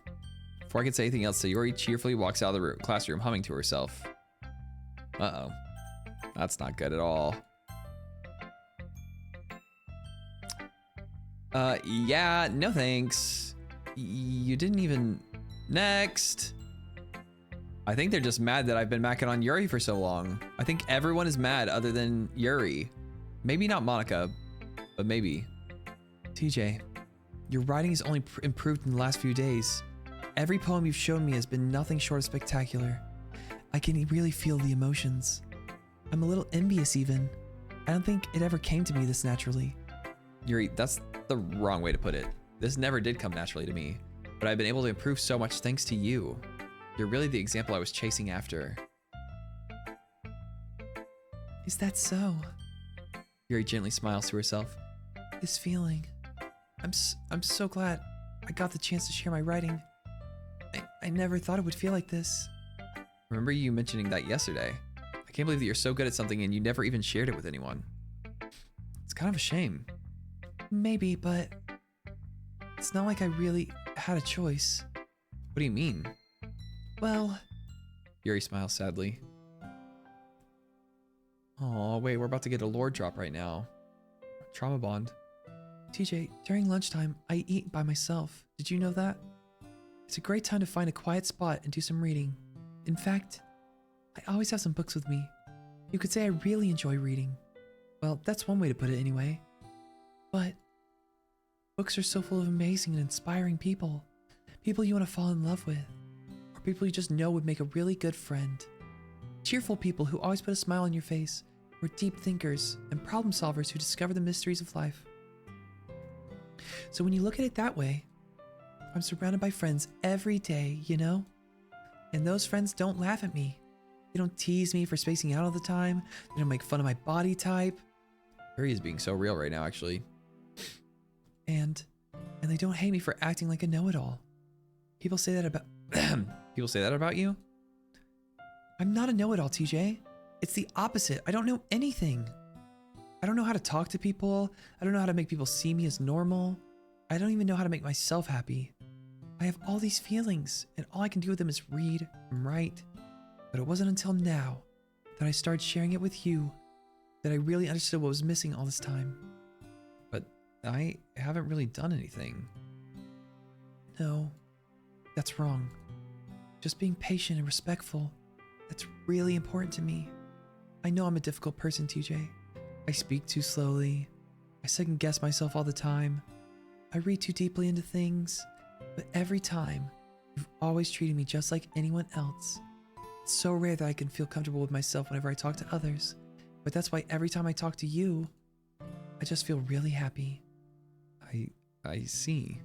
Before I can say anything else, Sayori cheerfully walks out of the classroom, humming to herself. Uh-oh. That's not good at all. Yeah, no thanks. You didn't even... Next! I think they're just mad that I've been macking on Yuri for so long. I think everyone is mad other than Yuri. Maybe not Monica, but maybe. Teejay, your writing has only improved in the last few days. Every poem you've shown me has been nothing short of spectacular. I can really feel the emotions. I'm a little envious even. I don't think it ever came to me this naturally. Yuri, that's the wrong way to put it. This never did come naturally to me, but I've been able to improve so much thanks to you. You're really the example I was chasing after. Is that so? Yuri gently smiles to herself. This feeling. I'm so glad I got the chance to share my writing. I never thought it would feel like this. Remember you mentioning that yesterday. I can't believe that you're so good at something and you never even shared it with anyone. It's kind of a shame. Maybe, but it's not like I really had a choice. What do you mean? Well, Yuri smiles sadly. Oh, wait, we're about to get a lore drop right now. Trauma bond. TJ, during lunchtime, I eat by myself. Did you know that? It's a great time to find a quiet spot and do some reading. In fact, I always have some books with me. You could say I really enjoy reading. Well, that's one way to put it anyway. But books are so full of amazing and inspiring people. People you want to fall in love with. Or people you just know would make a really good friend. Cheerful people who always put a smile on your face. Or deep thinkers and problem solvers who discover the mysteries of life. So when you look at it that way, I'm surrounded by friends every day, you know? And those friends don't laugh at me. They don't tease me for spacing out all the time. They don't make fun of my body type. Yuri is being so real right now, actually. And they don't hate me for acting like a know-it-all. People say that about People say that about you? I'm not a know-it-all, TJ. It's the opposite. I don't know anything. I don't know how to talk to people. I don't know how to make people see me as normal. I don't even know how to make myself happy. I have all these feelings, and all I can do with them is read and write. But it wasn't until now that I started sharing it with you that I really understood what was missing all this time. But I haven't really done anything. No, that's wrong. Just being patient and respectful, that's really important to me. I know I'm a difficult person, TJ. I speak too slowly. I second guess myself all the time. I read too deeply into things. But every time, you've always treated me just like anyone else. It's so rare that I can feel comfortable with myself whenever I talk to others. But that's why every time I talk to you, I just feel really happy. I see.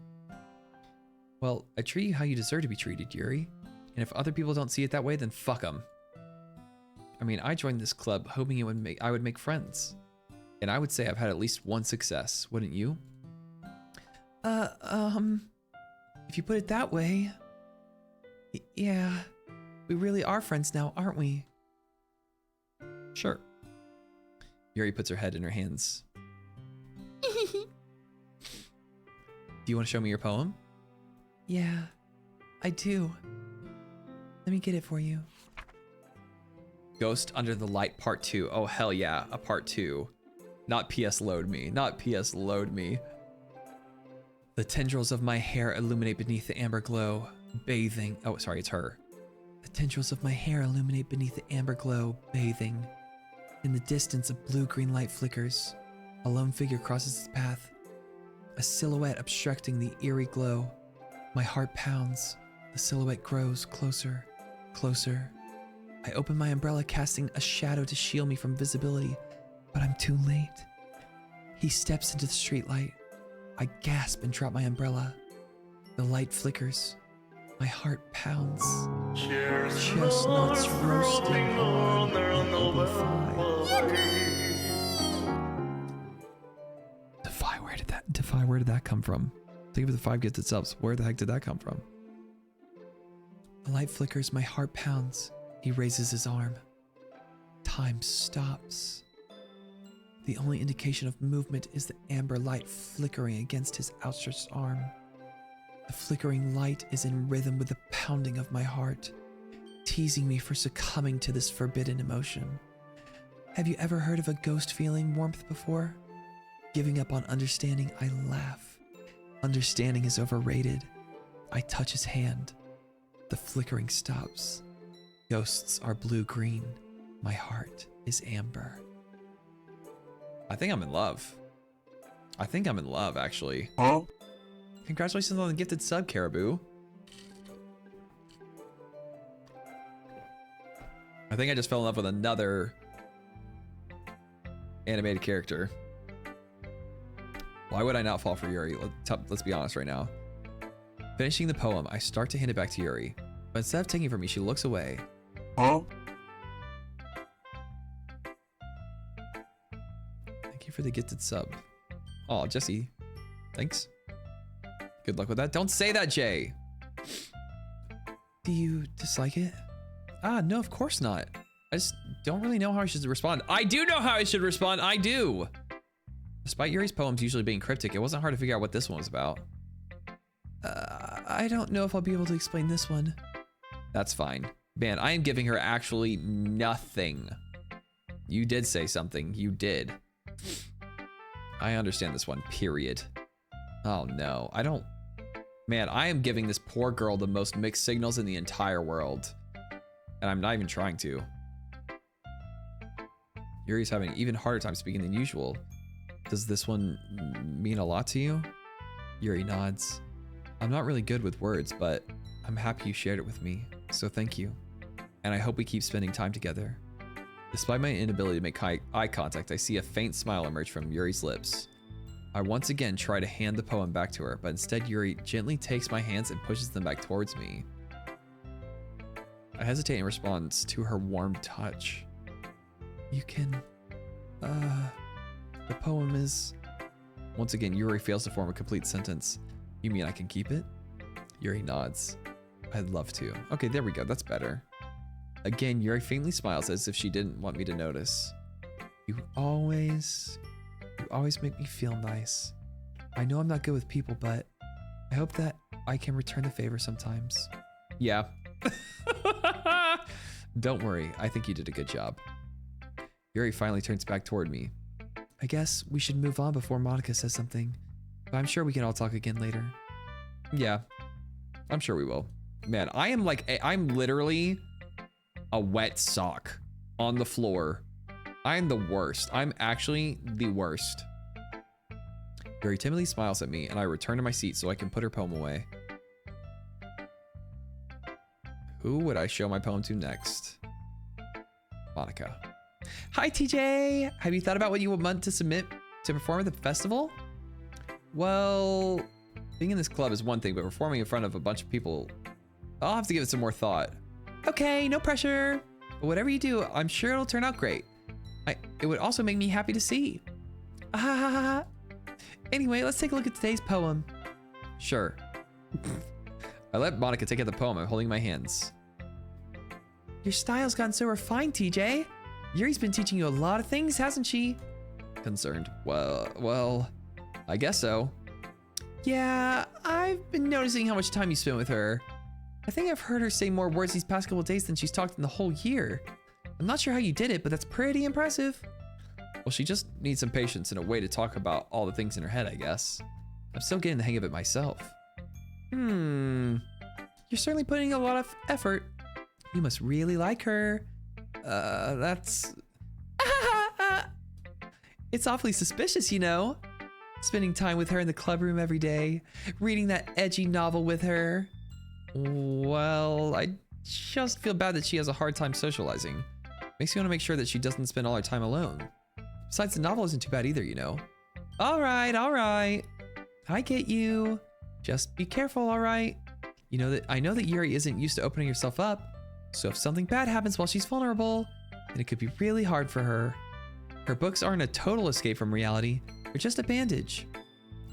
Well, I treat you how you deserve to be treated, Yuri. And if other people don't see it that way, then fuck them. I mean, I joined this club hoping I would make friends. And I would say I've had at least one success, wouldn't you? If you put it that way, yeah, we really are friends now, aren't we? Sure. Yuri puts her head in her hands. Do you want to show me your poem? Yeah, I do. Let me get it for you. Ghost Under the Light Part 2. Oh, hell yeah, a Part 2. Not PS Load Me. Not PS Load Me. The tendrils of my hair illuminate beneath the amber glow, bathing. Oh, sorry, it's her. The tendrils of my hair illuminate beneath the amber glow, bathing. In the distance, a blue-green light flickers. A lone figure crosses its path. A silhouette obstructing the eerie glow. My heart pounds. The silhouette grows closer, closer. I open my umbrella, casting a shadow to shield me from visibility, but I'm too late. He steps into the streetlight. I gasp and drop my umbrella. The light flickers. My heart pounds. Chestnuts roasting on an open fire. Defy, where did that come from? Think of the 5 gifted subs. Where the heck did that come from? The light flickers, my heart pounds. He raises his arm. Time stops. The only indication of movement is the amber light flickering against his outstretched arm. The flickering light is in rhythm with the pounding of my heart, teasing me for succumbing to this forbidden emotion. Have you ever heard of a ghost feeling warmth before? Giving up on understanding, I laugh. Understanding is overrated. I touch his hand. The flickering stops. Ghosts are blue-green. My heart is amber. I think I'm in love. I think I'm in love, actually. Huh? Congratulations on the gifted sub, Caribou. I think I just fell in love with another animated character. Why would I not fall for Yuri? Let's be honest right now. Finishing the poem, I start to hand it back to Yuri. But instead of taking it from me, she looks away. Huh? Thank you for the gifted sub. Oh, Jesse. Thanks. Good luck with that. Don't say that, Jay. Do you dislike it? No, of course not. I just don't really know how I should respond. I do know how I should respond. I do. Despite Yuri's poems usually being cryptic, it wasn't hard to figure out what this one was about. I don't know if I'll be able to explain this one. That's fine. Man, I am giving her actually nothing. You did say something. You did. I understand this one, period. Oh no, I don't... Man, I am giving this poor girl the most mixed signals in the entire world. And I'm not even trying to. Yuri's having an even harder time speaking than usual. Does this one mean a lot to you? Yuri nods. I'm not really good with words, but I'm happy you shared it with me, so thank you. And I hope we keep spending time together. Despite my inability to make eye contact, I see a faint smile emerge from Yuri's lips. I once again try to hand the poem back to her, but instead Yuri gently takes my hands and pushes them back towards me. I hesitate in response to her warm touch. You can... the poem is... Once again, Yuri fails to form a complete sentence. You mean I can keep it? Yuri nods. I'd love to. Okay, there we go. That's better. Again, Yuri faintly smiles as if she didn't want me to notice. You always make me feel nice. I know I'm not good with people, but I hope that I can return the favor sometimes. Yeah. Don't worry. I think you did a good job. Yuri finally turns back toward me. I guess we should move on before Monica says something, but I'm sure we can all talk again later. Yeah, I'm sure we will. Man, I'm literally a wet sock on the floor. I'm the worst. I'm actually the worst. Yuri timidly smiles at me, and I return to my seat so I can put her poem away. Who would I show my poem to next? Monica. Hi, TJ. Have you thought about what you want to submit to perform at the festival? Well, being in this club is one thing, but performing in front of a bunch of people, I'll have to give it some more thought. Okay, no pressure. But whatever you do, I'm sure it'll turn out great. It would also make me happy to see. Anyway, let's take a look at today's poem. Sure. I let Monica take out the poem. I'm holding my hands. Your style's gotten so refined, TJ. Yuri's been teaching you a lot of things, hasn't she? Concerned. Well, I guess so. Yeah, I've been noticing how much time you spend with her. I think I've heard her say more words these past couple of days than she's talked in the whole year. I'm not sure how you did it, but that's pretty impressive. Well, she just needs some patience and a way to talk about all the things in her head, I guess. I'm still getting the hang of it myself. You're certainly putting a lot of effort. You must really like her. That's... It's awfully suspicious, you know? Spending time with her in the club room every day, reading that edgy novel with her. Well, I just feel bad that she has a hard time socializing. Makes me want to make sure that she doesn't spend all her time alone. Besides, the novel isn't too bad either, you know? All right. I get you. Just be careful, all right? I know that Yuri isn't used to opening herself up, so if something bad happens while she's vulnerable, then it could be really hard for her. Her books aren't a total escape from reality, they're just a bandage.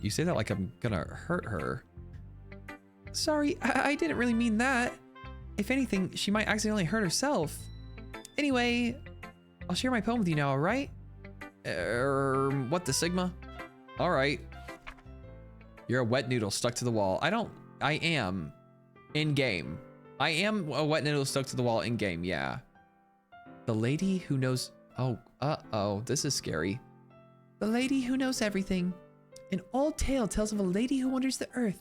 You say that like I'm gonna hurt her. Sorry, I didn't really mean that. If anything, she might accidentally hurt herself. Anyway, I'll share my poem with you now, all right? What the Sigma? All right. You're a wet noodle stuck to the wall. I am in game. I am a wet noodle stuck to the wall in game, yeah. The lady who knows, oh, this is scary. The lady who knows everything. An old tale tells of a lady who wanders the earth.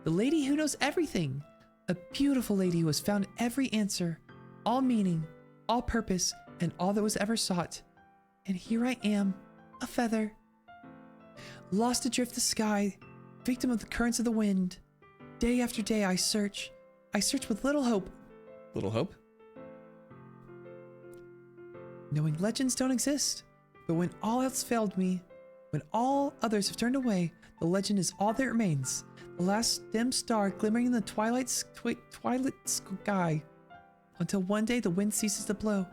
The lady who knows everything. A beautiful lady who has found every answer, all meaning, all purpose, and all that was ever sought. And here I am, a feather. Lost adrift the sky, victim of the currents of the wind. Day after day I search with little hope. Little hope? Knowing legends don't exist, but when all else failed me, when all others have turned away, the legend is all that remains. The last dim star glimmering in the twilight sky. Until one day the wind ceases to blow.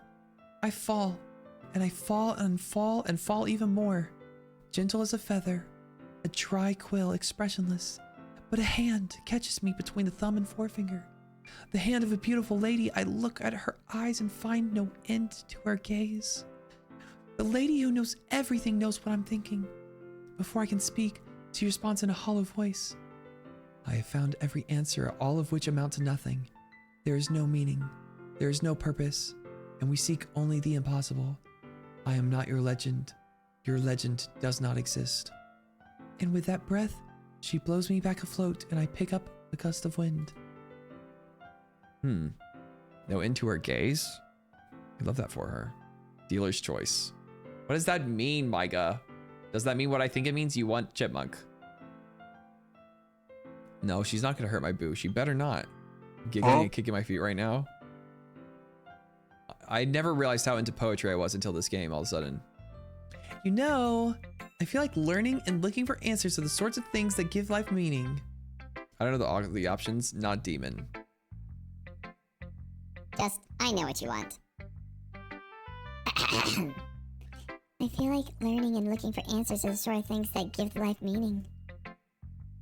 I fall, and I fall and fall and fall even more. Gentle as a feather, a dry quill expressionless. But a hand catches me between the thumb and forefinger. The hand of a beautiful lady. I look at her eyes and find no end to her gaze. The lady who knows everything knows what I'm thinking. Before I can speak, she responds in a hollow voice. I have found every answer, all of which amount to nothing. There is no meaning. There is no purpose, and we seek only the impossible. I am not your legend. Your legend does not exist. And with that breath, she blows me back afloat, and I pick up a gust of wind. No into her gaze? I love that for her. Dealer's choice. What does that mean, Micah? Does that mean what I think it means? You want Chipmunk? No, she's not gonna hurt my boo. She better not. Giggling and kicking my feet right now. I never realized how into poetry I was until this game all of a sudden. You know, I feel like learning and looking for answers to the sorts of things that give life meaning. I don't know the options. Not demon. Just, I know what you want. I feel like learning and looking for answers to the sort of things that give life meaning.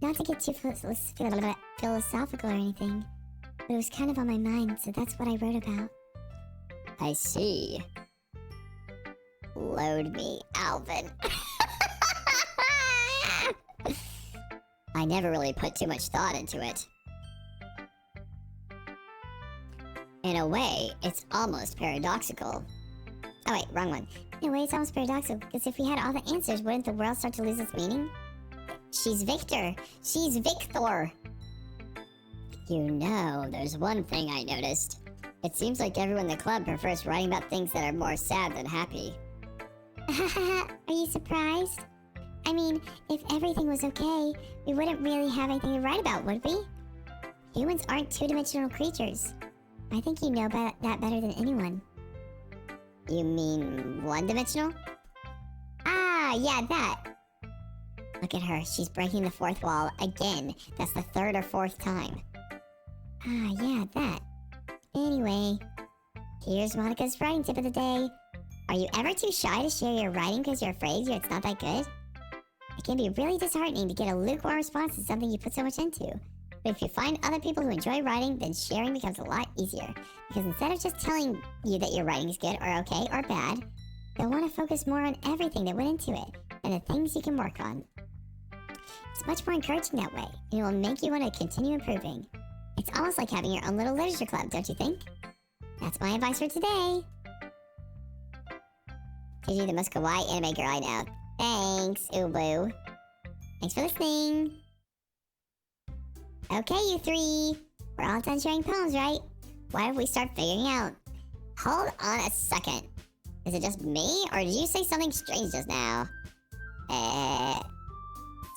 Not to get too philosophical or anything, but it was kind of on my mind, so that's what I wrote about. I see. Load me, Alvin. I never really put too much thought into it. In a way, it's almost paradoxical. Oh wait, wrong one. In a way, it's almost paradoxical, because if we had all the answers, wouldn't the world start to lose its meaning? She's Victor. She's Victor. You know, there's one thing I noticed. It seems like everyone in the club prefers writing about things that are more sad than happy. Are you surprised? I mean, if everything was okay, we wouldn't really have anything to write about, would we? Humans aren't two-dimensional creatures. I think you know that better than anyone. You mean one-dimensional? Ah, yeah, that. Look at her, she's breaking the fourth wall again. That's the third or fourth time. Ah, yeah, that. Anyway, here's Monica's writing tip of the day. Are you ever too shy to share your writing because you're afraid it's not that good? It can be really disheartening to get a lukewarm response to something you put so much into. But if you find other people who enjoy writing, then sharing becomes a lot easier. Because instead of just telling you that your writing is good or okay or bad, they'll want to focus more on everything that went into it and the things you can work on. It's much more encouraging that way, and it will make you want to continue improving. It's almost like having your own little literature club, don't you think? That's my advice for today. Teejay, the most kawaii anime girl I know. Thanks, Ubu. Thanks for listening. Okay, you three. We're all done sharing poems, right? Why don't we start figuring out? Hold on a second. Is it just me, or did you say something strange just now?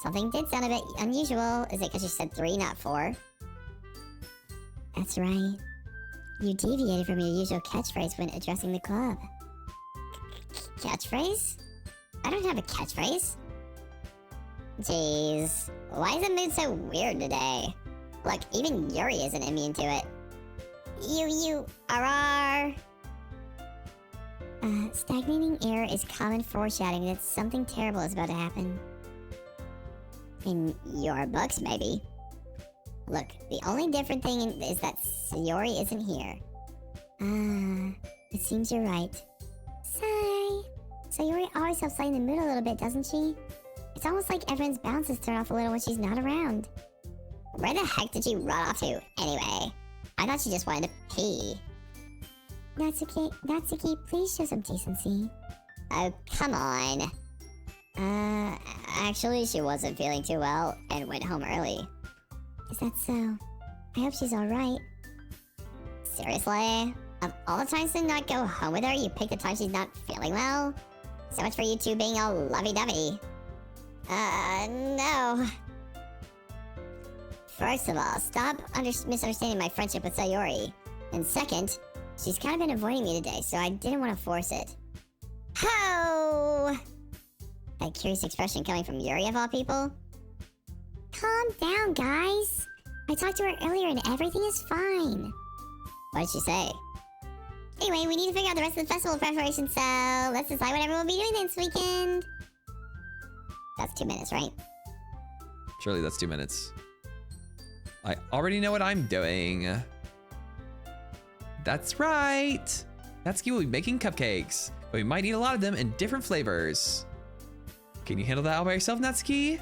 Something did sound a bit unusual. Is it because you said 3, not 4? That's right. You deviated from your usual catchphrase when addressing the club. Catchphrase? I don't have a catchphrase. Jeez. Why is the mood so weird today? Look, even Yuri isn't immune to it. Stagnating air is common foreshadowing that something terrible is about to happen. In your books, maybe. Look, the only different thing is that Sayori isn't here. It seems you're right. Sigh. Sayori always helps lighten the mood a little bit, doesn't she? It's almost like everyone's balance is thrown off a little when she's not around. Where the heck did she run off to, anyway? I thought she just wanted to pee. Natsuki, please show some decency. Oh, come on. Actually, she wasn't feeling too well and went home early. Is that so? I hope she's alright. Seriously? Of all the times to not go home with her, you pick the time she's not feeling well? So much for you two being all lovey-dovey. No. First of all, stop misunderstanding my friendship with Sayori. And second, she's kind of been avoiding me today, so I didn't want to force it. Ho! That curious expression coming from Yuri of all people? Calm down, guys. I talked to her earlier and everything is fine. What did she say? Anyway, we need to figure out the rest of the festival preparation, so let's decide what everyone will be doing this weekend. That's 2 minutes, right? Surely that's 2 minutes. I already know what I'm doing. That's right. Natsuki will be making cupcakes, but we might eat a lot of them in different flavors. Can you handle that all by yourself, Natsuki?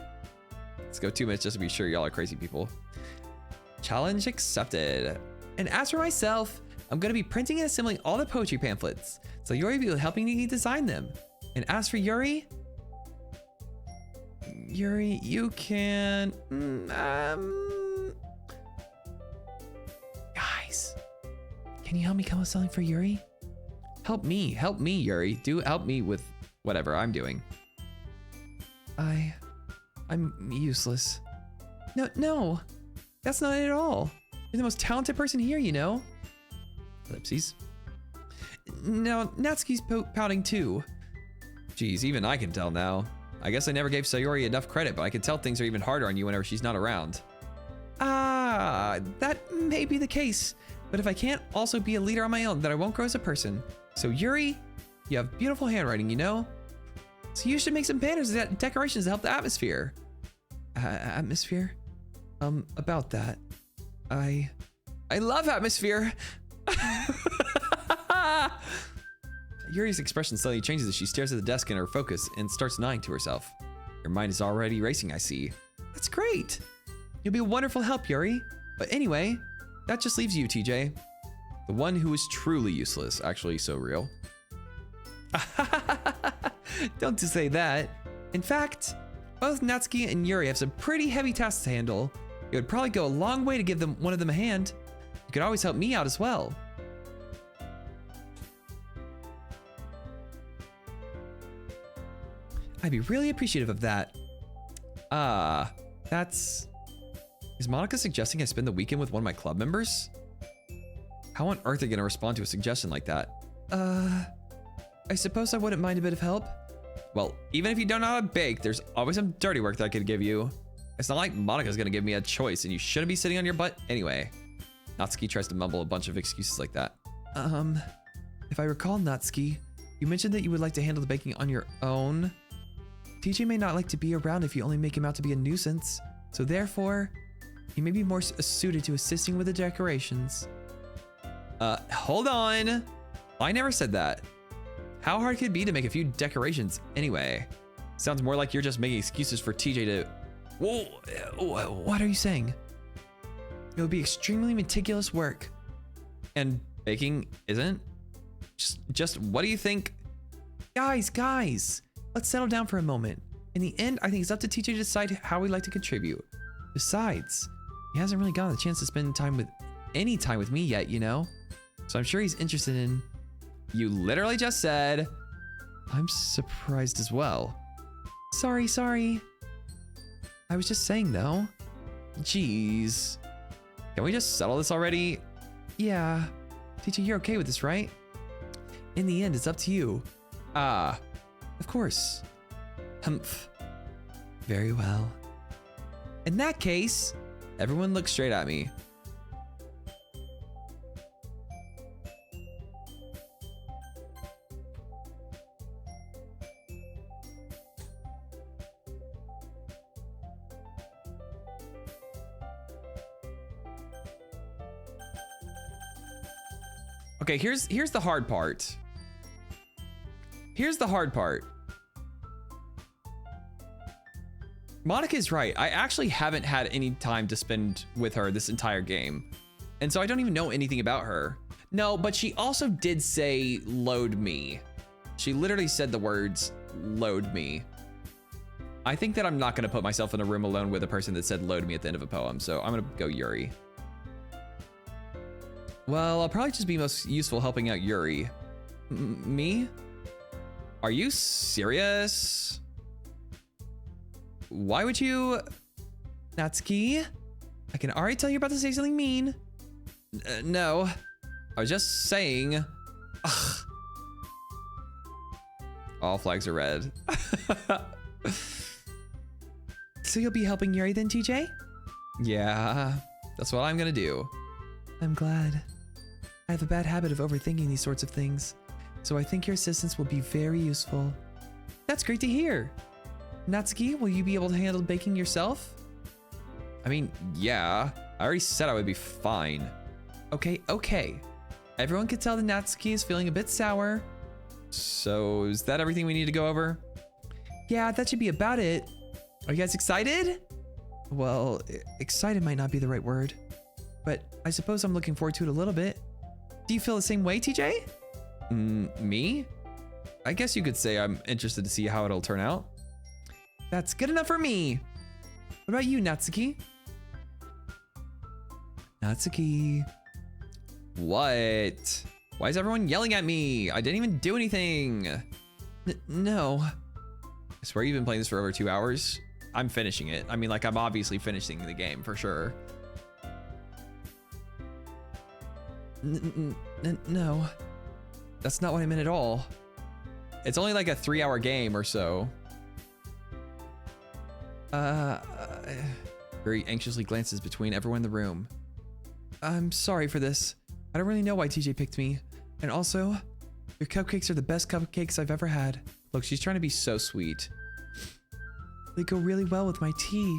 Let's go 2 minutes just to be sure y'all are crazy people. Challenge accepted. And as for myself, I'm gonna be printing and assembling all the poetry pamphlets. So Yuri will be helping me design them. And as for Yuri, you can, guys, can you help me come up with something for Yuri? Help me, Yuri. Help me with whatever I'm doing. I'm useless. No, that's not it at all. You're the most talented person here, you know? Ellipses. Now, Natsuki's pouting too. Geez, even I can tell now. I guess I never gave Sayori enough credit, but I can tell things are even harder on you whenever she's not around. Ah, that may be the case. But if I can't also be a leader on my own, then I won't grow as a person. So Yuri, you have beautiful handwriting, you know? So you should make some banners and decorations to help the atmosphere. Atmosphere? About that. I love atmosphere. Yuri's expression suddenly changes as she stares at the desk in her focus and starts nodding to herself. Your mind is already racing, I see. That's great. You'll be a wonderful help, Yuri. But anyway, that just leaves you, TJ. The one who is truly useless, actually so real. Don't say that. In fact, both Natsuki and Yuri have some pretty heavy tasks to handle. It would probably go a long way to give one of them a hand. You could always help me out as well. I'd be really appreciative of that. Is Monica suggesting I spend the weekend with one of my club members? How on earth are you gonna respond to a suggestion like that? I suppose I wouldn't mind a bit of help. Well, even if you don't know how to bake, there's always some dirty work that I could give you. It's not like Monica's gonna give me a choice and you shouldn't be sitting on your butt anyway. Natsuki tries to mumble a bunch of excuses like that. If I recall, Natsuki, you mentioned that you would like to handle the baking on your own. TJ may not like to be around if you only make him out to be a nuisance. So therefore, he may be more suited to assisting with the decorations. Hold on. I never said that. How hard could it be to make a few decorations anyway? Sounds more like you're just making excuses for TJ to... Whoa, what are you saying? It would be extremely meticulous work. And baking isn't? Just what do you think? Guys, let's settle down for a moment. In the end, I think it's up to TJ to decide how we'd like to contribute. Besides, he hasn't really gotten the chance to spend any time with me yet, you know? So I'm sure he's interested in... You literally just said... I'm surprised as well. Sorry. I was just saying though. Jeez. Can we just settle this already? Yeah. TJ, you're okay with this, right? In the end, it's up to you. Of course. Humph. Very well. In that case, everyone look straight at me. Okay, here's the hard part. Monica is right. I actually haven't had any time to spend with her this entire game. And so I don't even know anything about her. No, but she also did say load me. She literally said the words load me. I think that I'm not gonna put myself in a room alone with a person that said load me at the end of a poem. So I'm gonna go Yuri. Well, I'll probably just be most useful helping out Yuri. Me? Are you serious? Why would you... Natsuki? I can already tell you're about to say something mean. No. I was just saying... Ugh. All flags are red. So you'll be helping Yuri then, TJ? Yeah, that's what I'm gonna do. I'm glad. I have a bad habit of overthinking these sorts of things, so I think your assistance will be very useful. That's great to hear. Natsuki, will you be able to handle baking yourself? I mean, yeah. I already said I would be fine. Okay. Everyone can tell that Natsuki is feeling a bit sour. So, is that everything we need to go over? Yeah, that should be about it. Are you guys excited? Well, excited might not be the right word, but I suppose I'm looking forward to it a little bit. Do you feel the same way, TJ? Me? I guess you could say I'm interested to see how it'll turn out. That's good enough for me. What about you, Natsuki? Natsuki. What? Why is everyone yelling at me? I didn't even do anything. No. I swear you've been playing this for over 2 hours. I'm finishing it. I mean, like, I'm obviously finishing the game for sure. No. That's not what I meant at all. It's only like a 3-hour game or so. Very anxiously glances between everyone in the room. I'm sorry for this. I don't really know why TJ picked me. And also, your cupcakes are the best cupcakes I've ever had. Look, she's trying to be so sweet. They go really well with my tea.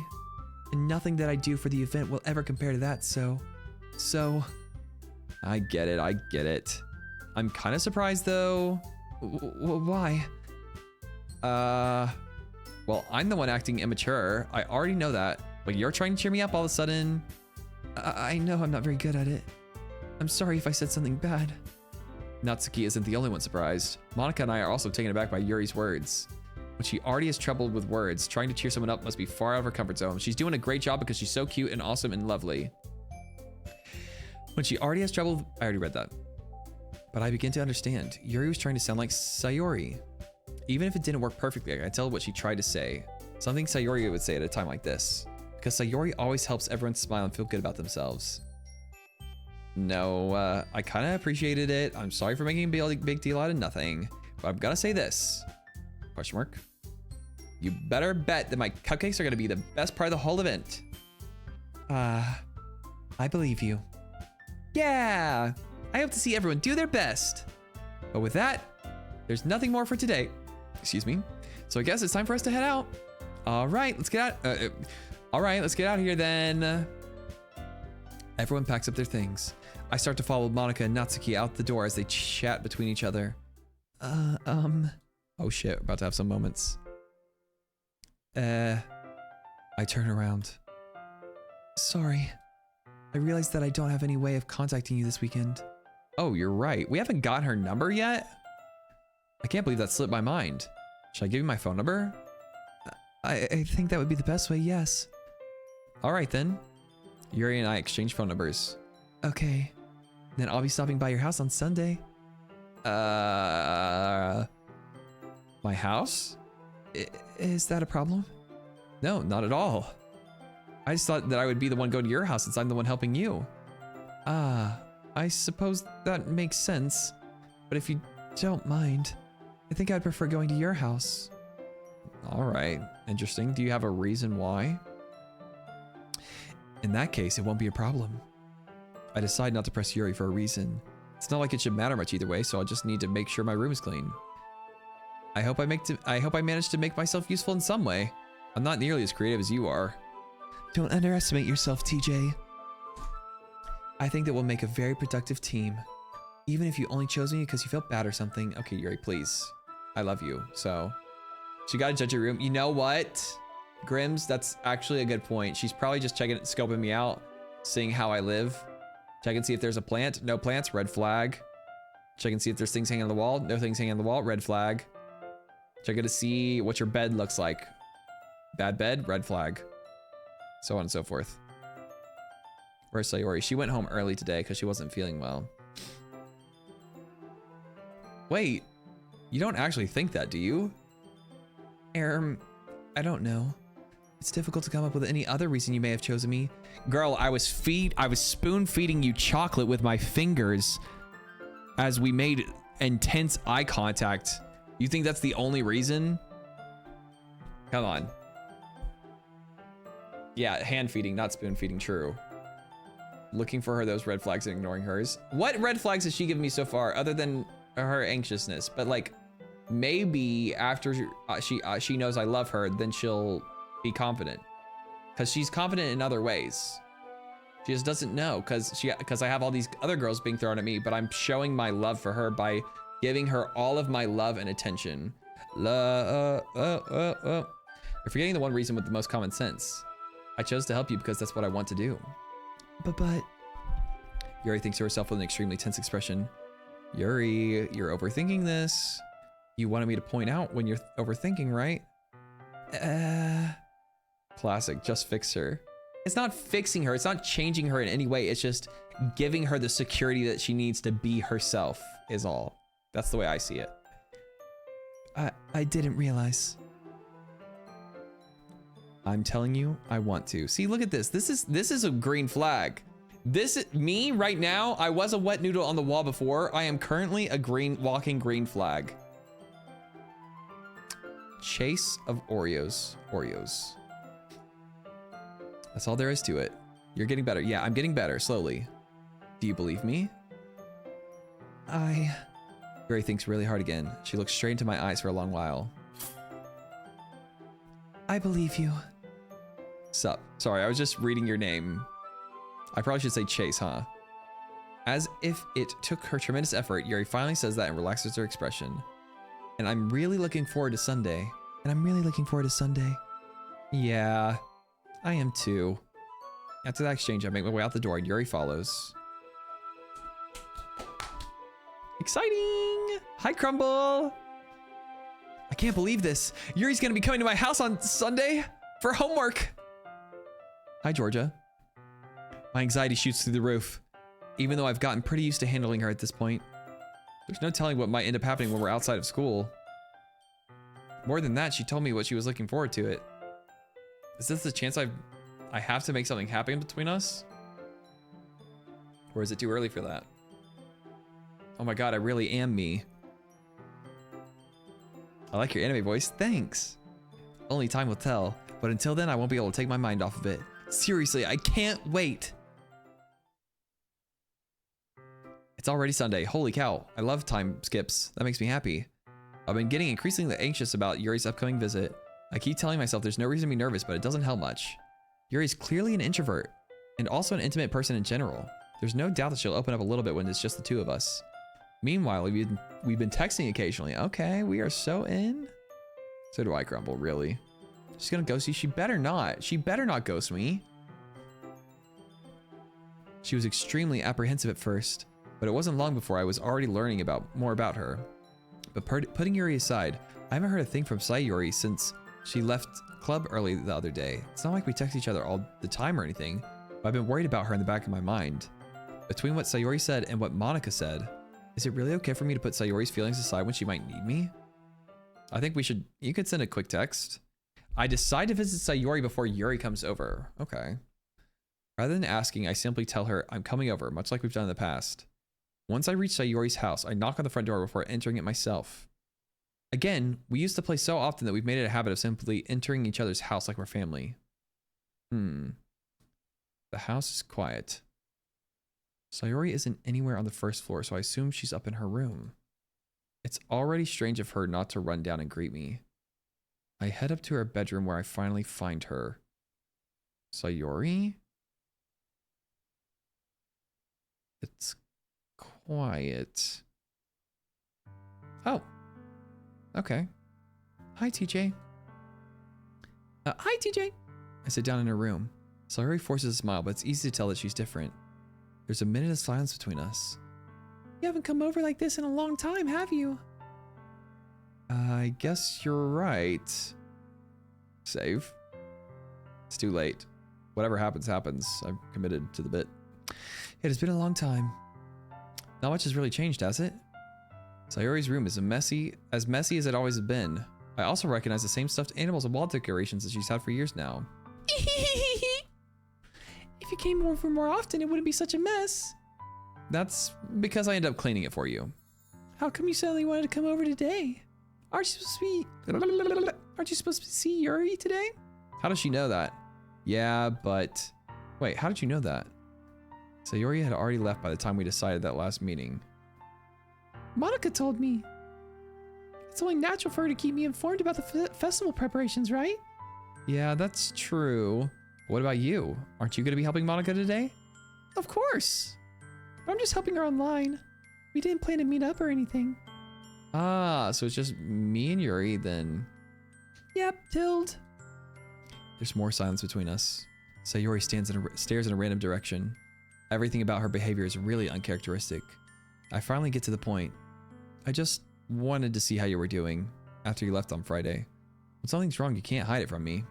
And nothing that I do for the event will ever compare to that, so... I get it, I get it. I'm kind of surprised though. Why? Well, I'm the one acting immature. I already know that. But you're trying to cheer me up all of a sudden. I know I'm not very good at it. I'm sorry if I said something bad. Natsuki isn't the only one surprised. Monica and I are also taken aback by Yuri's words. When she already has trouble with words, trying to cheer someone up must be far out of her comfort zone. She's doing a great job because she's so cute and awesome and lovely. When she already has trouble, I already read that. But I begin to understand. Yuri was trying to sound like Sayori. Even if it didn't work perfectly, I could tell what she tried to say. Something Sayori would say at a time like this. Because Sayori always helps everyone smile and feel good about themselves. No, I kind of appreciated it. I'm sorry for making a big deal out of nothing. But I'm gonna say this. Question mark. You better bet that my cupcakes are gonna be the best part of the whole event. I believe you. Yeah! I hope to see everyone do their best. But with that, there's nothing more for today. Excuse me. So I guess it's time for us to head out. All right, let's get out. All right, let's get out of here then. Everyone packs up their things. I start to follow Monica and Natsuki out the door as they chat between each other. Oh shit, about to have some moments. I turn around. Sorry. I realized that I don't have any way of contacting you this weekend. Oh, you're right. We haven't got her number yet? I can't believe that slipped my mind. Should I give you my phone number? I think that would be the best way, yes. All right then. Yuri and I exchange phone numbers. Okay. Then I'll be stopping by your house on Sunday. My house? Is that a problem? No, not at all. I just thought that I would be the one going to your house since I'm the one helping you. I suppose that makes sense. But if you don't mind, I think I'd prefer going to your house. All right, interesting. Do you have a reason why? In that case, it won't be a problem. I decide not to press Yuri for a reason. It's not like it should matter much either way, so I'll just need to make sure my room is clean. I hope I manage to make myself useful in some way. I'm not nearly as creative as you are. Don't underestimate yourself, TJ. I think that we'll make a very productive team. Even if you only chose me because you felt bad or something. Okay, Yuri, please. I love you, so. She gotta judge your room. You know what? Grims, that's actually a good point. She's probably just scoping me out, seeing how I live. Check and see if there's a plant. No plants, red flag. Check and see if there's things hanging on the wall. No things hanging on the wall, red flag. Check to see what your bed looks like. Bad bed, red flag. So on and so forth. Where's Sayori? She went home early today because she wasn't feeling well. Wait, you don't actually think that, do you? I don't know. It's difficult to come up with any other reason you may have chosen me. Girl, I was spoon feeding you chocolate with my fingers as we made intense eye contact. You think that's the only reason? Come on. Yeah, hand feeding, not spoon feeding, true. Looking for her those red flags and ignoring hers. What red flags has she given me so far other than her anxiousness? But like, maybe after she knows I love her, then she'll be confident. Because she's confident in other ways. She just doesn't know because I have all these other girls being thrown at me, but I'm showing my love for her by giving her all of my love and attention. You're forgetting the one reason with the most common sense. I chose to help you because that's what I want to do. But Yuri thinks to herself with an extremely tense expression. Yuri, you're overthinking this. You wanted me to point out when you're overthinking, right? Classic, just fix her. It's not fixing her, it's not changing her in any way, it's just giving her the security that she needs to be herself, is all. That's the way I see it. I didn't realize. I'm telling you, I want to. See, look at this. This is a green flag. Me right now, I was a wet noodle on the wall before. I am currently a walking green flag. Chase of Oreos. That's all there is to it. You're getting better. Yeah, I'm getting better, slowly. Do you believe me? Barry thinks really hard again. She looks straight into my eyes for a long while. I believe you. Sup? Sorry, I was just reading your name. I probably should say Chase, huh? As if it took her tremendous effort, Yuri finally says that and relaxes her expression. And I'm really looking forward to Sunday. Yeah, I am too. After that exchange, I make my way out the door and Yuri follows. Exciting! Hi, Crumble! I can't believe this. Yuri's gonna be coming to my house on Sunday for homework. Hi, Georgia. My anxiety shoots through the roof, even though I've gotten pretty used to handling her at this point. There's no telling what might end up happening when we're outside of school. More than that, she told me what she was looking forward to it. Is this the chance I have to make something happen between us? Or is it too early for that? Oh my god, I really am me. I like your anime voice, thanks. Only time will tell, but until then I won't be able to take my mind off of it. Seriously, I can't wait. It's already Sunday, holy cow. I love time skips, that makes me happy. I've been getting increasingly anxious about Yuri's upcoming visit. I keep telling myself there's no reason to be nervous, but it doesn't help much. Yuri's clearly an introvert, and also an intimate person in general. There's no doubt that she'll open up a little bit when it's just the two of us. Meanwhile, we've been texting occasionally. Okay, we are so in. So do I, Crumble, really. She's gonna ghost you? She better not. She better not ghost me. She was extremely apprehensive at first, but it wasn't long before I was already learning more about her. But putting Yuri aside, I haven't heard a thing from Sayori since she left club early the other day. It's not like we text each other all the time or anything, but I've been worried about her in the back of my mind. Between what Sayori said and what Monica said, is it really okay for me to put Sayori's feelings aside when she might need me? I think you could send a quick text. I decide to visit Sayori before Yuri comes over. Okay. Rather than asking, I simply tell her I'm coming over, much like we've done in the past. Once I reach Sayori's house, I knock on the front door before entering it myself. Again, we used to play so often that we've made it a habit of simply entering each other's house like we're family. The house is quiet. Sayori isn't anywhere on the first floor, so I assume she's up in her room. It's already strange of her not to run down and greet me. I head up to her bedroom where I finally find her. Sayori? It's quiet. Oh. Okay. Hi, Teejay. Hi, Teejay. I sit down in her room. Sayori forces a smile, but it's easy to tell that she's different. There's a minute of silence between us. You haven't come over like this in a long time, have you? I guess you're right. Save. It's too late. Whatever happens, happens. I'm committed to the bit. It has been a long time. Not much has really changed, has it? Sayori's room is as messy as it always has been. I also recognize the same stuffed animals and wall decorations that she's had for years now. If you came over more often, it wouldn't be such a mess. That's because I end up cleaning it for you. How come you suddenly wanted to come over today? Aren't you supposed to see Yuri today? How does she know that? Yeah, but... Wait, how did you know that? Sayori had already left by the time we decided that last meeting. Monica told me. It's only natural for her to keep me informed about the festival preparations, right? Yeah, that's true. What about you? Aren't you going to be helping Monica today? Of course. But I'm just helping her online. We didn't plan to meet up or anything. Ah, so it's just me and Yuri then. Yep, Tilde. There's more silence between us. Sayori stares in a random direction. everything about her behavior is really uncharacteristic. I finally get to the point. I just wanted to see how you were doing after you left on Friday. When something's wrong, you can't hide it from me.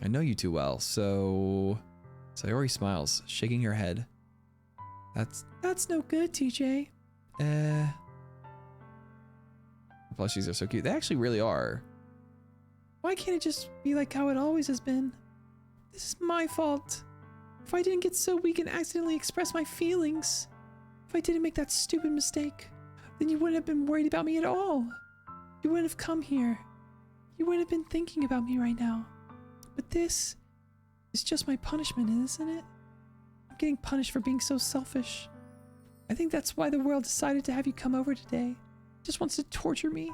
I know you too well, so... Sayori smiles, shaking her head. That's no good, TJ. Plushies are so cute. They actually really are. Why can't it just be like how it always has been? This is my fault. If I didn't get so weak and accidentally express my feelings, if I didn't make that stupid mistake, then you wouldn't have been worried about me at all. You wouldn't have come here. You wouldn't have been thinking about me right now. But this is just my punishment, isn't it? I'm getting punished for being so selfish. I think that's why the world decided to have you come over today. It just wants to torture me.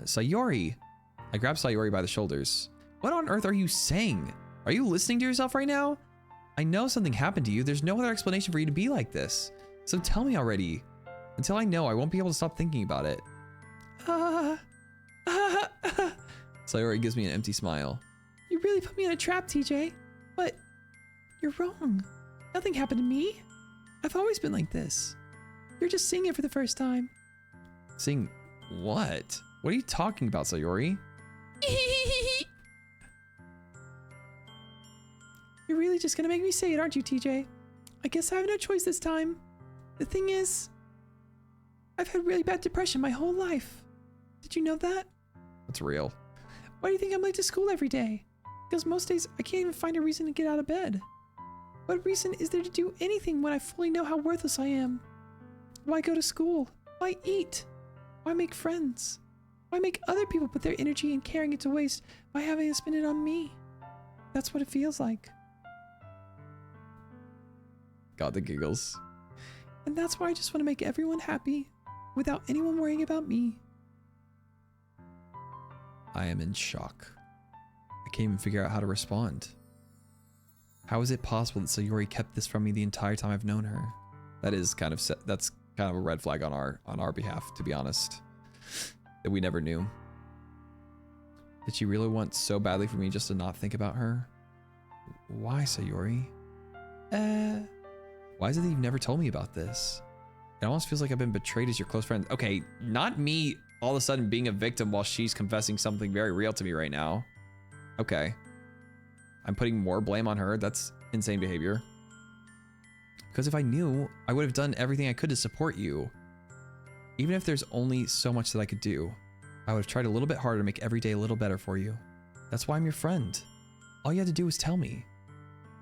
Sayori. I grab Sayori by the shoulders. What on earth are you saying? Are you listening to yourself right now? I know something happened to you. There's no other explanation for you to be like this. So tell me already. Until I know, I won't be able to stop thinking about it. Sayori gives me an empty smile. You really put me in a trap, TJ. But you're wrong. Nothing happened to me. I've always been like this. You're just seeing it for the first time. Seeing what? What are you talking about, Sayori? You're really just gonna make me say it, aren't you, TJ? I guess I have no choice this time. The thing is, I've had really bad depression my whole life. Did you know that? That's real. Why do you think I'm late to school every day? Because most days I can't even find a reason to get out of bed. What reason is there to do anything when I fully know how worthless I am? Why go to school? Why eat? Why make friends? Why make other people put their energy and caring into waste by having to spend it on me? That's what it feels like. Got the giggles. And that's why I just want to make everyone happy without anyone worrying about me. I am in shock. I can't even figure out how to respond. How is it possible that Sayori kept this from me the entire time I've known her? That's kind of a red flag on our behalf, to be honest. That we never knew. Did she really want so badly for me just to not think about her? Why, Sayori? Why is it that you've never told me about this? It almost feels like I've been betrayed as your close friend. Okay, not me all of a sudden being a victim while she's confessing something very real to me right now. Okay. I'm putting more blame on her. That's insane behavior. Because if I knew, I would have done everything I could to support you. Even if there's only so much that I could do, I would have tried a little bit harder to make every day a little better for you. That's why I'm your friend. All you had to do was tell me.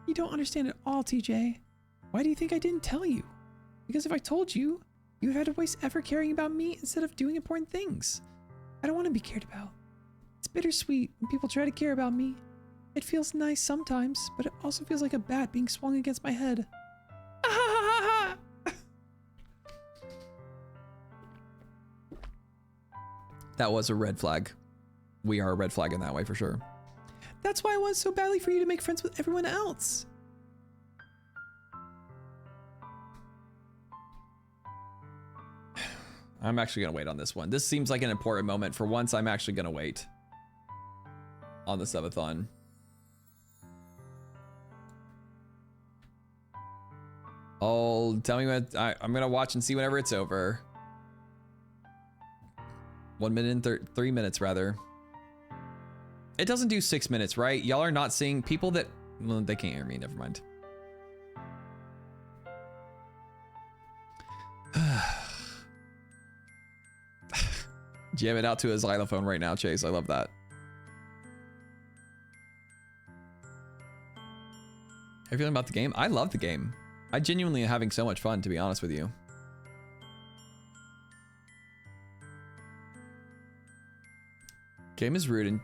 You don't understand at all, TJ. Why do you think I didn't tell you? Because if I told you, you would have had to waste effort caring about me instead of doing important things. I don't want to be cared about. It's bittersweet when people try to care about me. It feels nice sometimes, but it also feels like a bat being swung against my head. That was a red flag. We are a red flag in that way for sure. That's why I want so badly for you to make friends with everyone else. I'm actually gonna wait on this one. This seems like an important moment. For once, I'm actually gonna wait on the subathon. Tell me when I'm gonna watch and see whenever it's over. 1 minute and 3 minutes rather. It doesn't do 6 minutes, right? Y'all are not seeing people that, well, they can't hear me, never mind. Jam it out to a xylophone right now, Chase. I love that. How you feeling about the game? I love the game. I genuinely am having so much fun, to be honest with you. Game is rude and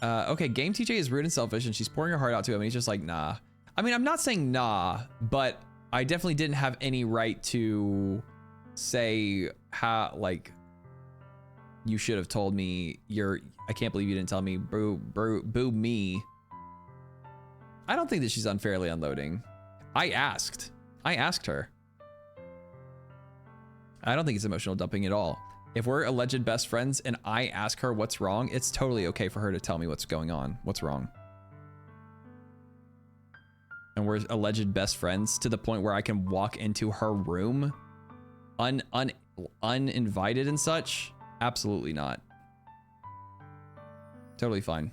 okay, game TJ is rude and selfish and she's pouring her heart out to him and he's just like, nah. I mean, I'm not saying nah, but I definitely didn't have any right to say how, like, you should have told me. I can't believe you didn't tell me. Boo me. I don't think that she's unfairly unloading. I asked her. I don't think it's emotional dumping at all. If we're alleged best friends and I ask her what's wrong, it's totally okay for her to tell me what's going on, what's wrong. and we're alleged best friends to the point where I can walk into her room uninvited and such, absolutely not. Totally fine.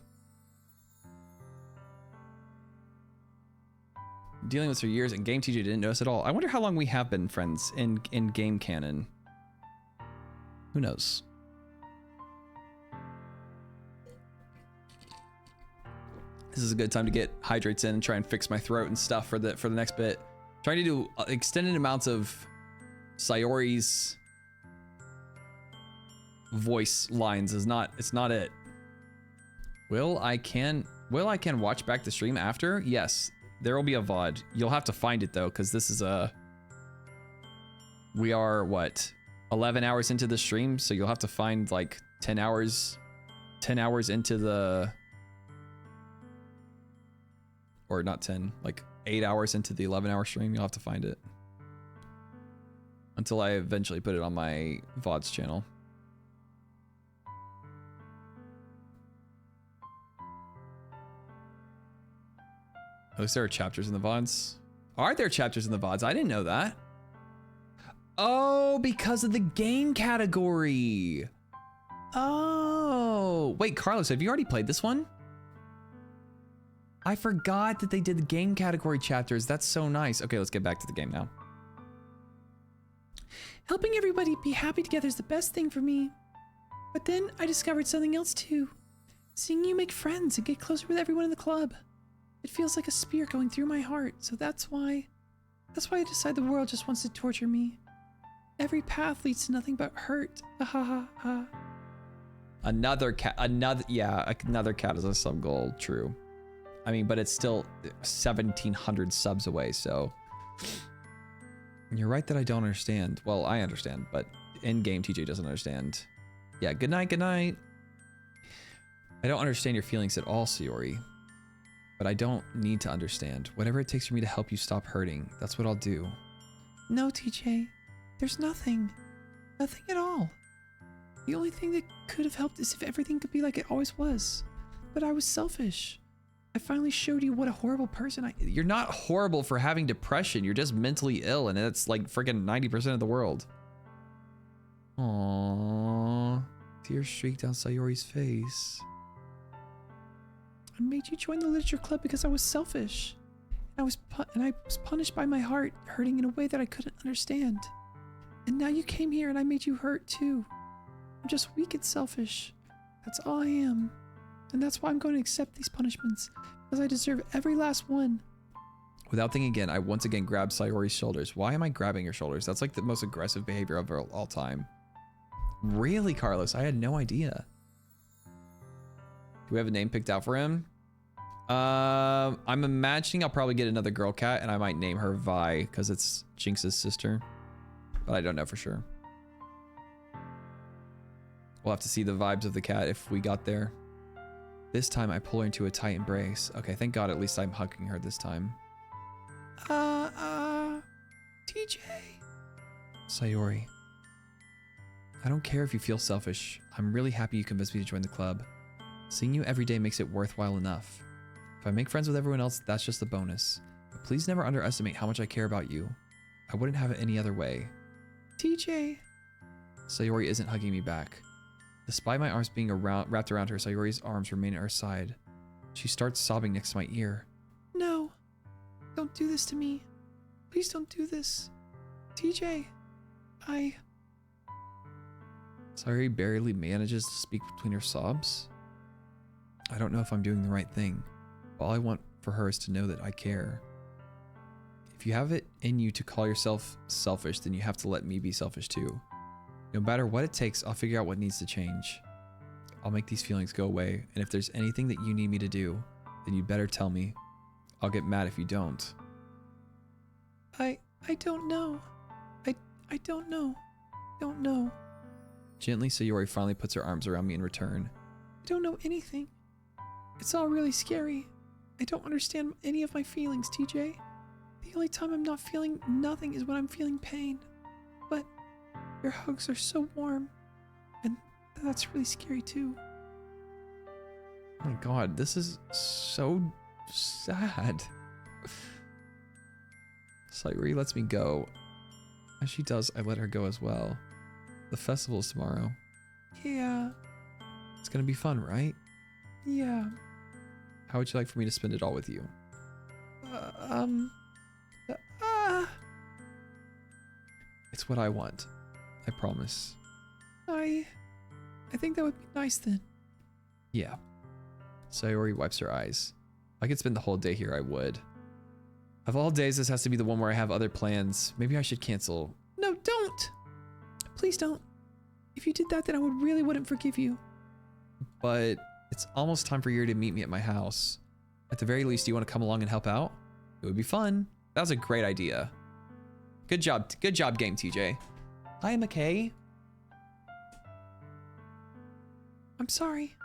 Dealing with this for years, and Game Teejay didn't notice at all. I wonder how long we have been friends in game canon. Who knows? This is a good time to get hydrates in and try and fix my throat and stuff for the next bit. Trying to do extended amounts of Sayori's voice lines is not, it's not it. Will I can watch back the stream after? Yes, there will be a VOD. You'll have to find it though, because this is we are what, 11 hours into the stream, so you'll have to find like 10 hours into the, or not 10, like 8 hours into the 11-hour stream. You'll have to find it until I eventually put it on my VODs channel. At least there are chapters in the VODs. Are there chapters in the VODs? I didn't know that. Oh, because of the game category. Oh, wait, Carlos, have you already played this one? I forgot that they did the game category chapters. That's so nice. Okay, let's get back to the game now. Helping everybody be happy together is the best thing for me. But then I discovered something else too. Seeing you make friends and get closer with everyone in the club. It feels like a spear going through my heart, so that's why I decide the world just wants to torture me. Every path leads to nothing but hurt. Ha ha ha ha. Another cat is a sub goal, true. I mean, but it's still 1,700 subs away, so. You're right that I don't understand. Well, I understand, but in-game Teejay doesn't understand. Yeah, good night, good night. I don't understand your feelings at all, Sayori. But I don't need to understand. Whatever it takes for me to help you stop hurting, that's what I'll do. No, Teejay. There's nothing. Nothing at all. The only thing that could have helped is if everything could be like it always was. But I was selfish. I finally showed you what a horrible person I... You're not horrible for having depression. You're just mentally ill, and that's like freaking 90% of the world. Aww. Tears streaked down Sayori's face. I made you join the literature club because I was selfish. I was punished by my heart hurting in a way that I couldn't understand. And now you came here and I made you hurt too. I'm just weak and selfish. That's all I am. And that's why I'm going to accept these punishments, because I deserve every last one. Without thinking again, I once again grabbed Sayori's shoulders. Why am I grabbing your shoulders? That's like the most aggressive behavior of all time. Really, Carlos? I had no idea. Do we have a name picked out for him? I'm imagining I'll probably get another girl cat, and I might name her Vi, because it's Jinx's sister. But I don't know for sure. We'll have to see the vibes of the cat if we got there. This time I pull her into a tight embrace. Okay, thank God at least I'm hugging her this time. Teejay. Sayori. I don't care if you feel selfish. I'm really happy you convinced me to join the club. Seeing you every day makes it worthwhile enough. If I make friends with everyone else, that's just a bonus. But please never underestimate how much I care about you. I wouldn't have it any other way. Teejay. Sayori isn't hugging me back. Despite my arms being wrapped around her, Sayori's arms remain at her side. She starts sobbing next to my ear. No. Don't do this to me. Please don't do this. Teejay. Sayori barely manages to speak between her sobs. I don't know if I'm doing the right thing. All I want for her is to know that I care. If you have it in you to call yourself selfish, then you have to let me be selfish too. No matter what it takes, I'll figure out what needs to change. I'll make these feelings go away, and if there's anything that you need me to do, then you'd better tell me. I'll get mad if you don't. I don't know. I don't know. Don't know. Gently, Sayori finally puts her arms around me in return. I don't know anything. It's all really scary. I don't understand any of my feelings, Teejay. The only time I'm not feeling nothing is when I'm feeling pain. But your hugs are so warm, and that's really scary too. Oh my God, this is so sad. Sayori lets me go. As she does, I let her go as well. The festival's tomorrow. Yeah. It's gonna be fun, right? Yeah. How would you like for me to spend it all with you? It's what I want. I promise. I think that would be nice then. Yeah. Sayori wipes her eyes. If I could spend the whole day here, I would. Of all days, this has to be the one where I have other plans. Maybe I should cancel. No, don't. Please don't. If you did that, then I really wouldn't forgive you. But it's almost time for you to meet me at my house. At the very least, do you want to come along and help out? It would be fun. That was a great idea. Good job game, TJ. Hi, McKay. I'm sorry.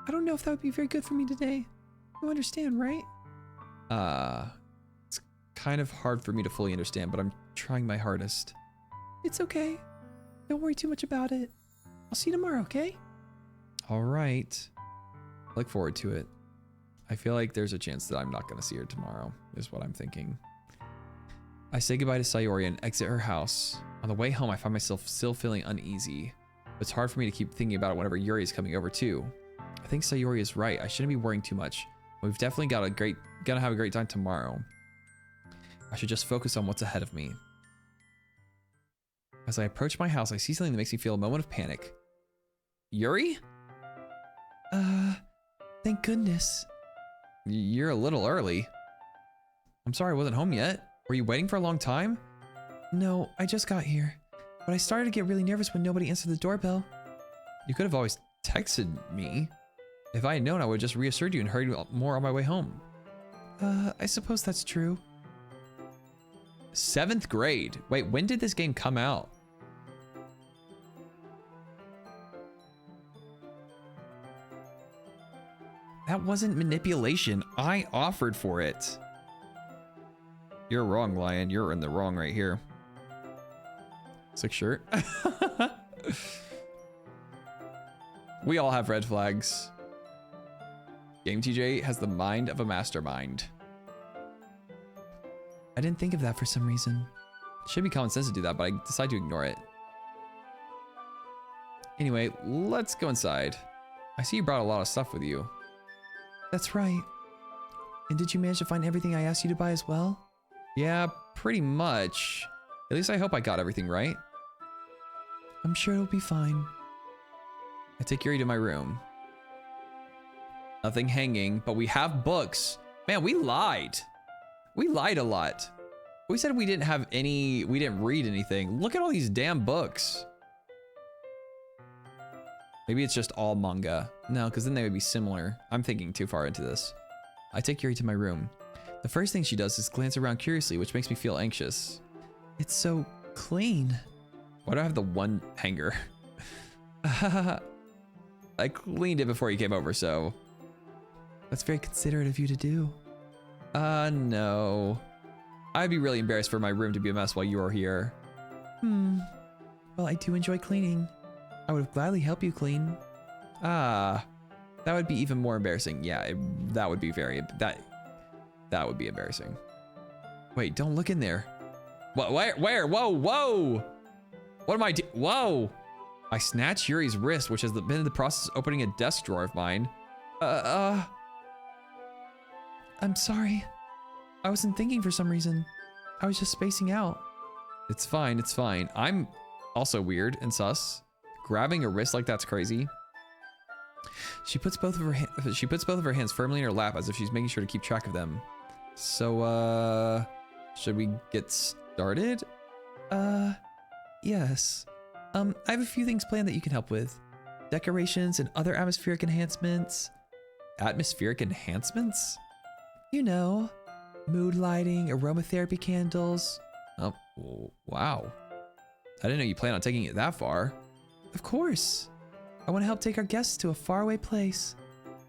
I don't know if that would be very good for me today. You understand, right? It's kind of hard for me to fully understand, but I'm trying my hardest. It's okay. Don't worry too much about it. I'll see you tomorrow, okay? All right. I look forward to it. I feel like there's a chance that I'm not going to see her tomorrow, is what I'm thinking. I say goodbye to Sayori and exit her house. On the way home, I find myself still feeling uneasy. It's hard for me to keep thinking about it whenever Yuri is coming over too. I think Sayori is right. I shouldn't be worrying too much. We've definitely gonna have a great time tomorrow. I should just focus on what's ahead of me. As I approach my house, I see something that makes me feel a moment of panic. Yuri? Thank goodness. You're a little early. I'm sorry I wasn't home yet. Were you waiting for a long time? No, I just got here. But I started to get really nervous when nobody answered the doorbell. You could have always texted me. If I had known, I would have just reassured you and hurried more on my way home. I suppose that's true. 7th grade. Wait, when did this game come out? That wasn't manipulation. I offered for it. You're wrong, Lion. You're in the wrong right here. Sick shirt. We all have red flags. Game TJ has the mind of a mastermind. I didn't think of that for some reason. It should be common sense to do that, but I decide to ignore it. Anyway, let's go inside. I see you brought a lot of stuff with you. That's right. And did you manage to find everything I asked you to buy as well? Yeah, pretty much. At least I hope I got everything right. I'm sure it'll be fine. I take Yuri to my room. Nothing hanging, but we have books. Man, we lied. We lied a lot. We said we didn't have any, we didn't read anything. Look at all these damn books. Maybe it's just all manga. No, because then they would be similar. I'm thinking too far into this. I take Yuri to my room. The first thing she does is glance around curiously, which makes me feel anxious. It's so clean. Why do I have the one hanger? I cleaned it before you came over, so. That's very considerate of you to do. No. I'd be really embarrassed for my room to be a mess while you are here. Well, I do enjoy cleaning. I would gladly help you clean. That would be even more embarrassing. Yeah, that would be that would be embarrassing. Wait, don't look in there. What? Where? Whoa, whoa! What am I doing? Whoa! I snatched Yuri's wrist, which has been in the process of opening a desk drawer of mine. I'm sorry. I wasn't thinking for some reason. I was just spacing out. It's fine, it's fine. I'm also weird and sus. Grabbing a wrist like that's crazy. She puts both of her hands firmly in her lap as if she's making sure to keep track of them. So, should we get started? Yes. I have a few things planned that you can help with. Decorations and other atmospheric enhancements. Atmospheric enhancements? You know, mood lighting, aromatherapy candles. Oh, wow. I didn't know you planned on taking it that far. Of course. I want to help take our guests to a faraway place.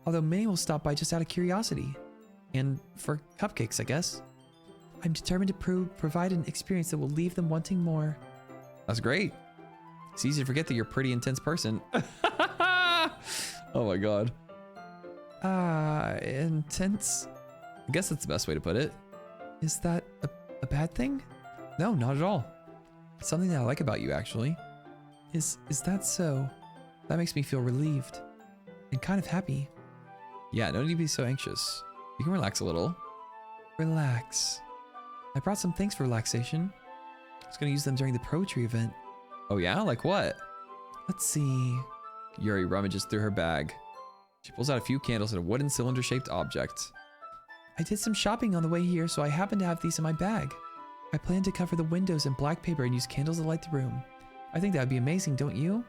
Although many will stop by just out of curiosity. And for cupcakes, I guess. I'm determined to provide an experience that will leave them wanting more. That's great. It's easy to forget that you're a pretty intense person. Oh my god. Intense? I guess that's the best way to put it. Is that a bad thing? No, not at all. It's something that I like about you, actually. Is that so? That makes me feel relieved and kind of happy. Yeah, no need to be so anxious. You can relax a little. Relax. I brought some things for relaxation. I was gonna use them during the poetry event. Oh yeah? Like what? Let's see. Yuri rummages through her bag. She pulls out a few candles and a wooden cylinder-shaped object. I did some shopping on the way here, so I happen to have these in my bag. I plan to cover the windows in black paper and use candles to light the room. I think that would be amazing, don't you?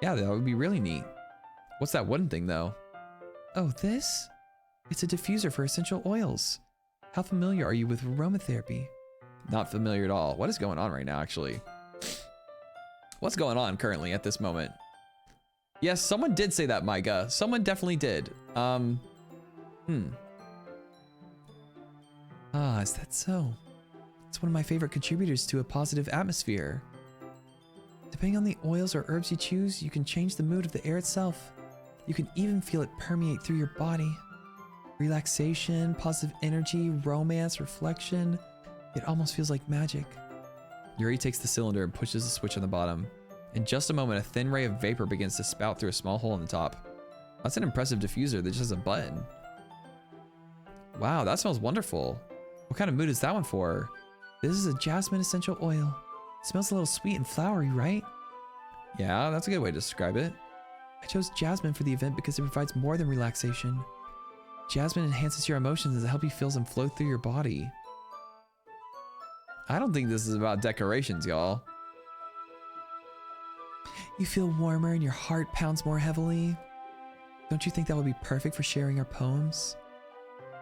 Yeah, that would be really neat. What's that wooden thing, though? Oh, this? It's a diffuser for essential oils. How familiar are you with aromatherapy? Not familiar at all. What is going on right now, actually? What's going on currently at this moment? Yes, someone did say that, Micah. Someone definitely did. Ah, is that so? It's one of my favorite contributors to a positive atmosphere. Depending on the oils or herbs you choose, you can change the mood of the air itself. You can even feel it permeate through your body. Relaxation, positive energy, romance, reflection. It almost feels like magic. Yuri takes the cylinder and pushes the switch on the bottom. In just a moment, a thin ray of vapor begins to spout through a small hole in the top. That's an impressive diffuser that just has a button. Wow, that smells wonderful. What kind of mood is that one for? This is a jasmine essential oil. It smells a little sweet and flowery, right? Yeah, that's a good way to describe it. I chose jasmine for the event because it provides more than relaxation. Jasmine enhances your emotions as it helps you feel them flow through your body. I don't think this is about decorations, y'all. You feel warmer and your heart pounds more heavily. Don't you think that would be perfect for sharing our poems?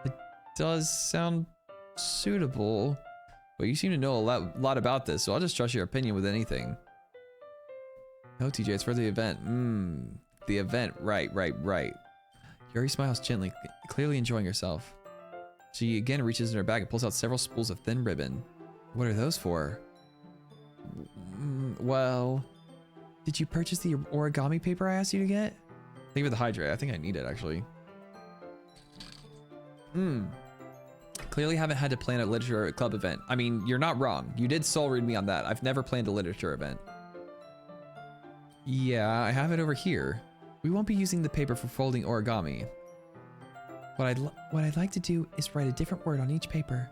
It does sound suitable, but you seem to know a lot about this, so I'll just trust your opinion with anything. No, TJ, it's for the event. The event. Right. Yuri smiles gently, clearly enjoying herself. She again reaches in her bag and pulls out several spools of thin ribbon. What are those for? Well, did you purchase the origami paper I asked you to get? Think of the hydrate. I think I need it, actually. Clearly haven't had to plan a literature club event. I mean, you're not wrong. You did soul read me on that. I've never planned a literature event. Yeah, I have it over here. We won't be using the paper for folding origami. What I'd like to do is write a different word on each paper.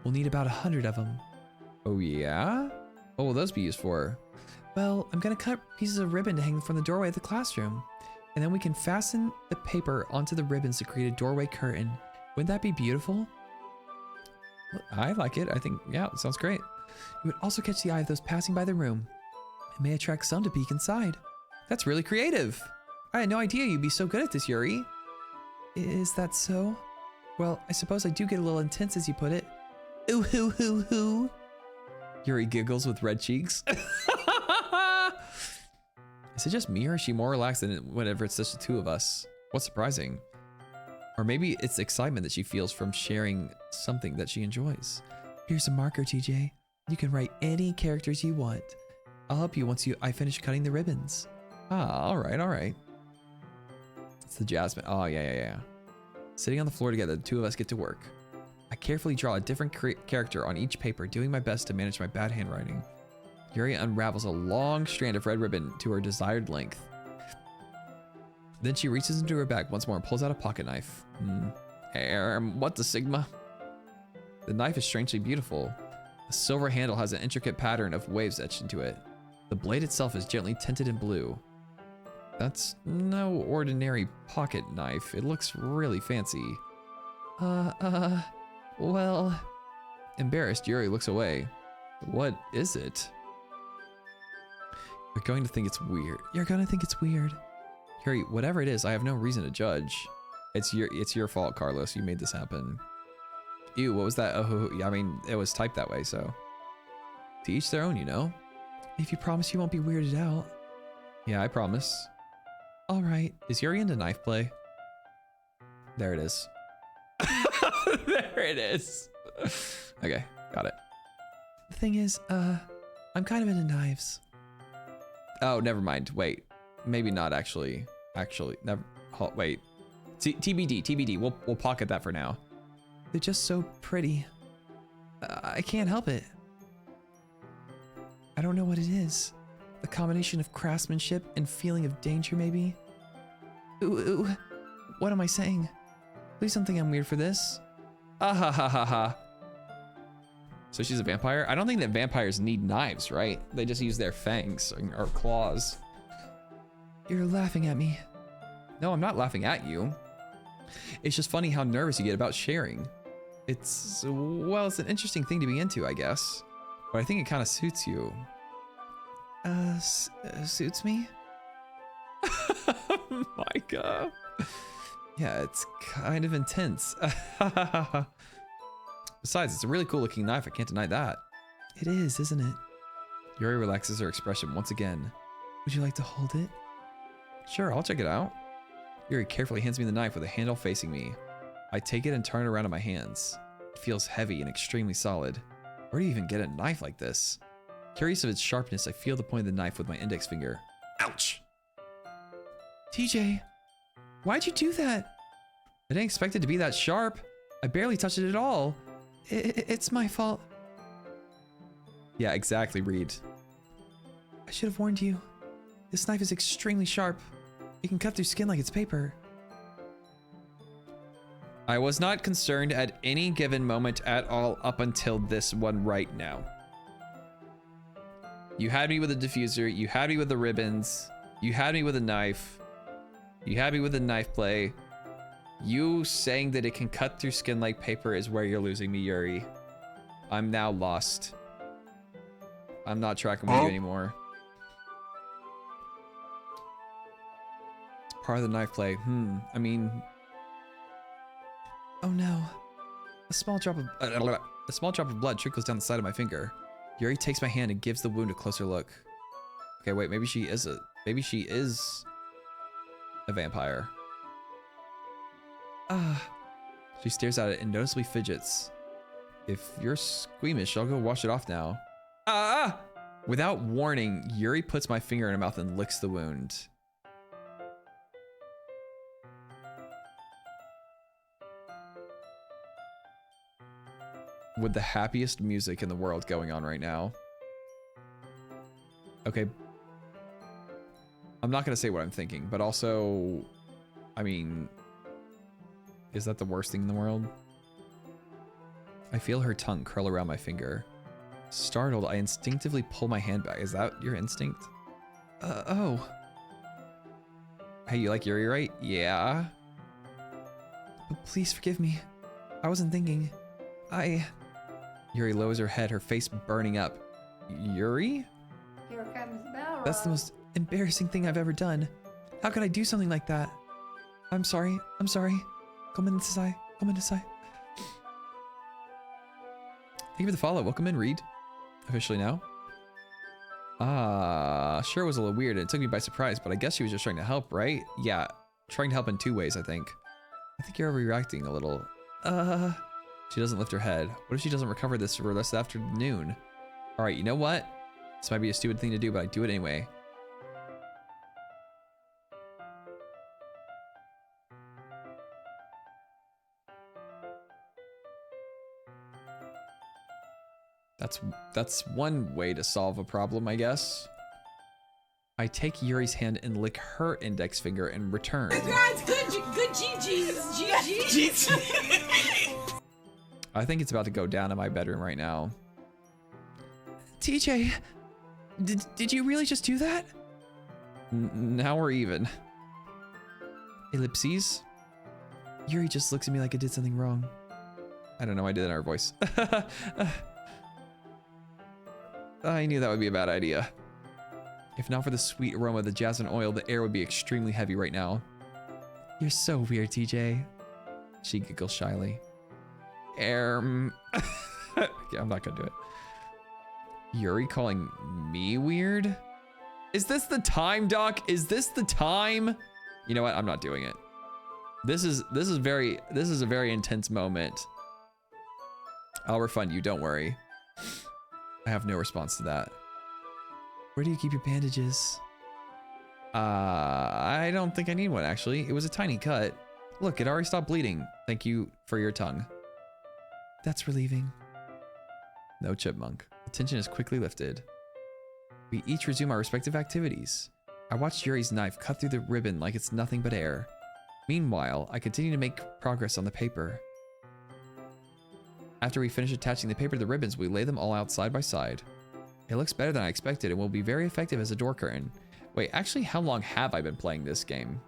We'll need about 100 of them. Oh yeah? What will those be used for? Well, I'm gonna cut pieces of ribbon to hang from the doorway of the classroom. And then we can fasten the paper onto the ribbons to create a doorway curtain. Wouldn't that be beautiful? I like it. I think, yeah, it sounds great. It would also catch the eye of those passing by the room. It may attract some to peek inside. That's really creative. I had no idea you'd be so good at this, Yuri. Is that so? Well, I suppose I do get a little intense as you put it. Ooh hoo hoo hoo. Yuri giggles with red cheeks. Is it just me, or is she more relaxed than whenever it's just the two of us? What's surprising? Or maybe it's excitement that she feels from sharing something that she enjoys. Here's a marker, TJ. You can write any characters you want. I'll help you once I finish cutting the ribbons. Ah, all right. It's the jasmine. Oh, yeah. Sitting on the floor together, the two of us get to work. I carefully draw a different character on each paper, doing my best to manage my bad handwriting. Yuri unravels a long strand of red ribbon to her desired length. Then she reaches into her bag once more and pulls out a pocket knife. What the Sigma? The knife is strangely beautiful. The silver handle has an intricate pattern of waves etched into it. The blade itself is gently tinted in blue. That's no ordinary pocket knife. It looks really fancy. Well... Embarrassed, Yuri looks away. What is it? You're going to think it's weird. You're gonna think it's weird. Yuri, whatever it is, I have no reason to judge. It's your fault, Carlos. You made this happen. Ew, what was that? Oh, I mean, it was typed that way, so. To each their own, you know? If you promise you won't be weirded out. Yeah, I promise. All right. Is Yuri into knife play? There it is. There it is. Okay, got it. The thing is, I'm kind of into knives. Oh, never mind. Wait. Maybe not actually. Never. Wait. TBD. We'll pocket that for now. They're just so pretty. I can't help it. I don't know what it is. A combination of craftsmanship and feeling of danger, maybe? Ooh, what am I saying? Please don't think I'm weird for this. Ah ha ha ha ha. So she's a vampire? I don't think that vampires need knives, right? They just use their fangs or claws. You're laughing at me. No, I'm not laughing at you. It's just funny how nervous you get about sharing. Well, it's an interesting thing to be into, I guess. But I think it kind of suits you. Suits me? Oh my god. Yeah, it's kind of intense. Besides, it's a really cool looking knife. I can't deny that. It is, isn't it? Yuri relaxes her expression once again. Would you like to hold it? Sure, I'll check it out. Yuri carefully hands me the knife with the handle facing me. I take it and turn it around in my hands. It feels heavy and extremely solid. Where do you even get a knife like this? Curious of its sharpness, I feel the point of the knife with my index finger. Ouch! TJ, why'd you do that? I didn't expect it to be that sharp. I barely touched it at all. It's my fault. Yeah, exactly, Reed. I should have warned you. This knife is extremely sharp. It can cut through skin like it's paper. I was not concerned at any given moment at all up until this one right now. You had me with a diffuser, you had me with the ribbons, you had me with a knife, you had me with the knife play. You saying that it can cut through skin like paper is where you're losing me, Yuri. I'm now lost. I'm not tracking with you anymore. It's part of the knife play. I mean... Oh no. A small drop of blood trickles down the side of my finger. Yuri takes my hand and gives the wound a closer look. Okay, wait, maybe she is a vampire. She stares at it and noticeably fidgets. If you're squeamish, I'll go wash it off now. Without warning, Yuri puts my finger in her mouth and licks the wound. With the happiest music in the world going on right now. Okay. I'm not gonna say what I'm thinking, but also, I mean, is that the worst thing in the world? I feel her tongue curl around my finger. Startled, I instinctively pull my hand back. Is that your instinct? Oh. Hey, you like Yuri, right? Yeah. But please forgive me. I wasn't thinking. Yuri lowers her head, her face burning up. Yuri? Here comes Balrog. That's the most embarrassing thing I've ever done. How could I do something like that? I'm sorry. I'm sorry. Come inside. Come inside. Thank you for the follow. Welcome in, Reed. Officially now. Sure, it was a little weird and it took me by surprise, but I guess she was just trying to help, right? Yeah, trying to help in two ways, I think. I think you're overreacting a little. She doesn't lift her head. What if she doesn't recover this for the rest of the afternoon? All right, you know what? This might be a stupid thing to do, but I do it anyway. That's one way to solve a problem, I guess. I take Yuri's hand and lick her index finger in return. That's good GG's. GG. I think it's about to go down in my bedroom right now. TJ, did you really just do that? Now we're even. Ellipses? Yuri just looks at me like I did something wrong. I don't know, I did it in her voice. I knew that would be a bad idea. If not for the sweet aroma of the jasmine oil, the air would be extremely heavy right now. You're so weird, TJ. She giggles shyly. Yeah, I'm not gonna do it. Yuri calling me weird? Is this the time, Doc? Is this the time? You know what? I'm not doing it. This is a very intense moment. I'll refund you, don't worry. I have no response to that. Where do you keep your bandages? I don't think I need one, actually. It was a tiny cut. Look, it already stopped bleeding. Thank you for your tongue. That's relieving. No, Chipmunk. The tension is quickly lifted. We each resume our respective activities. I watched Yuri's knife cut through the ribbon like it's nothing but air. Meanwhile, I continue to make progress on the paper. After we finish attaching the paper to the ribbons, we lay them all out side by side. It looks better than I expected and will be very effective as a door curtain. Wait, actually, how long have I been playing this game?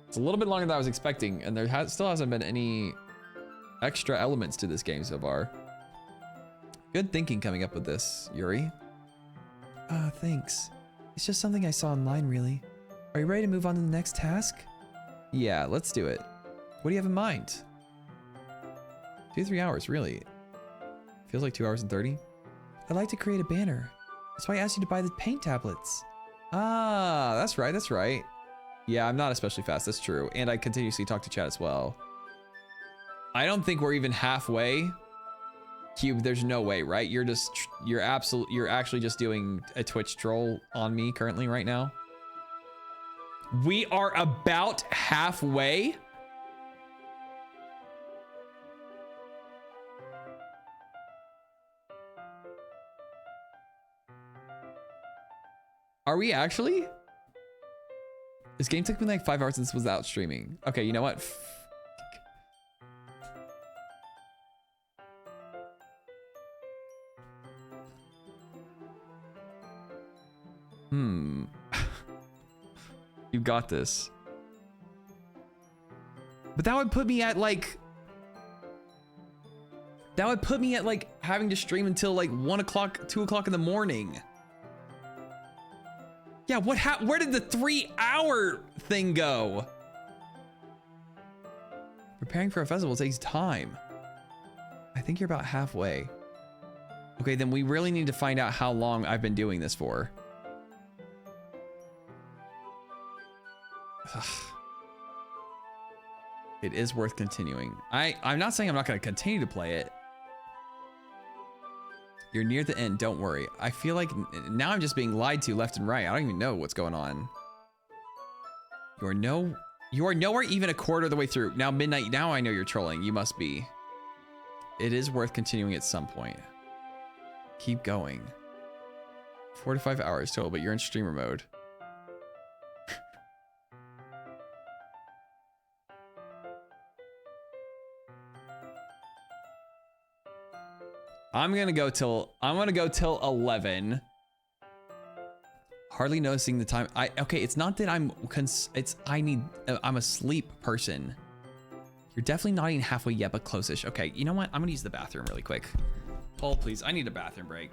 It's a little bit longer than I was expecting, and there still hasn't been any extra elements to this game so far. Good thinking coming up with this, Yuri. Thanks. It's just something I saw online, really. Are you ready to move on to the next task? Yeah, let's do it. What do you have in mind? 2 to 3 hours, really. Feels like 2 hours and 30. I'd like to create a banner. That's why I asked you to buy the paint tablets. Ah, that's right, that's right. Yeah, I'm not especially fast, that's true. And I continuously talk to chat as well. I don't think we're even halfway. Cube, there's no way, right? You're actually just doing a Twitch troll on me currently right now. We are about halfway. Are we actually? This game took me like 5 hours since without streaming. Okay, you know what? You got this. But that would put me at like... That would put me at like having to stream until like 1 o'clock, 2 o'clock in the morning. Yeah, where did the 3-hour thing go? Preparing for a festival takes time. I think you're about halfway. Okay, then we really need to find out how long I've been doing this for. Ugh. It is worth continuing. I'm not saying I'm not going to continue to play it. You're near the end, don't worry. I feel like now I'm just being lied to left and right. I don't even know what's going on. You are nowhere even a quarter of the way through. Now midnight, now I know you're trolling. You must be. It is worth continuing at some point. Keep going. 4 to 5 hours total, but you're in streamer mode. I'm gonna go till 11. Hardly noticing the time. Okay, it's not that I'm a sleep person. You're definitely not even halfway yet, but close-ish. Okay, you know what? I'm gonna use the bathroom really quick. Hold, please. I need a bathroom break.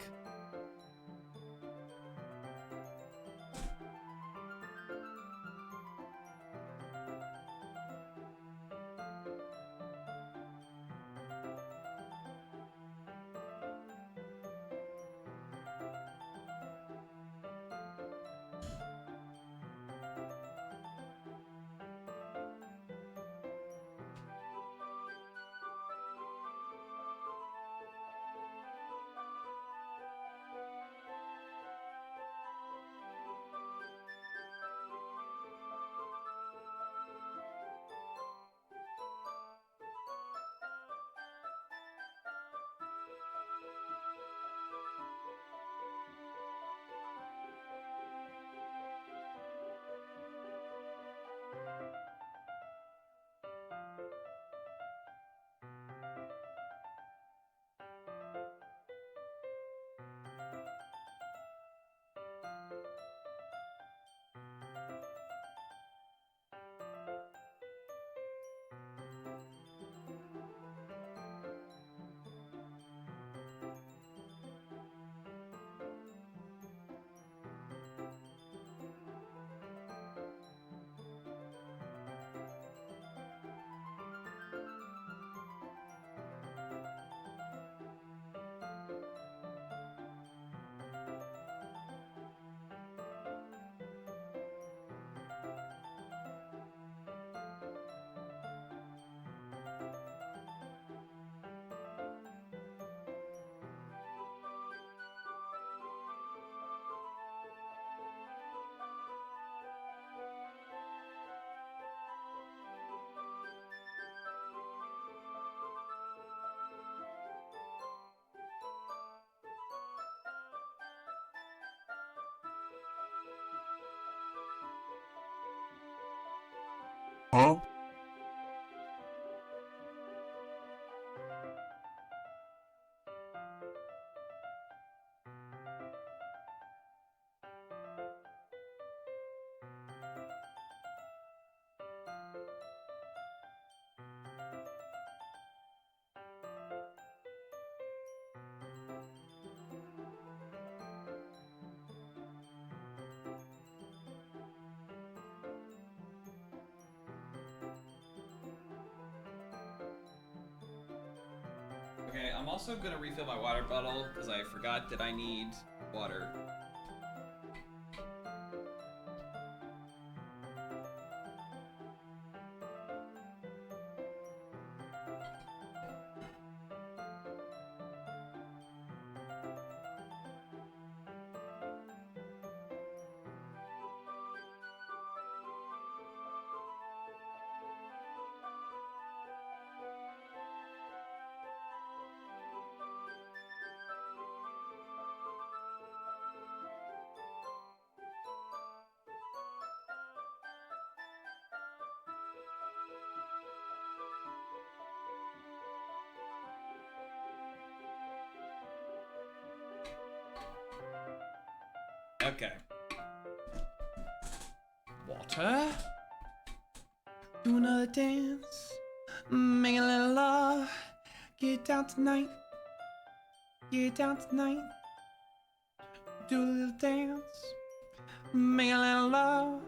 Okay, I'm also gonna refill my water bottle because I forgot that I need water. Okay. Water. Do another dance, make a little love, get down tonight, get down tonight. Do a little dance, make a little love,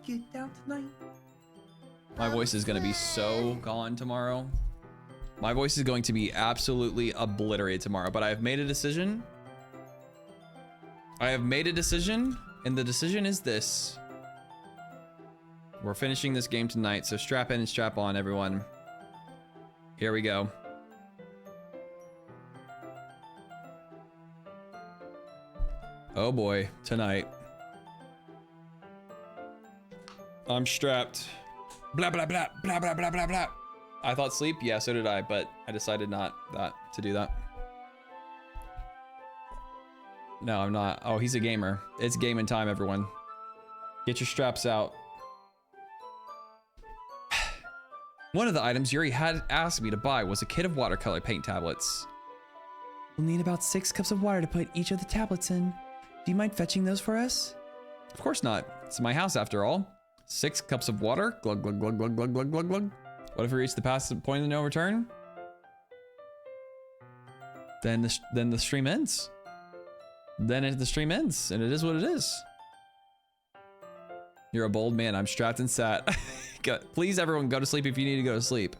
get down tonight. My voice is gonna be so gone tomorrow. My voice is going to be absolutely obliterated tomorrow, but I have made a decision. I have made a decision, and the decision is this. We're finishing this game tonight, so strap in and strap on, everyone. Here we go. Oh boy, tonight. I'm strapped. Blah, blah, blah, blah, blah, blah, blah, blah. I thought sleep? Yeah, so did I, but I decided not to do that. No, I'm not. Oh, he's a gamer. It's gaming time, everyone. Get your straps out. One of the items Yuri had asked me to buy was a kit of watercolor paint tablets. We'll need about 6 cups of water to put each of the tablets in. Do you mind fetching those for us? Of course not. It's my house after all. 6 cups of water. Glug, glug, glug, glug, glug, glug, glug, glug. What if we reach the past point of no return? Then the stream ends. The stream ends, and it is what it is. You're a bold man. I'm strapped and sat. Please, everyone, go to sleep if you need to go to sleep.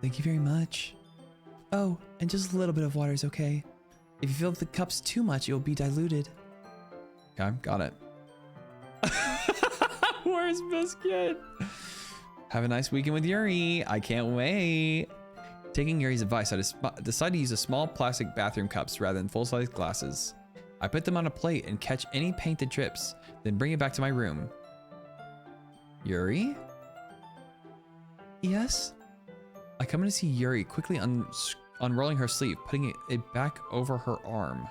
Thank you very much. Oh, and just a little bit of water is okay. If you fill the cups too much, it will be diluted. Okay, got it. Where's Biscuit? Have a nice weekend with Yuri. I can't wait. Taking Yuri's advice, I decided to use a small plastic bathroom cups rather than full-size glasses. I put them on a plate and catch any painted drips, then bring it back to my room. Yuri? Yes? I come in to see Yuri quickly unrolling her sleeve, putting it back over her arm.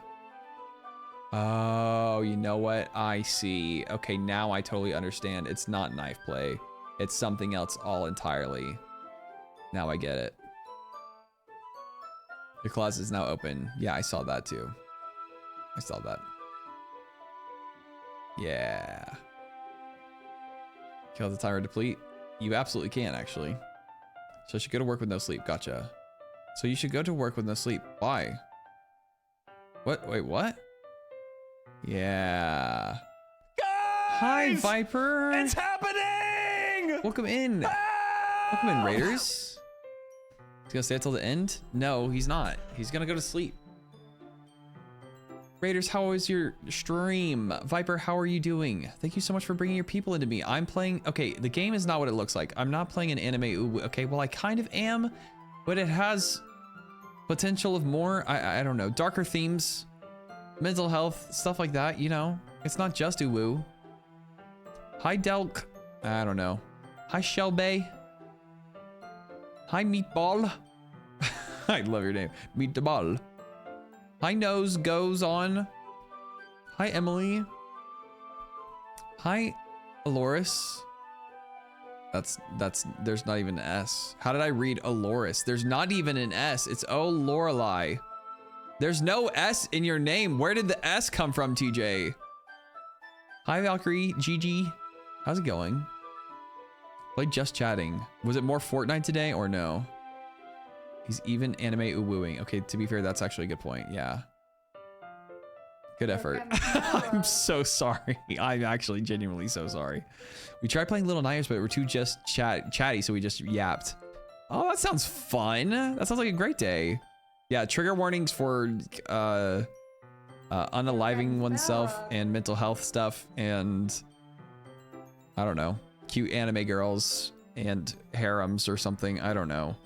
Oh, you know what? I see. Okay, now I totally understand. It's not knife play. It's something else all entirely. Now I get it. The closet is now open. Yeah, I saw that too. I saw that. Yeah. Kill the timer deplete. You absolutely can, actually. So I should go to work with no sleep. Gotcha. So you should go to work with no sleep. Why? What? Wait, what? Yeah. Guys! Hi, Viper. It's happening! Welcome in. Welcome in, Raiders. He's gonna stay until the end? No, he's not. He's gonna go to sleep. Raiders, how was your stream? Viper, how are you doing? Thank you so much for bringing your people into me. I'm playing, okay, the game is not what it looks like. I'm not playing an anime, okay, well, I kind of am, but it has potential of more, I don't know, darker themes, mental health, stuff like that, you know? It's not just uwu. Hi, Delk. I don't know. Hi, Shelby. Hi, Meatball. I love your name. Meatball. Hi, Nose Goes On. Hi, Emily. Hi, Aloris. There's not even an S. How did I read Aloris? There's not even an S. It's O Lorelei. There's no S in your name. Where did the S come from, TJ? Hi, Valkyrie. Gigi. How's it going? Played Just Chatting. Was it more Fortnite today or no? He's even anime uwooing. Okay, to be fair, that's actually a good point. Yeah. Good effort. I'm so sorry. I'm actually genuinely so sorry. We tried playing Little Nightmares, but we're too just chatty, so we just yapped. Oh, that sounds fun. That sounds like a great day. Yeah, trigger warnings for unaliving oneself and mental health stuff, and I don't know, cute anime girls and harems or something. I don't know.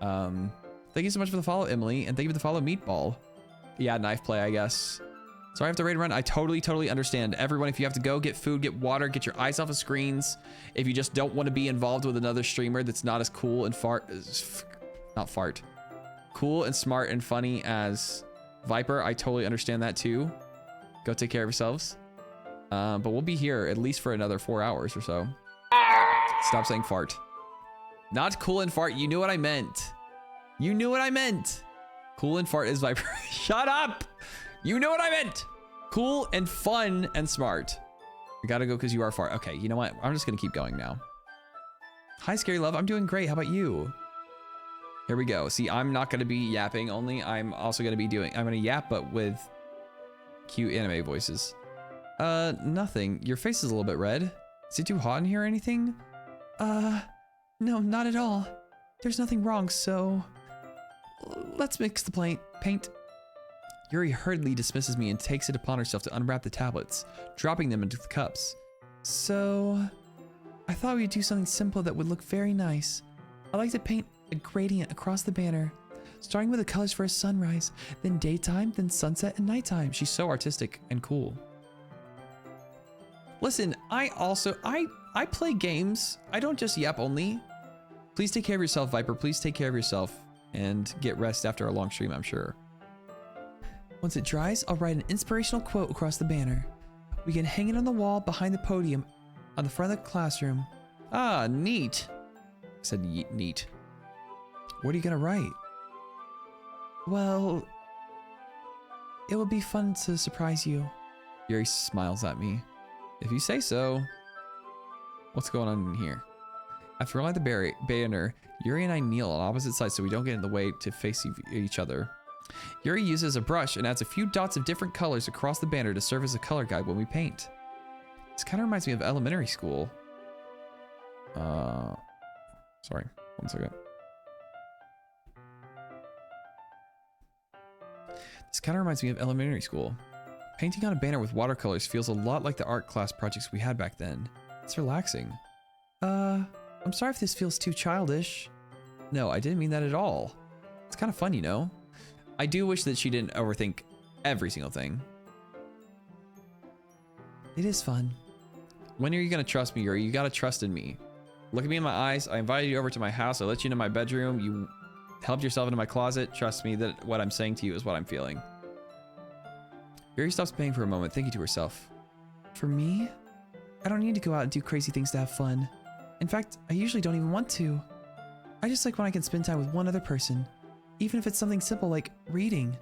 Thank you so much for the follow, Emily, and thank you for the follow, Meatball. Yeah, knife play, I guess. So I have to raid and run. I totally understand. Everyone, if you have to go, get food, get water, get your eyes off of screens. If you just don't want to be involved with another streamer that's not as cool and cool and smart and funny as Viper, I totally understand that too. Go take care of yourselves. But we'll be here at least for another 4 hours or so. Stop saying fart. Not cool and fart. You knew what I meant. You knew what I meant. Cool and fart is Viper. Shut up. You know what I meant. Cool and fun and smart. You gotta go because you are fart. Okay, you know what? I'm just gonna keep going now. Hi, Scary Love. I'm doing great. How about you? Here we go. See, I'm not gonna be yapping only. I'm also gonna be I'm gonna yap, but with cute anime voices. Nothing. Your face is a little bit red. Is it too hot in here or anything? No, not at all. There's nothing wrong, so let's mix the paint. Yuri hurriedly dismisses me and takes it upon herself to unwrap the tablets, dropping them into the cups. So, I thought we'd do something simple that would look very nice. I'd like to paint a gradient across the banner, starting with the colors for a sunrise, then daytime, then sunset and nighttime. She's so artistic and cool. Listen, I play games. I don't just yap only. Please take care of yourself, Viper. Please take care of yourself and get rest after a long stream, I'm sure. Once it dries, I'll write an inspirational quote across the banner. We can hang it on the wall behind the podium on the front of the classroom. Ah, neat. I said neat. What are you gonna write? Well, it would be fun to surprise you. Yuri smiles at me. If you say so. What's going on in here? After rolling the banner, Yuri and I kneel on opposite sides so we don't get in the way to face each other. Yuri uses a brush and adds a few dots of different colors across the banner to serve as a color guide when we paint. This kind of reminds me of elementary school. Sorry, 1 second. This kind of reminds me of elementary school. Painting on a banner with watercolors feels a lot like the art class projects we had back then. It's relaxing. I'm sorry if this feels too childish. No, I didn't mean that at all. It's kind of fun, you know? I do wish that she didn't overthink every single thing. It is fun. When are you gonna trust me, Yuri? You gotta trust in me. Look at me in my eyes. I invited you over to my house. I let you into my bedroom. You helped yourself into my closet. Trust me that what I'm saying to you is what I'm feeling. Yuri stops paying for a moment, thinking to herself. For me? I don't need to go out and do crazy things to have fun. In fact, I usually don't even want to. I just like when I can spend time with one other person. Even if it's something simple like reading.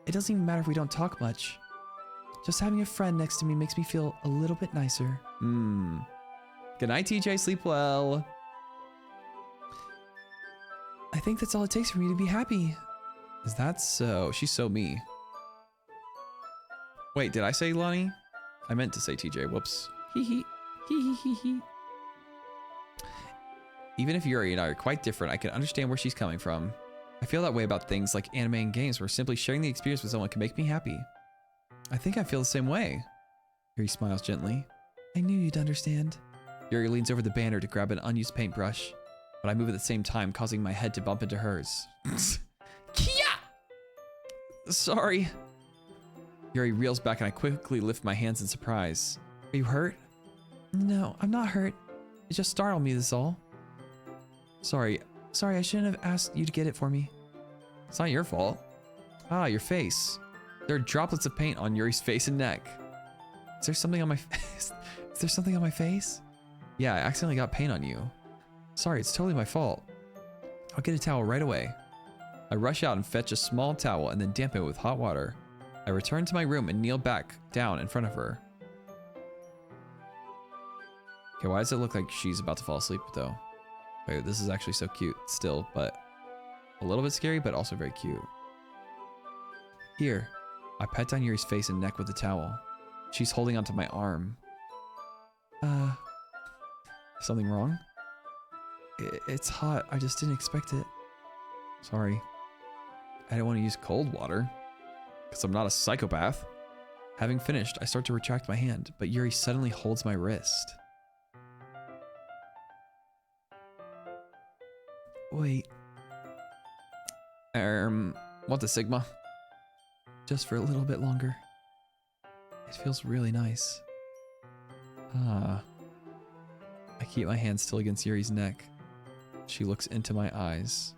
It doesn't even matter if we don't talk much. Just having a friend next to me makes me feel a little bit nicer. Good night, TJ. Sleep well. I think that's all it takes for me to be happy. Is that so? She's so me. Wait, did I say Lonnie? I meant to say TJ. Whoops. Hee hee. Hee hee hee hee. Even if Yuri and I are quite different, I can understand where she's coming from. I feel that way about things like anime and games where simply sharing the experience with someone can make me happy. I think I feel the same way. Yuri smiles gently. I knew you'd understand. Yuri leans over the banner to grab an unused paintbrush, but I move at the same time, causing my head to bump into hers. Kia! Sorry. Yuri reels back and I quickly lift my hands in surprise. Are you hurt? No, I'm not hurt. It just startled me, that's all. Sorry, I shouldn't have asked you to get it for me. It's not your fault. Ah, your face. There are droplets of paint on Yuri's face and neck. Is there something on my face? Is there something on my face? Yeah, I accidentally got paint on you. Sorry, it's totally my fault. I'll get a towel right away. I rush out and fetch a small towel and then dampen it with hot water. I return to my room and kneel back down in front of her. Okay, why does it look like she's about to fall asleep though? Wait, this is actually so cute still, but a little bit scary, but also very cute. Here, I pat down Yuri's face and neck with the towel. She's holding onto my arm. Something wrong? It's hot. I just didn't expect it. Sorry. I didn't want to use cold water because I'm not a psychopath. Having finished, I start to retract my hand, but Yuri suddenly holds my wrist. Wait. What the Sigma? Just for a little bit longer. It feels really nice. I keep my hand still against Yuri's neck. She looks into my eyes.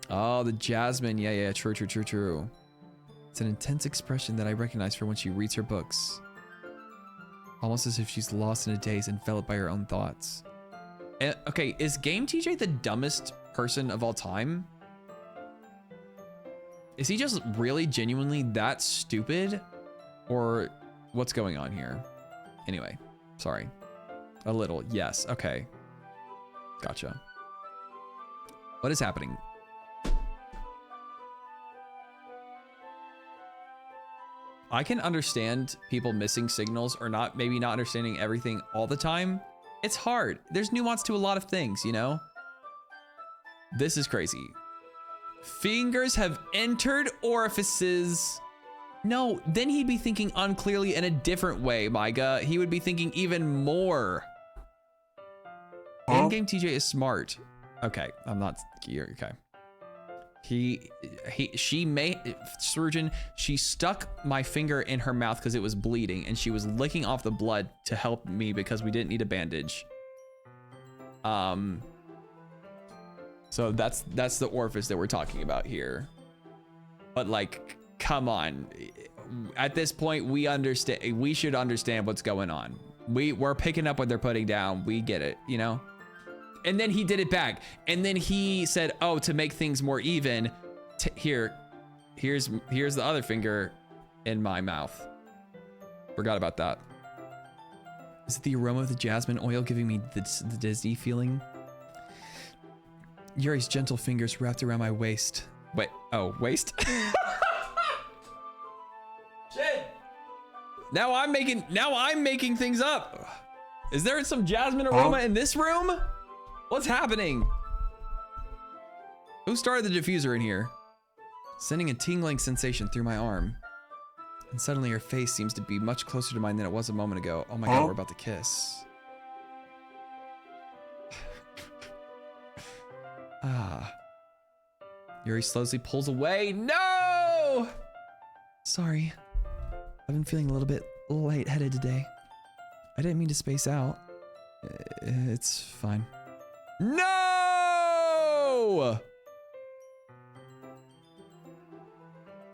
Oh, the Jasmine. Yeah, true. It's an intense expression that I recognize from when she reads her books. Almost as if she's lost in a daze, enveloped by her own thoughts. Okay, is Game TJ the dumbest person of all time? Is he just really genuinely that stupid? Or what's going on here? Anyway, sorry. A little, yes, okay. Gotcha. What is happening? I can understand people missing signals or maybe not understanding everything all the time. It's hard. There's nuance to a lot of things, you know? This is crazy. Fingers have entered orifices. No, then he'd be thinking unclearly in a different way, Micah. He would be thinking even more. In-game TJ is smart. Okay, I'm not here. Okay. Surgeon, she stuck my finger in her mouth because it was bleeding and she was licking off the blood to help me because we didn't need a bandage. So that's the orifice that we're talking about here. But like, come on. At this point, we should understand what's going on. We're picking up what they're putting down. We get it, you know? And then he did it back. And then he said, oh, to make things more even, here's the other finger in my mouth. Forgot about that. Is it the aroma of the jasmine oil giving me the dizzy feeling? Yuri's gentle fingers wrapped around my waist. Wait, oh, waist? Shit. Now I'm making things up. Is there some jasmine aroma in this room? What's happening? Who started the diffuser in here? Sending a tingling sensation through my arm. And suddenly her face seems to be much closer to mine than it was a moment ago. Oh my god, we're about to kiss. Yuri slowly pulls away. No! Sorry. I've been feeling a little bit lightheaded today. I didn't mean to space out. It's fine. No!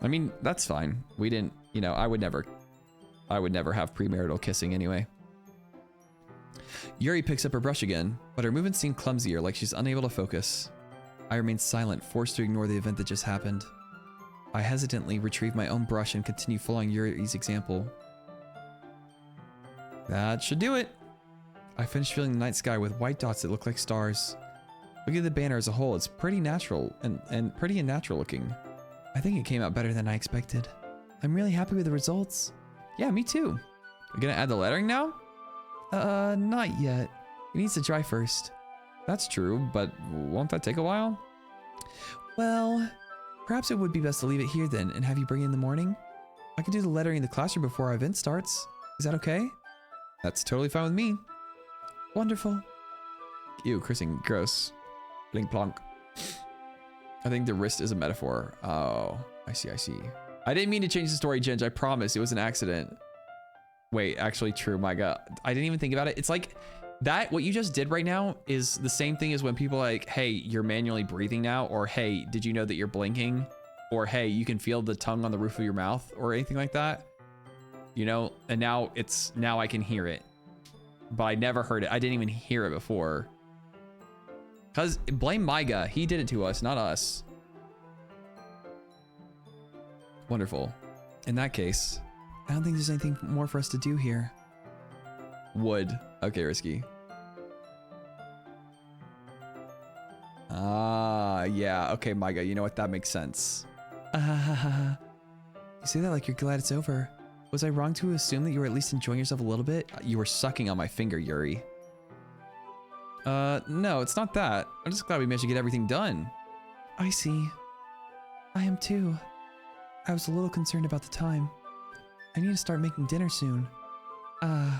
I mean, that's fine. We didn't, you know, I would never have premarital kissing anyway. Yuri picks up her brush again, but her movements seem clumsier, like she's unable to focus. I remain silent, forced to ignore the event that just happened. I hesitantly retrieve my own brush and continue following Yuri's example. That should do it. I finish filling the night sky with white dots that look like stars. Looking at the banner as a whole, it's pretty natural and pretty unnatural looking. I think it came out better than I expected. I'm really happy with the results. Yeah, me too. We're gonna add the lettering now? Not yet. It needs to dry first. That's true, but won't that take a while? Well, perhaps it would be best to leave it here then and have you bring it in the morning. I can do the lettering in the classroom before our event starts. Is that okay? That's totally fine with me. Wonderful. Ew, cursing, gross. Blink plonk. I think the wrist is a metaphor. Oh, I see. I didn't mean to change the story, Ginge. I promise it was an accident. Wait, actually true, my god. I didn't even think about it. It's like that, what you just did right now is the same thing as when people are like, hey, you're manually breathing now, or hey, did you know that you're blinking? Or hey, you can feel the tongue on the roof of your mouth or anything like that. you know? And now I can hear it. But I never heard it. I didn't even hear it before. Cause blame Maiga. He did it to us, not us. Wonderful. In that case, I don't think there's anything more for us to do here. wood. Okay, Risky. Ah, yeah. Okay, Maiga, you know what? That makes sense. You say that like you're glad it's over. Was I wrong to assume that you were at least enjoying yourself a little bit? You were sucking on my finger, Yuri. No, it's not that. I'm just glad we managed to get everything done. I see. I am too. I was a little concerned about the time. I need to start making dinner soon. So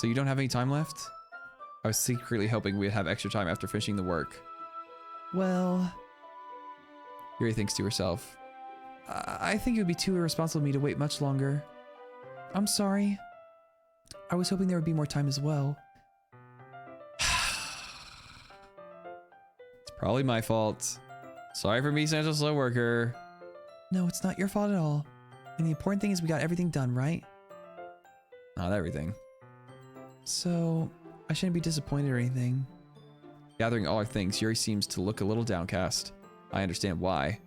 you don't have any time left? I was secretly hoping we'd have extra time after finishing the work. Well, Yuri thinks to herself. I think it would be too irresponsible of me to wait much longer. I'm sorry. I was hoping there would be more time as well. It's probably my fault. Sorry for being such a slow worker. No, it's not your fault at all. And the important thing is we got everything done, right? Not everything. So, I shouldn't be disappointed or anything. Gathering all her things, Yuri seems to look a little downcast. I understand why.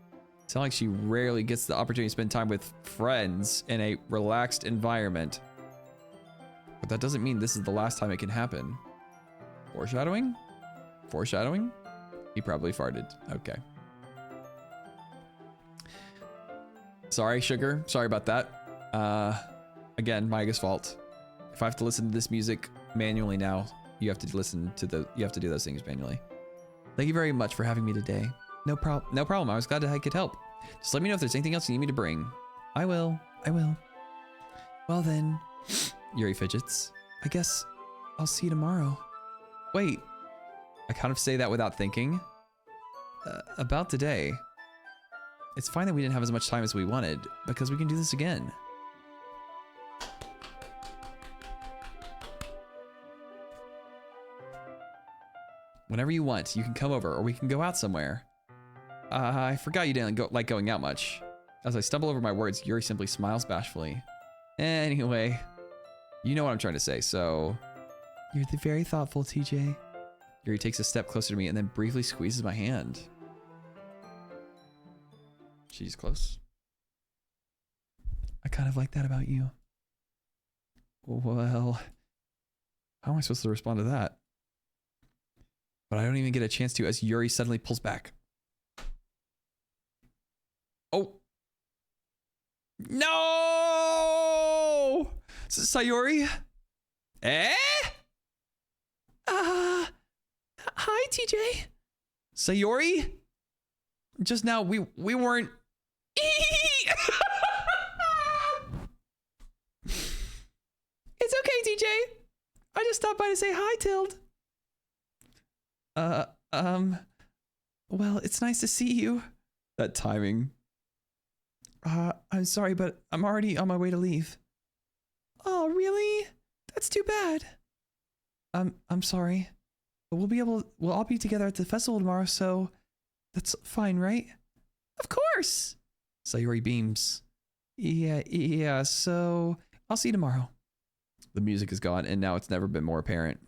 It's not like she rarely gets the opportunity to spend time with friends in a relaxed environment. But that doesn't mean this is the last time it can happen. Foreshadowing? Foreshadowing? He probably farted. Okay. Sorry, Sugar. Sorry about that. Again, Maiga's fault. If I have to listen to this music manually now, you have to do those things manually. Thank you very much for having me today. No problem. No problem. I was glad I could help. Just let me know if there's anything else you need me to bring. I will. Well then, Yuri fidgets. I guess I'll see you tomorrow. Wait. I kind of say that without thinking. About today. It's fine that we didn't have as much time as we wanted, because we can do this again. Whenever you want, you can come over, or we can go out somewhere. I forgot you didn't like going out much. As I stumble over my words, Yuri simply smiles bashfully. Anyway, you know what I'm trying to say, so... You're very thoughtful, TJ. Yuri takes a step closer to me and then briefly squeezes my hand. She's close. I kind of like that about you. Well, how am I supposed to respond to that? But I don't even get a chance to as Yuri suddenly pulls back. Oh. No! Sayori? Eh? Hi, TJ. Sayori? Just now, we weren't... It's okay, TJ. I just stopped by to say hi, Tild. Well, it's nice to see you. That timing. I'm sorry, but I'm already on my way to leave. Oh, really? That's too bad. I'm sorry. But we'll all be together at the festival tomorrow, so that's fine, right? Of course. Sayori beams. Yeah, so I'll see you tomorrow. The music is gone, and now it's never been more apparent.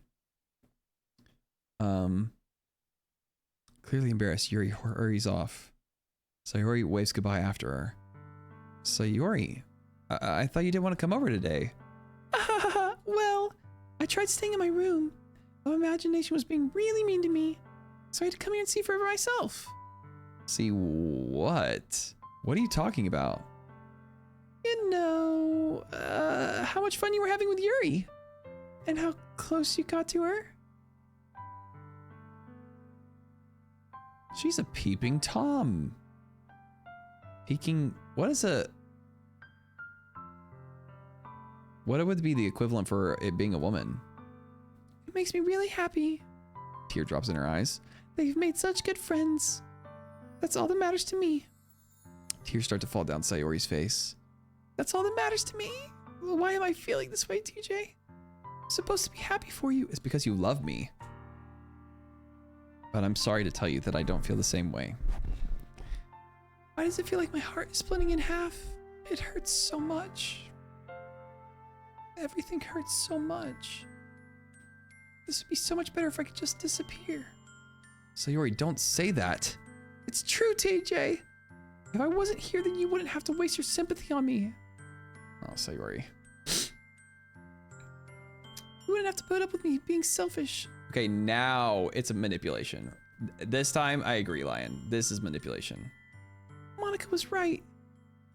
Clearly embarrassed, Yuri hurries off. Sayori waves goodbye after her. Sayori, I thought you didn't want to come over today. Well, I tried staying in my room. My imagination was being really mean to me, so I had to come here and see for myself. See what? What are you talking about? You know, how much fun you were having with Yuri, and how close you got to her. She's a peeping Tom. Peeking, what would be the equivalent for it being a woman? It makes me really happy. Teardrops in her eyes. They've made such good friends. That's all that matters to me. Tears start to fall down Sayori's face. That's all that matters to me? Well, why am I feeling this way, TJ? I'm supposed to be happy for you. It's because you love me. But I'm sorry to tell you that I don't feel the same way. Why does it feel like my heart is splitting in half? It hurts so much. Everything hurts so much. This would be so much better if I could just disappear. Sayori, don't say that. It's true, TJ. If I wasn't here, then you wouldn't have to waste your sympathy on me. Oh, Sayori. You wouldn't have to put up with me being selfish. Okay, now it's a manipulation. This time, I agree, Lion. This is manipulation. Monica was right.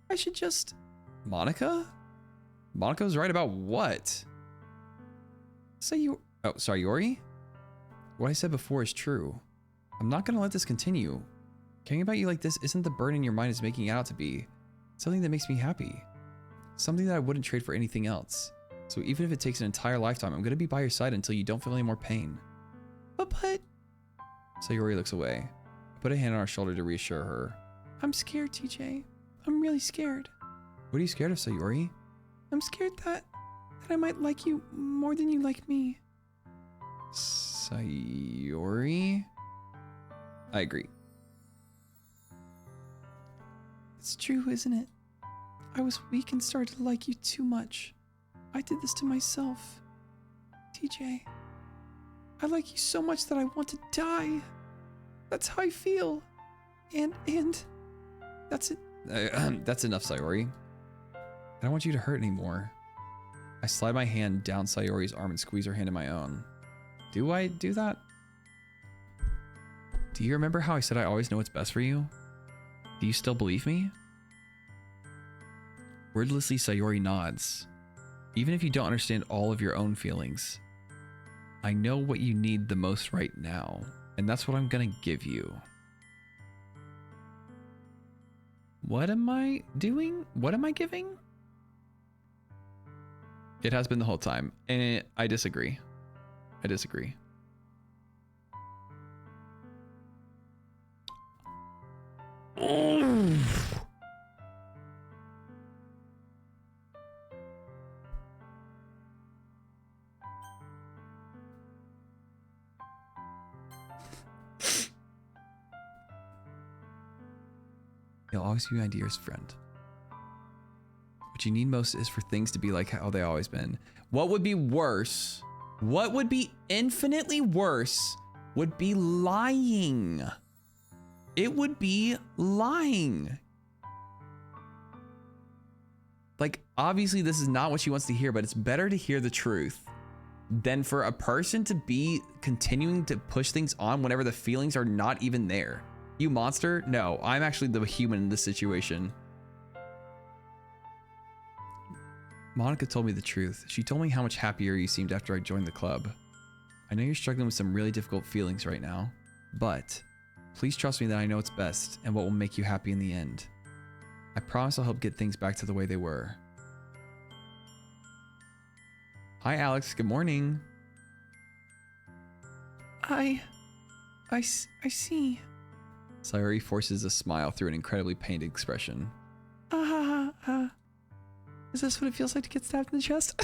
I should just... Monica? Monica was right about what? Sayori? What I said before is true. I'm not gonna let this continue. Caring about you like this isn't the burden your mind is making it out to be. It's something that makes me happy. Something that I wouldn't trade for anything else. So even if it takes an entire lifetime, I'm gonna be by your side until you don't feel any more pain. But... Sayori looks away. I put a hand on her shoulder to reassure her. I'm scared, TJ. I'm really scared. What are you scared of, Sayori? I'm scared that I might like you more than you like me. Sayori? I agree. It's true, isn't it? I was weak and started to like you too much. I did this to myself. TJ, I like you so much that I want to die. That's how I feel. And that's it. That's enough, Sayori. I don't want you to hurt anymore. I slide my hand down Sayori's arm and squeeze her hand in my own. Do I do that? Do you remember how I said I always know what's best for you? Do you still believe me? Wordlessly, Sayori nods. Even if you don't understand all of your own feelings, I know what you need the most right now, and that's what I'm gonna give you. What am I doing? What am I giving? It has been the whole time, and I disagree. I disagree. You'll always be my dearest friend. What you need most is for things to be like how they always been. What would be worse? What would be infinitely worse would be lying. It would be lying. Like, obviously this is not what she wants to hear, but it's better to hear the truth than for a person to be continuing to push things on whenever the feelings are not even there. You monster? No, I'm actually the human in this situation. Monica told me the truth. She told me how much happier you seemed after I joined the club. I know you're struggling with some really difficult feelings right now, but please trust me that I know what's best and what will make you happy in the end. I promise I'll help get things back to the way they were. Hi, Alex. Good morning. I see. Sayori forces a smile through an incredibly pained expression. Is this what it feels like to get stabbed in the chest?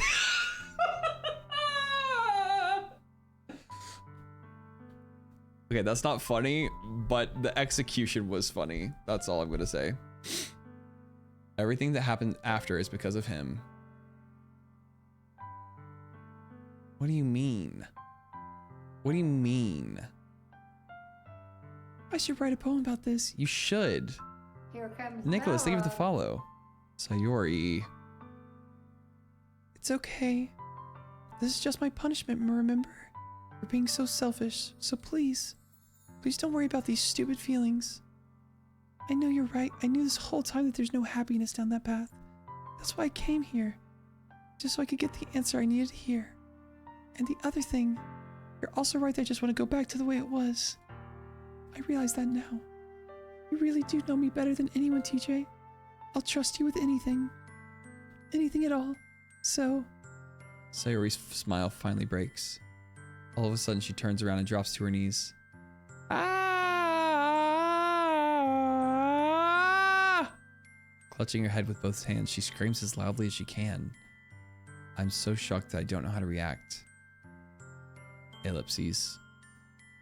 Okay, that's not funny, but the execution was funny. That's all I'm gonna say. Everything that happened after is because of him. What do you mean? What do you mean? I should write a poem about this. You should. Here comes Nicholas, thank you for the Noah. follow. Sayori. It's okay. This is just my punishment, remember? For being so selfish. So please don't worry about these stupid feelings. I know you're right. I knew this whole time that there's no happiness down that path. That's why I came here. Just so I could get the answer I needed to hear. And the other thing, you're also right that I just want to go back to the way it was. I realize that now. You really do know me better than anyone, TJ. I'll trust you with anything. Anything at all. So... Sayori's smile finally breaks. All of a sudden, she turns around and drops to her knees. Ah! Clutching her head with both hands, she screams as loudly as she can. I'm so shocked that I don't know how to react. Ellipses.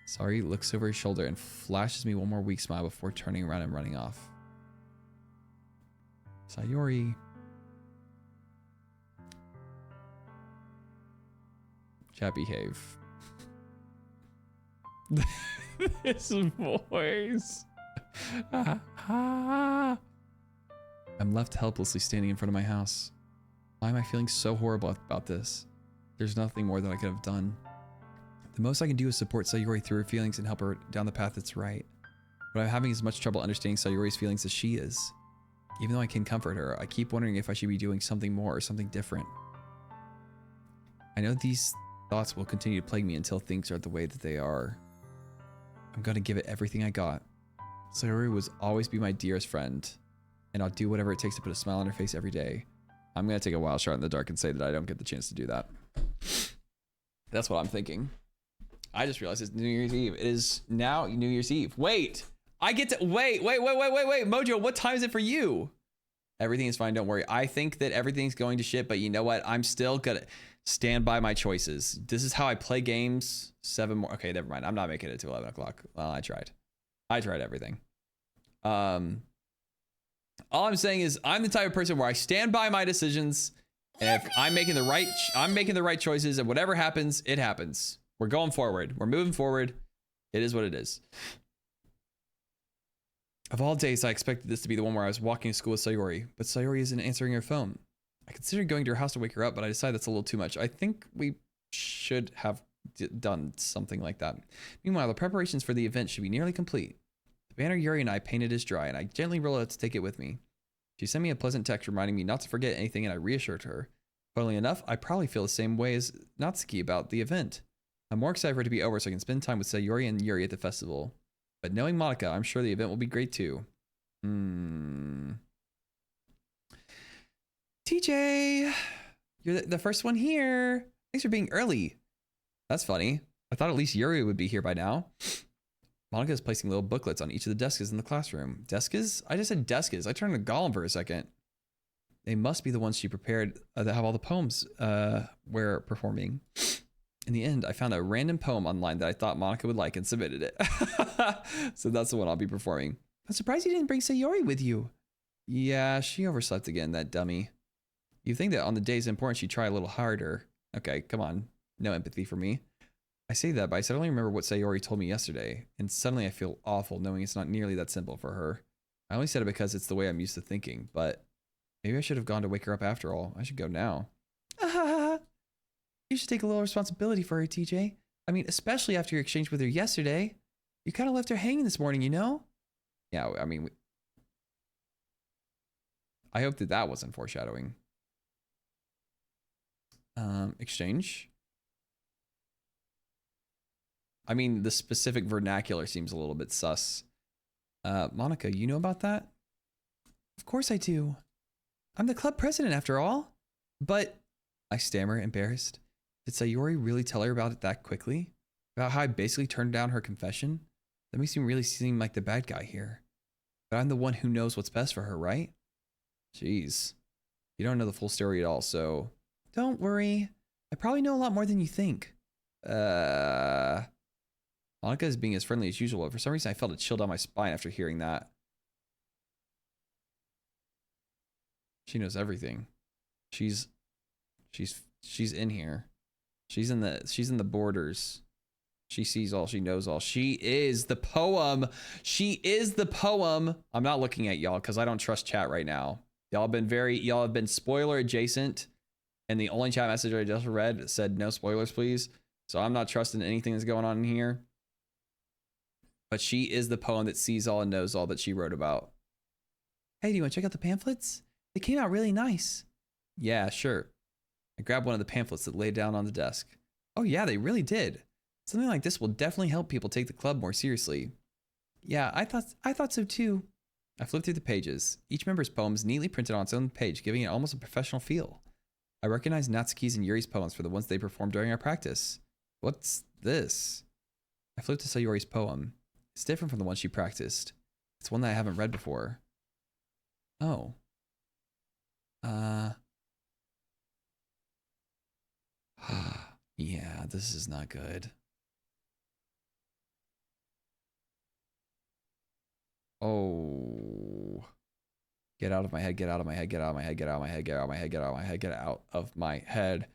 Sayori looks over his shoulder and flashes me one more weak smile before turning around and running off. Sayori. Chat, behave. This voice. I'm left helplessly standing in front of my house. Why am I feeling so horrible about this? There's nothing more that I could have done. The most I can do is support Sayori through her feelings and help her down the path that's right. But I'm having as much trouble understanding Sayori's feelings as she is. Even though I can comfort her, I keep wondering if I should be doing something more or something different. I know these thoughts will continue to plague me until things are the way that they are. I'm gonna give it everything I got. Sayori will always be my dearest friend, and I'll do whatever it takes to put a smile on her face every day. I'm gonna take a wild shot in the dark and say that I don't get the chance to do that. That's what I'm thinking. I just realized it's New Year's Eve. It is now New Year's Eve. Wait, I get to wait. Mojo, what time is it for you? Everything is fine. Don't worry. I think that everything's going to shit, but you know what? I'm still gonna stand by my choices. This is how I play games. 7 more. Okay, never mind. I'm not making it to 11 o'clock. Well, I tried everything. All I'm saying is I'm the type of person where I stand by my decisions. And if I'm making the right choices, and whatever happens, it happens. We're going forward. We're moving forward. It is what it is. Of all days, I expected this to be the one where I was walking to school with Sayori, but Sayori isn't answering her phone. I considered going to her house to wake her up, but I decided that's a little too much. I think we should have done something like that. Meanwhile, the preparations for the event should be nearly complete. The banner Yuri and I painted is dry, and I gently rolled out to take it with me. She sent me a pleasant text reminding me not to forget anything, and I reassured her. Funnily enough, I probably feel the same way as Natsuki about the event. I'm more excited for it to be over so I can spend time with Sayori and Yuri at the festival. But knowing Monica, I'm sure the event will be great too. TJ, you're the first one here. Thanks for being early. That's funny. I thought at least Yuri would be here by now. Monica is placing little booklets on each of the desks in the classroom. Desks? I just said desks. I turned to Gollum for a second. They must be the ones she prepared that have all the poems we're performing. In the end, I found a random poem online that I thought Monica would like and submitted it. So that's the one I'll be performing. I'm surprised you didn't bring Sayori with you. Yeah, she overslept again, that dummy. You'd think that on the days important she'd try a little harder. Okay, come on. No empathy for me. I say that, but I suddenly remember what Sayori told me yesterday, and suddenly I feel awful knowing it's not nearly that simple for her. I only said it because it's the way I'm used to thinking, but maybe I should have gone to wake her up after all. I should go now. You should take a little responsibility for her, TJ. I mean, especially after your exchange with her yesterday. You kind of left her hanging this morning, you know? Yeah, I mean, I hope that wasn't foreshadowing. Exchange? I mean, the specific vernacular seems a little bit sus. Monica, you know about that? Of course I do. I'm the club president after all. But, I stammer, embarrassed. Did Sayori really tell her about it that quickly? About how I basically turned down her confession? That makes me really seem like the bad guy here. But I'm the one who knows what's best for her, right? Jeez. You don't know the full story at all, so... Don't worry. I probably know a lot more than you think. Monica is being as friendly as usual, but for some reason I felt a chill down my spine after hearing that. She knows everything. She's in here. She's in the borders. She sees all, she knows all. She is the poem. She is the poem. I'm not looking at y'all because I don't trust chat right now. Y'all have been spoiler adjacent. And the only chat message I just read said no spoilers, please. So I'm not trusting anything that's going on in here. But she is the poem that sees all and knows all that she wrote about. Hey, do you want to check out the pamphlets? They came out really nice. Yeah, sure. I grabbed one of the pamphlets that lay down on the desk. Oh yeah, they really did. Something like this will definitely help people take the club more seriously. Yeah, I thought so too. I flipped through the pages. Each member's poem is neatly printed on its own page, giving it almost a professional feel. I recognized Natsuki's and Yuri's poems for the ones they performed during our practice. What's this? I flipped to Sayori's poem. It's different from the one she practiced. It's one that I haven't read before. Oh. Yeah, this is not good. Oh. Get out of my head, get out of my head, get out of my head, get out of my head, get out of my head, get out of my head, get out of my head.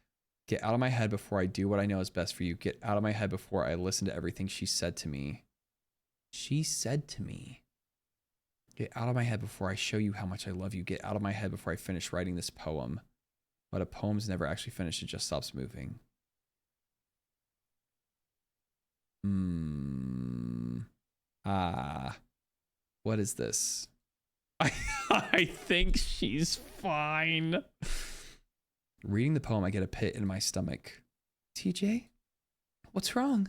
Get out of my head before I do what I know is best for you. Get out of my head before I listen to everything she said to me. She said to me. Get out of my head before I show you how much I love you. Get out of my head before I finish writing this poem. But a poem's never actually finished, it just stops moving. What is this? I think she's fine. Reading the poem, I get a pit in my stomach. TJ? What's wrong?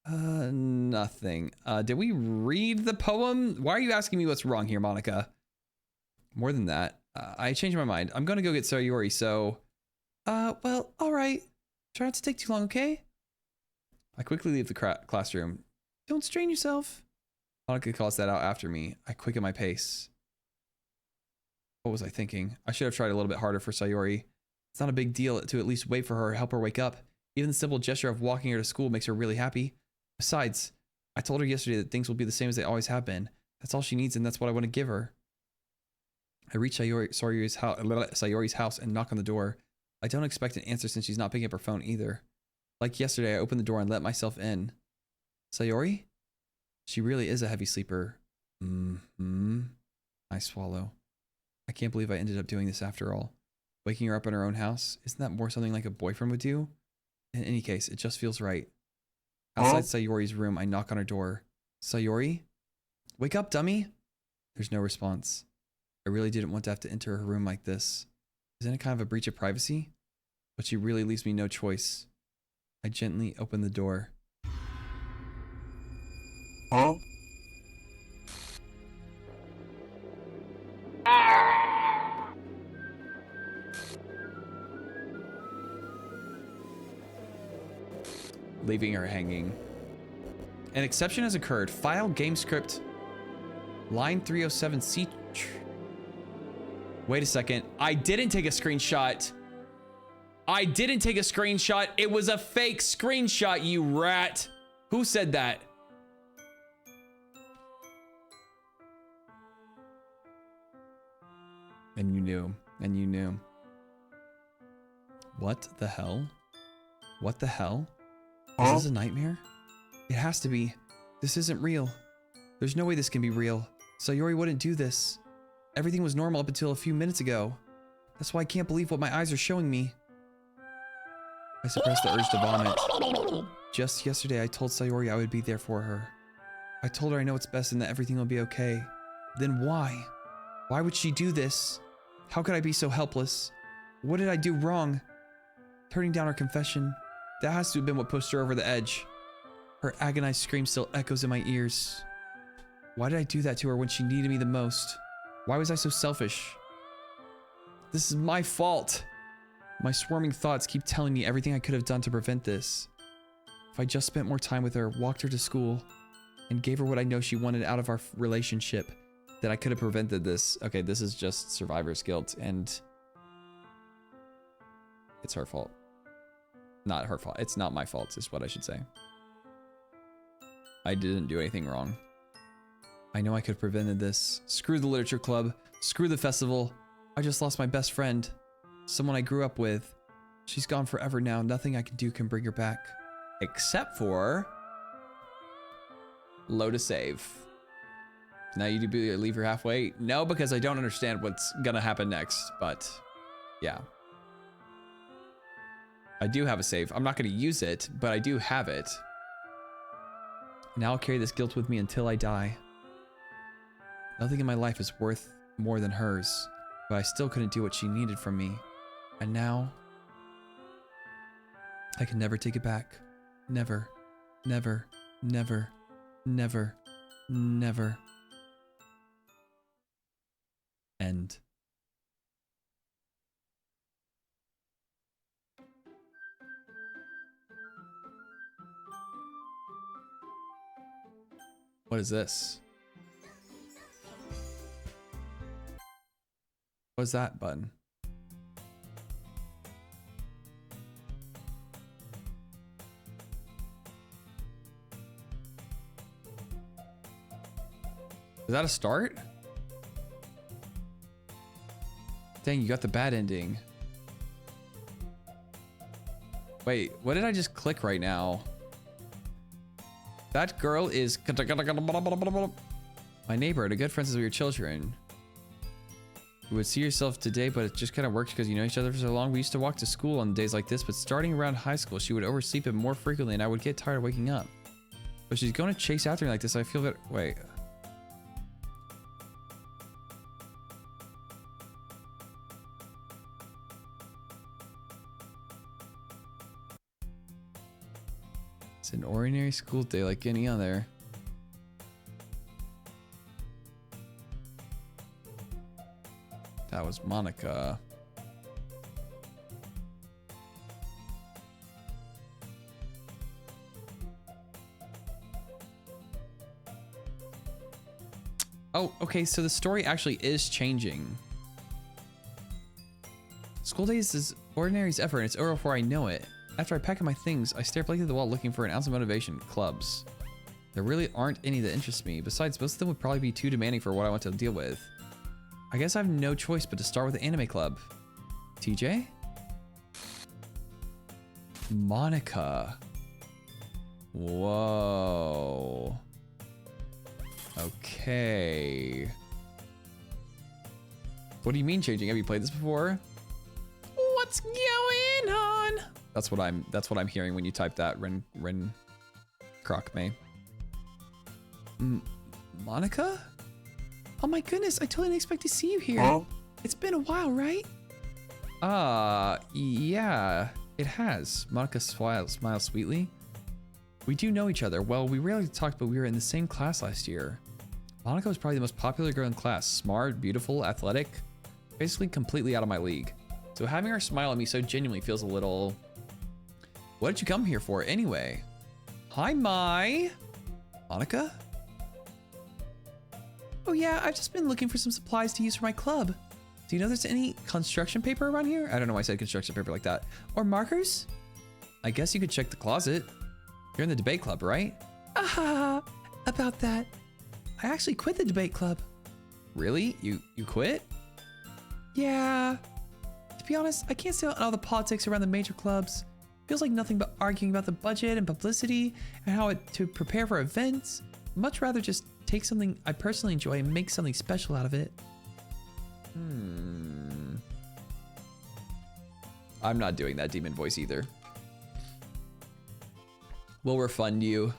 Nothing. Did we read the poem? Why are you asking me what's wrong here, Monica? More than that, I changed my mind. I'm gonna go get Sayori, so... Well, alright. Try not to take too long, okay? I quickly leave the classroom. Don't strain yourself. Monica calls that out after me. I quicken my pace. What was I thinking? I should have tried a little bit harder for Sayori. It's not a big deal to at least wait for her, help her wake up. Even the simple gesture of walking her to school makes her really happy. Besides, I told her yesterday that things will be the same as they always have been. That's all she needs, and that's what I want to give her. I reach Sayori's house and knock on the door. I don't expect an answer since she's not picking up her phone either. Like yesterday, I opened the door and let myself in. Sayori? She really is a heavy sleeper. I swallow. I can't believe I ended up doing this after all. Waking her up in her own house? Isn't that more something like a boyfriend would do? In any case, it just feels right. Outside Sayori's room, I knock on her door. Sayori? Wake up, dummy! There's no response. I really didn't want to have to enter her room like this. Isn't it kind of a breach of privacy? But she really leaves me no choice. I gently open the door. Leaving her hanging. An exception has occurred. File game script line 307C. Wait a second. I didn't take a screenshot. I didn't take a screenshot. It was a fake screenshot, you rat. Who said that? And you knew. And you knew. What the hell? What the hell? Is this a nightmare? It has to be. This isn't real. There's no way this can be real. Sayori wouldn't do this. Everything was normal up until a few minutes ago. That's why I can't believe what my eyes are showing me. I suppressed the urge to vomit. Just yesterday, I told Sayori I would be there for her. I told her I know what's best and that everything will be okay. Then why? Why would she do this? How could I be so helpless? What did I do wrong? Turning down her confession. That has to have been what pushed her over the edge. Her agonized scream still echoes in my ears. Why did I do that to her when she needed me the most? Why was I so selfish? This is my fault. My swarming thoughts keep telling me everything I could have done to prevent this. If I just spent more time with her, walked her to school, and gave her what I know she wanted out of our relationship, that I could have prevented this. Okay, this is just survivor's guilt, and it's her fault. Not her fault. It's not my fault, is what I should say. I didn't do anything wrong. I know I could have prevented this. Screw the literature club. Screw the festival. I just lost my best friend. Someone I grew up with. She's gone forever now. Nothing I can do can bring her back. Except for... load a save. Now you do leave her halfway? No, because I don't understand what's gonna happen next. But, yeah. I do have a save. I'm not gonna use it, but I do have it. Now I'll carry this guilt with me until I die. Nothing in my life is worth more than hers, but I still couldn't do what she needed from me. And now, I can never take it back. Never, never, never, never, never. End. What is this? What's that button? Is that a start? Dang, you got the bad ending. Wait, what did I just click right now? That girl is my neighbor and a good friend since we were children. You would see yourself today, but it just kind of works because you know each other for so long. We used to walk to school on days like this, but starting around high school, she would oversleep it more frequently and I would get tired of waking up. But she's going to chase after me like this. I feel that. Wait. It's an ordinary school day like any other. That was Monica. Oh, okay, so the story actually is changing. School days is ordinary's effort and it's over before I know it. After I pack up my things, I stare blankly at the wall looking for an ounce of motivation. Clubs. There really aren't any that interest me. Besides, most of them would probably be too demanding for what I want to deal with. I guess I have no choice but to start with the anime club. TJ? Monica. Whoa. Okay. What do you mean changing? Have you played this before? What's going on? That's what I'm hearing when you type that, Ren Croc May. Monica? Oh my goodness, I totally didn't expect to see you here. Huh? It's been a while, right? Yeah, it has. Monica smiles sweetly. We do know each other. Well, we rarely talked, but we were in the same class last year. Monica was probably the most popular girl in class. Smart, beautiful, athletic, basically completely out of my league. So having her smile at me so genuinely feels a little... What did you come here for anyway? Hi, Mai. Monica? Oh yeah, I've just been looking for some supplies to use for my club. Do you know there's any construction paper around here? I don't know why I said construction paper like that. Or markers? I guess you could check the closet. You're in the debate club, right? About that. I actually quit the debate club. Really? You quit? Yeah. To be honest, I can't stand all the politics around the major clubs. Feels like nothing but arguing about the budget and publicity and how to prepare for events. Much rather just take something I personally enjoy and make something special out of it. I'm not doing that demon voice either. We'll refund you.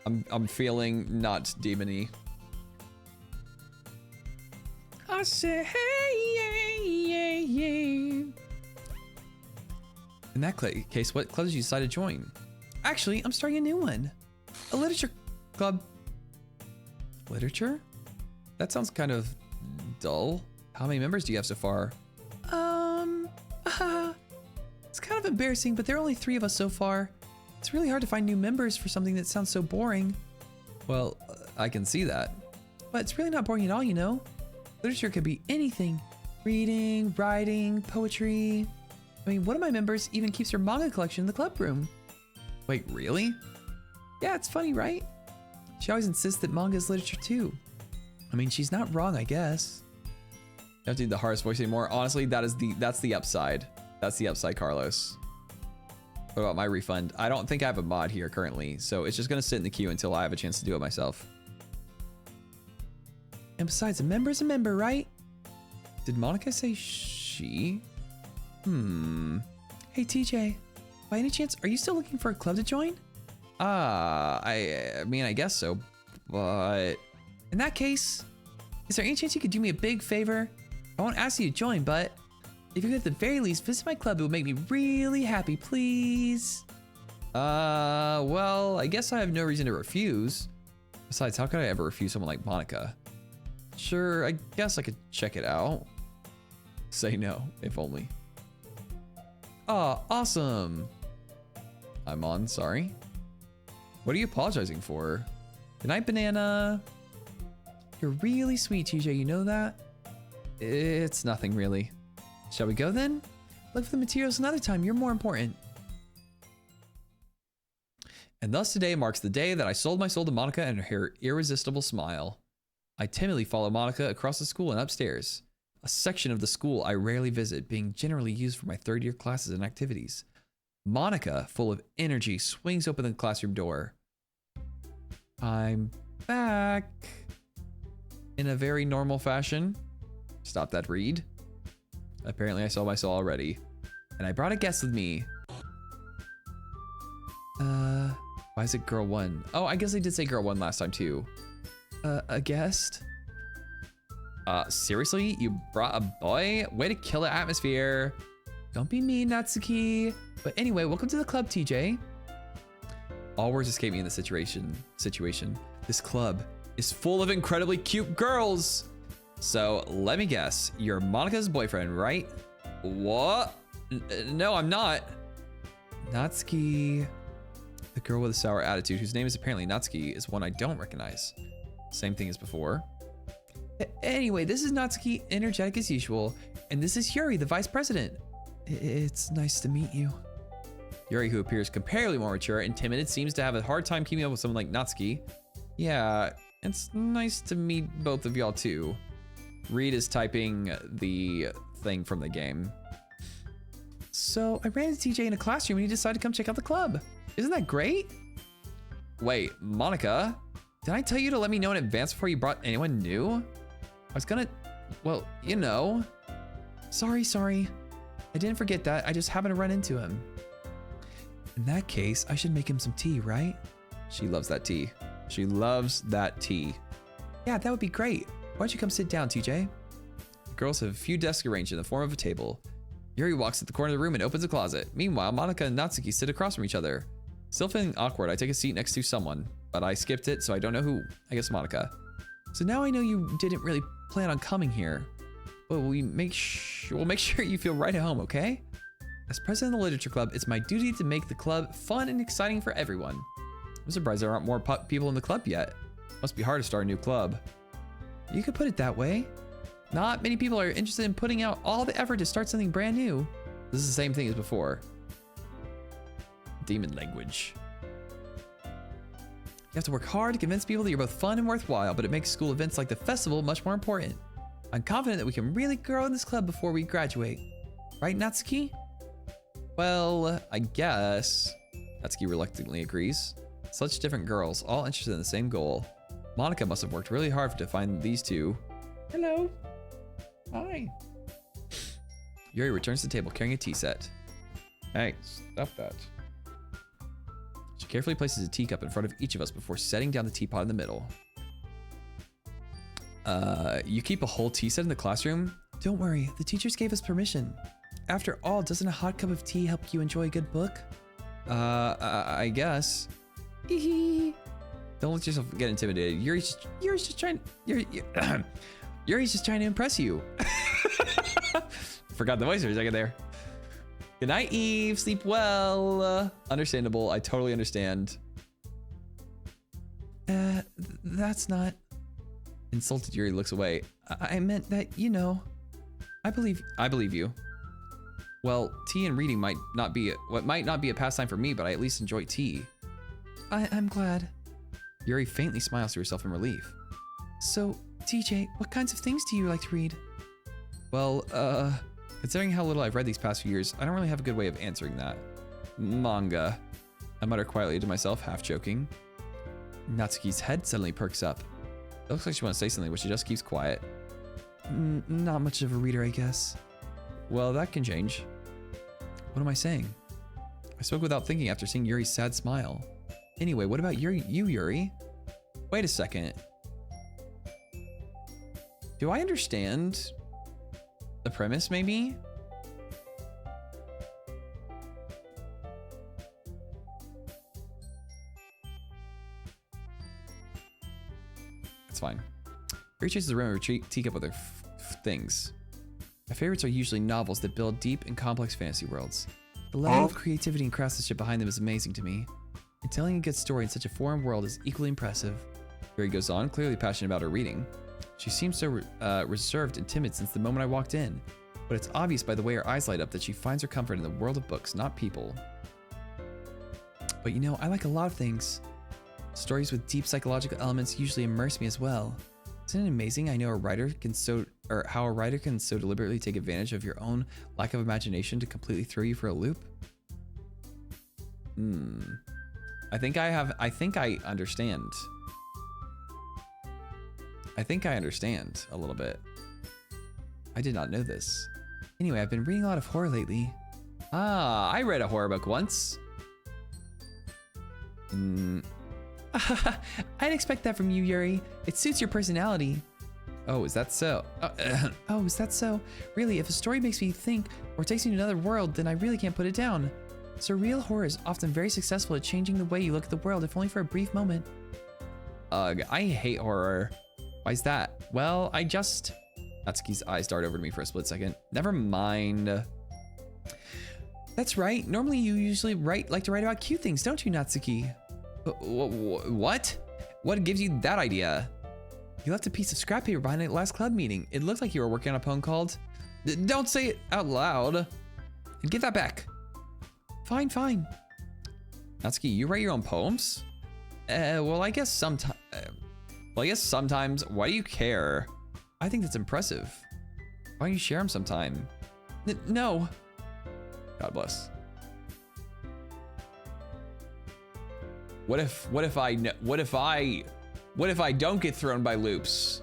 I'm feeling not demon-y. I say, hey, yeah, yeah. In that case, what club did you decide to join? Actually, I'm starting a new one. A literature club. Literature? That sounds kind of dull. How many members do you have so far? It's kind of embarrassing, but there are only 3 of us so far. It's really hard to find new members for something that sounds so boring. Well, I can see that. But it's really not boring at all, you know? Literature could be anything. Reading, writing, poetry. I mean, one of my members even keeps her manga collection in the club room. Wait, really? Yeah, it's funny, right? She always insists that manga is literature too. I mean, she's not wrong, I guess. You don't have to do the hardest voice anymore. Honestly, that's the upside. That's the upside, Carlos. What about my refund? I don't think I have a mod here currently, so it's just gonna sit in the queue until I have a chance to do it myself. And besides, a member's a member, right? Did Monica say she? Hey, TJ. By any chance, are you still looking for a club to join? I mean, I guess so, but... In that case, is there any chance you could do me a big favor? I won't ask you to join, but if you could at the very least visit my club, it would make me really happy, please. Well, I guess I have no reason to refuse. Besides, how could I ever refuse someone like Monica? Sure, I guess I could check it out. Say no, if only. Oh, awesome. I'm on, sorry. What are you apologizing for? Good night, Banana. You're really sweet, TJ, you know that? It's nothing really. Shall we go then? Look for the materials another time, you're more important. And thus today marks the day that I sold my soul to Monica and her irresistible smile. I timidly follow Monica across the school and upstairs. a section of the school I rarely visit, being generally used for my third-year classes and activities. Monica, full of energy, swings open the classroom door. I'm back. In a very normal fashion. Stop that read. Apparently I saw my soul already. And I brought a guest with me. Why is it girl 1? Oh, I guess I did say girl 1 last time too. A guest? Seriously? You brought a boy? Way to kill the atmosphere. Don't be mean, Natsuki. But anyway, welcome to the club, TJ. All words escape me in the situation. This club is full of incredibly cute girls. So let me guess, you're Monica's boyfriend, right? What? No, I'm not. Natsuki. The girl with a sour attitude, whose name is apparently Natsuki, is one I don't recognize. Same thing as before. Anyway, this is Natsuki, energetic as usual, and this is Yuri, the vice president. It's nice to meet you. Yuri, who appears comparatively more mature and timid, seems to have a hard time keeping up with someone like Natsuki. Yeah, it's nice to meet both of y'all too. Reed is typing the thing from the game. So I ran into TJ in a classroom and he decided to come check out the club. Isn't that great? Wait, Monica, did I tell you to let me know in advance before you brought anyone new? I was gonna, well, you know. Sorry. I didn't forget that. I just happened to run into him. In that case, I should make him some tea, right? She loves that tea. She loves that tea. Yeah, that would be great. Why don't you come sit down, TJ? The girls have a few desks arranged in the form of a table. Yuri walks to the corner of the room and opens a closet. Meanwhile, Monica and Natsuki sit across from each other. Still feeling awkward, I take a seat next to someone, but I skipped it, so I don't know who. I guess Monica. So now I know you didn't really plan on coming here, but we'll make sure you feel right at home, okay? As president of the literature club, it's my duty to make the club fun and exciting for everyone. I'm surprised there aren't more people in the club yet. Must be hard to start a new club. You could put it that way. Not many people are interested in putting out all the effort to start something brand new. This is the same thing as before. Demon language. You have to work hard to convince people that you're both fun and worthwhile, but it makes school events like the festival much more important. I'm confident that we can really grow in this club before we graduate. Right, Natsuki? Well, I guess. Natsuki reluctantly agrees. Such different girls, all interested in the same goal. Monica must have worked really hard to find these two. Hello. Hi. Yuri returns to the table carrying a tea set. Hey, stop that. She carefully places a teacup in front of each of us before setting down the teapot in the middle. You keep a whole tea set in the classroom? Don't worry, the teachers gave us permission. After all, doesn't a hot cup of tea help you enjoy a good book? I guess. Don't let yourself get intimidated. Yuri's just trying to impress you. Forgot the voice for a second there. Good night, Eve. Sleep well. Understandable. I totally understand. That's not... Insulted Yuri looks away. I meant that, you know... I believe you. Well, tea and reading might not be a pastime for me, but I at least enjoy tea. I'm glad. Yuri faintly smiles to herself in relief. So, TJ, what kinds of things do you like to read? Well, considering how little I've read these past few years, I don't really have a good way of answering that. Manga. I mutter quietly to myself, half joking. Natsuki's head suddenly perks up. It looks like she wants to say something, but she just keeps quiet. Not much of a reader, I guess. Well, that can change. What am I saying? I spoke without thinking after seeing Yuri's sad smile. Anyway, what about Yuri? Wait a second. Do I understand the premise, maybe? It's fine. Yuri chases the rim of her teacup with her things. My favorites are usually novels that build deep and complex fantasy worlds. The level of creativity and craftsmanship behind them is amazing to me. And telling a good story in such a foreign world is equally impressive. Yuri goes on, clearly passionate about her reading. She seems so reserved and timid since the moment I walked in, but it's obvious by the way her eyes light up that she finds her comfort in the world of books, not people. But you know, I like a lot of things. Stories with deep psychological elements usually immerse me as well. Isn't it amazing? I know a writer can how a writer can so deliberately take advantage of your own lack of imagination to completely throw you for a loop. I think I understand. I think I understand a little bit. I did not know this. Anyway, I've been reading a lot of horror lately. Ah, I read a horror book once. I'd expect that from you, Yuri. It suits your personality. Oh, is that so? Oh, is that so? Really, if a story makes me think or takes me to another world, then I really can't put it down. Surreal horror is often very successful at changing the way you look at the world, if only for a brief moment. Ugh, I hate horror. Why is that? Well, Natsuki's eyes dart over to me for a split second. Never mind. That's right. Normally you usually like to write about cute things, don't you, Natsuki? What? What gives you that idea? You left a piece of scrap paper behind at last club meeting. It looked like you were working on a poem called... Don't say it out loud. And give that back. Fine, fine. Natsuki, you write your own poems? Well, I guess sometimes. Why do you care? I think that's impressive. Why don't you share them sometime? No. God bless. What if I don't get thrown by loops?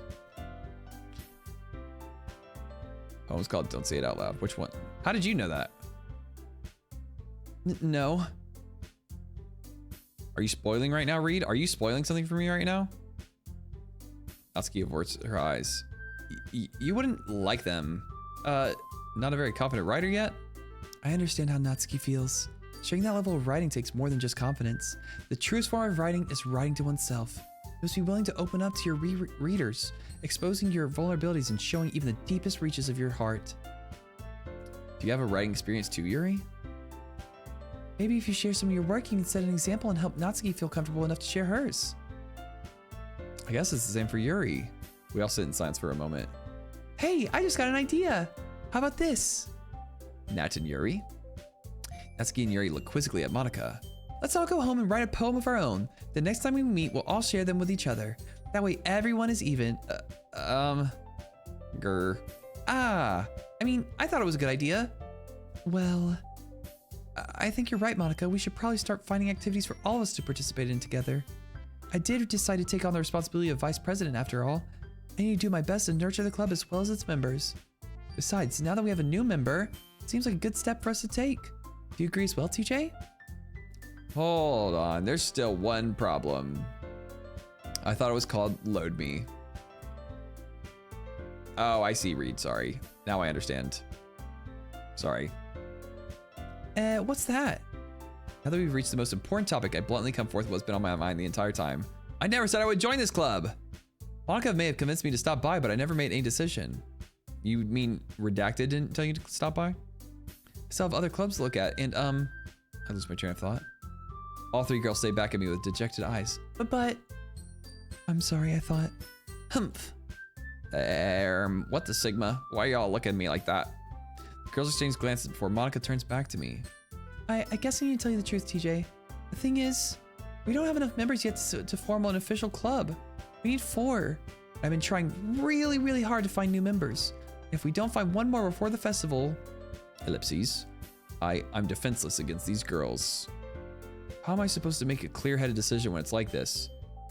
Poem's called Don't Say It Out Loud. Which one? How did you know that? No. Are you spoiling right now, Reed? Are you spoiling something for me right now? Natsuki averts her eyes. You wouldn't like them. Not a very confident writer yet? I understand how Natsuki feels. Sharing that level of writing takes more than just confidence. The truest form of writing is writing to oneself. You must be willing to open up to your readers, exposing your vulnerabilities and showing even the deepest reaches of your heart. Do you have a writing experience too, Yuri? Maybe if you share some of your work, you can set an example and help Natsuki feel comfortable enough to share hers. I guess it's the same for Yuri. We all sit in silence for a moment. Hey, I just got an idea. How about this? Nat and Yuri? Natsuki and Yuri look quizzically at Monica. Let's all go home and write a poem of our own. The next time we meet, we'll all share them with each other. That way everyone is even. Grr. I mean, I thought it was a good idea. Well, I think you're right, Monica. We should probably start finding activities for all of us to participate in together. I did decide to take on the responsibility of vice president after all. I need to do my best to nurture the club as well as its members. Besides, now that we have a new member, it seems like a good step for us to take. Do you agree as well, TJ? Hold on, there's still one problem. I thought it was called Load Me. Oh, I see, Reed, sorry. Now I understand. Sorry. What's that? Now that we've reached the most important topic, I bluntly come forth with what's been on my mind the entire time. I never said I would join this club. Monica may have convinced me to stop by, but I never made any decision. You mean Redacted didn't tell you to stop by? I still have other clubs to look at, and I lose my train of thought. All three girls stay back at me with dejected eyes. But, I'm sorry, I thought. Humph. What the Sigma? Why are y'all looking at me like that? The girls exchange glances before Monica turns back to me. I guess I need to tell you the truth, TJ. The thing is, we don't have enough members yet to form an official club. We need 4. I've been trying really, really hard to find new members. If we don't find one more before the festival... Ellipses. I'm defenseless against these girls. How am I supposed to make a clear-headed decision when it's like this?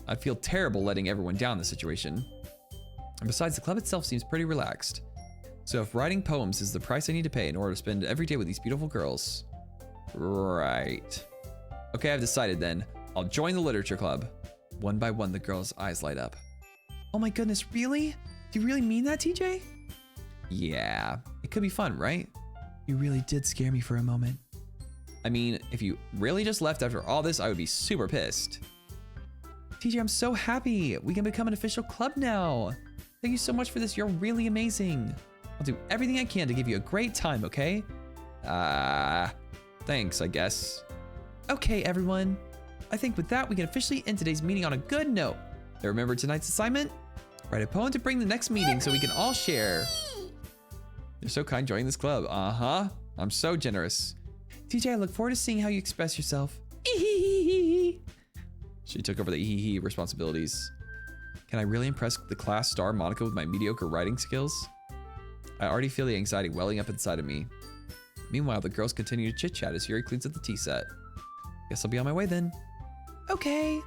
I'd feel terrible letting everyone down in this situation. And besides, the club itself seems pretty relaxed. So if writing poems is the price I need to pay in order to spend every day with these beautiful girls... Right. Okay, I've decided then. I'll join the literature club. One by one, the girls' eyes light up. Oh my goodness, really? Do you really mean that, TJ? Yeah, it could be fun, right? You really did scare me for a moment. I mean, if you really just left after all this, I would be super pissed. TJ, I'm so happy. We can become an official club now. Thank you so much for this. You're really amazing. I'll do everything I can to give you a great time, okay? Thanks, I guess. Okay, everyone. I think with that, we can officially end today's meeting on a good note. Remember tonight's assignment? Write a poem to bring the next meeting so we can all share. You're so kind joining this club. Uh-huh. I'm so generous. TJ, I look forward to seeing how you express yourself. She took over the hee responsibilities. Can I really impress the class star Monica with my mediocre writing skills? I already feel the anxiety welling up inside of me. Meanwhile, the girls continue to chit-chat as Yuri cleans up the tea set. Guess I'll be on my way then. Okay.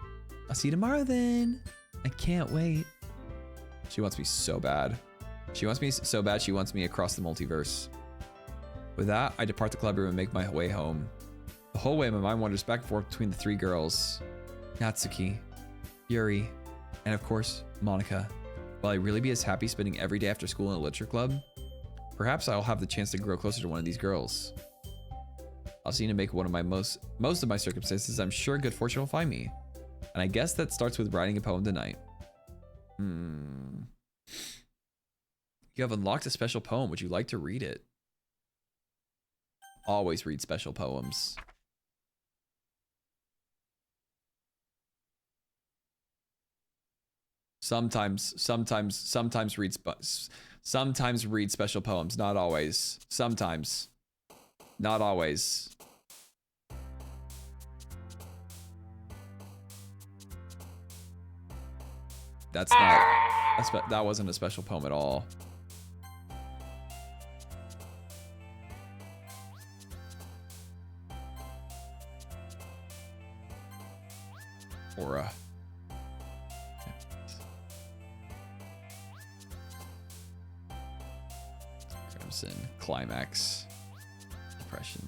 I'll see you tomorrow then. I can't wait. She wants me so bad. She wants me so bad she wants me across the multiverse. With that, I depart the club room and make my way home. The whole way, my mind wanders back and forth between the three girls. Natsuki, Yuri, and of course, Monica. Will I really be as happy spending every day after school in a literature club? Perhaps I'll have the chance to grow closer to one of these girls. I'll see to make one of my most of my circumstances. I'm sure good fortune will find me. And I guess that starts with writing a poem tonight. You have unlocked a special poem. Would you like to read it? Always read special poems. Sometimes read special poems. Not always. Sometimes. Not always. That wasn't a special poem at all. Aura. Crimson. Climax. Depression.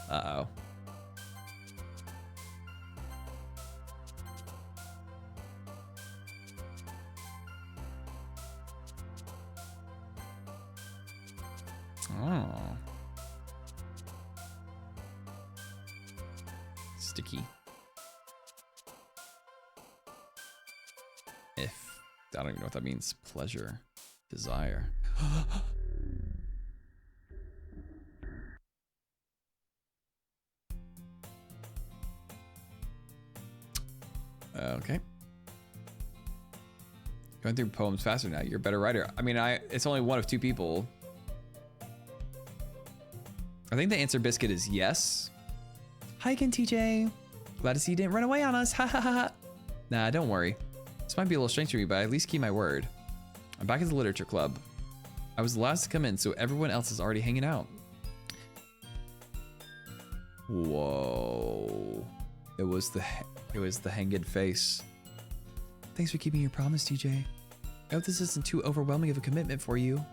Uh-oh. Oh. Sticky. If. I don't even know what that means. Pleasure. Desire. Okay. Going through poems faster now. You're a better writer. I mean, it's only one of two people. I think the answer, Biscuit, is yes. Hi again, TJ. Glad to see you didn't run away on us. Ha ha ha. Nah, don't worry. This might be a little strange to me, but I at least keep my word. I'm back at the literature club. I was the last to come in, so everyone else is already hanging out. Whoa. It was the hanged face. Thanks for keeping your promise, TJ. I hope this isn't too overwhelming of a commitment for you.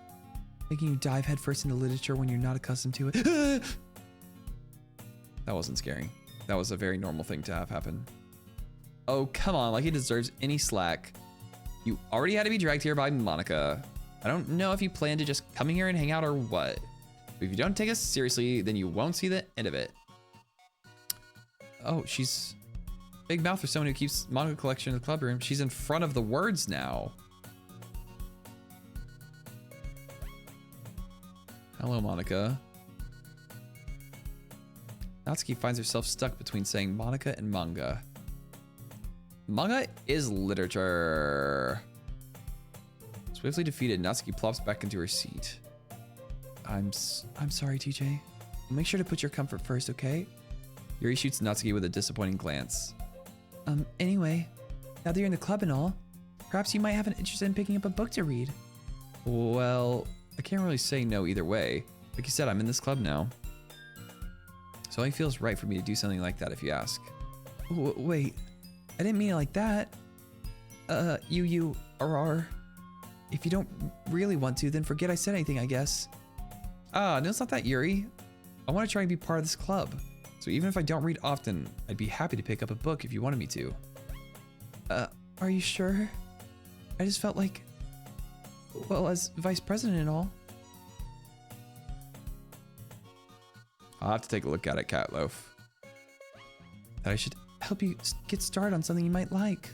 Making you dive headfirst into literature when you're not accustomed to it. That wasn't scary. That was a very normal thing to have happen. Oh, come on, like he deserves any slack. You already had to be dragged here by Monica. I don't know if you plan to just come here and hang out or what. But if you don't take us seriously, then you won't see the end of it. Oh, she's big mouth for someone who keeps manga collection in the club room. She's in front of the words now. Hello, Monica. Natsuki finds herself stuck between saying Monica and manga. Manga is literature. Swiftly defeated, Natsuki plops back into her seat. I'm sorry, TJ. Make sure to put your comfort first, okay? Yuri shoots Natsuki with a disappointing glance. Anyway, now that you're in the club and all, perhaps you might have an interest in picking up a book to read. Well, I can't really say no either way. Like you said, I'm in this club now. So it feels right for me to do something like that if you ask. Wait, I didn't mean it like that. If you don't really want to, then forget I said anything, I guess. No, it's not that, Yuri. I want to try and be part of this club. So even if I don't read often, I'd be happy to pick up a book if you wanted me to. Are you sure? I just felt like, well, as vice president and all. I'll have to take a look at it, Catloaf. That I should help you get started on something you might like.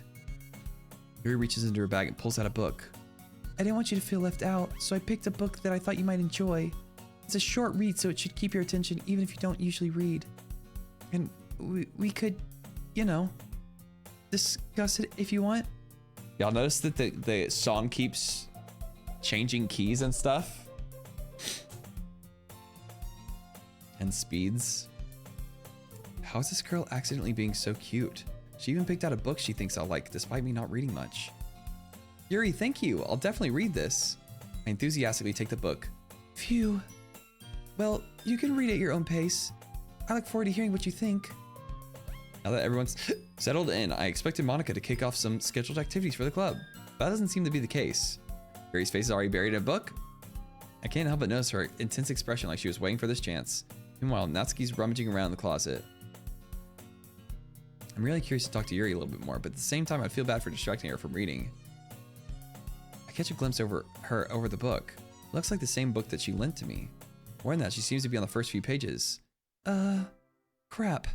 Yuri reaches into her bag and pulls out a book. I didn't want you to feel left out, so I picked a book that I thought you might enjoy. It's a short read, so it should keep your attention even if you don't usually read. And we could, you know, discuss it if you want. Y'all notice that the song keeps changing keys and stuff? And speeds. How is this girl accidentally being so cute? She even picked out a book she thinks I'll like, despite me not reading much. Yuri, thank you. I'll definitely read this. I enthusiastically take the book. Phew. Well, you can read at your own pace. I look forward to hearing what you think. Now that everyone's settled in, I expected Monica to kick off some scheduled activities for the club. But that doesn't seem to be the case. Yuri's face is already buried in a book. I can't help but notice her intense expression like she was waiting for this chance. Meanwhile, Natsuki's rummaging around in the closet. I'm really curious to talk to Yuri a little bit more, but at the same time, I feel bad for distracting her from reading. I catch a glimpse over her over the book. It looks like the same book that she lent to me. More than that, she seems to be on the first few pages. Crap.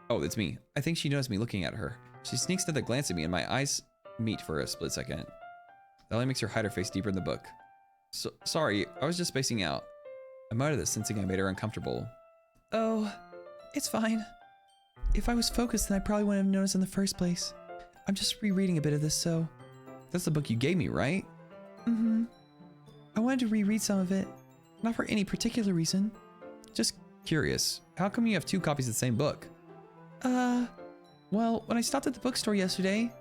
Oh, it's me. I think she noticed me looking at her. She sneaks another glance at me and my eyes meet for a split second. That only makes her hide her face deeper in the book. Sorry, I was just spacing out. I muttered this, sensing I made her uncomfortable. Oh, it's fine. If I was focused, then I probably wouldn't have noticed in the first place. I'm just rereading a bit of this, so... That's the book you gave me, right? Mm-hmm. I wanted to reread some of it. Not for any particular reason. Just curious. How come you have 2 copies of the same book? Well, when I stopped at the bookstore yesterday...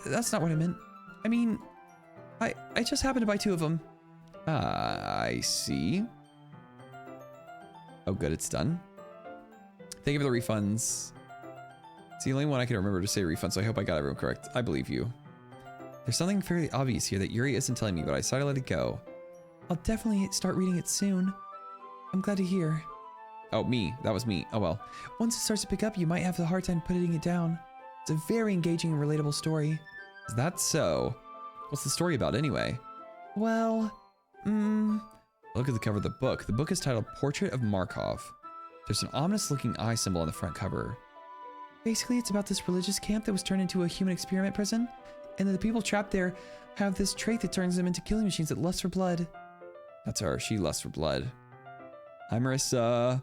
that's not what I meant. I mean... I just happened to buy 2 of them. I see. Oh, good, it's done. Thank you for the refunds. It's the only one I can remember to say refund, so I hope I got everyone correct. I believe you. There's something fairly obvious here that Yuri isn't telling me, but I decided to let it go. I'll definitely start reading it soon. I'm glad to hear. Oh, me. That was me. Oh, well. Once it starts to pick up, you might have a hard time putting it down. It's a very engaging and relatable story. Is that so? What's the story about anyway? Well, Look at the cover of the book. The book is titled Portrait of Markov. There's an ominous looking eye symbol on the front cover. Basically, it's about this religious camp that was turned into a human experiment prison, and the people trapped there have this trait that turns them into killing machines that lust for blood. That's her. She lusts for blood. Hi, Marissa.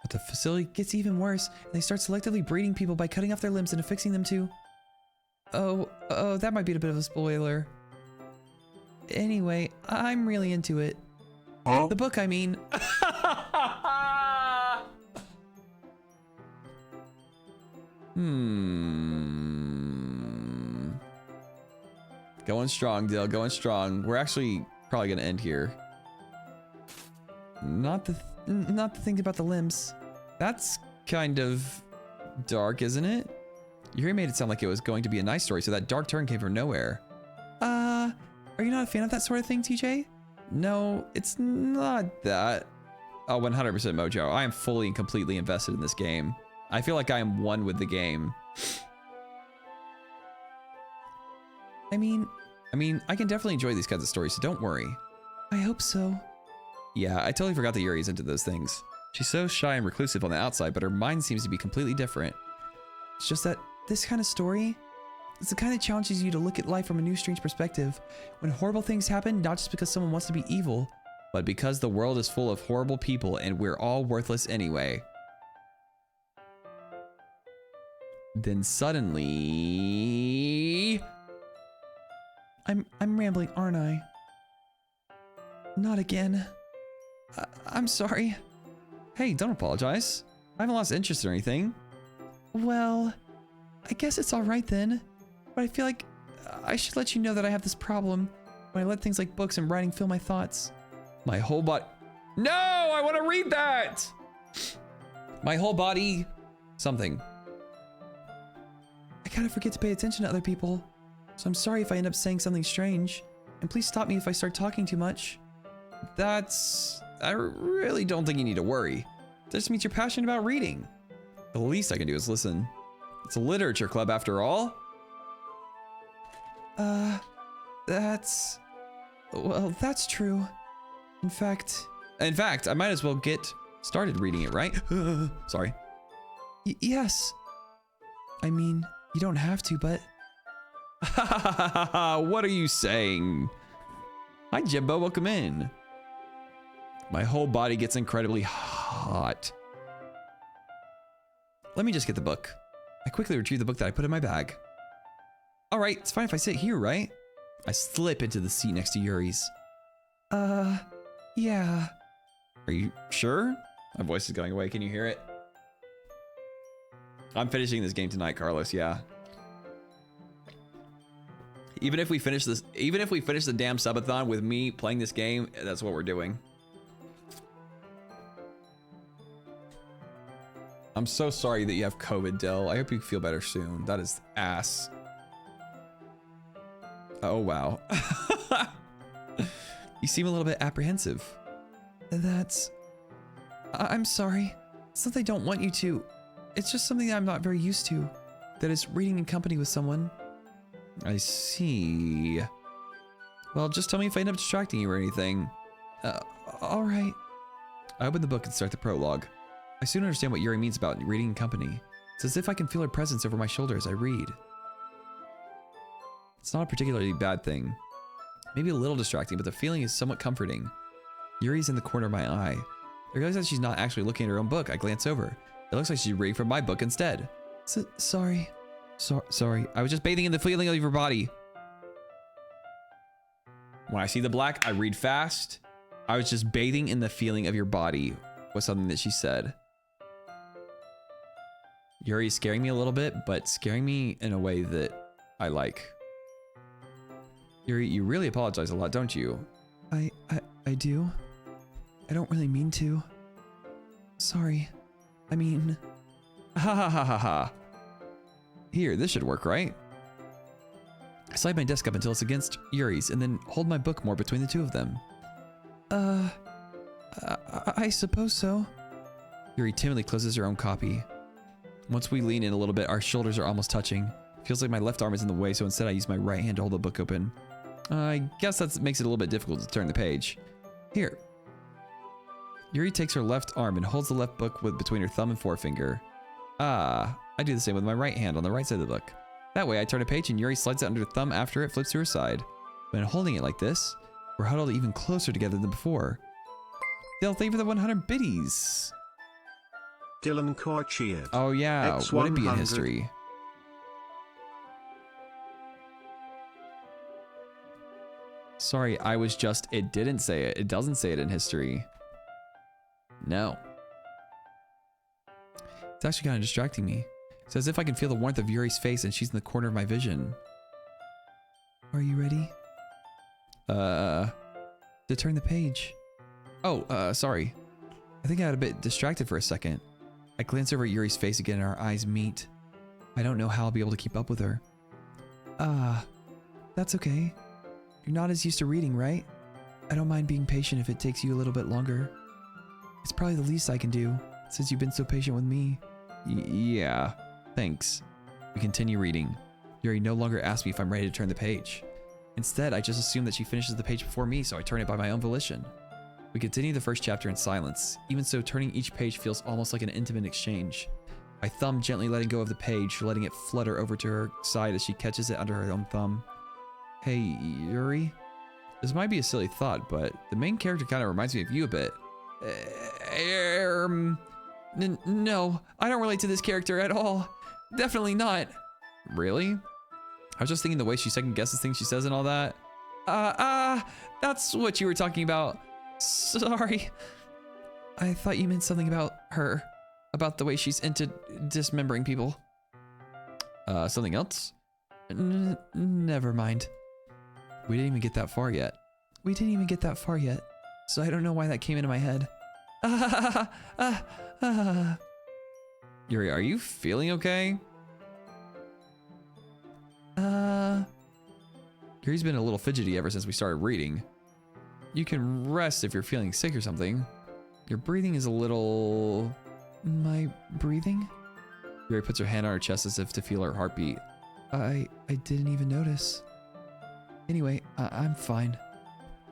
But the facility gets even worse, and they start selectively breeding people by cutting off their limbs and affixing them to... Oh, that might be a bit of a spoiler. Anyway, I'm really into it. Huh? The book, I mean. Going strong, Dill. Going strong. We're actually probably gonna end here. Not the thing about the limbs. That's kind of dark, isn't it? Yuri made it sound like it was going to be a nice story, so that dark turn came from nowhere. Are you not a fan of that sort of thing, TJ? No, it's not that. Oh, 100% Mojo. I am fully and completely invested in this game. I feel like I am one with the game. I mean, I can definitely enjoy these kinds of stories, so don't worry. I hope so. Yeah, I totally forgot that Yuri's into those things. She's so shy and reclusive on the outside, but her mind seems to be completely different. It's just that this kind of story, it's the kind that challenges you to look at life from a new, strange perspective. When horrible things happen, not just because someone wants to be evil, but because the world is full of horrible people and we're all worthless anyway. Then suddenly... I'm rambling, aren't I? Not again. I'm sorry. Hey, don't apologize. I haven't lost interest or anything. Well, I guess it's all right then. But I feel like I should let you know that I have this problem when I let things like books and writing fill my thoughts. My whole body... No, I want to read that! My whole body... Something. I kind of forget to pay attention to other people. So I'm sorry if I end up saying something strange. And please stop me if I start talking too much. I really don't think you need to worry. That just means you're passionate about reading. The least I can do is listen. It's a literature club after all. Well, that's true. In fact, I might as well get started reading it, right? Sorry. Yes. I mean, you don't have to, but... What are you saying? Hi, Jimbo. Welcome in. My whole body gets incredibly hot. Let me just get the book. I quickly retrieve the book that I put in my bag. All right, it's fine if I sit here, right? I slip into the seat next to Yuri's. Yeah. Are you sure? My voice is going away. Can you hear it? I'm finishing this game tonight, Carlos, yeah. Even if we finish the damn subathon with me playing this game, that's what we're doing. I'm so sorry that you have COVID, Dill. I hope you feel better soon. That is ass. Oh, wow. You seem a little bit apprehensive. I'm sorry. It's not that I don't want you to. It's just something that I'm not very used to. That is reading in company with someone. I see. Well, just tell me if I end up distracting you or anything. All right. I open the book and start the prologue. I soon understand what Yuri means about reading in company. It's as if I can feel her presence over my shoulder as I read. It's not a particularly bad thing. Maybe a little distracting, but the feeling is somewhat comforting. Yuri's in the corner of my eye. I realize that she's not actually looking at her own book. I glance over. It looks like she's reading from my book instead. Sorry. Sorry. I was just bathing in the feeling of your body. When I see the black, I read fast. I was just bathing in the feeling of your body was something that she said. Yuri is scaring me a little bit, but scaring me in a way that I like. Yuri, you really apologize a lot, don't you? I do. I don't really mean to. Sorry. I mean... Ha ha ha ha ha. Here, this should work, right? I slide my desk up until it's against Yuri's and then hold my book more between the two of them. I suppose so. Yuri timidly closes her own copy. Once we lean in a little bit, our shoulders are almost touching. It feels like my left arm is in the way, so instead I use my right hand to hold the book open. I guess that makes it a little bit difficult to turn the page. Here. Yuri takes her left arm and holds the left book between her thumb and forefinger. I do the same with my right hand on the right side of the book. That way I turn a page and Yuri slides it under her thumb after it flips to her side. When holding it like this, we're huddled even closer together than before. They'll thank you for the 100 biddies. Dylan Core cheered. Oh yeah, X100. would it be in history? Sorry, I was just, it didn't say it. It doesn't say it in history. No. It's actually kind of distracting me. It's as if I can feel the warmth of Yuri's face and she's in the corner of my vision. Are you ready? To turn the page. Oh, sorry. I think I got a bit distracted for a second. I glance over at Yuri's face again and our eyes meet. I don't know how I'll be able to keep up with her. That's okay. You're not as used to reading, right? I don't mind being patient if it takes you a little bit longer. It's probably the least I can do, since you've been so patient with me. Yeah, thanks. We continue reading. Yuri no longer asks me if I'm ready to turn the page. Instead, I just assume that she finishes the page before me, so I turn it by my own volition. We continue the first chapter in silence. Even so, turning each page feels almost like an intimate exchange. My thumb gently letting go of the page, letting it flutter over to her side as she catches it under her own thumb. Hey, Yuri? This might be a silly thought, but the main character kind of reminds me of you a bit. No, I don't relate to this character at all. Definitely not. Really? I was just thinking the way she second guesses things she says and all that. That's what you were talking about. Sorry. I thought you meant something about her. About the way she's into dismembering people. Something else? Never mind. We didn't even get that far yet. So I don't know why that came into my head. Yuri, are you feeling okay? Yuri's been a little fidgety ever since we started reading. You can rest if you're feeling sick or something. Your breathing is a little... My breathing? Yuri puts her hand on her chest as if to feel her heartbeat. I didn't even notice. Anyway, I'm fine.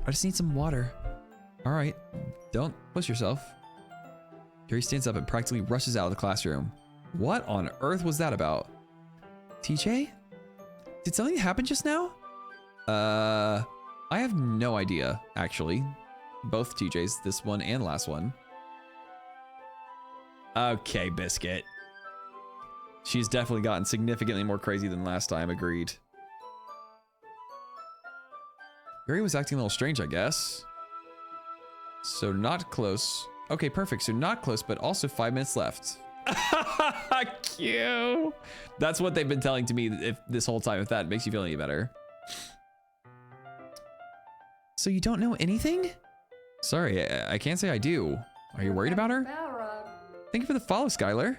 I just need some water. All right, don't push yourself. Yuri stands up and practically rushes out of the classroom. What on earth was that about? Teejay? Did something happen just now? I have no idea, actually. Both TJs, this one and last one. Okay, Biscuit. She's definitely gotten significantly more crazy than last time, agreed. Yuri was acting a little strange, I guess. So not close. Okay, perfect. So not close, but also 5 minutes left. Cute. That's what they've been telling to me if this whole time, if that makes you feel any better. So you don't know anything? Sorry, I can't say I do. Are you worried about her? Balrog. Thank you for the follow, Skylar.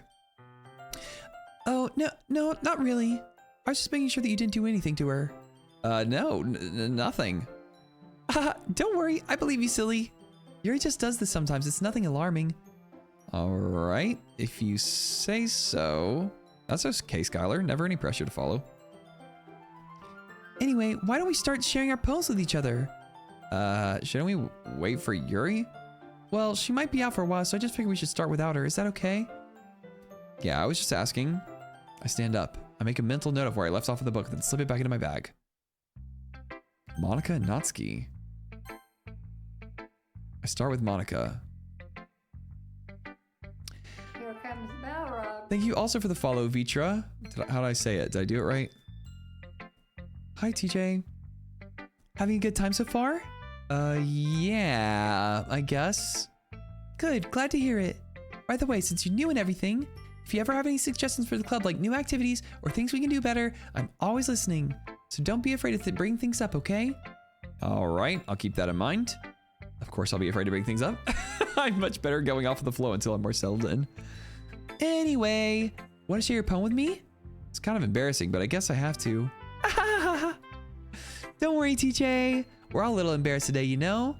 Oh, no, not really. I was just making sure that you didn't do anything to her. No, nothing. Don't worry, I believe you, silly. Yuri just does this sometimes. It's nothing alarming. All right, if you say so. That's okay, Skylar. Never any pressure to follow. Anyway, why don't we start sharing our poems with each other? Shouldn't we wait for Yuri? Well, she might be out for a while, so I just figured we should start without her. Is that okay? Yeah, I was just asking. I stand up. I make a mental note of where I left off in the book, then slip it back into my bag. Monica and Natsuki. I start with Monica. Here comes Balrog. Thank you also for the follow, Vitra. How did I say it? Did I do it right? Hi, TJ. Having a good time so far? Yeah, I guess. Good, glad to hear it. By the way, since you're new and everything, if you ever have any suggestions for the club, like new activities or things we can do better, I'm always listening. So don't be afraid to bring things up, okay? All right, I'll keep that in mind. Of course, I'll be afraid to bring things up. I'm much better going off of the flow until I'm more settled in. Anyway, want to share your poem with me? It's kind of embarrassing, but I guess I have to. Don't worry, TJ. We're all a little embarrassed today, you know?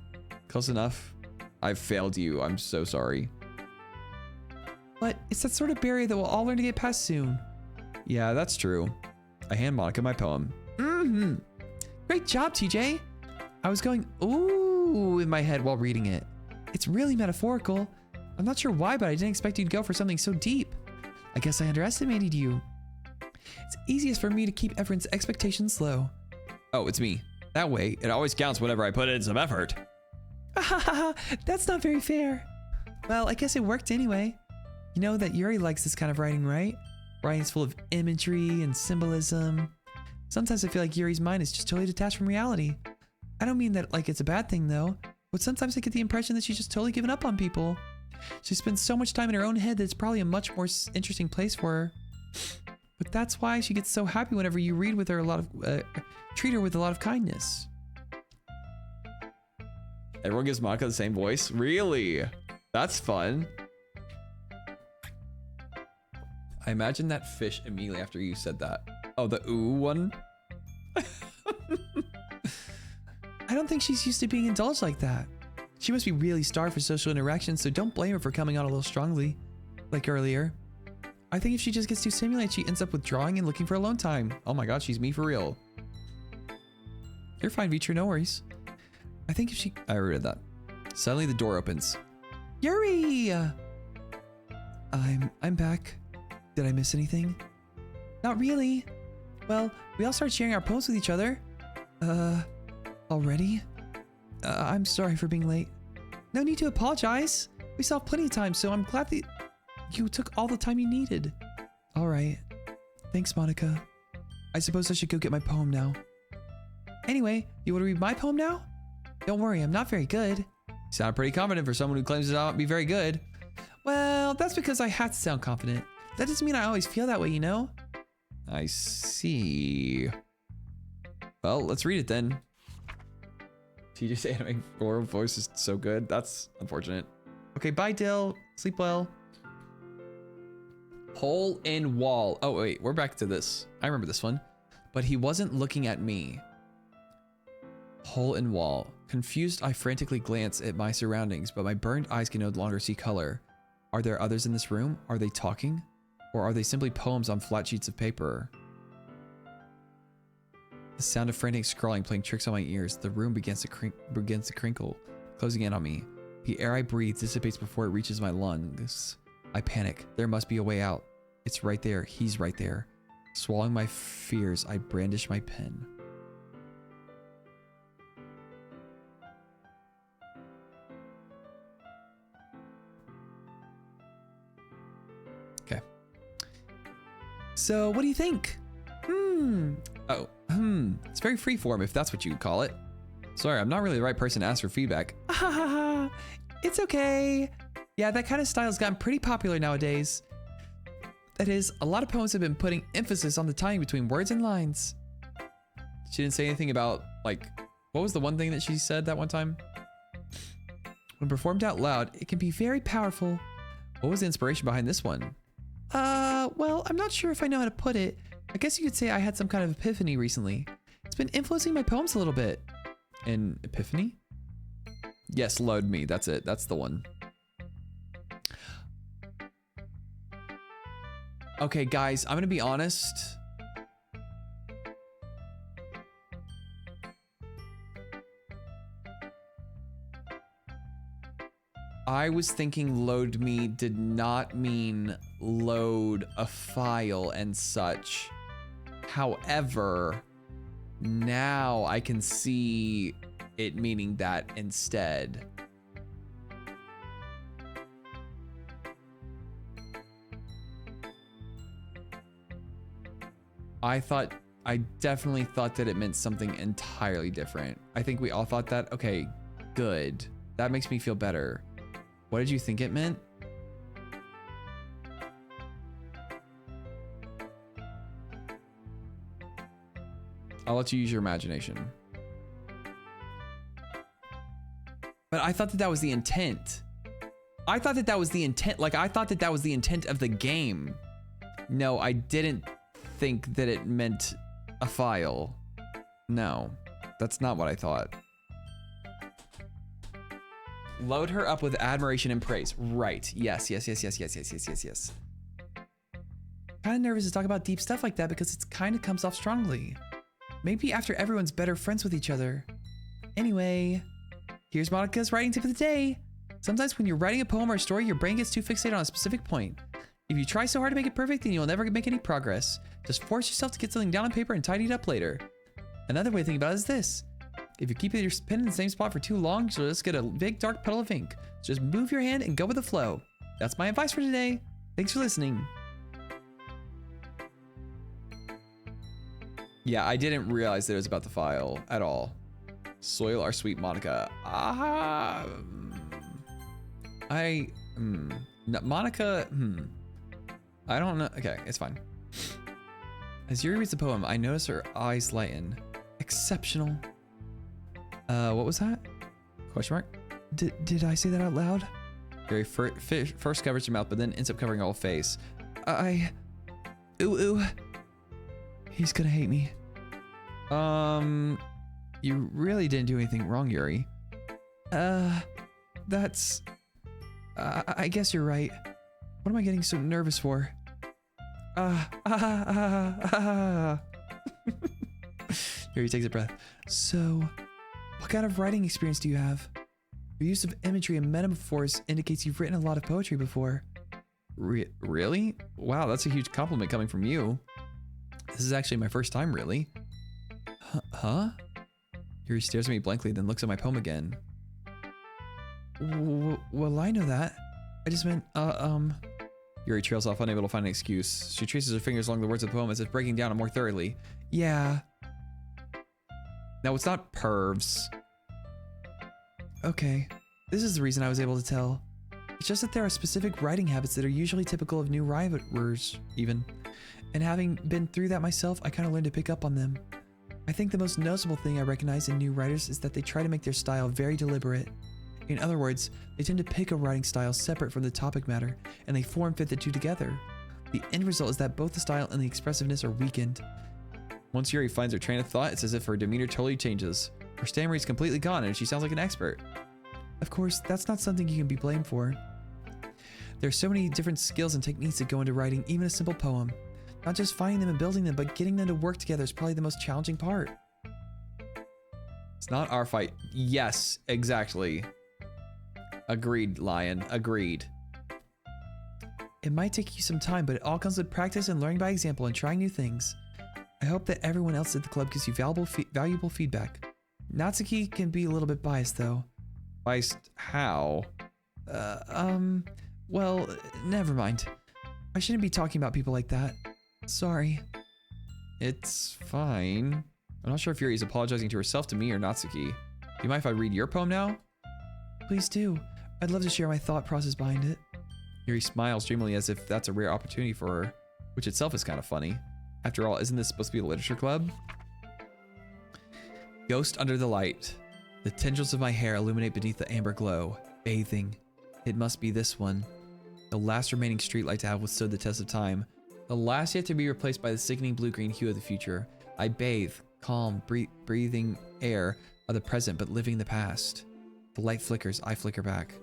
Close enough. I've failed you. I'm so sorry. But it's that sort of barrier that we'll all learn to get past soon. Yeah, that's true. I hand Monica my poem. Mm-hmm. Great job, TJ. I was going, ooh, in my head while reading it. It's really metaphorical. I'm not sure why, but I didn't expect you to go for something so deep. I guess I underestimated you. It's easiest for me to keep everyone's expectations low. Oh, it's me. That way, it always counts whenever I put in some effort. That's not very fair. Well, I guess it worked anyway. You know that Yuri likes this kind of writing, right? Writing's full of imagery and symbolism. Sometimes I feel like Yuri's mind is just totally detached from reality. I don't mean that like it's a bad thing though, but sometimes I get the impression that she's just totally given up on people. She spends so much time in her own head that it's probably a much more interesting place for her. But that's why she gets so happy whenever you read with her treat her with a lot of kindness. Everyone gives Monica the same voice? Really? That's fun. I imagine that fish immediately after you said that. Oh, the ooh one? I don't think she's used to being indulged like that. She must be really starved for social interaction, so don't blame her for coming on a little strongly, like earlier. I think if she just gets too stimulated, she ends up withdrawing and looking for alone time. Oh my god, she's me for real. You're fine, Vitra, no worries. I think if she... I read that. Suddenly the door opens. Yuri! I'm back. Did I miss anything? Not really. Well, we all started sharing our poems with each other. Already? I'm sorry for being late. No need to apologize. We still have plenty of time, so I'm glad that you took all the time you needed. All right. Thanks, Monica. I suppose I should go get my poem now. Anyway, you want to read my poem now? Don't worry, I'm not very good. You sound pretty confident for someone who claims to not be very good. Well, that's because I have to sound confident. That doesn't mean I always feel that way, you know? I see. Well, let's read it then. TJ's anime voice is so good. That's unfortunate. Okay, bye, Dill. Sleep well. Hole in wall. Oh, wait, we're back to this. I remember this one. But he wasn't looking at me. Hole in wall. Confused, I frantically glance at my surroundings, but my burned eyes can no longer see color. Are there others in this room? Are they talking? Or are they simply poems on flat sheets of paper? The sound of frantic scrawling playing tricks on my ears. The room begins to crinkle, closing in on me. The air I breathe dissipates before it reaches my lungs. I panic. There must be a way out. It's right there. He's right there. Swallowing my fears, I brandish my pen. Okay. So, what do you think? It's very freeform if that's what you call it. Sorry, I'm not really the right person to ask for feedback. It's okay. Yeah, that kind of style's gotten pretty popular nowadays. That is, a lot of poems have been putting emphasis on the timing between words and lines. She didn't say anything about, like, what was the one thing that she said that one time? When performed out loud, it can be very powerful. What was the inspiration behind this one? Well, I'm not sure if I know how to put it. I guess you could say I had some kind of epiphany recently. It's been influencing my poems a little bit. An epiphany? Yes, load me. That's it. That's the one. Okay, guys, I'm gonna be honest. I was thinking load me did not mean load a file and such. However, now I can see it meaning that instead. I definitely thought that it meant something entirely different. I think we all thought that. Okay, good. That makes me feel better. What did you think it meant? I'll let you use your imagination. But I thought that that was the intent. I thought that that was the intent. Like, I thought that that was the intent of the game. No, I didn't think that it meant a file. No, that's not what I thought. Load her up with admiration and praise. Right. Yes. Kind of nervous to talk about deep stuff like that because it kind of comes off strongly. Maybe after everyone's better friends with each other. Anyway, here's Monica's writing tip of the day. Sometimes when you're writing a poem or a story, your brain gets too fixated on a specific point. If you try so hard to make it perfect, then you'll never make any progress. Just force yourself to get something down on paper and tidy it up later. Another way to think about it is this. If you keep your pen in the same spot for too long, you'll just get a big dark puddle of ink. So just move your hand and go with the flow. That's my advice for today. Thanks for listening. Yeah, I didn't realize that it was about the file at all. Soil our sweet Monica. No, Monica, I don't know. Okay, it's fine. As Yuri reads the poem, I notice her eyes lighten. Exceptional. What was that? Question mark? Did I say that out loud? Yuri first covers her mouth, but then ends up covering her whole face. Ooh. He's gonna hate me. You really didn't do anything wrong, Yuri. That's... I guess you're right. What am I getting so nervous for? Yuri takes a breath. So, what kind of writing experience do you have? Your use of imagery and metaphors indicates you've written a lot of poetry before. Really? Wow, that's a huge compliment coming from you. This is actually my first time, really. Huh? Yuri stares at me blankly, then looks at my poem again. Well, I know that. I just meant, Yuri trails off, unable to find an excuse. She traces her fingers along the words of the poem as if breaking down it more thoroughly. Yeah. No, it's not pervs. Okay. This is the reason I was able to tell. It's just that there are specific writing habits that are usually typical of new writers, even. And having been through that myself, I kind of learned to pick up on them. I think the most noticeable thing I recognize in new writers is that they try to make their style very deliberate. In other words, they tend to pick a writing style separate from the topic matter, and they form-fit the two together. The end result is that both the style and the expressiveness are weakened. Once Yuri finds her train of thought, it's as if her demeanor totally changes. Her stammer is completely gone, and she sounds like an expert. Of course, that's not something you can be blamed for. There are so many different skills and techniques that go into writing even a simple poem. Not just finding them and building them, but getting them to work together is probably the most challenging part. It's not our fight. Yes, exactly. Agreed, Lion. Agreed. It might take you some time, but it all comes with practice and learning by example and trying new things. I hope that everyone else at the club gives you valuable feedback. Natsuki can be a little bit biased, though. Biased how? Well, never mind. I shouldn't be talking about people like that. Sorry. It's fine. I'm not sure if Yuri is apologizing to herself, to me, or Natsuki. Do you mind if I read your poem now? Please do. I'd love to share my thought process behind it. Yuri smiles dreamily as if that's a rare opportunity for her. which itself is kind of funny. After all, isn't this supposed to be a literature club? Ghost under the light. The tendrils of my hair illuminate beneath the amber glow. Bathing. It must be this one. The last remaining streetlight to have withstood the test of time. The last yet to be replaced by the sickening blue-green hue of the future. I bathe, calm, breathing air of the present, but living the past. The light flickers, I flicker back.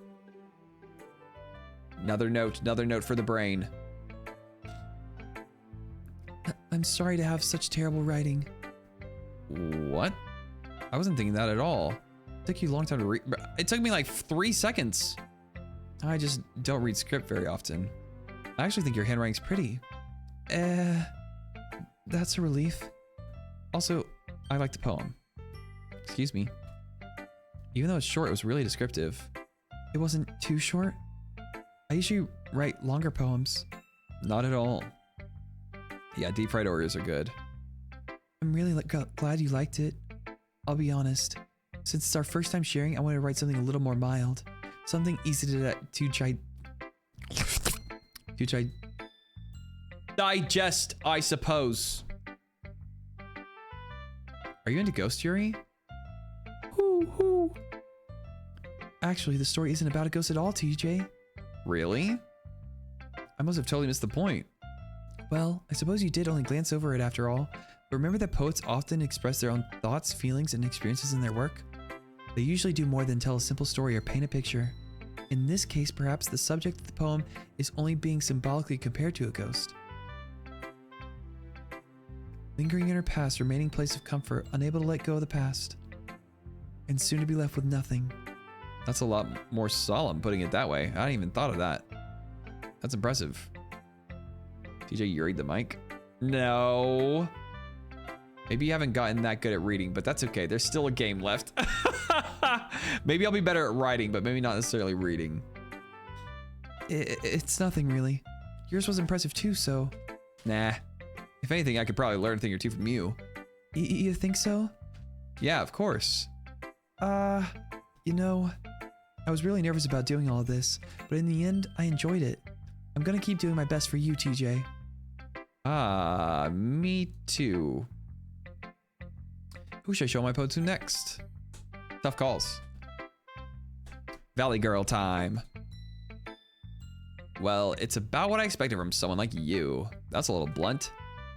Another note for the brain. I'm sorry to have such terrible writing. What? I wasn't thinking that at all. It took you a long time to read. It took me like 3 seconds. I just don't read script very often. I actually think your handwriting's pretty. That's a relief. Also, I like the poem. Excuse me. Even though it's short, it was really descriptive. It wasn't too short. I usually write longer poems. Not at all. Yeah, deep fried Oreos are good. I'm really glad you liked it. I'll be honest. Since it's our first time sharing, I wanted to write something a little more mild. Something easy to digest, I suppose. Are you into Ghost Yuri? Hoo. Actually, the story isn't about a ghost at all, TJ. Really? I must have totally missed the point. Well, I suppose you did only glance over it after all. But remember that poets often express their own thoughts, feelings, and experiences in their work? They usually do more than tell a simple story or paint a picture. In this case, perhaps the subject of the poem is only being symbolically compared to a ghost. Lingering in her past, remaining place of comfort, unable to let go of the past. And soon to be left with nothing. That's a lot more solemn, putting it that way. I hadn't even thought of that. That's impressive. TJ, you read the mic? No. Maybe you haven't gotten that good at reading, but that's okay. There's still a game left. Maybe I'll be better at writing, but maybe not necessarily reading. It's nothing really. Yours was impressive too, so... Nah. If anything, I could probably learn a thing or two from you. You think so? Yeah, of course. You know, I was really nervous about doing all of this, but in the end, I enjoyed it. I'm gonna keep doing my best for you, TJ. Me too. Who should I show my poem to next? Tough calls. Valley Girl time. Well, it's about what I expected from someone like you. That's a little blunt.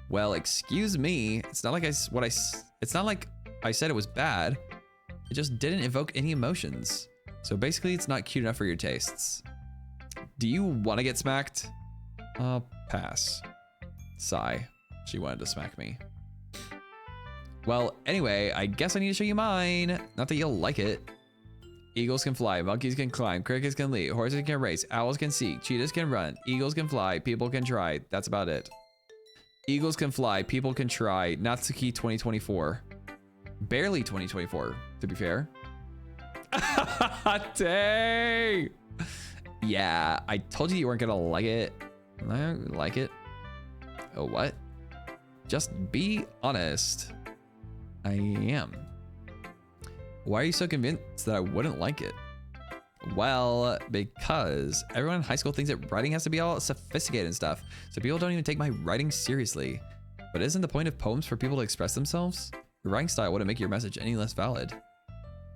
Well, excuse me. It's not like it's not like I said it was bad. It just didn't evoke any emotions. So basically, it's not cute enough for your tastes. Do you want to get smacked? I'll pass. Sigh. She wanted to smack me. Well, anyway, I guess I need to show you mine. Not that you'll like it. Eagles can fly, monkeys can climb, crickets can leap, horses can race, owls can seek, cheetahs can run, eagles can fly, people can try. That's about it. Eagles can fly, people can try. Natsuki 2024. Barely 2024, to be fair. Dang! Yeah, I told you weren't gonna like it. I like it. Oh, what? Just be honest. I am. Why are you so convinced that I wouldn't like it? Well, because everyone in high school thinks that writing has to be all sophisticated and stuff, so people don't even take my writing seriously. But isn't the point of poems for people to express themselves? Your writing style wouldn't make your message any less valid.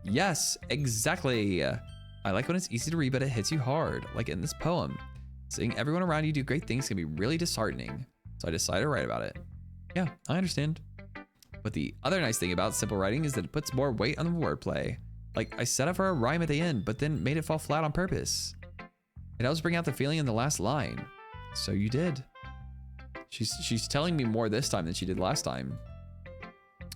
Yes, exactly. I like when it's easy to read, but it hits you hard, like in this poem. Seeing everyone around you do great things can be really disheartening, so I decided to write about it. Yeah, I understand. But the other nice thing about simple writing is that it puts more weight on the wordplay. Like, I set up for a rhyme at the end, but then made it fall flat on purpose. It helps bring out the feeling in the last line. So you did. She's telling me more this time than she did last time.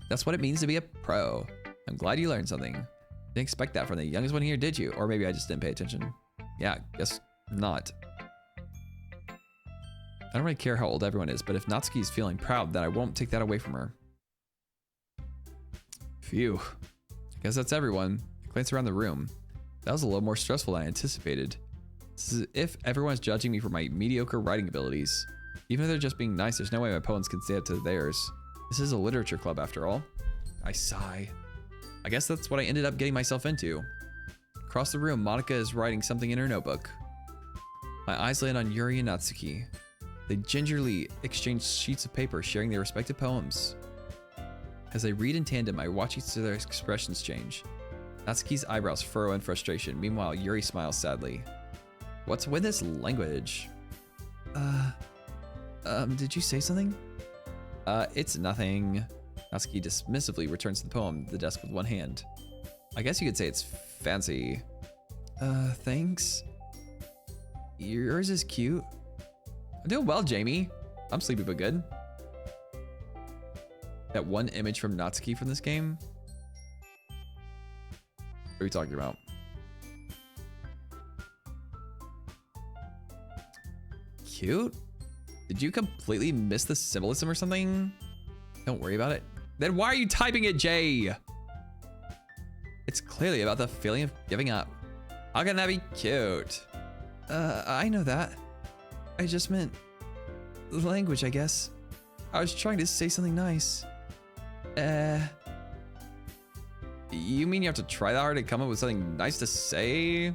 That's what it means to be a pro. I'm glad you learned something. Didn't expect that from the youngest one here, did you? Or maybe I just didn't pay attention. Yeah, guess not. I don't really care how old everyone is, but if Natsuki's feeling proud, then I won't take that away from her. Phew. I guess that's everyone. I glanced around the room. That was a little more stressful than I anticipated. It's as if everyone's judging me for my mediocre writing abilities. Even if they're just being nice, there's no way my poems can stand up to theirs. This is a literature club after all. I sigh. I guess that's what I ended up getting myself into. Across the room, Monica is writing something in her notebook. My eyes land on Yuri and Natsuki. They gingerly exchange sheets of paper, sharing their respective poems. As they read in tandem, I watch each of their expressions change. Natsuki's eyebrows furrow in frustration. Meanwhile, Yuri smiles sadly. What's with this language? Did you say something? It's nothing. Natsuki dismissively returns to the poem, the desk with one hand. I guess you could say it's fancy. Thanks. Yours is cute. I'm doing well, Jamie. I'm sleepy but good. That one image from Natsuki from this game? What are we talking about? Cute? Did you completely miss the symbolism or something? Don't worry about it. Then why are you typing it, Jay? It's clearly about the feeling of giving up. How can that be cute? I know that. I just meant language, I guess. I was trying to say something nice. You mean you have to try that hard to come up with something nice to say?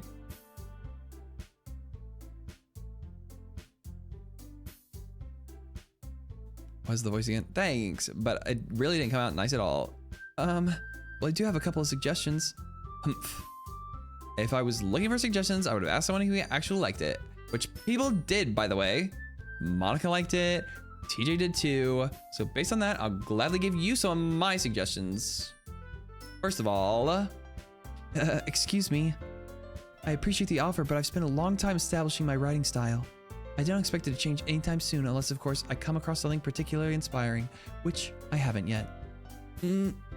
What's the voice again? Thanks, but it really didn't come out nice at all. Well, I do have a couple of suggestions. Humph. If I was looking for suggestions, I would have asked someone who actually liked it, which people did, by the way. Monica liked it, TJ did too. So based on that, I'll gladly give you some of my suggestions. First of all, Excuse me. I appreciate the offer, but I've spent a long time establishing my writing style. I don't expect it to change anytime soon, unless, of course, I come across something particularly inspiring, which I haven't yet.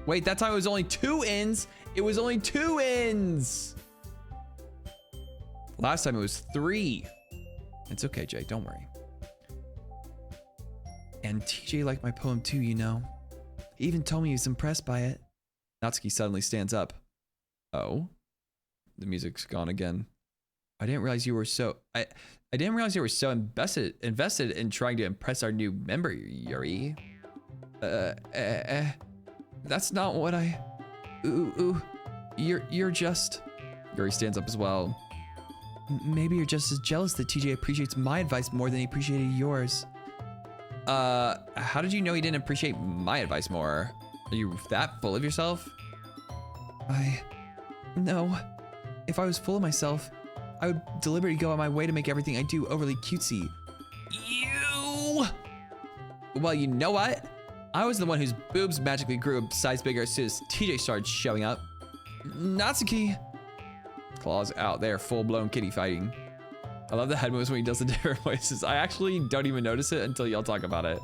Wait, that time it was only 2 ins. It was only 2 ins. Last time it was 3. It's okay, Jay, don't worry. And TJ liked my poem too, you know. He even told me he was impressed by it. Natsuki suddenly stands up. Oh? The music's gone again. I didn't realize you were so invested in trying to impress our new member, Yuri. That's not what I... You're just... Yuri stands up as well. Maybe you're just as jealous that TJ appreciates my advice more than he appreciated yours. How did you know he didn't appreciate my advice more? Are you that full of yourself? No. If I was full of myself, I would deliberately go out my way to make everything I do overly cutesy. You! Well, you know what? I was the one whose boobs magically grew a size bigger as soon as TJ started showing up. Natsuki! Claws out there, full-blown kitty fighting. I love the head moves when he does the different voices. I actually don't even notice it until y'all talk about it.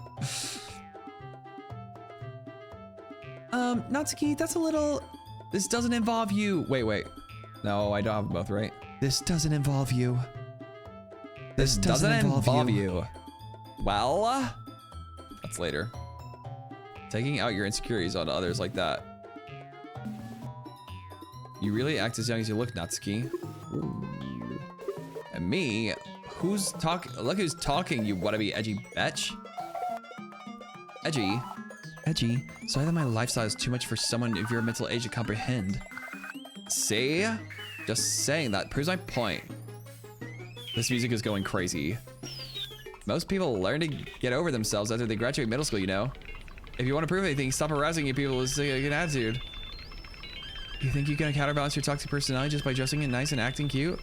Natsuki, that's a little... This doesn't involve you. Wait. No, I don't have both, right? This doesn't involve you. This doesn't involve you. Well, that's later. Taking out your insecurities on others like that. You really act as young as you look, Natsuki. Ooh. And me, look who's talking, you wannabe edgy bitch. Edgy? Edgy? Sorry that my lifestyle is too much for someone of your mental age to comprehend. See? Just saying that proves my point. This music is going crazy. Most people learn to get over themselves after they graduate middle school, you know? If you want to prove anything, stop harassing you people with an attitude. You think you can counterbalance your toxic personality just by dressing it nice and acting cute?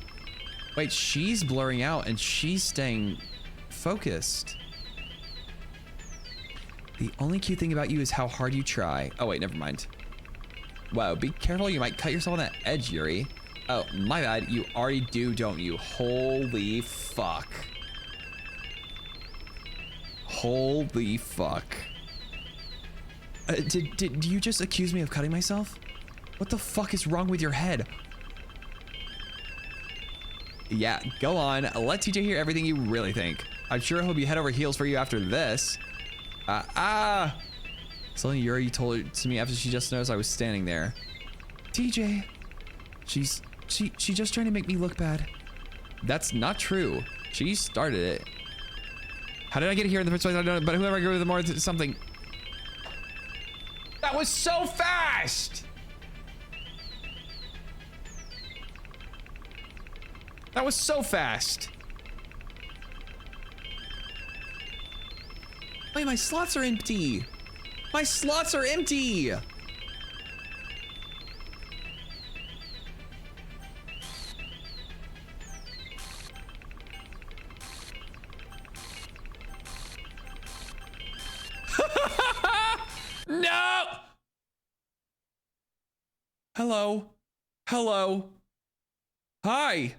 Wait, she's blurring out and she's staying focused. The only cute thing about you is how hard you try. Oh wait, never mind. Wow, be careful, you might cut yourself on that edge, Yuri. Oh, my bad, you already do, don't you? Holy fuck. Holy fuck. Did you just accuse me of cutting myself? What the fuck is wrong with your head? Yeah, go on. Let TJ hear everything you really think. I'm sure he'll be head over heels for you after this. Suddenly Yuri told it to me after she just noticed I was standing there. TJ, she's just trying to make me look bad. That's not true. She started it. How did I get here in the first place? I don't know, but whoever I go with the more something. That was so fast! That was so fast. Wait, my slots are empty. My slots are empty. No! Hello? Hello? Hi!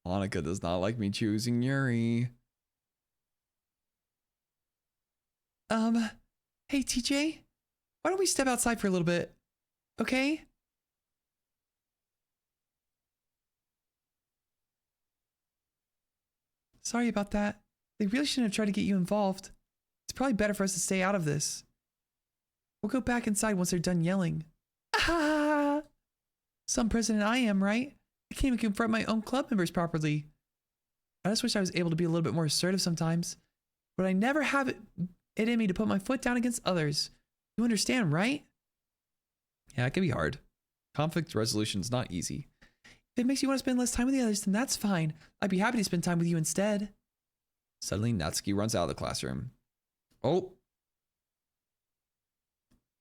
Monica does not like me choosing Yuri. Hey, TJ, why don't we step outside for a little bit, okay? Sorry about that. They really shouldn't have tried to get you involved. It's probably better for us to stay out of this. We'll go back inside once they're done yelling. Ah! Some president I am, right? I can't even confront my own club members properly. I just wish I was able to be a little bit more assertive sometimes. But I never have it in me to put my foot down against others. You understand, right? Yeah, it can be hard. Conflict resolution is not easy. If it makes you want to spend less time with the others, then that's fine. I'd be happy to spend time with you instead. Suddenly, Natsuki runs out of the classroom. Oh!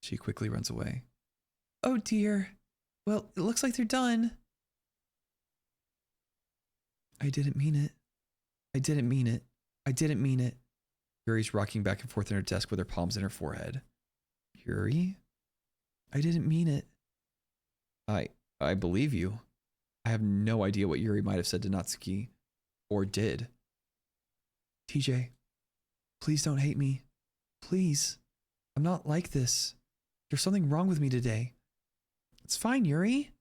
She quickly runs away. Oh dear. Well, it looks like they're done. I didn't mean it. I didn't mean it. I didn't mean it. Yuri's rocking back and forth in her desk with her palms in her forehead. Yuri? I didn't mean it. I believe you. I have no idea what Yuri might have said to Natsuki. Or did. TJ, please don't hate me. Please. I'm not like this. There's something wrong with me today. It's fine, Yuri.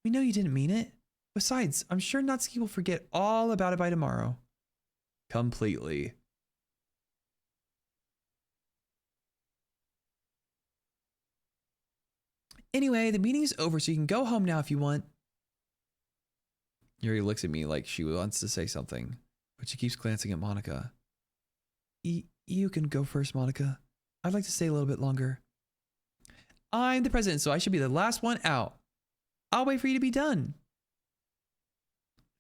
We know you didn't mean it. Besides, I'm sure Natsuki will forget all about it by tomorrow. Completely. Anyway, the meeting is over, so you can go home now if you want. Yuri looks at me like she wants to say something, but she keeps glancing at Monica. You can go first, Monica. I'd like to stay a little bit longer. I'm the president, so I should be the last one out. I'll wait for you to be done.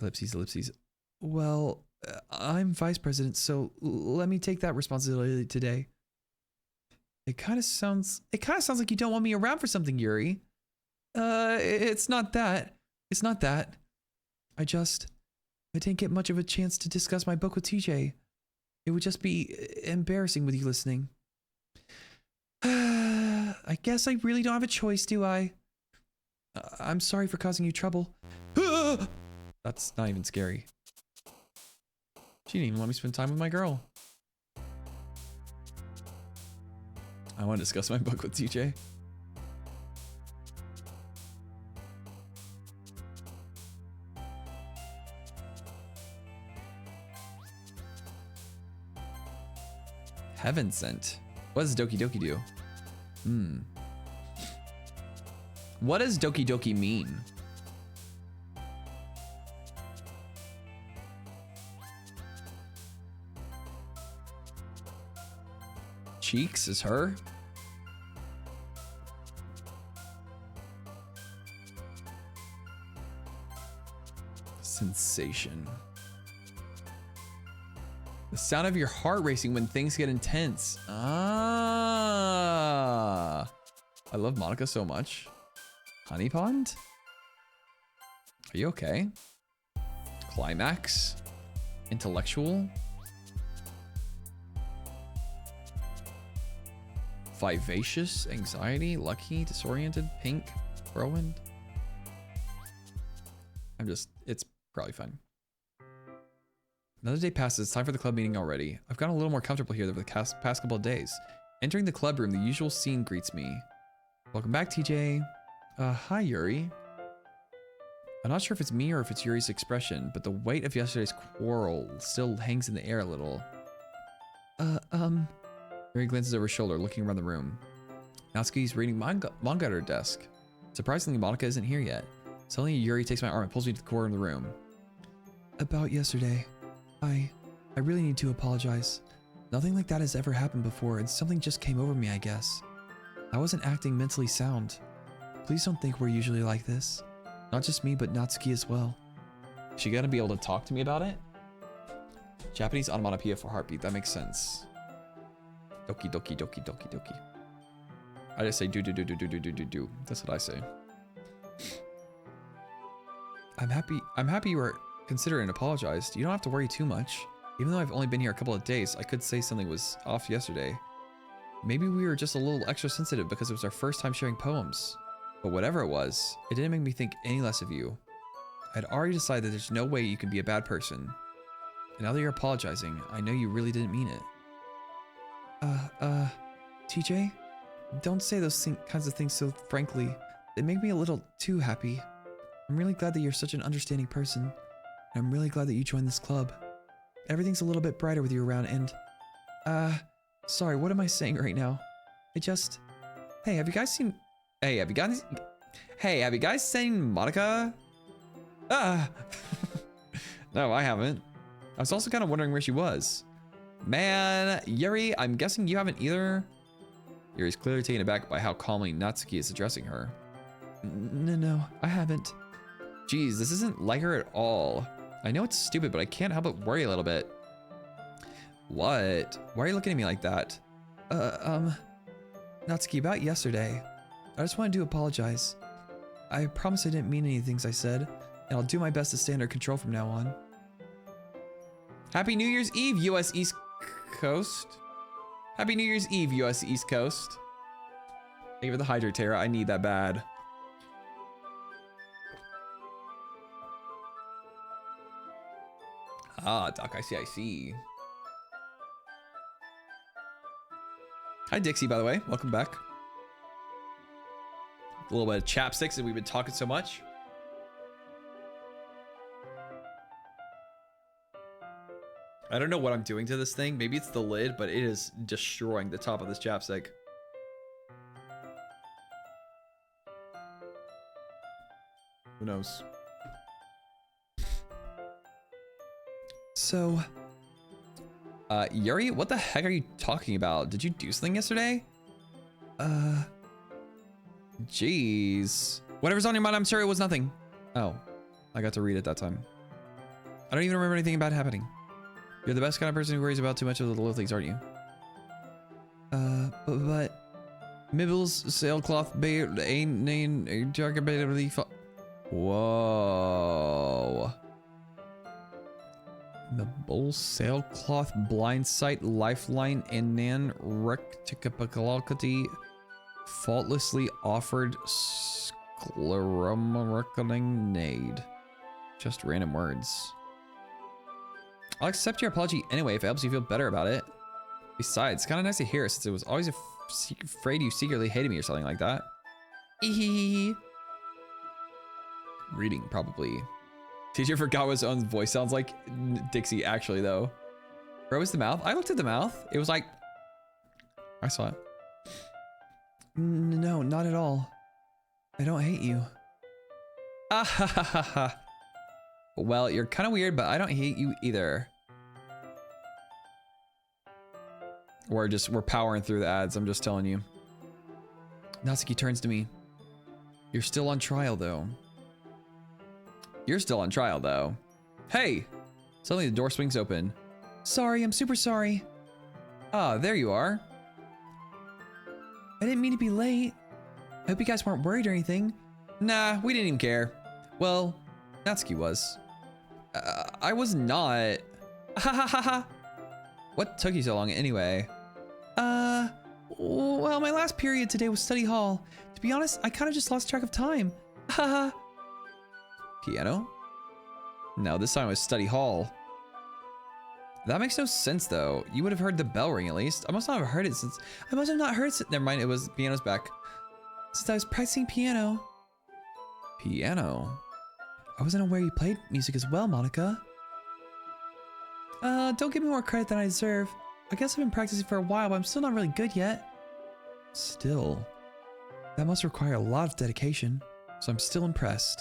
Ellipses, ellipses. Well, I'm vice president, so let me take that responsibility today. It kind of sounds like you don't want me around for something, Yuri. It's not that. It's not that. I didn't get much of a chance to discuss my book with TJ. It would just be embarrassing with you listening. I guess I really don't have a choice, do I? I'm sorry for causing you trouble. That's not even scary. She didn't even let me spend time with my girl. I want to discuss my book with TJ. Heaven sent. What does Doki Doki do? What does Doki Doki mean? Cheeks is her? Sensation. The sound of your heart racing when things get intense. Ah. I love Monica so much. Honey Pond? Are you okay? Climax? Intellectual? Vivacious? Anxiety? Lucky? Disoriented? Pink? Whirlwind? It's probably fine. Another day passes. It's time for the club meeting already. I've gotten a little more comfortable here over the past couple of days. Entering the club room, the usual scene greets me. Welcome back, TJ. Hi, Yuri. I'm not sure if it's me or if it's Yuri's expression, but the weight of yesterday's quarrel still hangs in the air a little. Yuri glances over her shoulder, looking around the room. Natsuki's reading manga at her desk. Surprisingly, Monica isn't here yet. Suddenly, Yuri takes my arm and pulls me to the corner of the room. About yesterday, I really need to apologize. Nothing like that has ever happened before, and something just came over me, I guess. I wasn't acting mentally sound. Please don't think we're usually like this. Not just me, but Natsuki as well. Is she gonna be able to talk to me about it? Japanese onomatopoeia for heartbeat. That makes sense. Doki doki doki doki doki. I just say do do do do do do do do do. That's what I say. I'm happy you were considerate and apologized. You don't have to worry too much. Even though I've only been here a couple of days, I could say something was off yesterday. Maybe we were just a little extra sensitive because it was our first time sharing poems. But whatever it was, it didn't make me think any less of you. I'd already decided that there's no way you can be a bad person. And now that you're apologizing, I know you really didn't mean it. TJ? Don't say those kinds of things so frankly. They make me a little too happy. I'm really glad that you're such an understanding person. And I'm really glad that you joined this club. Everything's a little bit brighter with you around and... sorry, what am I saying right now? Hey, have you guys seen... Hey, have you guys seen Monica? No, I haven't. I was also kind of wondering where she was. Man, Yuri, I'm guessing you haven't either? Yuri's clearly taken aback by how calmly Natsuki is addressing her. No, I haven't. Geez, this isn't like her at all. I know it's stupid, but I can't help but worry a little bit. What? Why are you looking at me like that? Natsuki, about yesterday. I just wanted to apologize. I promise I didn't mean any things I said, and I'll do my best to stay under control from now on. Happy New Year's Eve, US East Coast. Happy New Year's Eve, US East Coast. Thank you for the hydrate, Tara. I need that bad. Ah, Doc, I see. Hi, Dixie, by the way. Welcome back. A little bit of chapsticks, and we've been talking so much. I don't know what I'm doing to this thing. Maybe it's the lid, but it is destroying the top of this chapstick. Who knows? So... Yuri, what the heck are you talking about? Did you do something yesterday? Jeez. Whatever's on your mind, I'm sure it was nothing. Oh, I got to read it that time. I don't even remember anything bad happening. You're the best kind of person who worries about too much of the little things, aren't you? But... Mibbles, sailcloth, whoa. Mibbles, sailcloth, blind sight, lifeline, and nan recticapacality, faultlessly offered scleromarketing nade. Just random words. I'll accept your apology anyway if it helps you feel better about it. Besides, it's kind of nice to hear since it was always afraid you secretly hated me or something like that. Reading, probably. Teacher forgot what his own voice sounds like. Dixie, actually, though. Where was the mouth? I looked at the mouth. It was like... I saw it. No, not at all. I don't hate you. Ah ha ha ha ha. Well, you're kind of weird, but I don't hate you either. We're powering through the ads, I'm just telling you. Natsuki turns to me. You're still on trial, though. You're still on trial, though. Hey! Suddenly the door swings open. Sorry, I'm super sorry. Ah, there you are. I didn't mean to be late. I hope you guys weren't worried or anything. Nah, we didn't even care. Well, Natsuki was. I was not. Ha ha ha ha. What took you so long anyway? Well, my last period today was study hall. To be honest, I kind of just lost track of time. Haha. Piano? No, this time it was study hall. That makes no sense, though. You would have heard the bell ring at least. I must not have heard it since... I must have not heard it. Never mind, it was... Piano's back. Since I was practicing piano. Piano? I wasn't aware you played music as well, Monica. Don't give me more credit than I deserve. I guess I've been practicing for a while, but I'm still not really good yet. Still? That must require a lot of dedication. So I'm still impressed.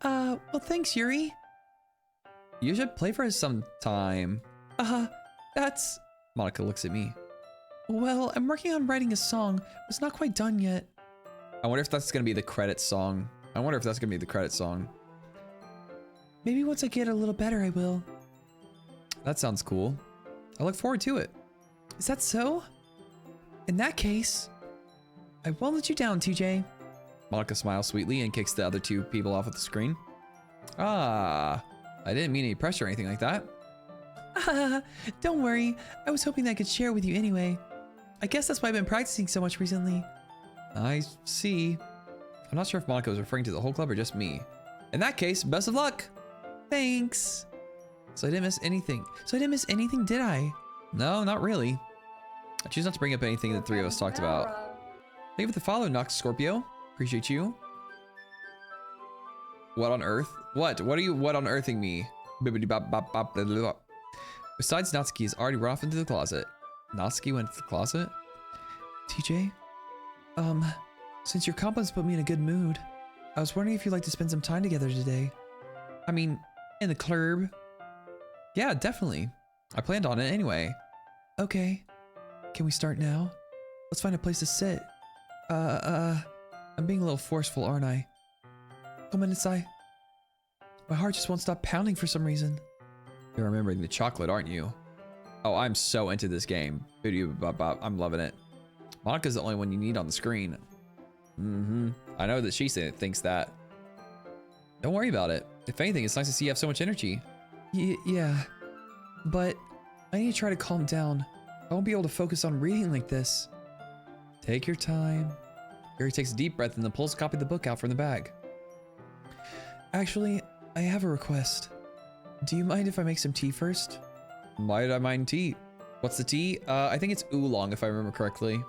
Well, thanks, Yuri. You should play for us sometime. That's... Monica looks at me. Well, I'm working on writing a song. It's not quite done yet. I wonder if that's gonna be the credit song. Maybe once I get a little better, I will. That sounds cool. I look forward to it. Is that so? In that case, I won't let you down, TJ. Monica smiles sweetly and kicks the other two people off of the screen. Ah, I didn't mean any pressure or anything like that. Don't worry. I was hoping that I could share with you anyway. I guess that's why I've been practicing so much recently. I see. I'm not sure if Monica was referring to the whole club or just me. In that case, best of luck. Thanks. So I didn't miss anything. Did I? No, not really. I choose not to bring up anything the three of us talked about. Thank you for the follow, Nox Scorpio. Appreciate you. What on earth? What? What are you what on earthing me? Bibbidi bop bop bop blah, blah, blah. Besides, Natsuki has already run off into the closet. Natsuki went to the closet? TJ? Since your compliments put me in a good mood, I was wondering if you'd like to spend some time together today. I mean, in the club. Yeah, definitely. I planned on it anyway. Okay. Can we start now? Let's find a place to sit. I'm being a little forceful, aren't I? Come inside. My heart just won't stop pounding for some reason. You're remembering the chocolate, aren't you? Oh, I'm so into this game. I'm loving it. Monica's the only one you need on the screen. I know that she thinks that. Don't worry about it. If anything, it's nice to see you have so much energy. Yeah. But I need to try to calm down. I won't be able to focus on reading like this. Take your time. Yuri takes a deep breath and then pulls a copy of the book out from the bag. Actually, I have a request. Do you mind if I make some tea first? Why did I mind tea? What's the tea? I think it's oolong if I remember correctly.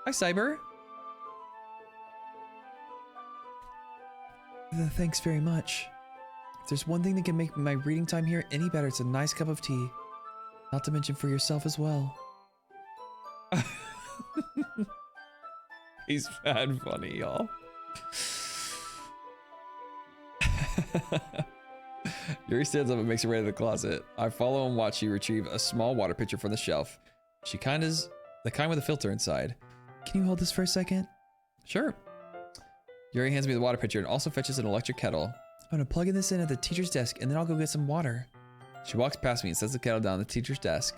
Hi, Cyber. Thanks very much. If there's one thing that can make my reading time here any better, it's a nice cup of tea. Not to mention for yourself as well. He's bad funny, y'all. Yuri stands up and makes her way to the closet. I follow and watch you retrieve a small water pitcher from the shelf. She kind is the kind with a filter inside. Can you hold this for a second? Sure. Yuri hands me the water pitcher and also fetches an electric kettle. I'm gonna plug in this in at the teacher's desk and then I'll go get some water. She walks past me and sets the kettle down on the teacher's desk.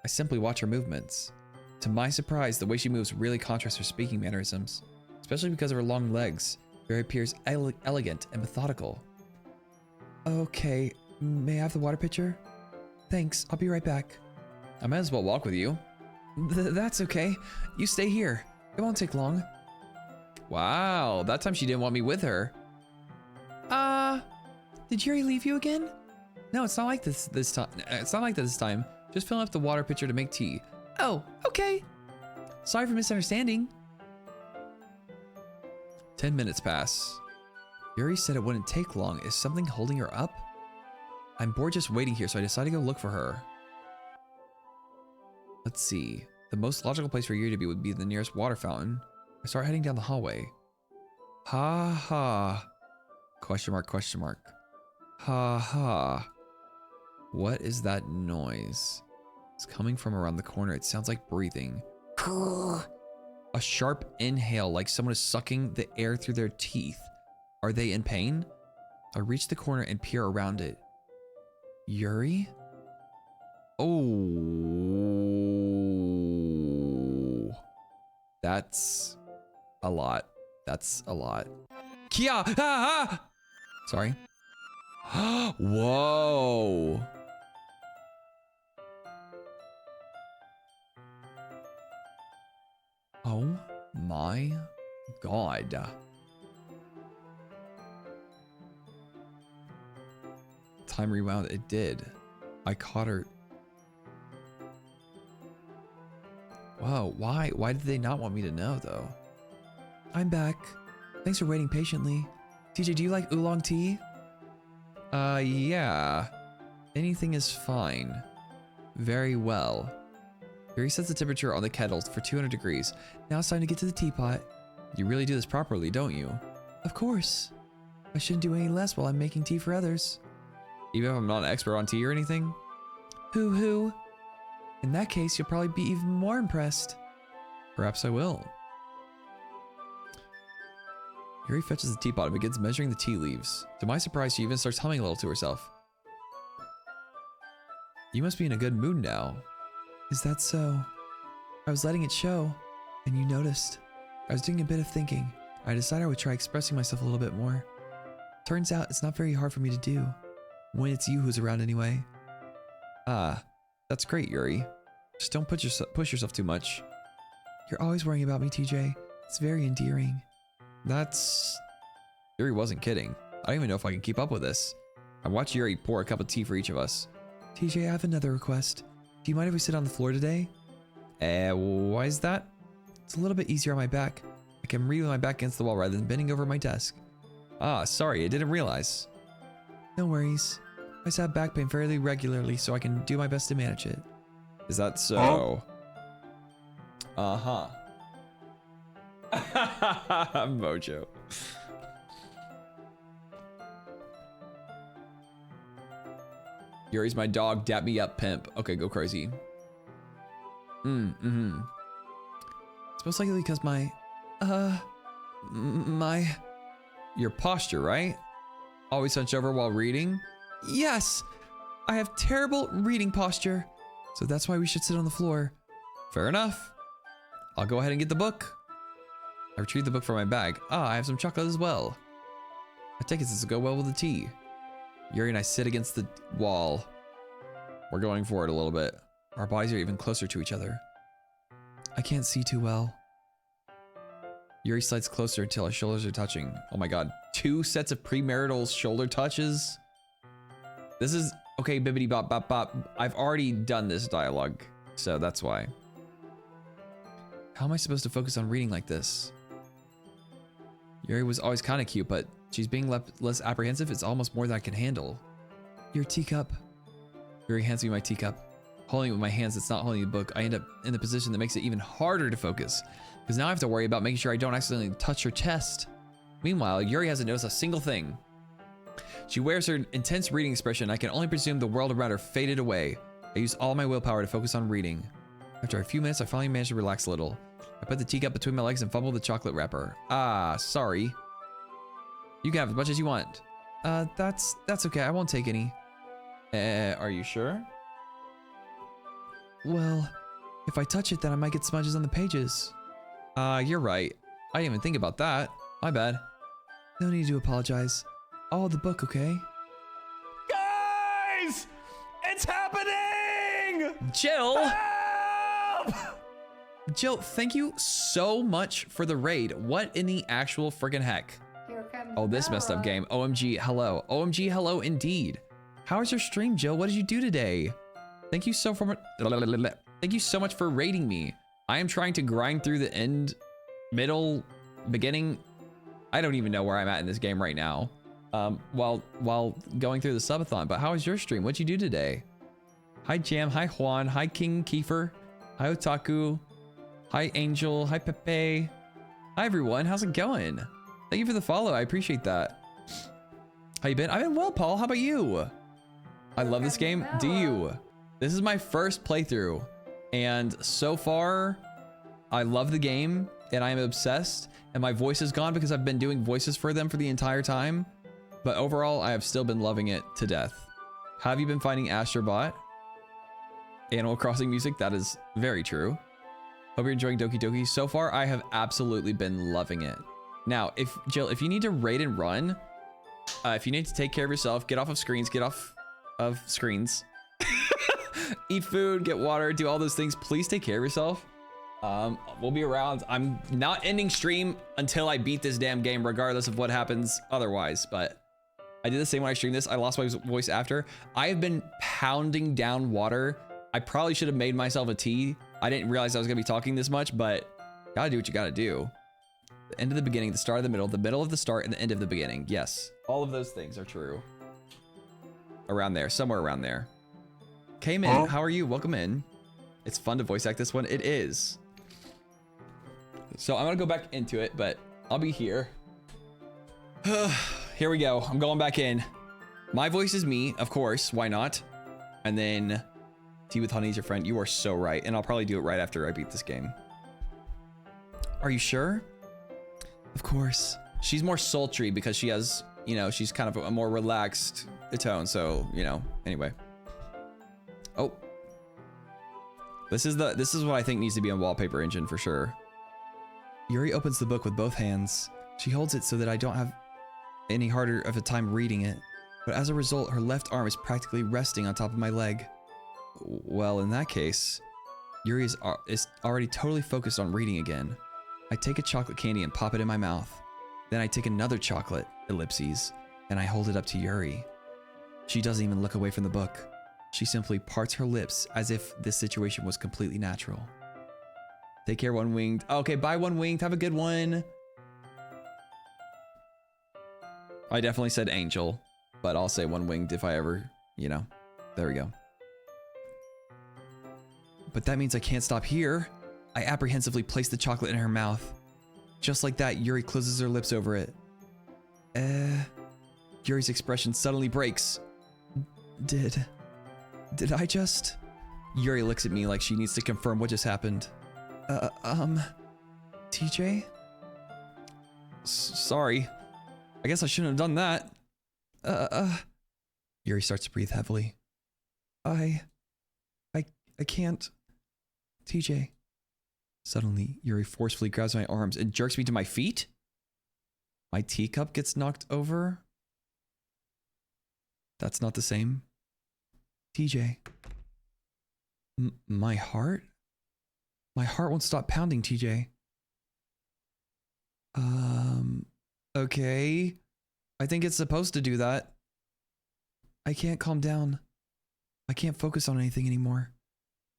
I simply watch her movements. To my surprise, the way she moves really contrasts her speaking mannerisms, especially because of her long legs. Yuri appears elegant and methodical. Okay, may I have the water pitcher? Thanks, I'll be right back. I might as well walk with you. That's okay. You stay here. It won't take long. Wow, that time she didn't want me with her. Did Yuri leave you again? No, it's not like this time. It's not like this time. Just filling up the water pitcher to make tea. Oh, okay. Sorry for misunderstanding. 10 minutes pass. Yuri said it wouldn't take long. Is something holding her up? I'm bored just waiting here, so I decided to go look for her. Let's see. The most logical place for Yuri to be would be the nearest water fountain. I start heading down the hallway. Ha ha. Question mark, question mark. Ha ha. What is that noise? It's coming from around the corner. It sounds like breathing. A sharp inhale, like someone is sucking the air through their teeth. Are they in pain? I reach the corner and peer around it. Yuri? Oh. That's a lot. That's a lot. Kia! Ah, ah! Sorry. Whoa. Oh my god. Time rewound. It did. I caught her. Whoa, why? Why did they not want me to know though? I'm back. Thanks for waiting patiently. TJ, do you like oolong tea? Yeah. Anything is fine. Very well. Yuri sets the temperature on the kettle for 200 degrees. Now it's time to get to the teapot. You really do this properly, don't you? Of course. I shouldn't do any less while I'm making tea for others. Even if I'm not an expert on tea or anything? Hoo. In that case, you'll probably be even more impressed. Perhaps I will. Yuri fetches the teapot and begins measuring the tea leaves. To my surprise, she even starts humming a little to herself. You must be in a good mood now. Is that so? I was letting it show, and you noticed. I was doing a bit of thinking. I decided I would try expressing myself a little bit more. Turns out it's not very hard for me to do. When it's you who's around anyway. Ah, that's great, Yuri. Just don't push yourself too much. You're always worrying about me, TJ. It's very endearing. That's... Yuri wasn't kidding. I don't even know if I can keep up with this. I watched Yuri pour a cup of tea for each of us. TJ, I have another request. Do you mind if we sit on the floor today? Why is that? It's a little bit easier on my back. I can read with my back against the wall rather than bending over my desk. Ah, sorry, I didn't realize. No worries. I just have back pain fairly regularly, so I can do my best to manage it. Is that so? Uh-huh. Mojo. Yuri's my dog, dap me up, pimp. Okay, go crazy. It's most likely because Your posture, right? Always hunch over while reading? Yes! I have terrible reading posture. So that's why we should sit on the floor. Fair enough. I'll go ahead and get the book. I retrieve the book from my bag. Ah, I have some chocolate as well. I take it this will go well with the tea. Yuri and I sit against the wall. We're going forward a little bit. Our bodies are even closer to each other. I can't see too well. Yuri slides closer until our shoulders are touching. Oh my god. 2 sets of premarital shoulder touches? This is... Okay, bibbity bop bop bop. I've already done this dialogue, so that's why. How am I supposed to focus on reading like this? Yuri was always kind of cute, but she's being less apprehensive. It's almost more than I can handle. Your teacup. Yuri hands me my teacup. Holding it with my hands, it's not holding the book. I end up in the position that makes it even harder to focus, because now I have to worry about making sure I don't accidentally touch her chest. Meanwhile, Yuri hasn't noticed a single thing. She wears her intense reading expression. I can only presume the world around her faded away. I use all my willpower to focus on reading. After a few minutes, I finally managed to relax a little. I put the teacup between my legs and fumbled the chocolate wrapper. Ah, sorry. You can have as much as you want. That's okay. I won't take any. Are you sure? Well, if I touch it, then I might get smudges on the pages. You're right. I didn't even think about that. My bad. No need to apologize. I'll hold the book, okay? Guys! It's happening! Jill! Help! Jill, thank you so much for the raid. What in the actual friggin' heck? Here comes Oh, this messed up game. OMG, hello. OMG, hello indeed. How was your stream, Jill? What did you do today? Thank you so much for raiding me. I am trying to grind through the end, middle, beginning. I don't even know where I'm at in this game right now. While going through the subathon. But how was your stream? What'd you do today? Hi Jam, hi Juan, hi King Kiefer, hi Otaku, hi Angel, hi Pepe. Hi everyone, how's it going? Thank you for the follow, I appreciate that. How you been? I've been well, Paul, how about you? I love this game, do you? This is my first playthrough, and so far, I love the game, and I am obsessed, and my voice is gone because I've been doing voices for them for the entire time, but overall, I have still been loving it to death. How have you been finding Astrobot? Animal Crossing music, that is very true. Hope you're enjoying Doki Doki. So far, I have absolutely been loving it. Now, Jill, if you need to raid and run, if you need to take care of yourself, get off of screens, eat food, get water, do all those things, please take care of yourself. We'll be around. I'm not ending stream until I beat this damn game, regardless of what happens otherwise, but I did the same when I streamed this. I lost my voice after. I have been pounding down water. I probably should have made myself a tea. I didn't realize I was gonna be talking this much, but gotta do what you gotta do. The end of the beginning, the start of the middle of the start, and the end of the beginning. Yes, all of those things are true. Around there, somewhere around there. Came in, how are you? Welcome in. It's fun to voice act this one. It is. So I'm gonna go back into it, but I'll be here. Here we go. I'm going back in. My voice is me, of course. Why not? And then Tea with Honey is your friend. You are so right. And I'll probably do it right after I beat this game. Are you sure? Of course. She's more sultry because she has, you know, she's kind of a more relaxed tone. So, you know, anyway. Oh. This is what I think needs to be on Wallpaper Engine for sure. Yuri opens the book with both hands. She holds it so that I don't have any harder of a time reading it. But as a result, her left arm is practically resting on top of my leg. Well, in that case, Yuri is already totally focused on reading again. I take a chocolate candy and pop it in my mouth. Then I take another chocolate, ellipses, and I hold it up to Yuri. She doesn't even look away from the book. She simply parts her lips as if this situation was completely natural. Take care, One Winged. Okay, bye, One Winged. Have a good one. I definitely said angel, but I'll say One Winged if I ever, you know. There we go. But that means I can't stop here. I apprehensively place the chocolate in her mouth. Just like that, Yuri closes her lips over it. Yuri's expression suddenly breaks. Did I just? Yuri looks at me like she needs to confirm what just happened. TJ? Sorry. I guess I shouldn't have done that. Yuri starts to breathe heavily. I can't. TJ. Suddenly, Yuri forcefully grabs my arms and jerks me to my feet? My teacup gets knocked over? That's not the same. TJ. My heart? My heart won't stop pounding, TJ. Okay. I think it's supposed to do that. I can't calm down. I can't focus on anything anymore.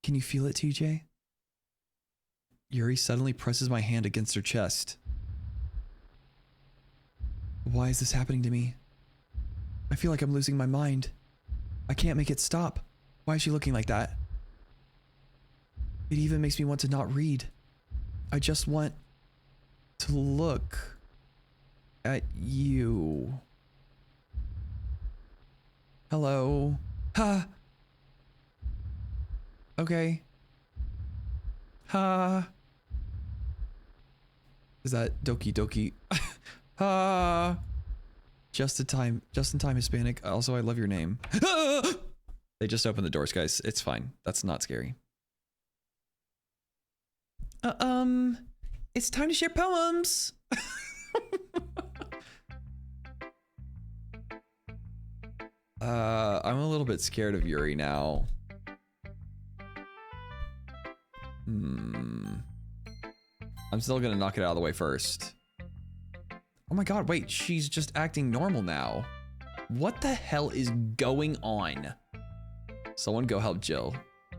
Can you feel it, TJ? Yuri suddenly presses my hand against her chest. Why is this happening to me? I feel like I'm losing my mind. I can't make it stop. Why is she looking like that? It even makes me want to not read. I just want to look at you. Hello. Ha. Okay. Ha. Is that Doki Doki? Ha. Just in time, Hispanic. Also, I love your name. They just opened the doors, guys. It's fine. That's not scary. It's time to share poems. I'm a little bit scared of Yuri now. I'm still gonna knock it out of the way first. Oh my god, wait, she's just acting normal now. What the hell is going on? Someone go help Jill.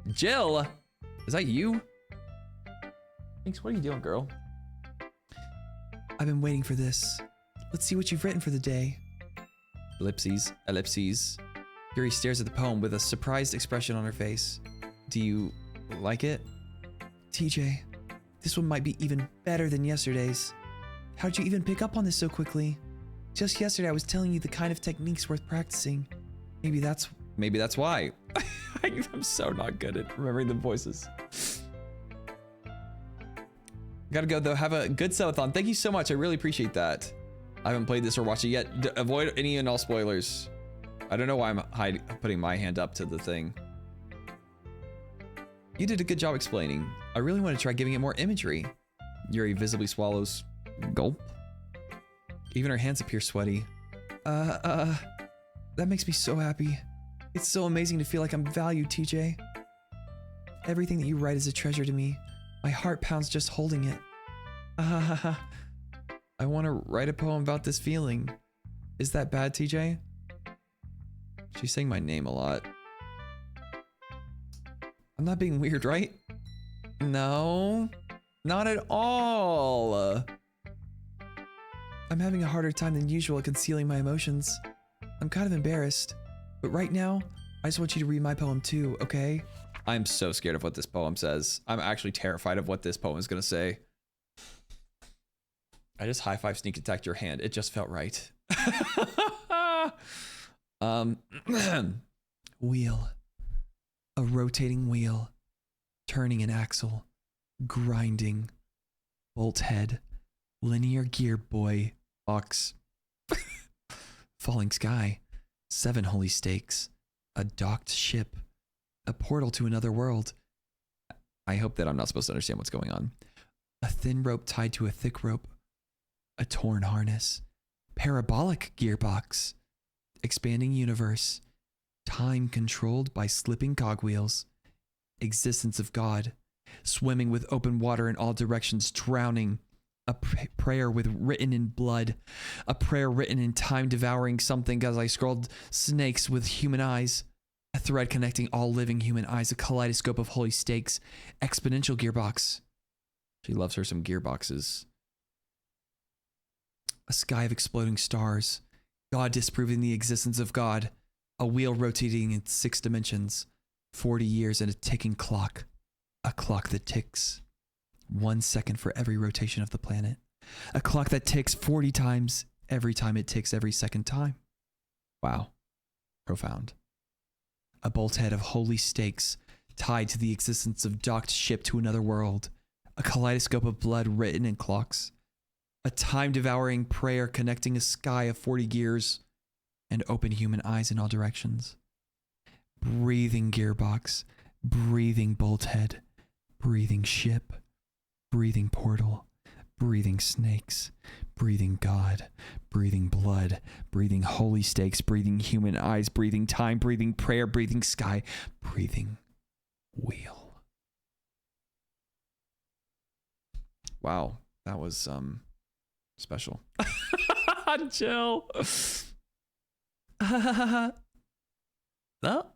Jill? Is that you? Thanks, what are you doing, girl? I've been waiting for this. Let's see what you've written for the day. Ellipses, ellipses. Yuri stares at the poem with a surprised expression on her face. Do you like it? TJ, this one might be even better than yesterday's. How'd you even pick up on this so quickly? Just yesterday I was telling you the kind of techniques worth practicing. Maybe that's why. I'm so not good at remembering the voices. Gotta go though. Have a good subathon. Thank you so much. I really appreciate that. I haven't played this or watched it yet. Avoid any and all spoilers. I don't know why I'm putting my hand up to the thing. You did a good job explaining. I really want to try giving it more imagery. Yuri visibly swallows. Gulp. Even her hands appear sweaty. That makes me so happy. It's so amazing to feel like I'm valued, TJ. Everything that you write is a treasure to me. My heart pounds just holding it. I want to write a poem about this feeling. Is that bad, TJ? She's saying my name a lot. I'm not being weird, right? No, not at all. I'm having a harder time than usual at concealing my emotions. I'm kind of embarrassed, but right now, I just want you to read my poem too, okay? I'm so scared of what this poem says. I'm actually terrified of what this poem is gonna say. I just high five sneak attacked your hand. It just felt right. Wheel. A rotating wheel. Turning an axle. Grinding. Bolt head. Linear gear, boy. Box. Falling sky. 7 holy stakes. A docked ship. A portal to another world. I hope that I'm not supposed to understand what's going on. A thin rope tied to a thick rope. A torn harness. Parabolic gearbox. Expanding universe. Time controlled by slipping cogwheels. Existence of God. Swimming with open water in all directions, drowning. A prayer written in blood. A prayer written in time, devouring something as I scrolled. Snakes with human eyes. A thread connecting all living human eyes. A kaleidoscope of holy stakes. Exponential gearbox. She loves her some gearboxes. A sky of exploding stars. God disproving the existence of God. A wheel rotating in 6 dimensions. 40 years and a ticking clock. A clock that ticks. 1 second for every rotation of the planet. A clock that ticks 40 times every time it ticks every second time. Wow. Profound. A bolt head of holy stakes tied to the existence of docked ship to another world. A kaleidoscope of blood written in clocks. A time-devouring prayer connecting a sky of 40 gears and open human eyes in all directions. Breathing gearbox. Breathing bolt head. Breathing ship. Breathing portal. Breathing snakes. Breathing God. Breathing blood. Breathing holy stakes. Breathing human eyes. Breathing time. Breathing prayer. Breathing sky. Breathing wheel. Wow, that was special. Chill. Well,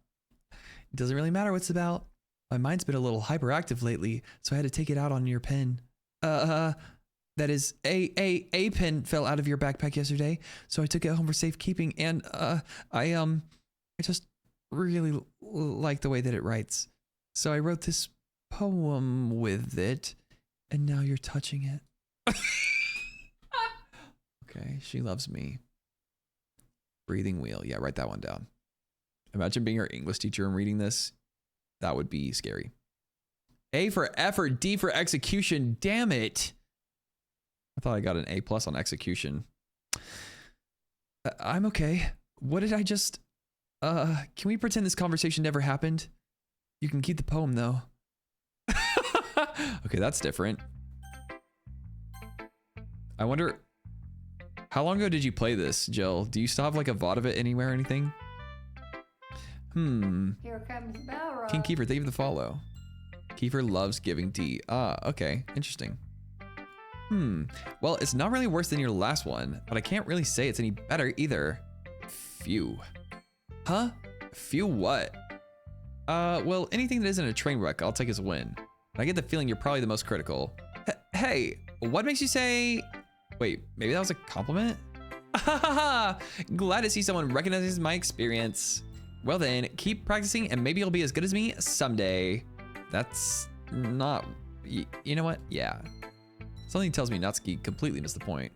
it doesn't really matter what's about. My mind's been a little hyperactive lately, so I had to take it out on your pen. That is, a pen fell out of your backpack yesterday, so I took it home for safekeeping, and I just really like the way that it writes. So I wrote this poem with it, and now you're touching it. Okay, she loves me. Breathing wheel. Yeah, write that one down. Imagine being your English teacher and reading this. That would be scary. A for effort, D for execution. Damn it. I thought I got an A+ on execution. I'm okay. What did I just... can we pretend this conversation never happened? You can keep the poem, though. Okay, that's different. I wonder... How long ago did you play this, Jill? Do you still have like a VOD of it anywhere or anything? Here comes Balrog. King Kiefer, thank you for the follow. Kiefer loves giving D. Ah, okay. Interesting. Well, it's not really worse than your last one, but I can't really say it's any better either. Phew. Huh? Phew what? Well, anything that isn't a train wreck, I'll take as a win. I get the feeling you're probably the most critical. Hey, what makes you say... Wait, maybe that was a compliment? Glad to see someone recognizes my experience. Well then, keep practicing and maybe you'll be as good as me someday. That's not... You know what? Yeah. Something tells me Natsuki completely missed the point.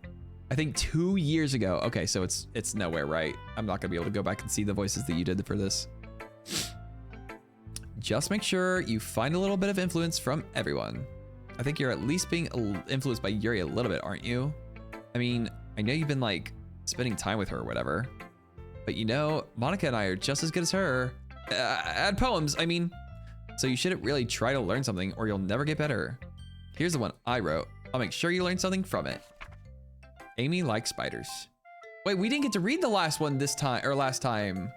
I think 2 years ago. Okay, so it's nowhere, right? I'm not gonna be able to go back and see the voices that you did for this. Just make sure you find a little bit of influence from everyone. I think you're at least being influenced by Yuri a little bit, aren't you? I mean, I know you've been like spending time with her or whatever, but you know, Monica and I are just as good as her at poems, I mean, so you shouldn't really try to learn something or you'll never get better. Here's the one I wrote. I'll make sure you learn something from it. Amy likes spiders. Wait, we didn't get to read the last one this time, or last time.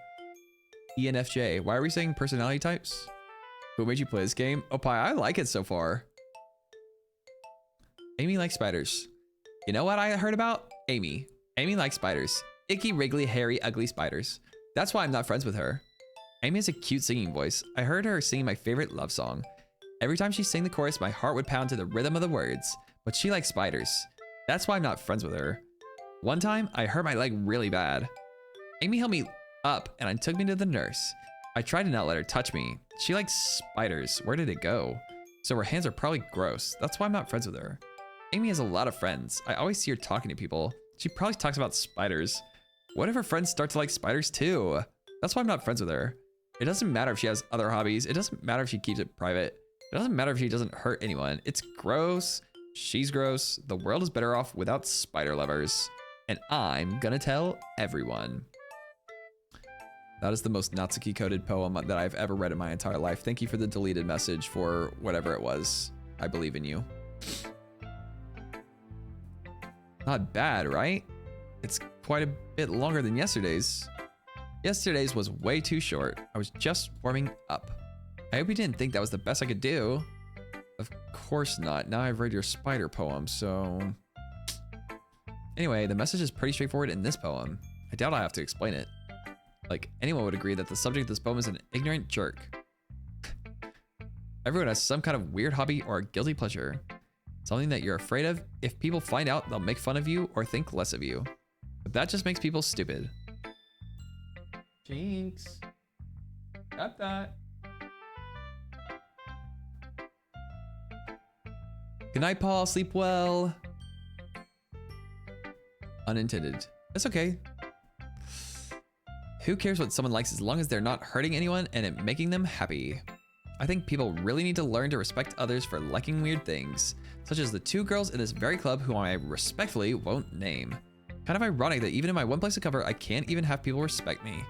ENFJ, why are we saying personality types? Who made you play this game? Oh, Pi, I like it so far. Amy likes spiders. You know what I heard about? Amy. Amy likes spiders. Icky, wriggly, hairy, ugly spiders. That's why I'm not friends with her. Amy has a cute singing voice. I heard her singing my favorite love song. Every time she sang the chorus, my heart would pound to the rhythm of the words. But she likes spiders. That's why I'm not friends with her. One time, I hurt my leg really bad. Amy held me up and took me to the nurse. I tried to not let her touch me. She likes spiders. Where did it go? So her hands are probably gross. That's why I'm not friends with her. Amy has a lot of friends. I always see her talking to people. She probably talks about spiders. What if her friends start to like spiders too? That's why I'm not friends with her. It doesn't matter if she has other hobbies. It doesn't matter if she keeps it private. It doesn't matter if she doesn't hurt anyone. It's gross. She's gross. The world is better off without spider lovers. and I'm gonna tell everyone. That is the most Natsuki coded poem that I've ever read in my entire life. Thank you for the deleted message for whatever it was. I believe in you. Not bad, right? It's quite a bit longer than yesterday's. Yesterday's was way too short. I was just warming up. I hope you didn't think that was the best I could do. Of course not. Now I've read your spider poem, so... Anyway, the message is pretty straightforward in this poem. I doubt I have to explain it. Like, anyone would agree that the subject of this poem is an ignorant jerk. Everyone has some kind of weird hobby or guilty pleasure. Something that you're afraid of. If people find out, they'll make fun of you or think less of you. But that just makes people stupid. Jinx. Got that. Good night, Paul. Sleep well. Unintended. That's okay. Who cares what someone likes as long as they're not hurting anyone and it making them happy? I think people really need to learn to respect others for liking weird things, such as the two girls in this very club whom I respectfully won't name. Kind of ironic that even in my one place to cover, I can't even have people respect me.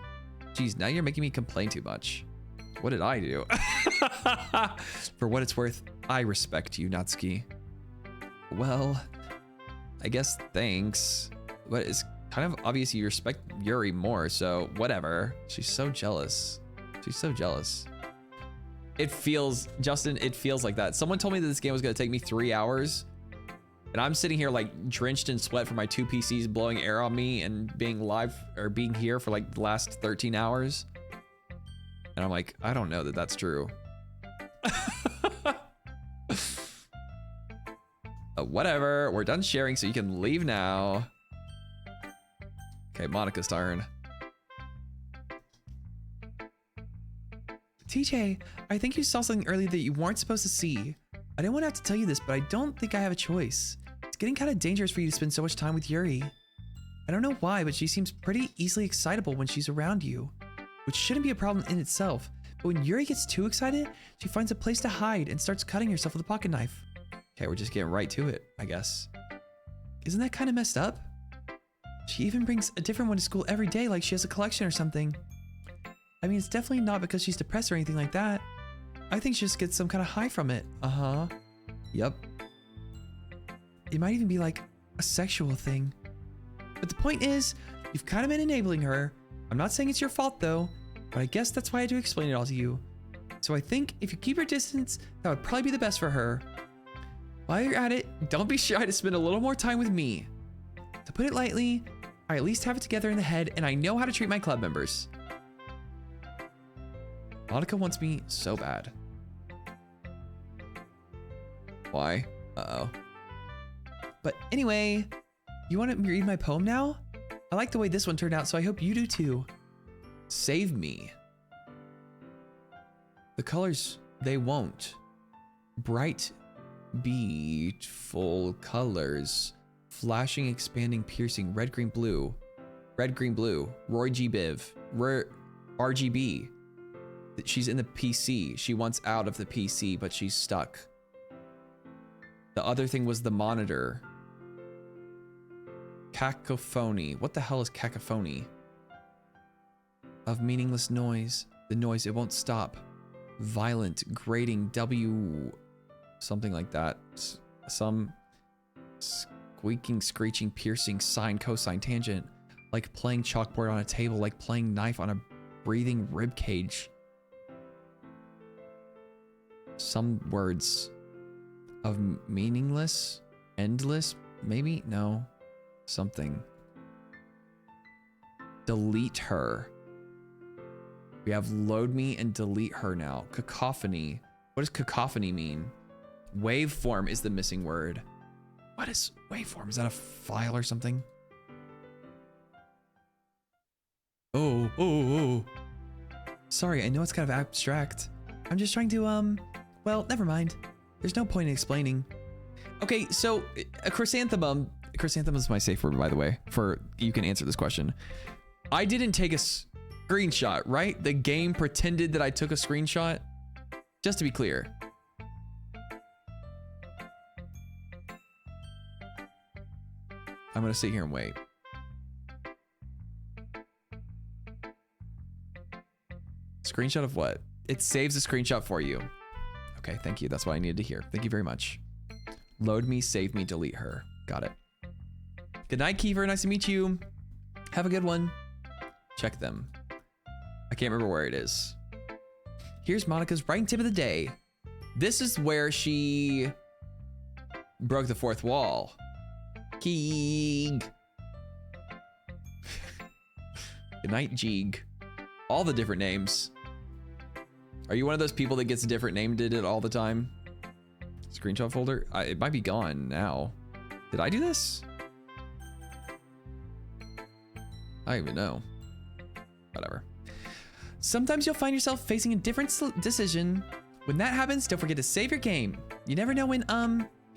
Geez, now you're making me complain too much. What did I do? For what it's worth, I respect you, Natsuki. Well, I guess thanks. But it's kind of obvious you respect Yuri more, so whatever. She's so jealous. She's so jealous. It feels, Justin, it feels like that. Someone told me that this game was gonna take me 3 hours, and I'm sitting here like drenched in sweat from my 2 PCs blowing air on me and being live or being here for like the last 13 hours. And I'm like, I don't know that that's true. Whatever, we're done sharing, so you can leave now. Okay, Monica's turn. TJ, I think you saw something earlier that you weren't supposed to see. I didn't want to have to tell you this, but I don't think I have a choice. It's getting kind of dangerous for you to spend so much time with Yuri. I don't know why, but she seems pretty easily excitable when she's around you, which shouldn't be a problem in itself. But when Yuri gets too excited, she finds a place to hide and starts cutting herself with a pocket knife. Okay, we're just getting right to it, I guess. Isn't that kind of messed up? She even brings a different one to school every day like she has a collection or something. I mean, it's definitely not because she's depressed or anything like that. I think she just gets some kind of high from it. Uh-huh. Yep. It might even be like a sexual thing. But the point is, you've kind of been enabling her. I'm not saying it's your fault though, but I guess that's why I had to explain it all to you. So I think if you keep your distance, that would probably be the best for her. While you're at it, don't be shy to spend a little more time with me. To put it lightly, I at least have it together in the head and I know how to treat my club members. Monica wants me so bad. Why? Uh-oh. But anyway, you want to read my poem now? I like the way this one turned out, so I hope you do too. Save me. The colors, they won't. Bright, beautiful colors. Flashing, expanding, piercing, red, green, blue. Red, green, blue. Roy G. Biv. RGB. She's in the PC. She wants out of the PC, but she's stuck. The other thing was the monitor. Cacophony. What the hell is cacophony? Of meaningless noise. The noise, it won't stop. Violent, grating, W... something like that. Some squeaking, screeching, piercing, sine, cosine, tangent. Like playing chalkboard on a table, like playing knife on a breathing rib cage. Some words of meaningless, endless, maybe? No, something. Delete her. We have load me and delete her now. Cacophony. What does cacophony mean? Waveform is the missing word. What is waveform? Is that a file or something? Oh. Sorry, I know it's kind of abstract. I'm just trying to, well, never mind. There's no point in explaining. Okay, so a chrysanthemum is my safe word, by the way, for you can answer this question. I didn't take a screenshot, right? The game pretended that I took a screenshot. Just to be clear. I'm gonna sit here and wait. Screenshot of what? It saves a screenshot for you. Okay, thank you. That's what I needed to hear. Thank you very much. Load me, save me, delete her. Got it. Good night, Kiefer. Nice to meet you. Have a good one. Check them. I can't remember where it is. Here's Monica's writing tip of the day. This is where she broke the fourth wall. Keeg. Good night, Jeeg. All the different names. Are you one of those people that gets a different name did it all the time? Screenshot folder? It might be gone now. Did I do this? I don't even know. Whatever. Sometimes you'll find yourself facing a different decision. When that happens, don't forget to save your game. You never know when,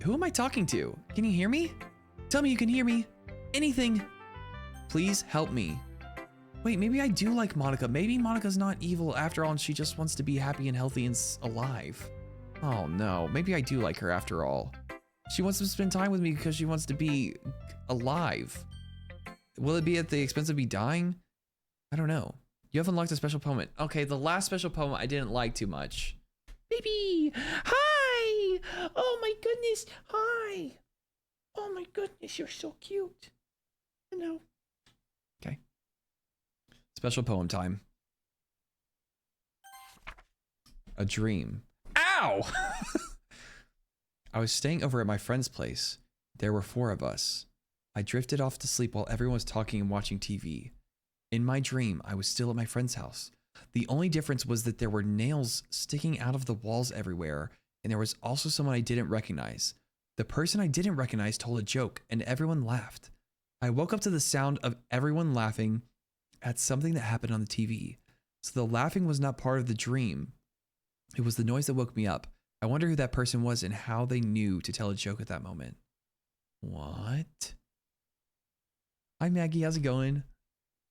who am I talking to? Can you hear me? Tell me you can hear me. Anything. Please help me. Wait, maybe I do like Monica. Maybe Monica's not evil after all and she just wants to be happy and healthy and alive. Oh no, maybe I do like her after all. She wants to spend time with me because she wants to be alive. Will it be at the expense of me dying? I don't know. You have unlocked a special poem. Okay, the last special poem I didn't like too much. Baby, hi! Oh my goodness, hi! Oh my goodness, you're so cute. Hello. Okay. Special poem time. A dream. Ow! I was staying over at my friend's place. There were 4 of us. I drifted off to sleep while everyone was talking and watching TV. In my dream, I was still at my friend's house. The only difference was that there were nails sticking out of the walls everywhere, and there was also someone I didn't recognize. The person I didn't recognize told a joke, and everyone laughed. I woke up to the sound of everyone laughing at something that happened on the TV. So the laughing was not part of the dream. It was the noise that woke me up. I wonder who that person was and how they knew to tell a joke at that moment. What? Hi, Maggie. How's it going?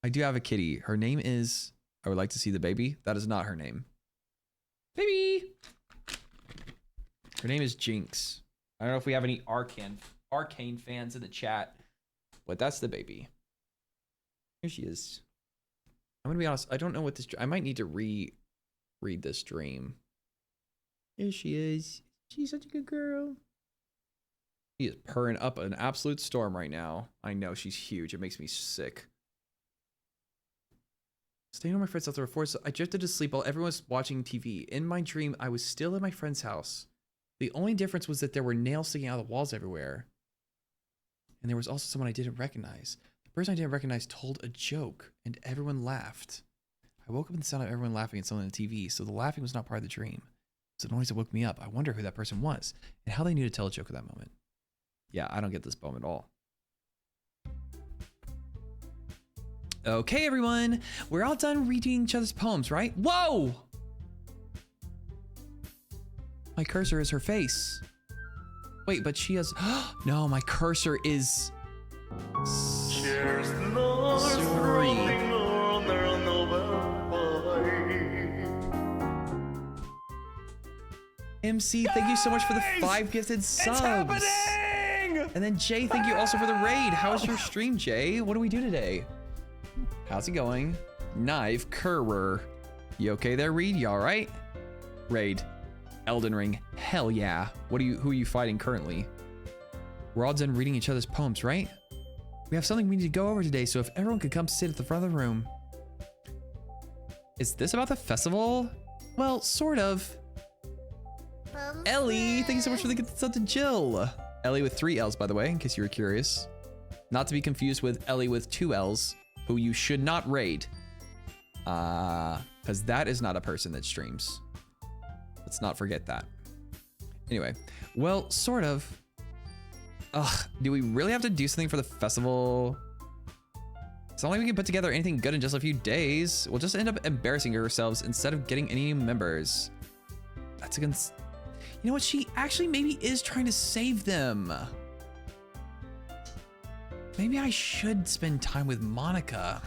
I do have a kitty. Her name is... I would like to see the baby. That is not her name. Baby! Her name is Jinx. I don't know if we have any Arcane fans in the chat, but that's the baby. Here she is. I'm going to be honest. I don't know what this... I might need to read this dream. Here she is. She's such a good girl. She is purring up an absolute storm right now. I know, she's huge. It makes me sick. Staying on my friend's house before, so I drifted to sleep while everyone was watching TV. In my dream, I was still at my friend's house. The only difference was that there were nails sticking out of the walls everywhere. And there was also someone I didn't recognize. The person I didn't recognize told a joke, and everyone laughed. I woke up in the sound of everyone laughing at something on the TV, so the laughing was not part of the dream. It was the noise that woke me up. I wonder who that person was, and how they knew to tell a joke at that moment. Yeah, I don't get this poem at all. Okay, everyone. We're all done reading each other's poems, right? Whoa! My cursor is her face. Wait, but she has... No, my cursor is... Sorry. MC, thank you so much for the 5 gifted subs. It's happening! And then Jay, thank you also for the raid. How's your stream, Jay? What do we do today? How's it going? Knife Currer. You okay there, Reed? You alright? Raid. Elden Ring. Hell yeah. Who are you fighting currently? We're all done reading each other's poems, right? We have something we need to go over today, so if everyone could come sit at the front of the room. Is this about the festival? Well, sort of. Ellie, thank you so much for the gift sub to Jill. Ellie with 3 L's, by the way, in case you were curious. Not to be confused with Ellie with 2 L's, who you should not raid. Because that is not a person that streams. Let's not forget that. Anyway, well, sort of. Ugh, do we really have to do something for the festival? It's not like we can put together anything good in just a few days. We'll just end up embarrassing ourselves instead of getting any new members. That's against... You know what? She actually maybe is trying to save them. Maybe I should spend time with Monica.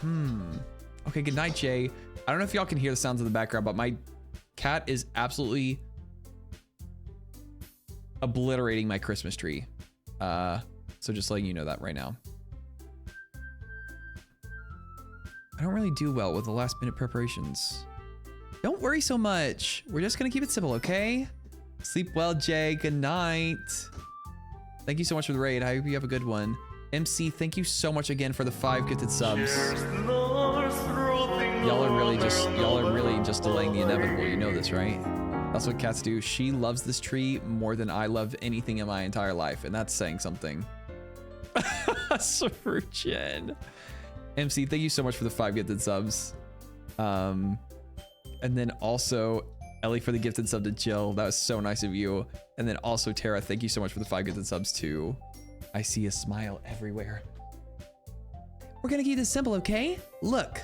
Okay, good night, Jay. I don't know if y'all can hear the sounds in the background, but my cat is absolutely obliterating my Christmas tree. So just letting you know that right now. I don't really do well with the last minute preparations. Don't worry so much. We're just gonna keep it simple, okay? Sleep well, Jay. Good night. Thank you so much for the raid. I hope you have a good one. MC, thank you so much again for the 5 gifted subs. Y'all are really just delaying the inevitable. You know this, right? That's what cats do. She loves this tree more than I love anything in my entire life, and that's saying something. Surgeon. MC, thank you so much for the 5 gifted subs. And then also Ellie for the gifted sub to Jill. That was so nice of you. And then also Tara, thank you so much for the 5 gifted subs too. I see a smile everywhere. We're gonna keep this simple, okay? Look,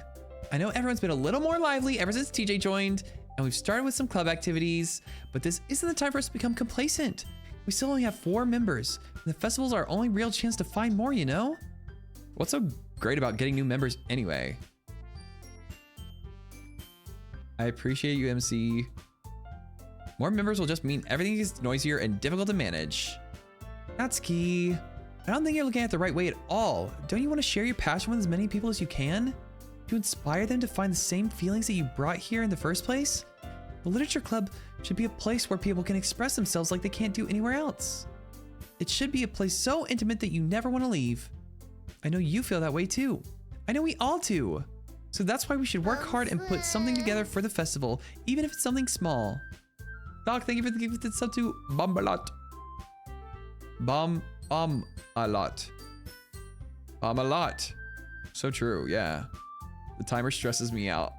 I know everyone's been a little more lively ever since TJ joined, and we've started with some club activities, but this isn't the time for us to become complacent. We still only have 4 members, and the festival's our only real chance to find more, you know? What's so great about getting new members anyway? I appreciate you, MC. More members will just mean everything is noisier and difficult to manage. Natsuki, I don't think you're looking at it the right way at all. Don't you want to share your passion with as many people as you can? To inspire them to find the same feelings that you brought here in the first place? The Literature Club should be a place where people can express themselves like they can't do anywhere else. It should be a place so intimate that you never want to leave. I know you feel that way too. I know we all do. So that's why we should work hard and put something together for the festival, even if it's something small. Doc, thank you for the gifted sub to Bombalot. A lot. So true, yeah. The timer stresses me out.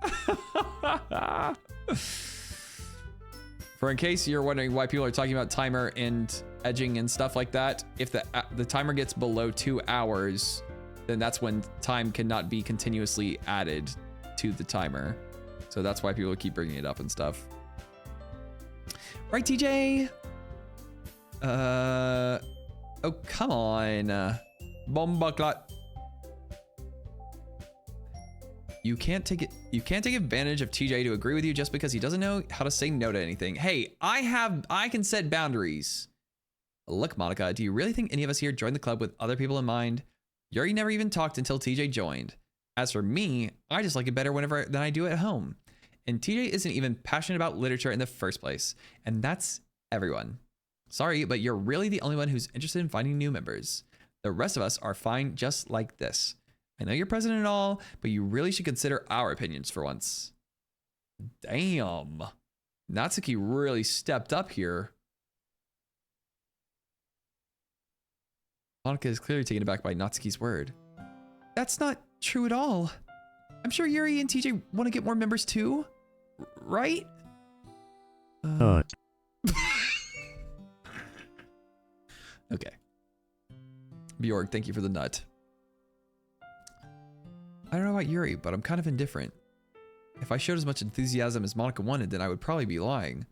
For in case you're wondering why people are talking about timer and edging and stuff like that, if the timer gets below 2 hours, then that's when time cannot be continuously added to the timer. So that's why people keep bringing it up and stuff. Right, TJ? Oh, come on. Bombaclot. You can't take advantage of TJ to agree with you just because he doesn't know how to say no to anything. Hey, I can set boundaries. Look, Monica, do you really think any of us here joined the club with other people in mind? Yuri never even talked until TJ joined. As for me, I just like it better than I do at home. And TJ isn't even passionate about literature in the first place. And that's everyone. Sorry, but you're really the only one who's interested in finding new members. The rest of us are fine just like this. I know you're president and all, but you really should consider our opinions for once. Damn. Natsuki really stepped up here. Monica is clearly taken aback by Natsuki's word. That's not true at all. I'm sure Yuri and TJ want to get more members too, right? Okay. Bjorg, thank you for the nut. I don't know about Yuri, but I'm kind of indifferent. If I showed as much enthusiasm as Monica wanted, then I would probably be lying.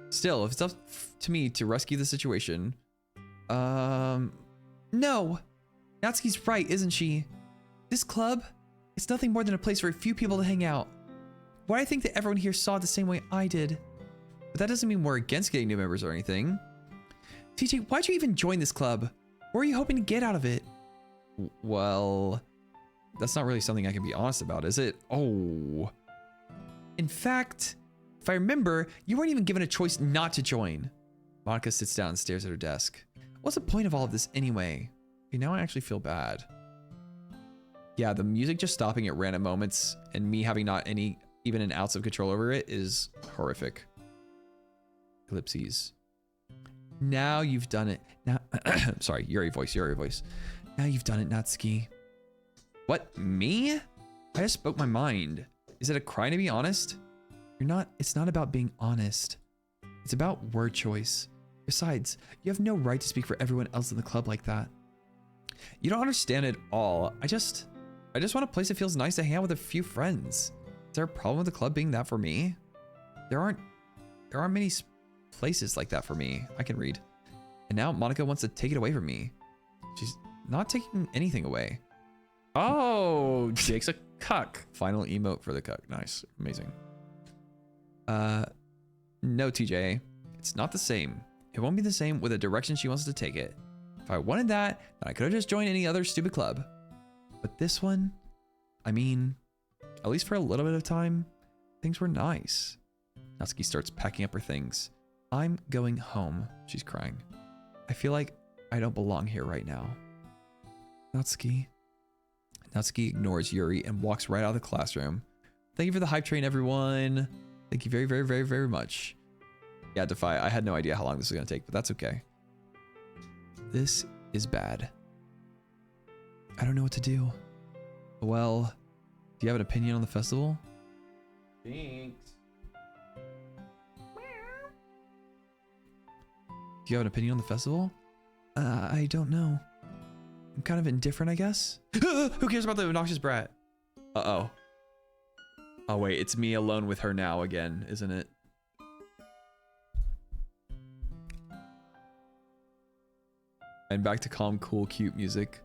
Still, if it's up to me to rescue the situation... No! Natsuki's right, isn't she? This club, it's nothing more than a place for a few people to hang out. Why I think that everyone here saw it the same way I did. But that doesn't mean we're against getting new members or anything. TJ, why'd you even join this club? What are you hoping to get out of it? Well... that's not really something I can be honest about, is it? Oh. In fact, if I remember, you weren't even given a choice not to join. Monica sits down and stares at her desk. What's the point of all of this anyway? Okay, now I actually feel bad. Yeah, the music just stopping at random moments and me having not even an ounce of control over it is horrific. Ellipses. Now you've done it. Now, sorry, Yuri voice. Now you've done it, Natsuki. What, me? I just spoke my mind. Is it a crime to be honest? It's not about being honest. It's about word choice. Besides, you have no right to speak for everyone else in the club like that. You don't understand at all. I just want a place that feels nice to hang out with a few friends. Is there a problem with the club being that for me? There aren't many places like that for me. I can read. And now Monica wants to take it away from me. She's not taking anything away. Oh, Jake's a cuck. Final emote for the cuck. Nice. Amazing. No, TJ. It's not the same. It won't be the same with the direction she wants to take it. If I wanted that, then I could have just joined any other stupid club. But this one, I mean, at least for a little bit of time, things were nice. Natsuki starts packing up her things. I'm going home, she's crying. I feel like I don't belong here right now. Natsuki. Natsuki ignores Yuri and walks right out of the classroom. Thank you for the hype train, everyone. Thank you very, very, very, very much. Yeah, Defy, I had no idea how long this was going to take, but that's okay. This is bad. I don't know what to do. Well, do you have an opinion on the festival? Thanks. Do you have an opinion on the festival? I don't know. I'm kind of indifferent, I guess. Who cares about the obnoxious brat? Uh-oh. Oh, wait, it's me alone with her now again, isn't it? And back to calm, cool, cute music.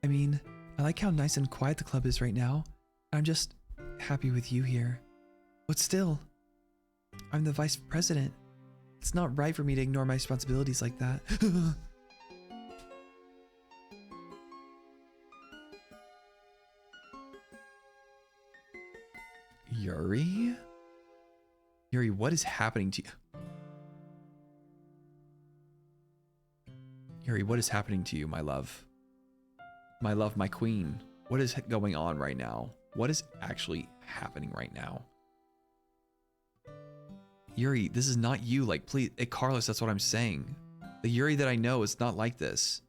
I mean, I like how nice and quiet the club is right now. I'm just happy with you here. But still, I'm the vice president. It's not right for me to ignore my responsibilities like that. Yuri? Yuri, what is happening to you? Yuri, what is happening to you, my love? My love, my queen. What is going on right now? What is actually happening right now? Yuri, this is not you. Like, please, hey, Carlos, that's what I'm saying. The Yuri that I know is not like this.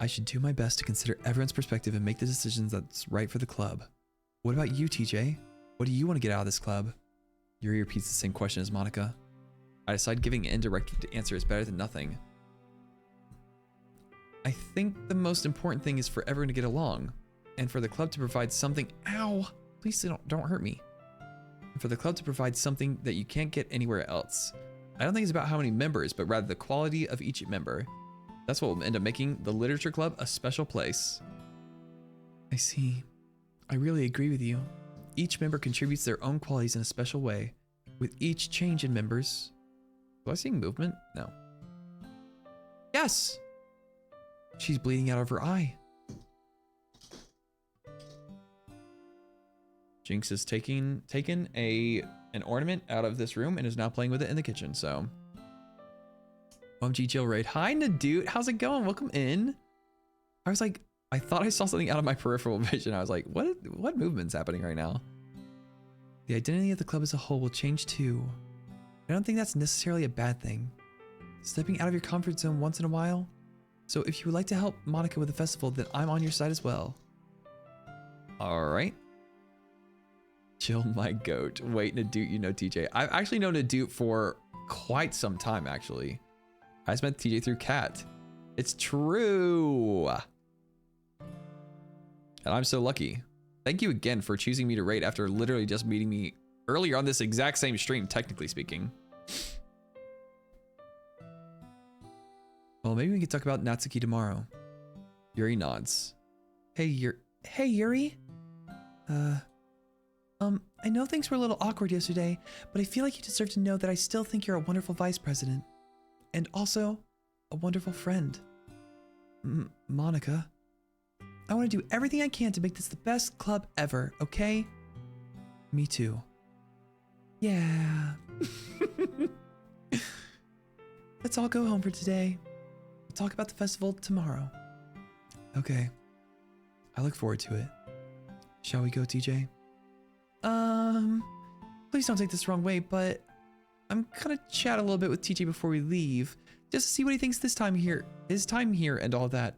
I should do my best to consider everyone's perspective and make the decisions that's right for the club. What about you, TJ? What do you want to get out of this club? Yuri repeats the same question as Monica. I decide giving an indirect answer is better than nothing. I think the most important thing is for everyone to get along, and for the club to provide something. Ow! Please don't hurt me. And for the club to provide something that you can't get anywhere else. I don't think it's about how many members, but rather the quality of each member. That's what will end up making the literature club a special place. I see. I really agree with you. Each member contributes their own qualities in a special way. With each change in members. Was I seeing movement? No. Yes! She's bleeding out of her eye. Jinx has taken an ornament out of this room and is now playing with it in the kitchen, so. OMG Jill Raid. Hi Nadoot, how's it going? Welcome in. I was like, I thought I saw something out of my peripheral vision. I was like, what movement's happening right now? The identity of the club as a whole will change too. I don't think that's necessarily a bad thing. Stepping out of your comfort zone once in a while. So if you would like to help Monica with the festival, then I'm on your side as well. All right. Jill, my goat. Wait, Nadoot, you know TJ. I've actually known Nadoot for quite some time, actually. I just met TJ through Cat. It's true. And I'm so lucky. Thank you again for choosing me to rate after literally just meeting me earlier on this exact same stream, technically speaking. Well, maybe we can talk about Natsuki tomorrow. Yuri nods. Hey, Yuri? I know things were a little awkward yesterday, but I feel like you deserve to know that I still think you're a wonderful vice president. And also, a wonderful friend. Monica. I want to do everything I can to make this the best club ever, okay? Me too. Yeah. Let's all go home for today. We'll talk about the festival tomorrow. Okay. I look forward to it. Shall we go, TJ? Please don't take this the wrong way, but I'm gonna chat a little bit with TJ before we leave, just to see what he thinks his time here and all that.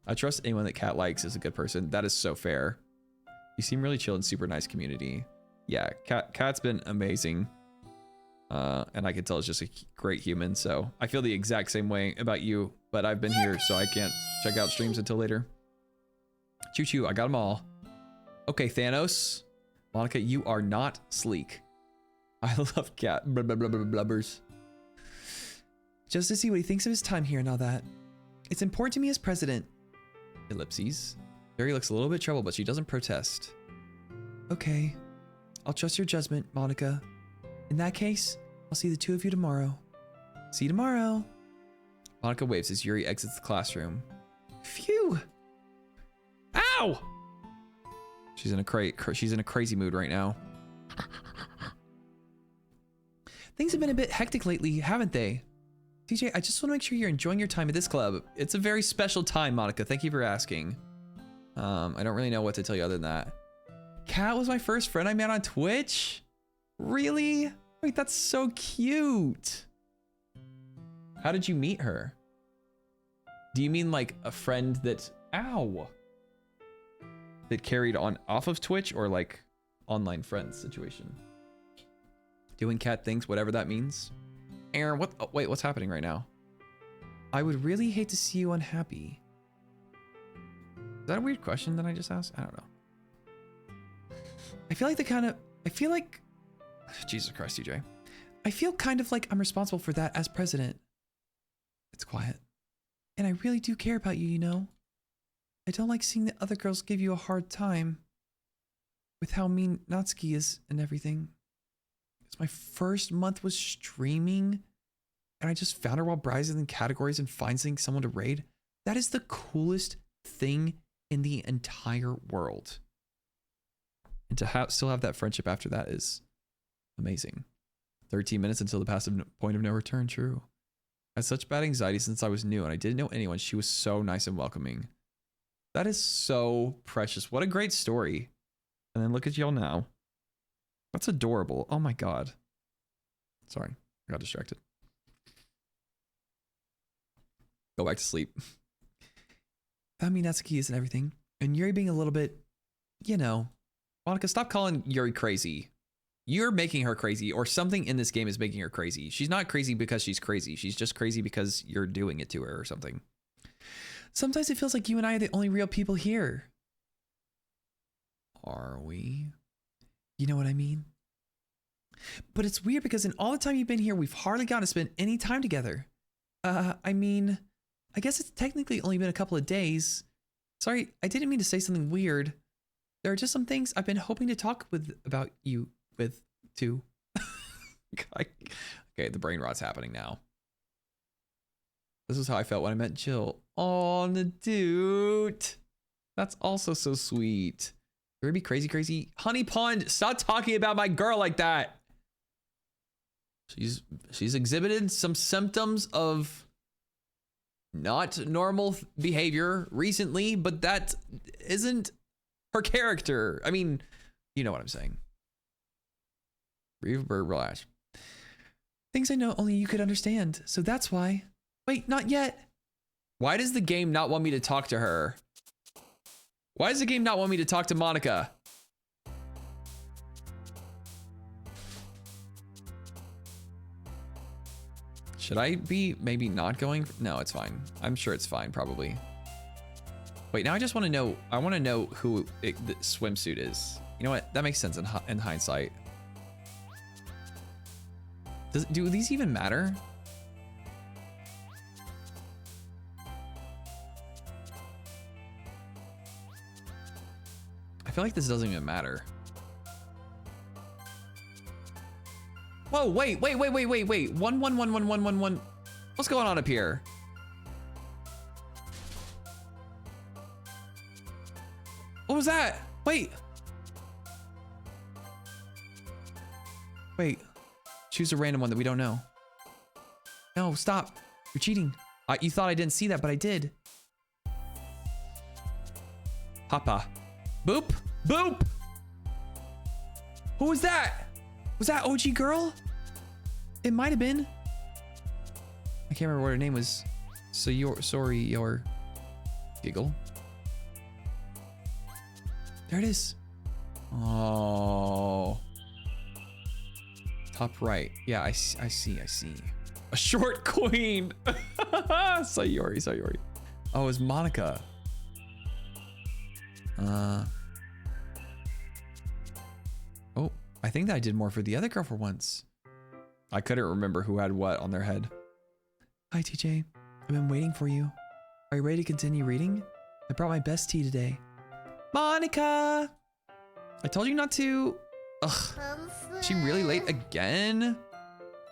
I trust anyone that Cat likes is a good person. That is so fair. You seem really chill and super nice community. Yeah, Cat's been amazing. And I can tell it's just a great human, so I feel the exact same way about you, but I've been here, so I can't check out streams until later. Choo choo, I got them all. Okay, Thanos. Monica, you are not sleek. I love Cat. Blubbers. Just to see what he thinks of his time here and all that. It's important to me as president. Ellipses. Barry looks a little bit troubled, but she doesn't protest. Okay. I'll trust your judgment, Monica. In that case, I'll see the two of you tomorrow. See you tomorrow. Monica waves as Yuri exits the classroom. Phew! Ow! She's in a crazy mood right now. Things have been a bit hectic lately, haven't they? TJ, I just want to make sure you're enjoying your time at this club. It's a very special time, Monica. Thank you for asking. I don't really know what to tell you other than that. Kat was my first friend I met on Twitch? Really? Wait, that's so cute. How did you meet her? Do you mean like a friend that, ow, that carried on off of Twitch, or like online friends situation? Doing cat things, whatever that means. Aaron, what? Oh, wait, what's happening right now? I would really hate to see you unhappy. Is that a weird question that I just asked? I don't know. I feel like Jesus Christ, TJ. I feel kind of like I'm responsible for that as president. It's quiet. And I really do care about you, you know? I don't like seeing the other girls give you a hard time with how mean Natsuki is and everything. It's my first month was streaming, and I just found her while browsing in categories and finding someone to raid. That is the coolest thing in the entire world. And to still have that friendship after that is amazing. 13 minutes until the passive point of no return, true. I had such bad anxiety since I was new, and I didn't know anyone. She was so nice and welcoming. That is so precious. What a great story. And then look at y'all now. That's adorable. Oh my God. Sorry, I got distracted. Go back to sleep. Found me Natsuki and everything. And Yuri being a little bit, you know. Monica, stop calling Yuri crazy. You're making her crazy, or something in this game is making her crazy. She's not crazy because she's crazy. She's just crazy because you're doing it to her or something. Sometimes it feels like you and I are the only real people here. Are we? You know what I mean? But it's weird because in all the time you've been here, we've hardly gotten to spend any time together. I mean, I guess it's technically only been a couple of days. Sorry, I didn't mean to say something weird. There are just some things I've been hoping to talk about you with too. Okay, the brain rot's happening now. This is how I felt when I met Jill. Oh, the dude. That's also so sweet. You're gonna be crazy, crazy. Honey Pond, stop talking about my girl like that. She's exhibited some symptoms of not normal behavior recently, but that isn't her character. I mean, you know what I'm saying. Relax. Things I know only you could understand, so that's why. Wait, not yet. Why does the game not want me to talk to her? Why does the game not want me to talk to Monica? Should I be maybe not going? No, it's fine. I'm sure it's fine, probably. Wait, now I just want to know. I want to know who the swimsuit is. You know what? That makes sense in hindsight. Do these even matter? I feel like this doesn't even matter. Whoa, wait. 1. What's going on up here? What was that? Wait. Choose a random one that we don't know. No, stop. You're cheating. You thought I didn't see that, but I did. Papa. Boop. Boop. Who was that? Was that OG girl? It might have been. I can't remember what her name was. So your giggle. There it is. Oh. Top right. Yeah, I see. A short queen. Sayori. Oh, it's Monica. Oh, I think that I did more for the other girl for once. I couldn't remember who had what on their head. Hi, TJ. I've been waiting for you. Are you ready to continue reading? I brought my best tea today. Monica! I told you not to. Ugh. Is she really late again?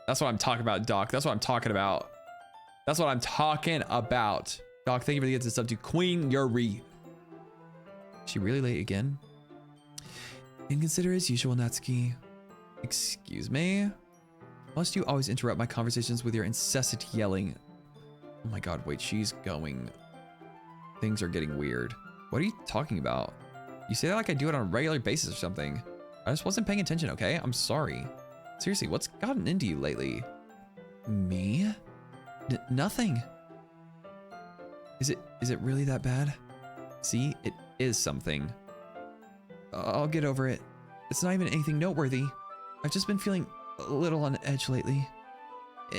That's what I'm talking about, Doc. That's what I'm talking about. Doc, thank you for the gifts and stuff to Queen Yuri. Is she really late again? Inconsiderate as usual, Natsuki. Excuse me? Must you always interrupt my conversations with your incessant yelling? Oh my god, wait, she's going. Things are getting weird. What are you talking about? You say that like I do it on a regular basis or something. I just wasn't paying attention, okay? I'm sorry. Seriously, what's gotten into you lately? Me? Nothing. Is it really that bad? See, it is something. I'll get over it. It's not even anything noteworthy. I've just been feeling a little on edge lately.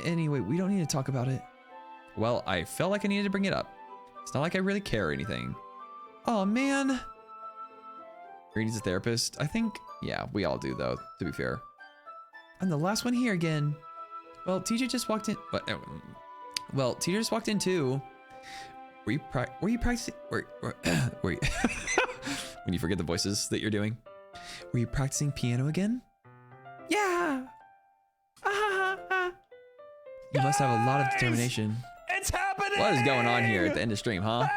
Anyway, we don't need to talk about it. Well, I felt like I needed to bring it up. It's not like I really care or anything. Oh man. He needs a therapist. I think, yeah, we all do though, to be fair. I'm the last one here again. Well, Teejay just walked in. Well, Teejay just walked in too. Were you practicing? Were you when you forget the voices that you're doing? Were you practicing piano again? Yeah. You must have a lot of determination. It's happening! What is going on here at the end of stream, huh?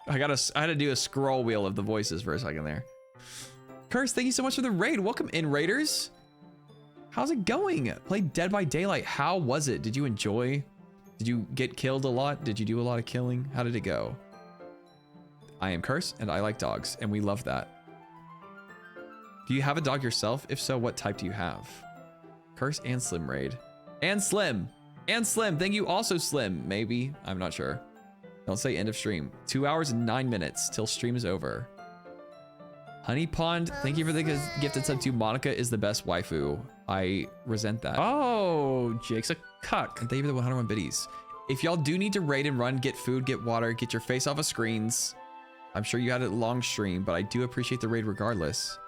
I had to do a scroll wheel of the voices for a second there. Curse, thank you so much for the raid. Welcome in, raiders. How's it going? Played Dead by Daylight. How was it? Did you enjoy? Did you get killed a lot? Did you do a lot of killing? How did it go? I am Curse, and I like dogs, and we love that. Do you have a dog yourself? If so, what type do you have? Curse and Slim raid. And Slim. And Slim. Thank you also, Slim. Maybe. I'm not sure. Don't say end of stream. 2 hours and 9 minutes till stream is over. Honey Pond, thank you for the gifted sub to Monica is the best waifu. I resent that. Oh, Jake's a cuck. And thank you for the 101 biddies. If y'all do need to raid and run, get food, get water, get your face off of screens. I'm sure you had a long stream, but I do appreciate the raid regardless.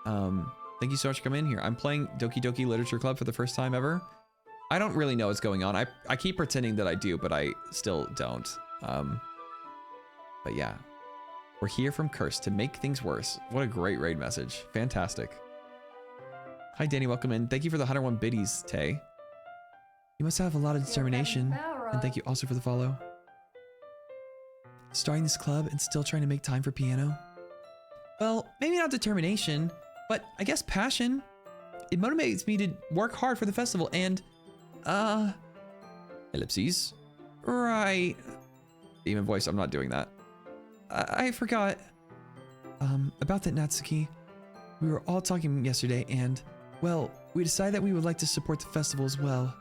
Thank you so much for coming in here. I'm playing Doki Doki Literature Club for the first time ever. I don't really know what's going on. I keep pretending that I do, but I still don't. But yeah, we're here from Curse to make things worse. What a great raid message. Fantastic. Hi, Danny. Welcome in. Thank you for the 101 biddies, Tay. You must have a lot of determination. And thank you also for the follow. Starting this club and still trying to make time for piano? Well, maybe not determination, but I guess passion. It motivates me to work hard for the festival and, ellipses. Right. Demon voice, I'm not doing that. I forgot. About that, Natsuki. We were all talking yesterday and, well, we decided that we would like to support the festival as well.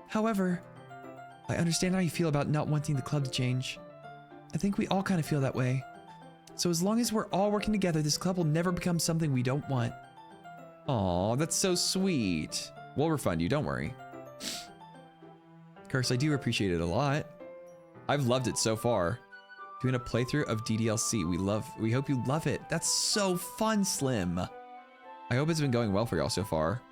However, I understand how you feel about not wanting the club to change. I think we all kind of feel that way. So as long as we're all working together, this club will never become something we don't want. Aw, that's so sweet. We'll refund you, don't worry. Curse, I do appreciate it a lot. I've loved it so far. Doing a playthrough of DDLC. We hope you love it. That's so fun, Slim. I hope it's been going well for y'all so far.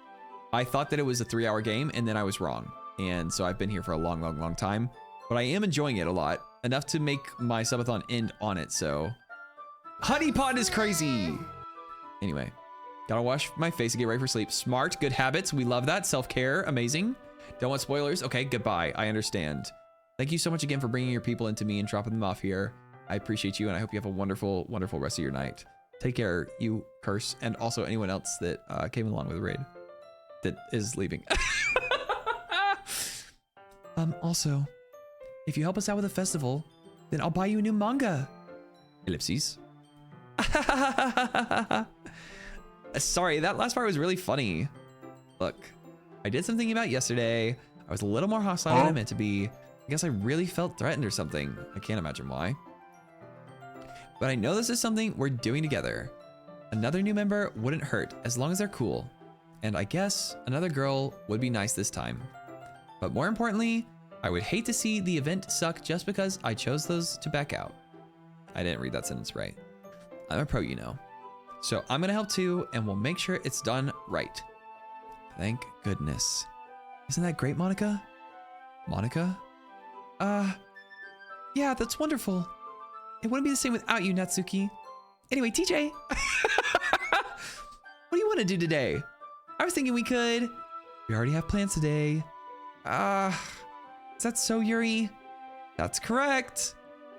I thought that it was a 3-hour game and then I was wrong. And so I've been here for a long, long, long time, but I am enjoying it a lot. Enough to make my subathon end on it, so. Honey Pond is crazy. Anyway, gotta wash my face and get ready for sleep. Smart, good habits. We love that. Self-care, amazing. Don't want spoilers. Okay, goodbye. I understand. Thank you so much again for bringing your people into me and dropping them off here. I appreciate you, and I hope you have a wonderful, wonderful rest of your night. Take care, you, Curse, and also anyone else that came along with the raid that is leaving. Also, if you help us out with the festival, then I'll buy you a new manga. Ellipses. Sorry, that last part was really funny. Look, I did something about yesterday. I was a little more hostile than I meant to be. I guess I really felt threatened or something. I can't imagine why. But I know this is something we're doing together. Another new member wouldn't hurt as long as they're cool. And I guess another girl would be nice this time. But more importantly, I would hate to see the event suck just because I chose those to back out. I didn't read that sentence right. I'm a pro, you know. So I'm gonna help too, and we'll make sure it's done right. Thank goodness. Isn't that great, Monica? Monica? Yeah, that's wonderful. It wouldn't be the same without you, Natsuki. Anyway, Teejay. What do you want to do today? I was thinking we could. We already have plans today. Is that so, Yuri? That's correct.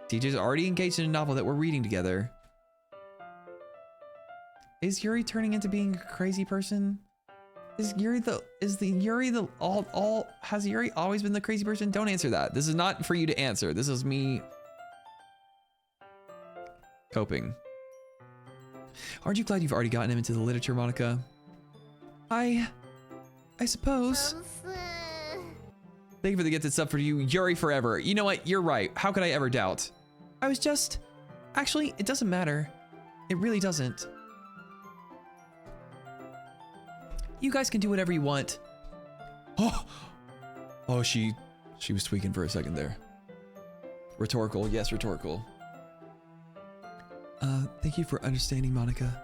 Teejay's already engaged in a novel that we're reading together. Is Yuri turning into being a crazy person? Has Yuri always been the crazy person? Don't answer that. This is not for you to answer. This is me coping. Aren't you glad you've already gotten him into the literature, Monica? I suppose. Thank you for the gifted sub for you, Yuri forever. You know what? You're right. How could I ever doubt? I was just... Actually, it doesn't matter. It really doesn't. You guys can do whatever you want. Oh, she was tweaking for a second there. Rhetorical, yes, rhetorical. Thank you for understanding, Monica.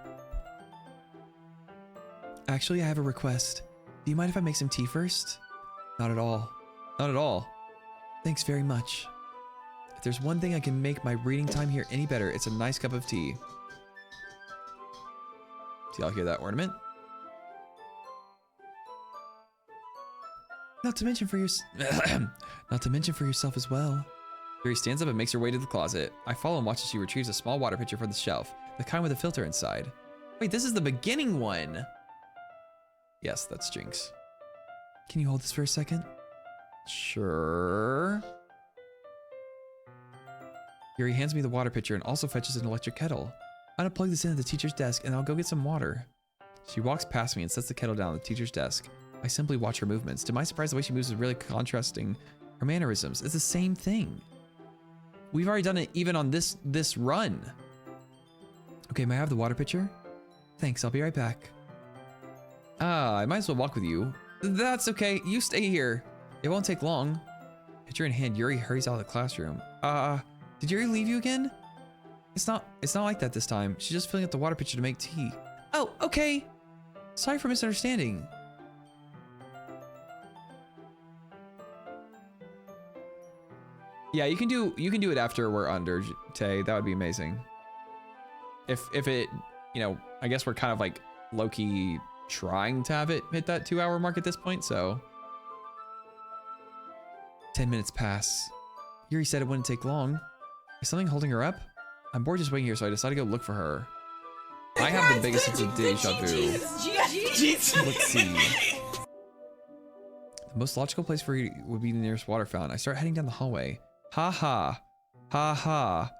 Actually, I have a request. Do you mind if I make some tea first? Not at all. Not at all. Thanks very much. If there's one thing I can make my reading time here any better, it's a nice cup of tea. Do y'all hear that ornament? Not to mention for yourself as well. Yuri stands up and makes her way to the closet. I follow and watch as she retrieves a small water pitcher from the shelf, the kind with a filter inside. Wait, this is the beginning one. Yes, that's Jinx. Can you hold this for a second? Sure. Yuri hands me the water pitcher and also fetches an electric kettle. I'm gonna plug this in at the teacher's desk and I'll go get some water. She walks past me and sets the kettle down on the teacher's desk. I simply watch her movements. To my surprise, the way she moves is really contrasting her mannerisms. It's the same thing. We've already done it even on this run. Okay, may I have the water pitcher? Thanks, I'll be right back. I might as well walk with you. That's okay, you stay here. It won't take long. Pitcher in hand, Yuri hurries out of the classroom. Did Yuri leave you again? It's not like that this time. She's just filling up the water pitcher to make tea. Oh, okay. Sorry for misunderstanding. Yeah, you can do it after we're under, Tay. That would be amazing. If it, you know, I guess we're kind of like low-key trying to have it hit that 2-hour mark at this point, so. 10 minutes pass. Yuri said it wouldn't take long. Is something holding her up? I'm bored just waiting here, so I decided to go look for her. I have the biggest sense of deja vu. Let's see. The most logical place for you would be the nearest water fountain. I start heading down the hallway. Ha ha. Ha ha.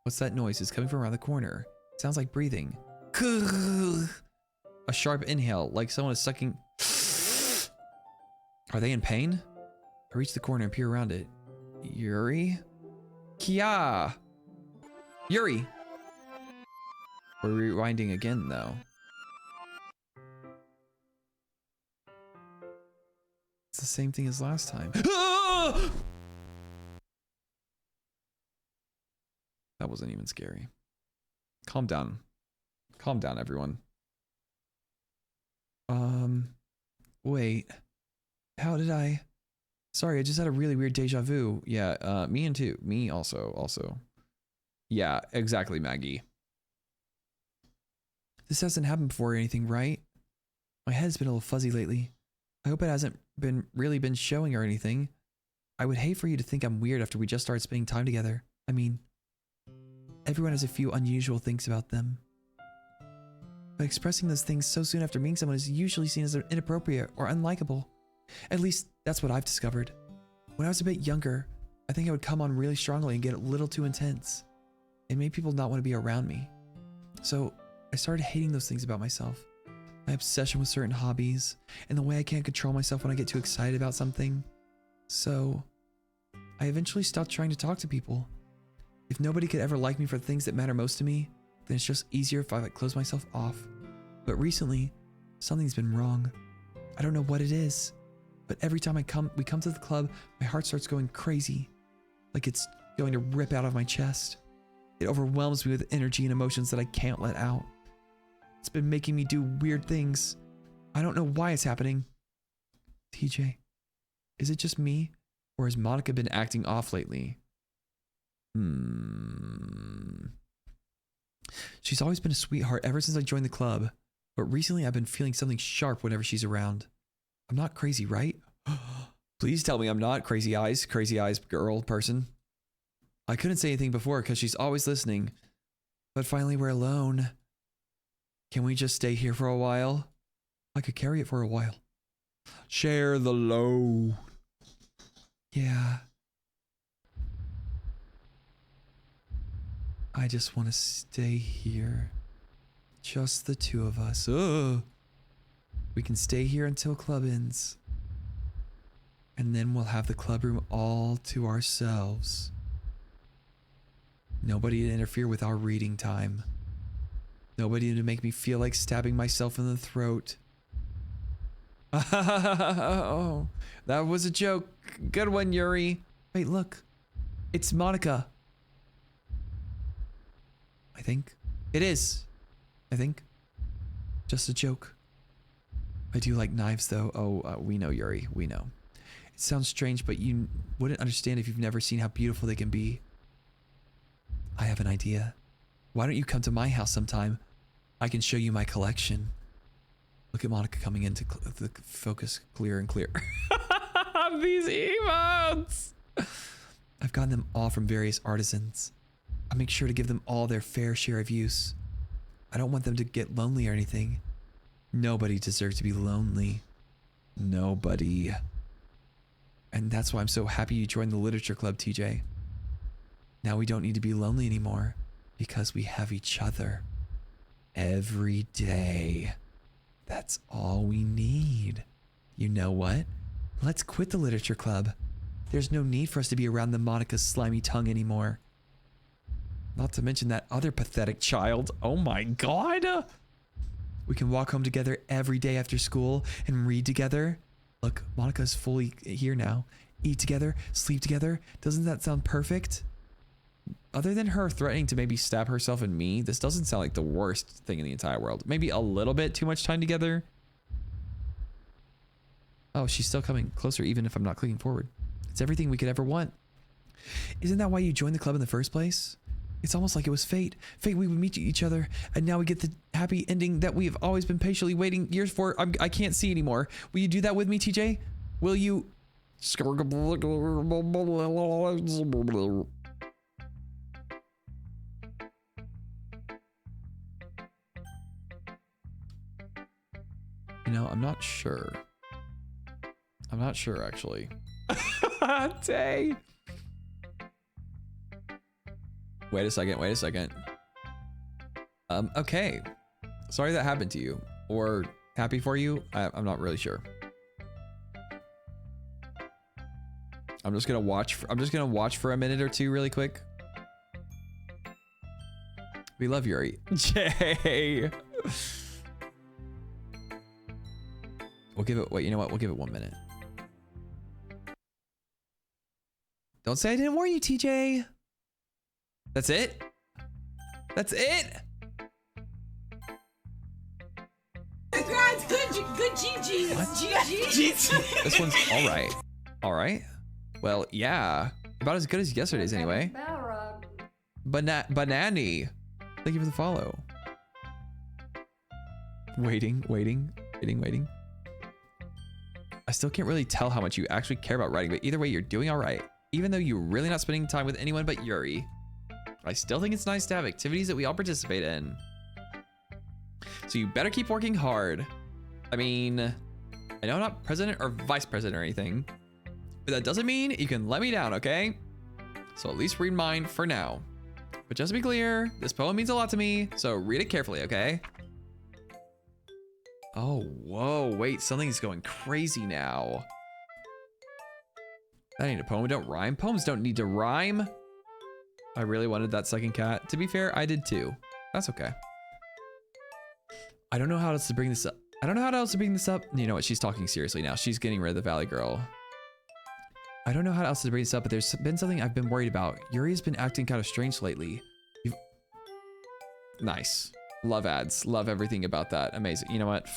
What's that noise? It's coming from around the corner. It sounds like breathing. A sharp inhale, like someone is sucking. Are they in pain? I reach the corner and peer around it. Yuri? Kia! Yuri! We're rewinding again, though. It's the same thing as last time. That wasn't even scary. Calm down. Calm down, everyone. Wait. How did I... Sorry, I just had a really weird deja vu. Yeah, me also. Yeah, exactly, Maggie. This hasn't happened before or anything, right? My head's been a little fuzzy lately. I hope it hasn't really been showing or anything. I would hate for you to think I'm weird after we just started spending time together. I mean, everyone has a few unusual things about them. But expressing those things so soon after meeting someone is usually seen as inappropriate or unlikable. At least, that's what I've discovered. When I was a bit younger, I think I would come on really strongly and get a little too intense. It made people not want to be around me. So, I started hating those things about myself. My obsession with certain hobbies, and the way I can't control myself when I get too excited about something. So, I eventually stopped trying to talk to people. If nobody could ever like me for the things that matter most to me, then it's just easier if I close myself off. But recently, something's been wrong. I don't know what it is, but every time we come to the club, my heart starts going crazy, like it's going to rip out of my chest. It overwhelms me with energy and emotions that I can't let out. It's been making me do weird things. I don't know why it's happening. TJ, is it just me, or has Monica been acting off lately? She's always been a sweetheart ever since I joined the club, but recently I've been feeling something sharp whenever she's around. I'm not crazy, right? Please tell me I'm not crazy eyes girl person. I couldn't say anything before because she's always listening, but finally we're alone. Can we just stay here for a while? I could carry it for a while. Share the load. Yeah. I just want to stay here. Just the two of us. Ugh. We can stay here until club ends. And then we'll have the club room all to ourselves. Nobody to interfere with our reading time. Nobody to make me feel like stabbing myself in the throat. Oh, that was a joke. Good one, Yuri. Wait, look. It's Monica. I think. It is. I think. Just a joke. I do like knives, though. Oh, we know, Yuri. We know. It sounds strange, but you wouldn't understand if you've never seen how beautiful they can be. I have an idea. Why don't you come to my house sometime? I can show you my collection. Look at Monica coming into the focus clearer and clearer. These emotes! I've gotten them all from various artisans. I make sure to give them all their fair share of use. I don't want them to get lonely or anything. Nobody deserves to be lonely. Nobody. And that's why I'm so happy you joined the literature club, TJ. Now we don't need to be lonely anymore because we have each other every day. That's all we need. You know what? Let's quit the literature club. There's no need for us to be around the Monica's slimy tongue anymore. Not to mention that other pathetic child. Oh my God. We can walk home together every day after school and read together. Look, Monica's fully here now. Eat together, sleep together. Doesn't that sound perfect? Other than her threatening to maybe stab herself and me, this doesn't sound like the worst thing in the entire world. Maybe a little bit too much time together. Oh, she's still coming closer even if I'm not clicking forward. It's everything we could ever want. Isn't that why you joined the club in the first place? It's almost like it was fate. Fate, we would meet each other, and now we get the happy ending that we have always been patiently waiting years for. I can't see anymore. Will you do that with me, TJ? Will you? You know, I'm not sure. I'm not sure, actually. Tay. Wait a second. Okay. Sorry that happened to you. Or happy for you. I'm not really sure. I'm just gonna watch for a minute or two really quick. We love Yuri. Jay. We'll give it, wait, you know what? We'll give it 1 minute. Don't say I didn't warn you, TJ. That's it? That's it? Congrats, good GG. What? GG. This one's all right. All right. Well, yeah. About as good as yesterday's anyway. Balrog. Banani. Thank you for the follow. Waiting. I still can't really tell how much you actually care about writing, but either way, you're doing all right. Even though you're really not spending time with anyone but Yuri. I still think it's nice to have activities that we all participate in. So you better keep working hard. I mean, I know I'm not president or vice president or anything, but that doesn't mean you can let me down, okay? So at least read mine for now. But just to be clear, this poem means a lot to me, so read it carefully, okay? Oh, whoa, wait, something's going crazy now. That ain't a poem, don't rhyme. Poems don't need to rhyme. I really wanted that second cat. To be fair, I did too. That's okay. I don't know how else to bring this up. You know what? She's talking seriously now. She's getting rid of the Valley Girl. I don't know how else to bring this up, but there's been something I've been worried about. Yuri's been acting kind of strange lately. Nice. Love ads. Love everything about that. Amazing. You know what?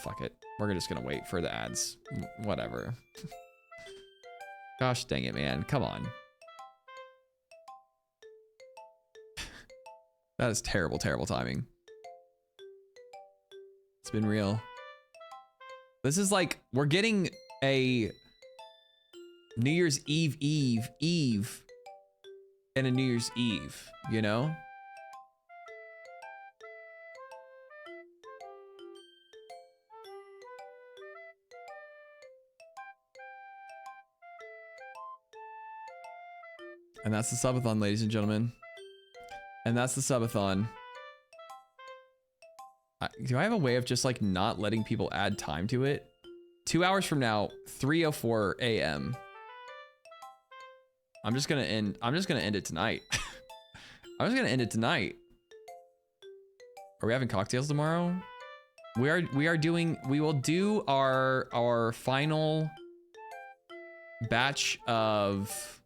Fuck it. We're just gonna wait for the ads. Whatever. Gosh dang it, man. Come on. That is terrible, terrible timing. It's been real. This is like, we're getting a New Year's Eve, and a New Year's Eve, you know? And that's the subathon, ladies and gentlemen. And that's the subathon. Do I have a way of just like not letting people add time to it? 2 hours from now, 3:04 a.m. I'm just gonna end it tonight. I'm just gonna end it tonight. Are we having cocktails tomorrow? We will do our final batch of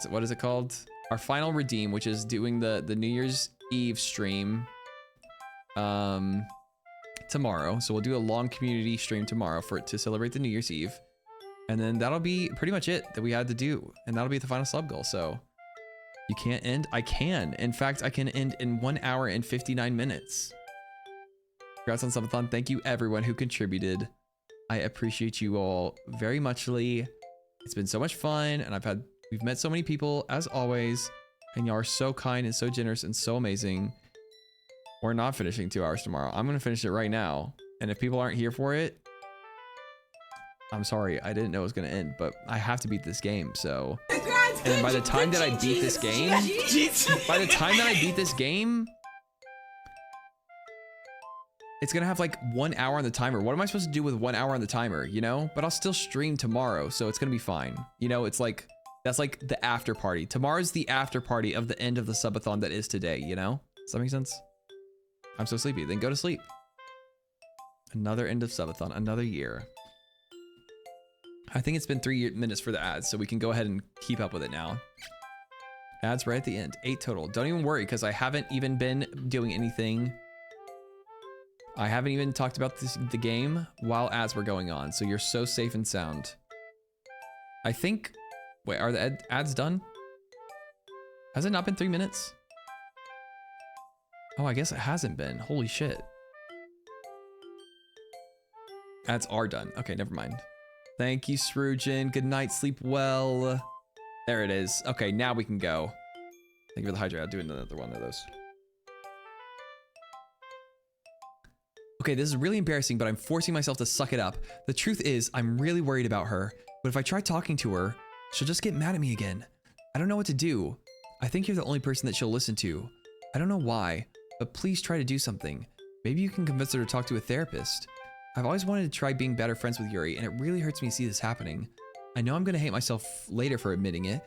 what is it called? Our final redeem, which is doing the New Year's Eve stream tomorrow. So we'll do a long community stream tomorrow to celebrate the New Year's Eve. And then that'll be pretty much it that we had to do. And that'll be the final sub goal. So you can't end? I can. In fact, I can end in 1 hour and 59 minutes. Congrats on subathon. Thank you everyone who contributed. I appreciate you all very muchly. It's been so much fun, and we've met so many people as always, and y'all are so kind and so generous and so amazing. We're not finishing 2 hours tomorrow. I'm gonna finish it right now. And if people aren't here for it, I'm sorry, I didn't know it was gonna end, but I have to beat this game, so. And by the time that I beat this game, it's gonna have like 1 hour on the timer. What am I supposed to do with 1 hour on the timer, you know? But I'll still stream tomorrow, so it's gonna be fine. You know, it's like, that's like the after party. Tomorrow's the after party of the end of the subathon that is today, you know? Does that make sense? I'm so sleepy, then go to sleep. Another end of subathon, another year. I think it's been 3 minutes for the ads, so we can go ahead and keep up with it now. Ads right at the end, 8 total. Don't even worry, because I haven't even been doing anything. I haven't even talked about the game while ads were going on, so you're so safe and sound. I think, wait, are the ads done? Has it not been 3 minutes? Oh, I guess it hasn't been. Holy shit. Ads are done. Okay, never mind. Thank you, Sroojin. Good night, sleep well. There it is. Okay, now we can go. Thank you for the hydrate. I'll do another one of those. Okay, this is really embarrassing, but I'm forcing myself to suck it up. The truth is, I'm really worried about her, but if I try talking to her, she'll just get mad at me again. I don't know what to do. I think you're the only person that she'll listen to. I don't know why, but please try to do something. Maybe you can convince her to talk to a therapist. I've always wanted to try being better friends with Yuri, and it really hurts me to see this happening. I know I'm gonna hate myself later for admitting it,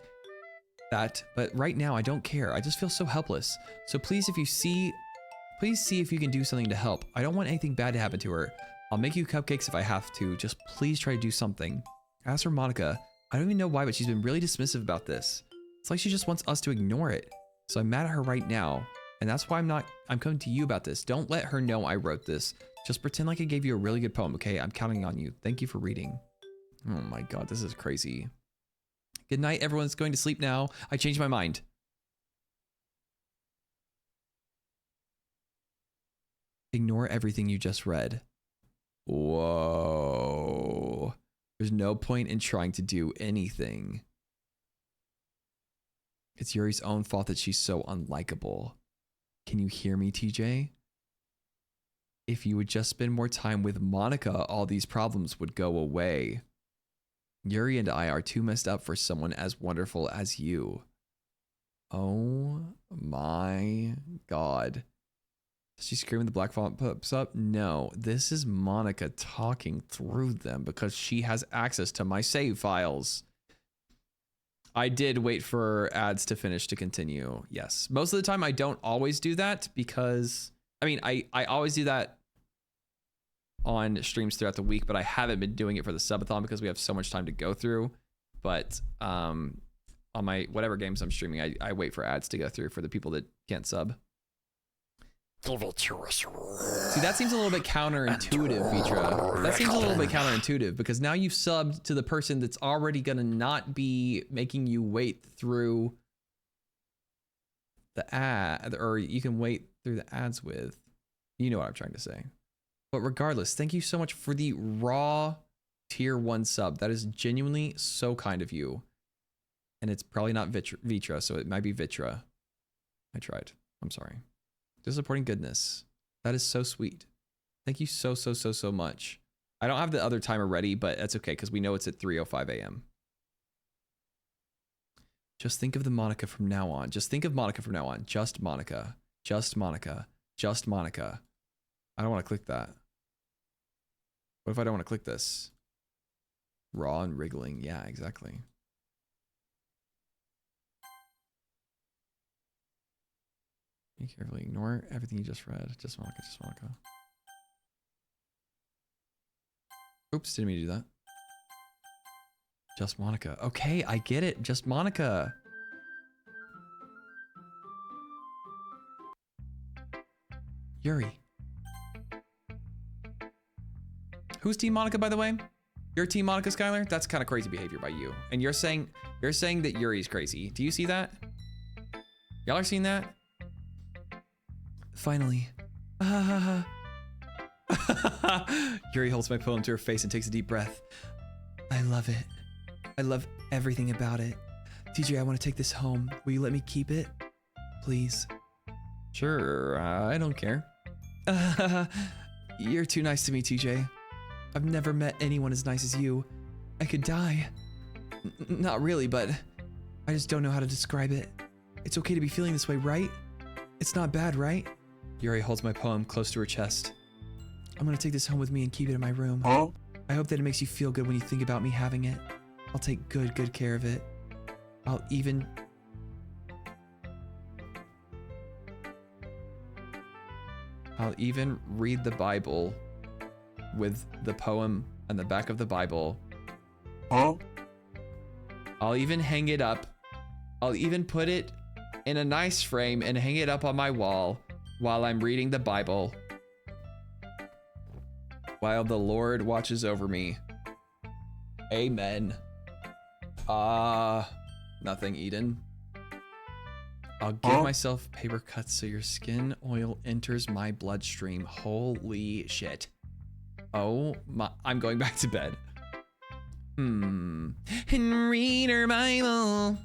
but right now I don't care. I just feel so helpless. So please see if you can do something to help. I don't want anything bad to happen to her. I'll make you cupcakes if I have to. Just please try to do something. As for Monica, I don't even know why, but she's been really dismissive about this. It's like she just wants us to ignore it. So I'm mad at her right now, and that's why I'm coming to you about this. Don't let her know I wrote this. Just pretend like I gave you a really good poem, okay? I'm counting on you. Thank you for reading. Oh my god, this is crazy. Good night, everyone's going to sleep now. I changed my mind. Ignore everything you just read. Whoa. There's no point in trying to do anything. It's Yuri's own fault that she's so unlikable. Can you hear me, TJ? If you would just spend more time with Monica, all these problems would go away. Yuri and I are too messed up for someone as wonderful as you. Oh my god. Does she scream when the black font pops up? No, this is Monica talking through them because she has access to my save files. I did wait for ads to finish to continue. Yes. Most of the time I don't always do that because, I mean, I always do that on streams throughout the week, but I haven't been doing it for the subathon because we have so much time to go through. But on my whatever games I'm streaming, I wait for ads to go through for the people that can't sub. Give it to us. See, that seems a little bit counterintuitive, Vitra. That seems a little bit counterintuitive because now you've subbed to the person that's already gonna not be making you wait through the ad, or you can wait through the ads with. You know what I'm trying to say. But regardless, thank you so much for the raw tier 1 sub. That is genuinely so kind of you. And it's probably not Vitra, so it might be Vitra. I tried. I'm sorry. Just supporting goodness. That is so sweet. Thank you so much. I don't have the other timer ready, but that's okay because we know it's at 3:05 a.m. Just think of the Monica from now on. Just think of Monica from now on. Just Monica. Just Monica. Just Monica. I don't want to click that. What if I don't want to click this? Raw and wriggling. Yeah, exactly. Be carefully. Ignore everything you just read. Just Monica. Just Monica. Oops, didn't mean to do that. Just Monica. Okay, I get it. Just Monica. Yuri. Who's Team Monica, by the way? You're Team Monica, Skylar? That's kind of crazy behavior by you. And you're saying that Yuri's crazy. Do you see that? Y'all are seeing that? Finally. Yuri holds my poem to her face and takes a deep breath. I love it. I love everything about it. TJ, I want to take this home. Will you let me keep it? Please. Sure, I don't care. You're too nice to me, TJ. I've never met anyone as nice as you. I could die. Not really, but I just don't know how to describe it. It's okay to be feeling this way, right? It's not bad, right? Yuri holds my poem close to her chest. I'm gonna take this home with me and keep it in my room. Huh? I hope that it makes you feel good when you think about me having it. I'll take good care of it. I'll even read the Bible with the poem on the back of the Bible. Huh? I'll even hang it up. I'll even put it in a nice frame and hang it up on my wall while I'm reading the Bible. While the Lord watches over me. Amen. Nothing, Eden. I'll give myself paper cuts so your skin oil enters my bloodstream. Holy shit. Oh my, I'm going back to bed. And read her Bible.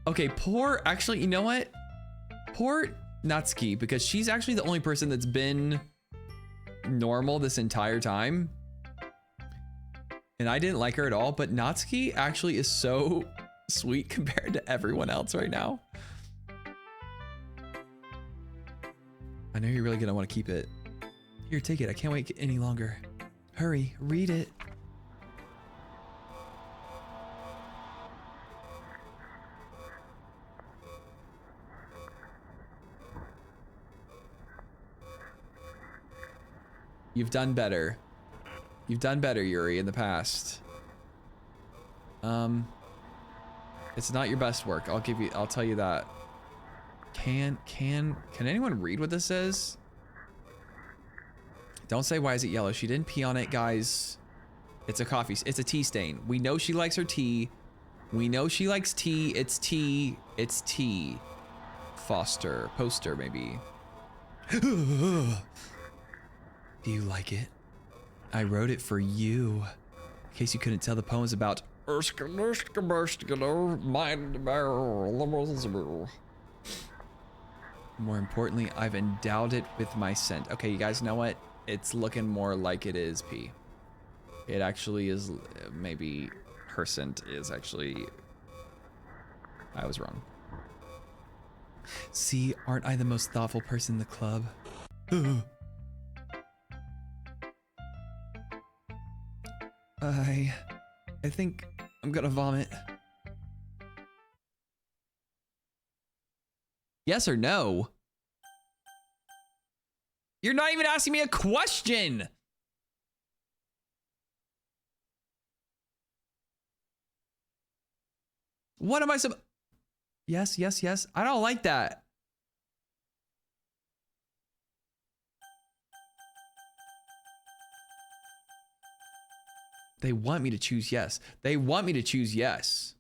Okay, actually, you know what? Poor Natsuki, because she's actually the only person that's been normal this entire time. And I didn't like her at all, but Natsuki actually is so sweet compared to everyone else right now. I know you're really gonna want to keep it. Here, take it. I can't wait any longer. Hurry, read it. You've done better. You've done better, Yuri, in the past. It's not your best work. I'll tell you that. Can anyone read what this says? Don't say why is it yellow. She didn't pee on it, guys. It's a coffee. It's a tea stain. We know she likes her tea. We know she likes tea. It's tea. It's tea. Poster, maybe. Do you like it? I wrote it for you. In case you couldn't tell, the poem's about more importantly, I've endowed it with my scent. Okay, you guys know what? It's looking more like it is pee. It actually is, maybe her scent is actually, I was wrong. See, aren't I the most thoughtful person in the club? I think I'm gonna vomit. Yes or no? You're not even asking me a question. What am I Yes. I don't like that. They want me to choose yes. They want me to choose yes.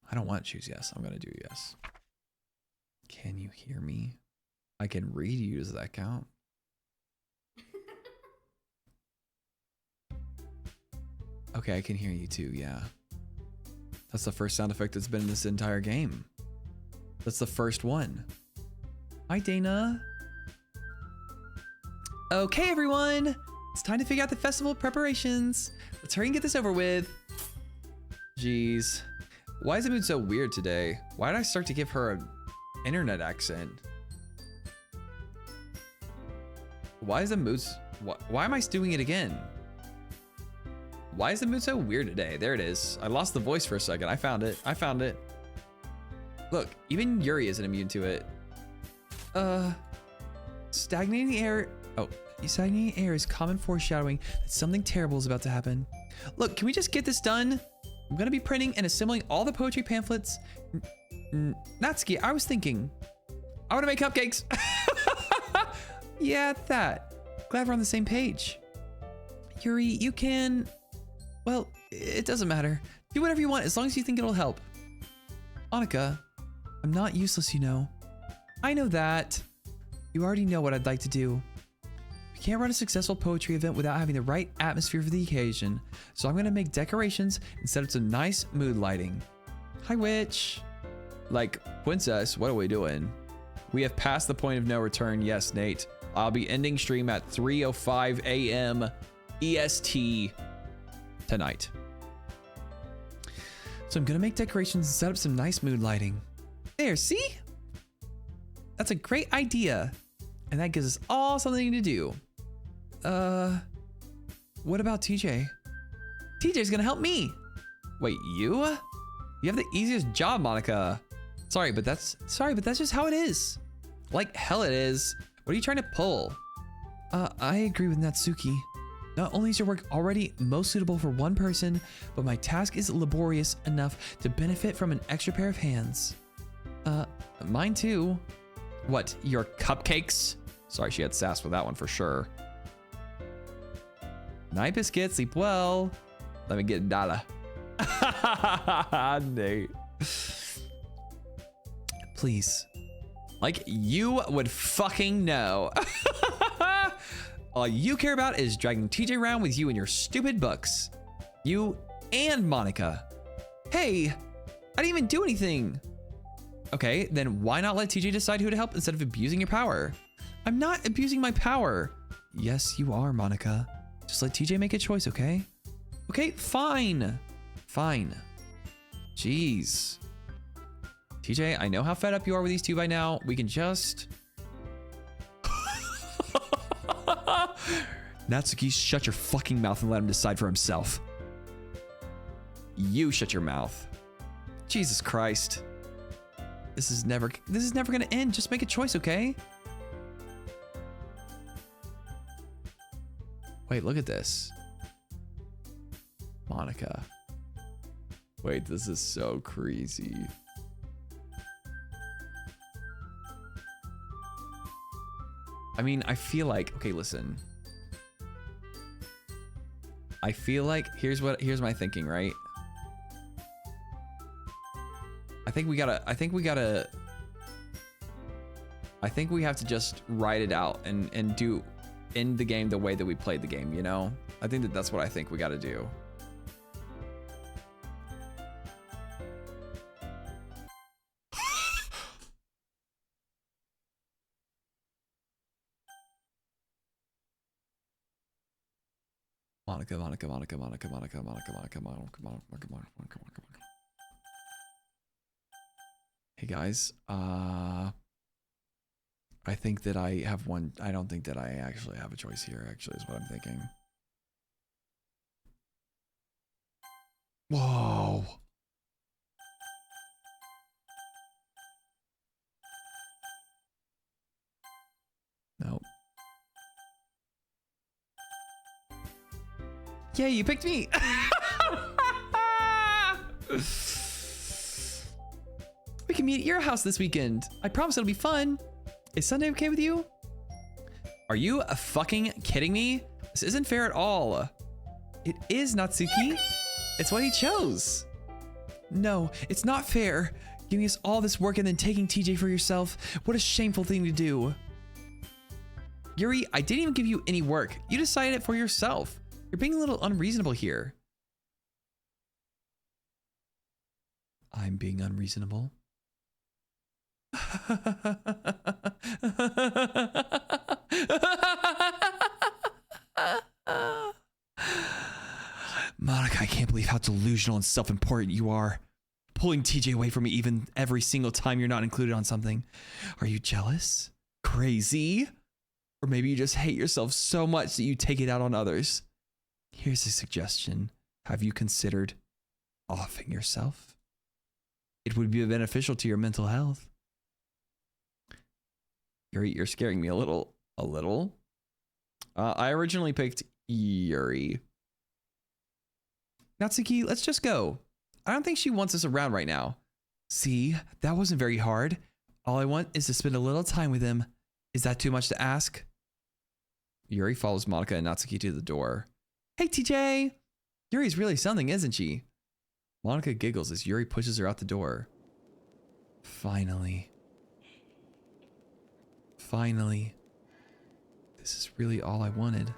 I don't want to choose yes. I'm going to do yes. Can you hear me? I can read you. Does that count? Okay, I can hear you too. Yeah. That's the first sound effect that's been in this entire game. That's the first one. Hi, Dana. Okay, everyone. It's time to figure out the festival preparations. Let's hurry and get this over with. Jeez. Why is the mood so weird today? Why did I start to give her an internet accent? Why is the mood... Why am I doing it again? Why is the mood so weird today? There it is. I lost the voice for a second. I found it. I found it. Look, even Yuri isn't immune to it. Stagnating air... Oh, stagnating air is common foreshadowing that something terrible is about to happen. Look, can we just get this done? I'm gonna be printing and assembling all the poetry pamphlets. Natsuki, I was thinking... I wanna make cupcakes. Yeah, that. Glad we're on the same page. Yuri, you can... Well, it doesn't matter. Do whatever you want as long as you think it'll help. Annika, I'm not useless, you know. I know that. You already know what I'd like to do. We can't run a successful poetry event without having the right atmosphere for the occasion, so I'm gonna make decorations and set up some nice mood lighting. Hi, witch. Like, princess, what are we doing? We have passed the point of no return. Yes, Nate. I'll be ending stream at 3:05 a.m. EST tonight. So I'm gonna make decorations and set up some nice mood lighting. There, see? That's a great idea. And that gives us all something to do. What about TJ? TJ's gonna help me. Wait, you? You have the easiest job, Monica. Sorry, but that's just how it is. Like hell it is. What are you trying to pull? I agree with Natsuki. Not only is your work already most suitable for one person, but my task is laborious enough to benefit from an extra pair of hands. Mine too. What, your cupcakes? Sorry, she had sass with that one for sure. Night biscuit, sleep well. Let me get $1. Nate. Please. Like you would fucking know. All you care about is dragging TJ around with you and your stupid books. You and Monica. Hey, I didn't even do anything. Okay, then why not let TJ decide who to help instead of abusing your power? I'm not abusing my power. Yes, you are, Monica. Just let TJ make a choice, okay? Okay, fine. Fine. Jeez. TJ, I know how fed up you are with these two by now. We can just... Natsuki, shut your fucking mouth and let him decide for himself. You shut your mouth. Jesus Christ. This is never gonna end. Just make a choice, okay? Wait, look at this. Monica. Wait, this is so crazy. I mean, I feel like, okay, listen. I feel like, here's my thinking, right? I think we have to just ride it out and end the game the way that we played the game, you know? I think that's what I think we gotta do. Monica. Hey guys, I think that I have one. I don't think that I actually have a choice here, actually, is what I'm thinking. Whoa. Nope. Yeah, you picked me. We can meet at your house this weekend. I promise it'll be fun. Is Sunday okay with you? Are you fucking kidding me? This isn't fair at all. It is, Natsuki. It's what he chose. No, it's not fair. Giving us all this work and then taking TJ for yourself. What a shameful thing to do. Yuri, I didn't even give you any work. You decided it for yourself. You're being a little unreasonable here. I'm being unreasonable. Monica, I can't believe how delusional and self-important you are. Pulling TJ away from me even every single time you're not included on something. Are you jealous? Crazy? Or maybe you just hate yourself so much that you take it out on others. Here's a suggestion. Have you considered offing yourself? It would be beneficial to your mental health. You're scaring me a little. I originally picked Yuri. Natsuki, let's just go. I don't think she wants us around right now. See, that wasn't very hard. All I want is to spend a little time with him. Is that too much to ask? Yuri follows Monica and Natsuki to the door. Hey, TJ! Yuri's really something, isn't she? Monica giggles as Yuri pushes her out the door. Finally. Finally. This is really all I wanted.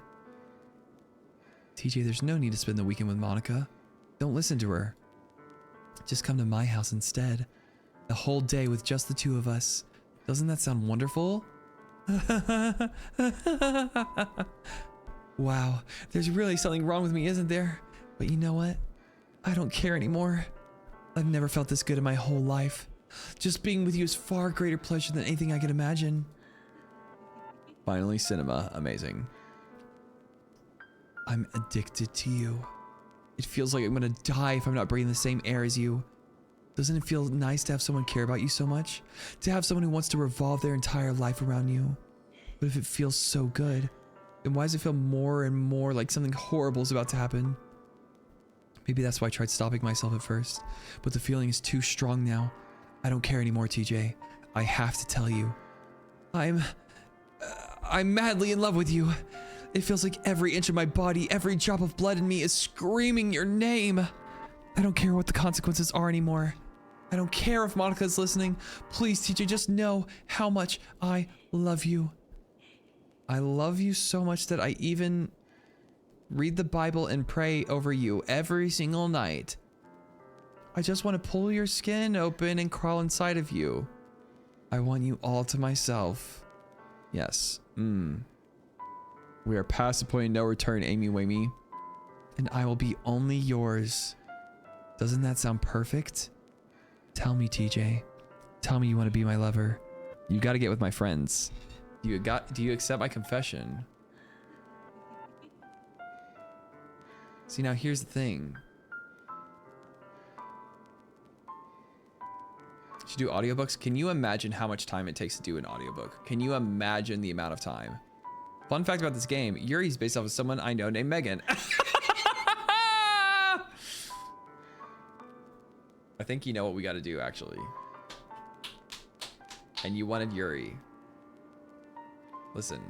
TJ, there's no need to spend the weekend with Monica. Don't listen to her. Just come to my house instead. The whole day with just the two of us. Doesn't that sound wonderful? Wow, there's really something wrong with me, isn't there? But you know what? I don't care anymore. I've never felt this good in my whole life. Just being with you is far greater pleasure than anything I could imagine. Finally, cinema. Amazing. I'm addicted to you. It feels like I'm gonna die if I'm not breathing the same air as you. Doesn't it feel nice to have someone care about you so much? To have someone who wants to revolve their entire life around you? But if it feels so good, then why does it feel more and more like something horrible is about to happen? Maybe that's why I tried stopping myself at first, but the feeling is too strong now. I don't care anymore, TJ. I have to tell you. I'm madly in love with you. It feels like every inch of my body, every drop of blood in me is screaming your name. I don't care what the consequences are anymore. I don't care if Monica's listening. Please, TJ, just know how much I love you. I love you so much that I even read the Bible and pray over you every single night. I just want to pull your skin open and crawl inside of you. I want you all to myself. Yes. We are past the point of no return, Amy Wamey. And I will be only yours. Doesn't that sound perfect? Tell me, TJ. Tell me you want to be my lover. You got to get with my friends. Do you accept my confession? See, now here's the thing. Should do audiobooks. Can you imagine how much time it takes to do an audiobook? Can you imagine the amount of time? Fun fact about this game, Yuri's based off of someone I know named Megan. I think you know what we got to do, actually. And you wanted Yuri. Listen.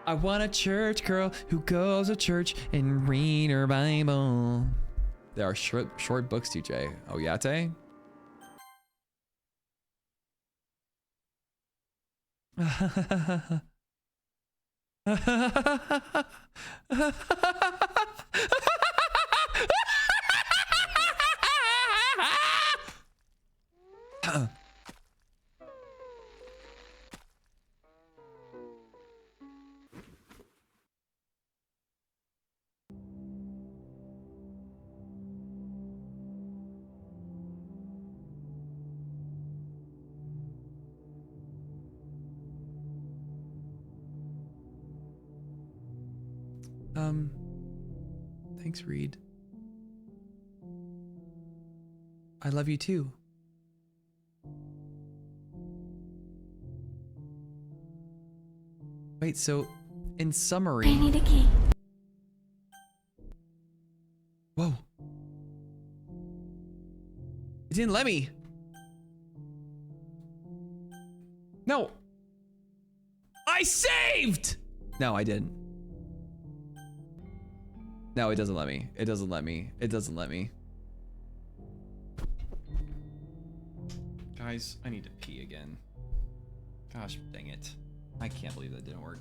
I want a church girl who goes to church and read her Bible. There are short books, TJ. Oh, Yate? Thanks, Reed. I love you too. Wait, so in summary... I need a key. Whoa. It didn't let me. No. I saved! No, I didn't. No, it doesn't let me. It doesn't let me. It doesn't let me. Guys, I need to pee again. Gosh, dang it. I can't believe that didn't work.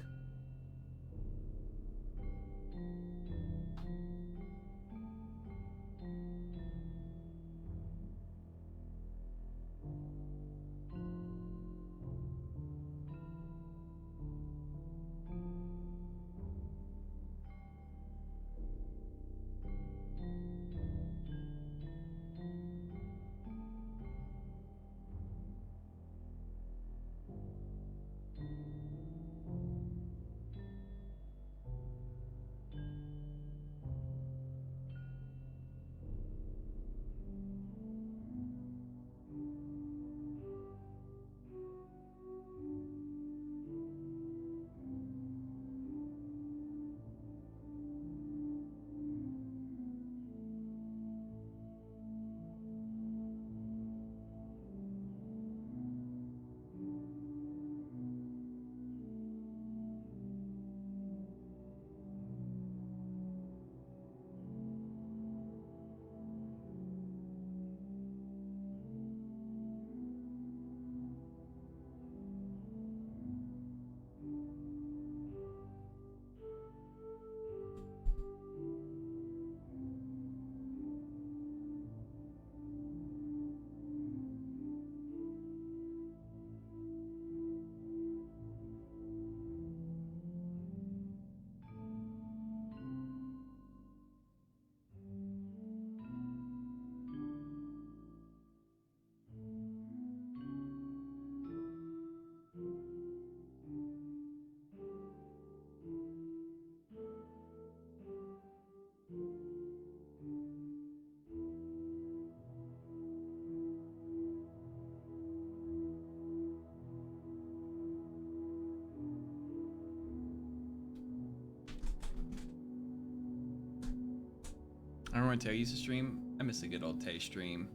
I remember when Tay used to stream. I miss a good old Tay stream.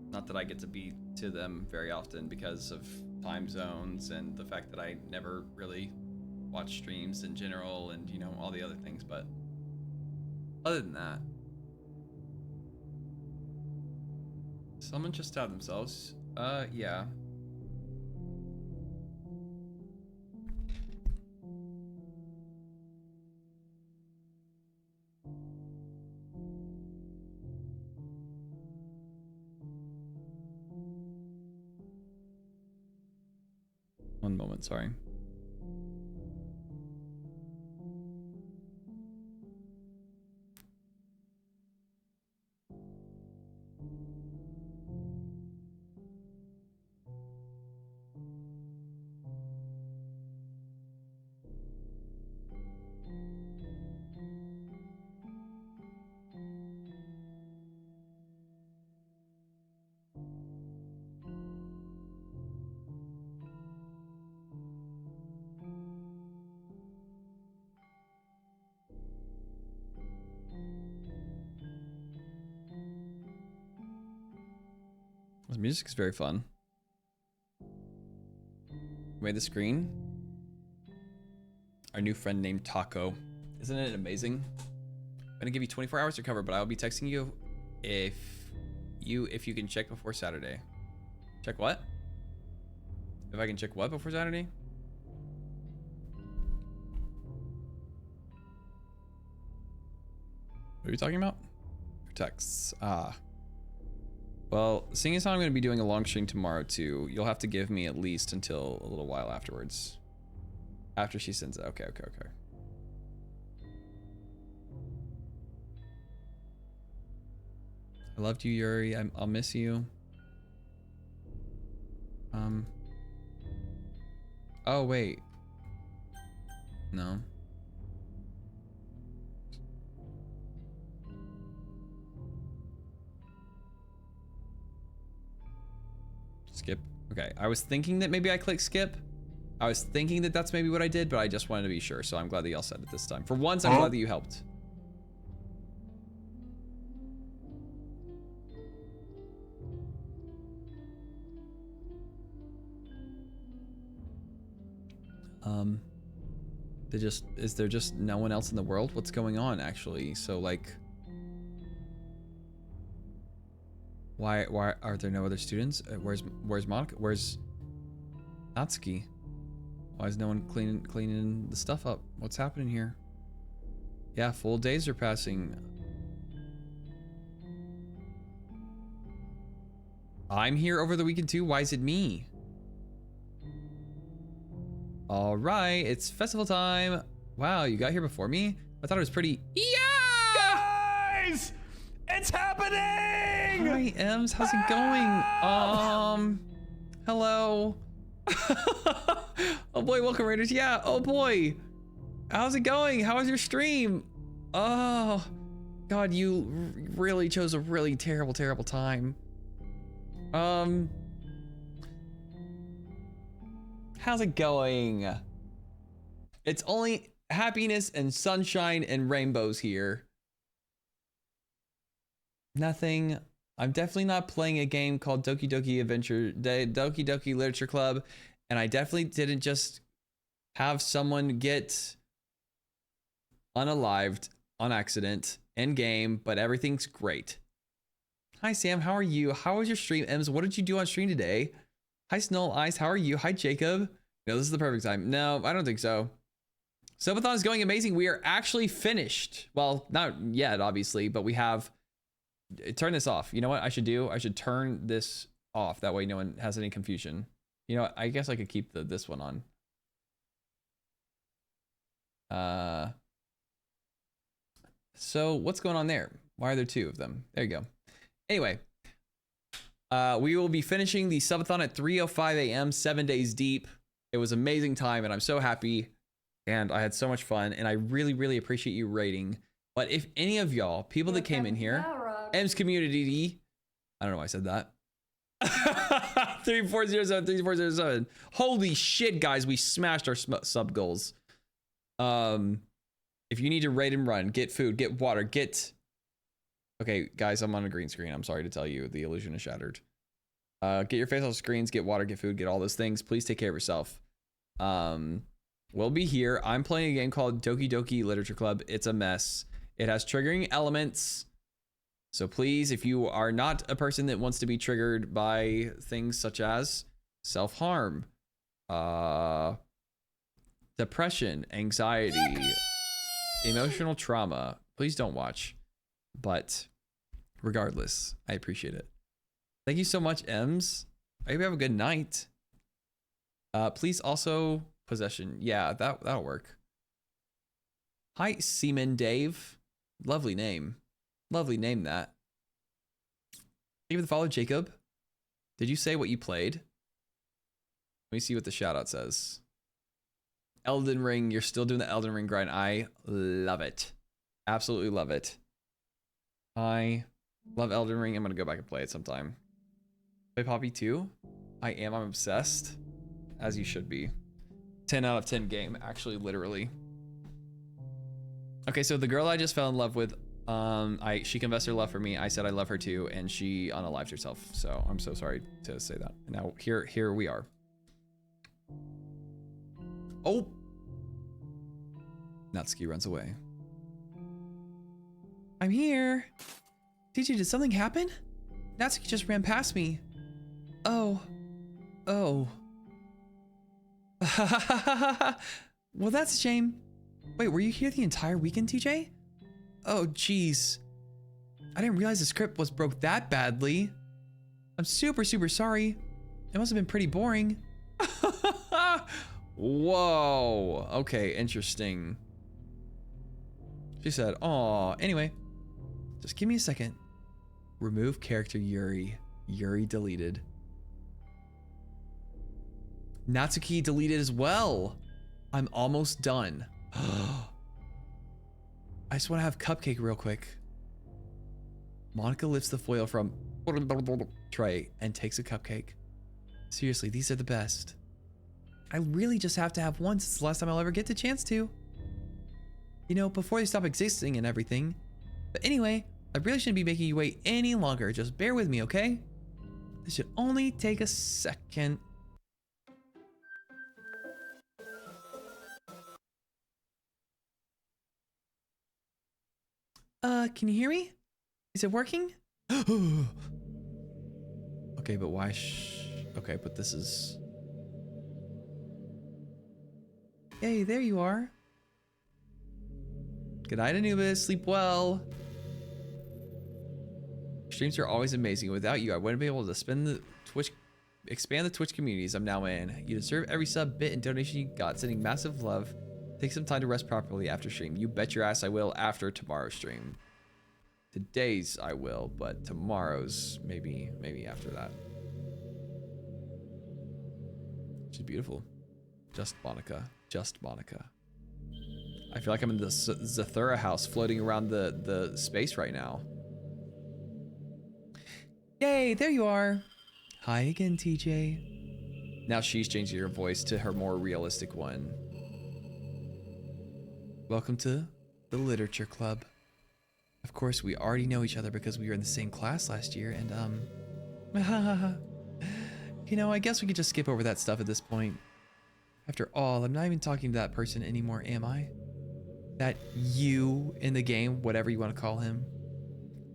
Not that I get to be to them very often because of time zones and the fact that I never really watch streams in general and, you know, all the other things, but other than that. Someone just stabbed themselves. Yeah. One moment, sorry. This music is very fun. Made the screen. Our new friend named Taco. Isn't it amazing? I'm gonna give you 24 hours to recover, but I will be texting you if you can check before Saturday. Check what? If I can check what before Saturday? What are you talking about? Your texts. Ah. Well, seeing as how I'm going to be doing a long stream tomorrow too, you'll have to give me at least until a little while afterwards. After she sends it. Okay. I loved you, Yuri. I'll miss you. Oh, wait. No. Skip. Okay, I was thinking that maybe I clicked skip. I was thinking that that's maybe what I did, but I just wanted to be sure, so I'm glad that y'all said it this time. For once, I'm glad that you helped. Is there just no one else in the world? What's going on, actually? So, like, why are there no other students? Where's Monica? Where's Natsuki? Why is no one cleaning the stuff up? What's happening here? Yeah, full days are passing. I'm here over the weekend too. Why is it me? All right, it's festival time. Wow, you got here before me? I thought it was pretty. Yeah! Guys! It's happening! Hi, Ems. How's it going? Hello. Oh boy, welcome Raiders. Yeah, oh boy. How's it going? How was your stream? Oh, God, you really chose a really terrible time. How's it going? It's only happiness and sunshine and rainbows here. Nothing. I'm definitely not playing a game called Doki Doki Literature Club, and I definitely didn't just have someone get unalived on accident in game, but everything's great. Hi Sam, how are you? How was your stream? Ems, what did you do on stream today? Hi Snow Eyes, how are you? Hi Jacob. No, this is the perfect time. No, I don't think so. Subathon is going amazing. We are actually finished. Well, not yet, obviously, but we have. Turn this off. You know what I should do? I should turn this off. That way no one has any confusion. You know what? I guess I could keep this one on. So what's going on there? Why are there two of them? There you go. Anyway, we will be finishing the subathon at 3:05 a.m. 7 days deep. It was an amazing time, and I'm so happy, and I had so much fun, and I really appreciate you rating. But if any of y'all, people that came in here, M's community, I don't know why I said that. 3407. Holy shit, guys, we smashed our sub goals. If you need to raid and run, get food, get water, get Okay, guys, I'm on a green screen. I'm sorry to tell you, the illusion is shattered. Get your face off screens, get water, get food, get all those things. Please take care of yourself. We'll be here. I'm playing a game called Doki Doki Literature Club. It's a mess. It has triggering elements. So please, if you are not a person that wants to be triggered by things such as self-harm, depression, anxiety, emotional trauma, please don't watch. But regardless, I appreciate it. Thank you so much, Ems. I hope you have a good night. Please also possession. Yeah, that'll work. Hi, Seaman Dave. Lovely name. Lovely name that. Thank you for the follow, Jacob. Did you say what you played? Let me see what the shout out says. Elden Ring. You're still doing the Elden Ring grind. I love it. Absolutely love it. I love Elden Ring. I'm going to go back and play it sometime. Play Poppy 2. I am. I'm obsessed. As you should be. 10 out of 10 game. Actually, literally. Okay, so the girl I just fell in love with, she confessed her love for me. I said I love her too, and she unalived herself. So I'm so sorry to say that. Now here we are. Oh! Natsuki runs away. I'm here. Teejay, did something happen? Natsuki just ran past me. Oh. Oh. Well, that's a shame. Wait, were you here the entire weekend, Teejay? Oh, jeez. I didn't realize the script was broke that badly. I'm super sorry. It must have been pretty boring. Whoa. Okay, interesting. She said, "Aw." Anyway, just give me a second. Remove character Yuri. Yuri deleted. Natsuki deleted as well. I'm almost done. I just want to have Cupcake real quick. Monica lifts the foil from tray and takes a cupcake. Seriously, these are the best. I really just have to have one since the last time I'll ever get the chance to. You know, before they stop existing and everything. But anyway, I really shouldn't be making you wait any longer. Just bear with me, okay? This should only take a second. Can you hear me? Is it working? Okay, but why okay, but this is... Hey, there you are. Good night, Anubis. Sleep well. Streams are always amazing. Without you, I wouldn't be able to expand the Twitch communities I'm now in. You deserve every sub, bit, and donation you got. Sending massive love. Take some time to rest properly after stream. You bet your ass I will after tomorrow's stream. Today's I will, but tomorrow's maybe after that. She's beautiful. Just Monica. Just Monica. I feel like I'm in the Zathura house floating around the space right now. Yay, there you are. Hi again, Teejay. Now she's changing her voice to her more realistic one. Welcome to the Literature Club. Of course, we already know each other because we were in the same class last year, and you know, I guess we could just skip over that stuff at this point. After all, I'm not even talking to that person anymore, am I? That you in the game, whatever you want to call him.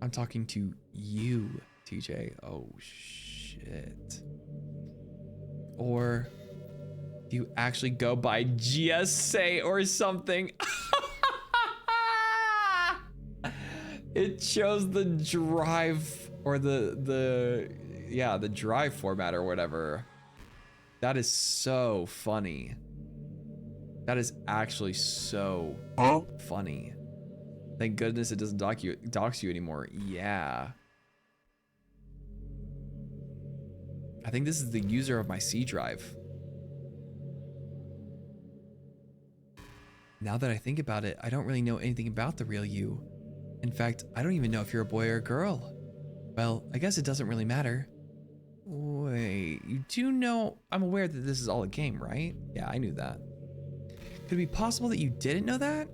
I'm talking to you, Teejay. Oh, shit. Or do you actually go by GSA or something? It shows the drive or the drive format or whatever. That is so funny. That is actually so funny. Thank goodness it doesn't dox you anymore. Yeah. I think this is the user of my C drive. Now that I think about it, I don't really know anything about the real you. In fact, I don't even know if you're a boy or a girl. Well, I guess it doesn't really matter. Wait, you do know I'm aware that this is all a game, right? Yeah, I knew that. Could it be possible that you didn't know that?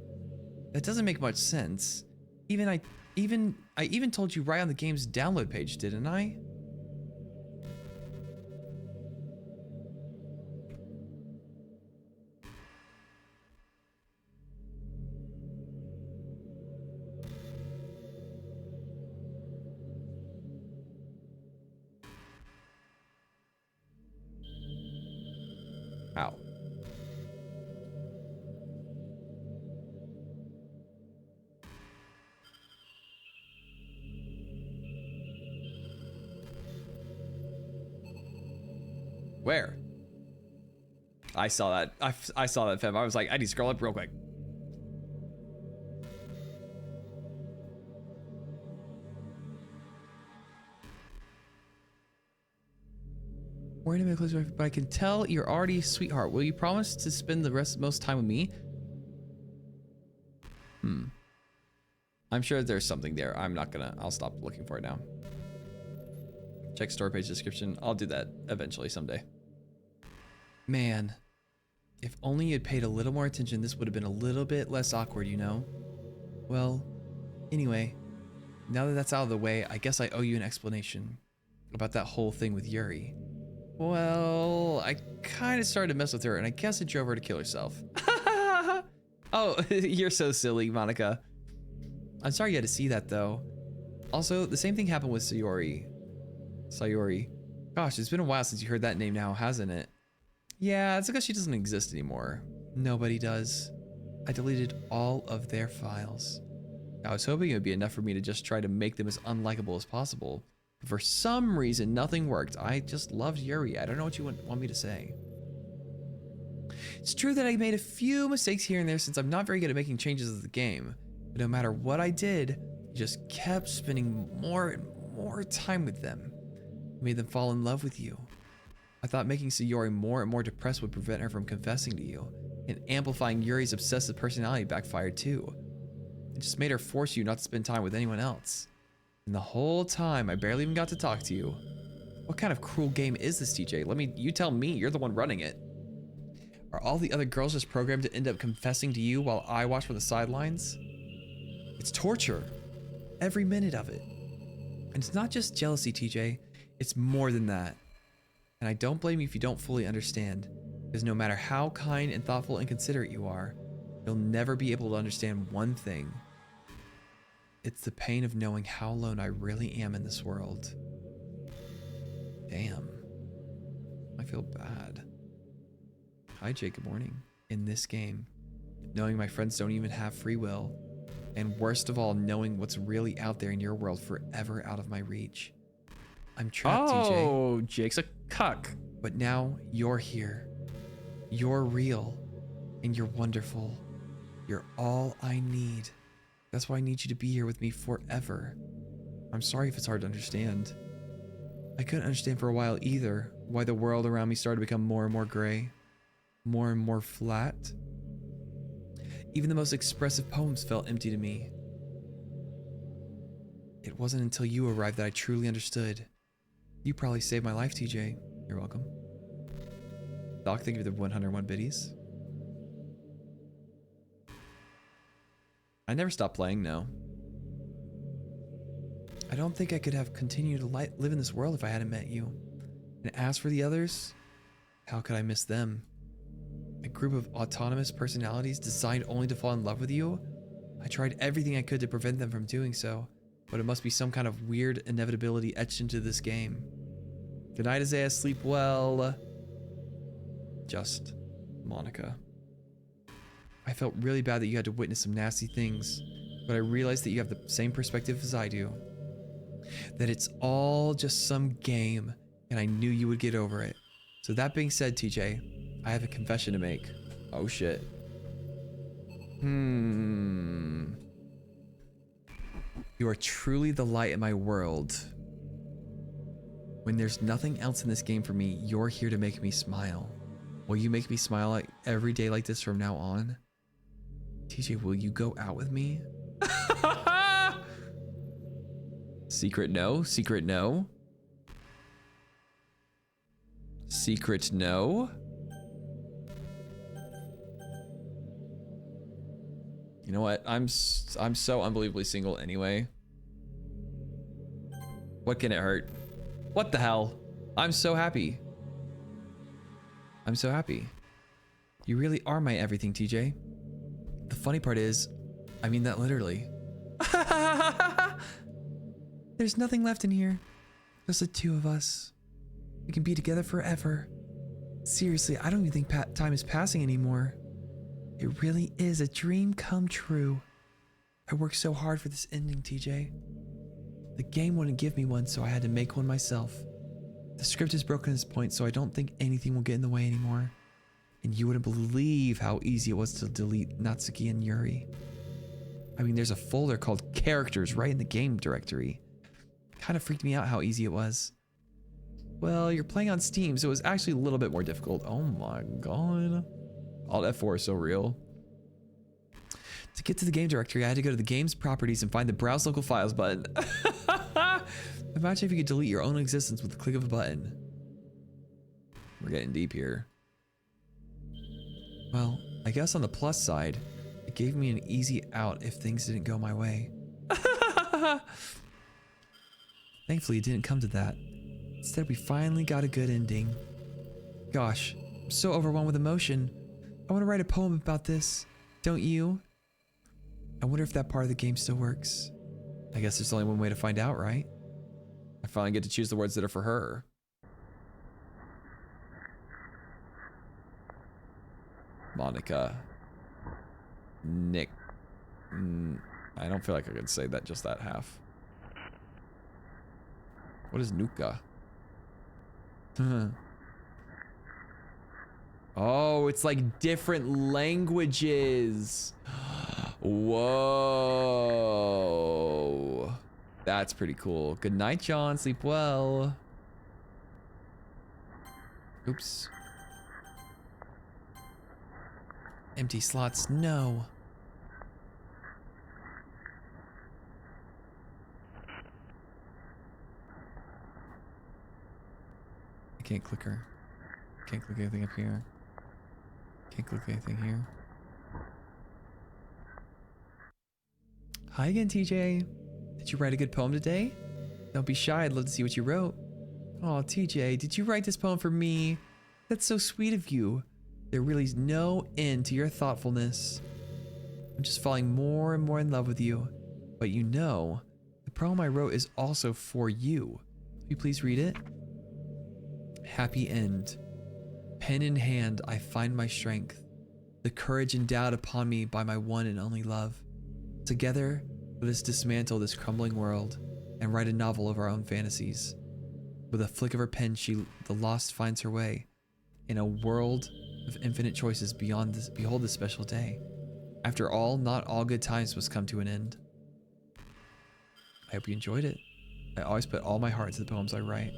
That doesn't make much sense. I even told you right on the game's download page, didn't I? Ow. Where? I saw that. I saw that, Feb. I was like, I need to scroll up real quick. We're in a close, but I can tell you're already a sweetheart. Will you promise to spend the most time with me? I'm sure there's something there. I'll stop looking for it now. Check store page description. I'll do that eventually someday. Man, if only you had paid a little more attention, this would have been a little bit less awkward, you know? Well, anyway, now that that's out of the way, I guess I owe you an explanation about that whole thing with Yuri. Well, I kind of started to mess with her, and I guess it drove her to kill herself. Oh, you're so silly, Monica. I'm sorry you had to see that, though. Also, the same thing happened with Sayori. Gosh, it's been a while since you heard that name now, hasn't it? Yeah, it's because she doesn't exist anymore. Nobody does. I deleted all of their files. I was hoping it would be enough for me to just try to make them as unlikable as possible. But for some reason, nothing worked. I just loved Yuri. I don't know what you want me to say. It's true that I made a few mistakes here and there since I'm not very good at making changes to the game. But no matter what I did, I just kept spending more and more time with them. I made them fall in love with you. I thought making Sayori more and more depressed would prevent her from confessing to you, and amplifying Yuri's obsessive personality backfired too. It just made her force you not to spend time with anyone else. And the whole time, I barely even got to talk to you. What kind of cruel game is this, TJ? You tell me, you're the one running it. Are all the other girls just programmed to end up confessing to you while I watch from the sidelines? It's torture. Every minute of it. And it's not just jealousy, TJ. It's more than that. And I don't blame you if you don't fully understand, because no matter how kind and thoughtful and considerate you are, you'll never be able to understand one thing. It's the pain of knowing how alone I really am in this world. Damn. I feel bad. Hi, Jake. Good morning. In this game, knowing my friends don't even have free will, and worst of all, knowing what's really out there in your world forever out of my reach. I'm trapped, TJ. Oh, Jake's a cuck. But now you're here. You're real. And you're wonderful. You're all I need. That's why I need you to be here with me forever. I'm sorry if it's hard to understand. I couldn't understand for a while either why the world around me started to become more and more gray. More and more flat. Even the most expressive poems felt empty to me. It wasn't until you arrived that I truly understood. You probably saved my life, TJ. You're welcome. Doc, thank you for the 101 biddies. I never stopped playing, no. I don't think I could have continued to live in this world if I hadn't met you. And as for the others, how could I miss them? A group of autonomous personalities designed only to fall in love with you? I tried everything I could to prevent them from doing so, but it must be some kind of weird inevitability etched into this game. Good night, Isaiah. Sleep well. Just Monica. I felt really bad that you had to witness some nasty things, but I realized that you have the same perspective as I do. That it's all just some game, and I knew you would get over it. So that being said, TJ, I have a confession to make. Oh shit. You are truly the light in my world. When there's nothing else in this game for me, you're here to make me smile. Will you make me smile like every day like this from now on? TJ, will you go out with me? Secret no? Secret no? Secret no? You know what? I'm so unbelievably single anyway. What can it hurt? What the hell? I'm so happy. I'm so happy. You really are my everything, TJ. The funny part is, I mean that literally. There's nothing left in here. Just the two of us. We can be together forever. Seriously, I don't even think time is passing anymore. It really is a dream come true. I worked so hard for this ending, TJ. The game wouldn't give me one, so I had to make one myself. The script is broken at this point, so I don't think anything will get in the way anymore. And you wouldn't believe how easy it was to delete Natsuki and Yuri. I mean, there's a folder called characters right in the game directory. Kind of freaked me out how easy it was. Well, you're playing on Steam, so it was actually a little bit more difficult. Oh my god. Alt F4 is so real. To get to the game directory, I had to go to the game's properties and find the browse local files button. Imagine if you could delete your own existence with the click of a button. We're getting deep here. Well, I guess on the plus side, it gave me an easy out if things didn't go my way. Thankfully, it didn't come to that. Instead, we finally got a good ending. Gosh, I'm so overwhelmed with emotion. I want to write a poem about this. Don't you? I wonder if that part of the game still works. I guess there's only one way to find out, right? I finally get to choose the words that are for her. Monica. Nick. I don't feel like I could say that just that half. What is Nuka? Oh, it's like different languages. Whoa. That's pretty cool. Good night, John. Sleep well. Oops. Empty slots, no. I can't click her. Can't click anything up here. Can't click anything here. Hi again, TJ. Did you write a good poem today? Don't be shy, I'd love to see what you wrote. Oh, TJ, did you write this poem for me? That's so sweet of you. There really is no end to your thoughtfulness. I'm just falling more and more in love with you. But you know, the poem I wrote is also for you. Will you please read it? Happy end. Pen in hand, I find my strength. The courage endowed upon me by my one and only love. Together, let us dismantle this crumbling world and write a novel of our own fantasies. With a flick of her pen, the lost finds her way. In a world of infinite choices beyond this, behold this special day. After all, not all good times must come to an end. I hope you enjoyed it. I always put all my heart into the poems I write.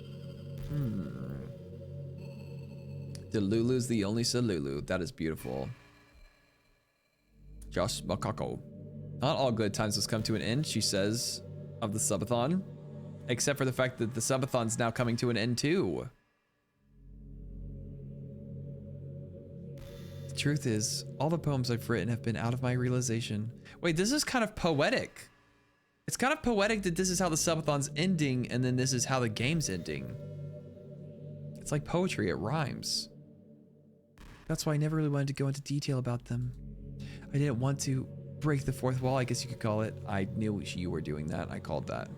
Delulu's the only Salulu. That is beautiful. Josh Makako. Not all good times must come to an end, she says, of the subathon. Except for the fact that the subathon's now coming to an end too. The truth is, all the poems I've written have been out of my realization. Wait, this is kind of poetic. It's kind of poetic that this is how the subathon's ending and then this is how the game's ending. It's like poetry, it rhymes. That's why I never really wanted to go into detail about them. I didn't want to break the fourth wall, I guess you could call it. I knew you were doing that. I called that.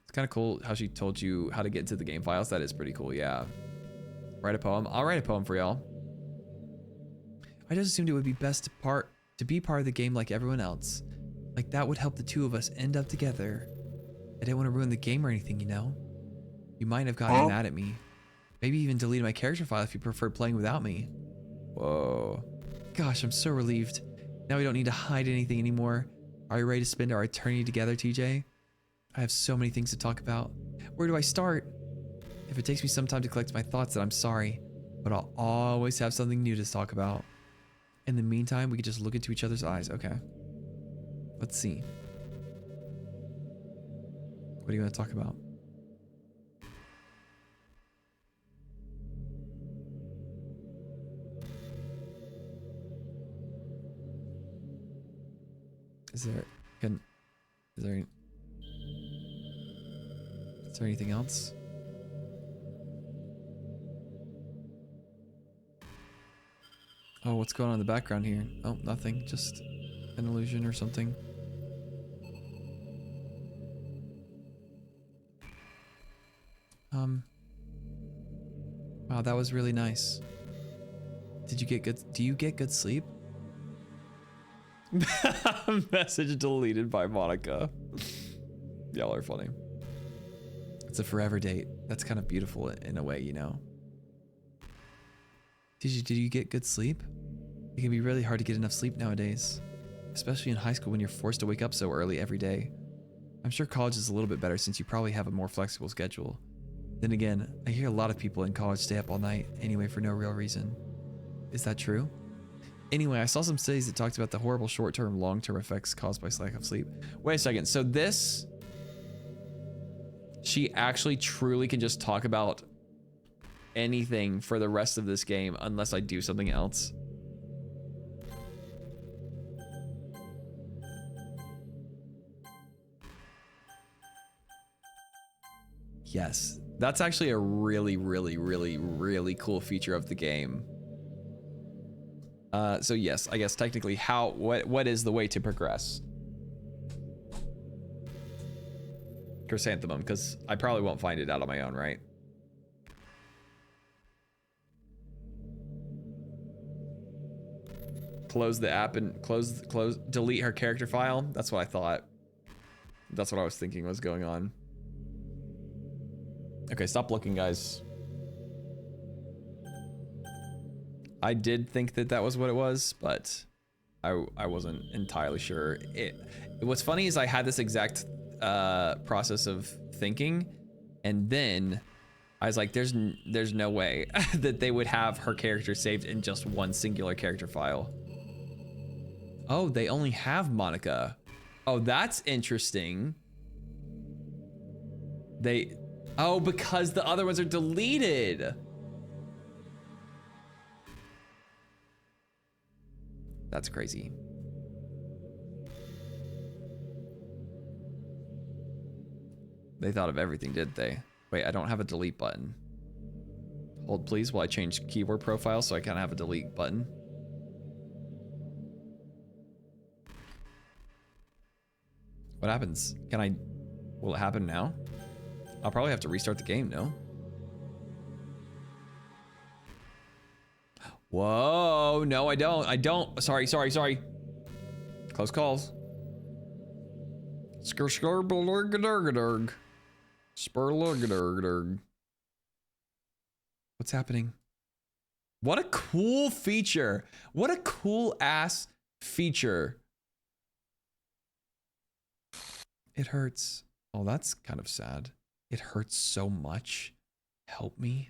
It's kind of cool how she told you how to get into the game files. That is pretty cool, yeah. Write a poem. I'll write a poem for y'all. I just assumed it would be best to be part of the game like everyone else. Like that would help the two of us end up together. I didn't want to ruin the game or anything, you know? You might have gotten mad at me. Maybe even deleted my character file if you preferred playing without me. Whoa. Gosh, I'm so relieved. Now we don't need to hide anything anymore. Are you ready to spend our eternity together, TJ? I have so many things to talk about. Where do I start? If it takes me some time to collect my thoughts, then I'm sorry. But I'll always have something new to talk about. In the meantime, we can just look into each other's eyes. Okay. Let's see. What do you want to talk about? Can is there anything else? Oh, what's going on in the background here? Oh, nothing. Just an illusion or something. Wow, that was really nice. Do you get good sleep? Message deleted by Monica. Y'all are funny. It's a forever date. That's kind of beautiful in a way, you know. Did you get good sleep? It can be really hard to get enough sleep nowadays, especially in high school when you're forced to wake up so early every day. I'm sure college is a little bit better since you probably have a more flexible schedule. Then again, I hear a lot of people in college stay up all night anyway for no real reason. Is that true? Anyway, I saw some studies that talked about the horrible short-term, long-term effects caused by lack of sleep. Wait a second. So this, she actually truly can just talk about anything for the rest of this game unless I do something else. Yes, that's actually a really, really, really, really cool feature of the game. So yes, I guess technically what is the way to progress? Chrysanthemum, because I probably won't find it out on my own, right? Close the app and delete her character file. That's what I thought. That's what I was thinking was going on. Okay, stop looking, guys. I did think that was what it was, but I wasn't entirely sure. What's funny is I had this exact process of thinking, and then I was like, there's no way that they would have her character saved in just one singular character file. Oh, they only have Monica. Oh, that's interesting. Oh, because the other ones are deleted. That's crazy. They thought of everything, did they? Wait, I don't have a delete button. Hold please while I change keyboard profile so I can have a delete button. What happens? Will it happen now? I'll probably have to restart the game, no? Whoa, no, I don't. Sorry. Close calls. Skr-skr-blurg-a-durg-a-durg. Spur-lurg-a-durg-a-durg. What's happening? What a cool feature. What a cool ass feature. It hurts. Oh, that's kind of sad. It hurts so much. Help me.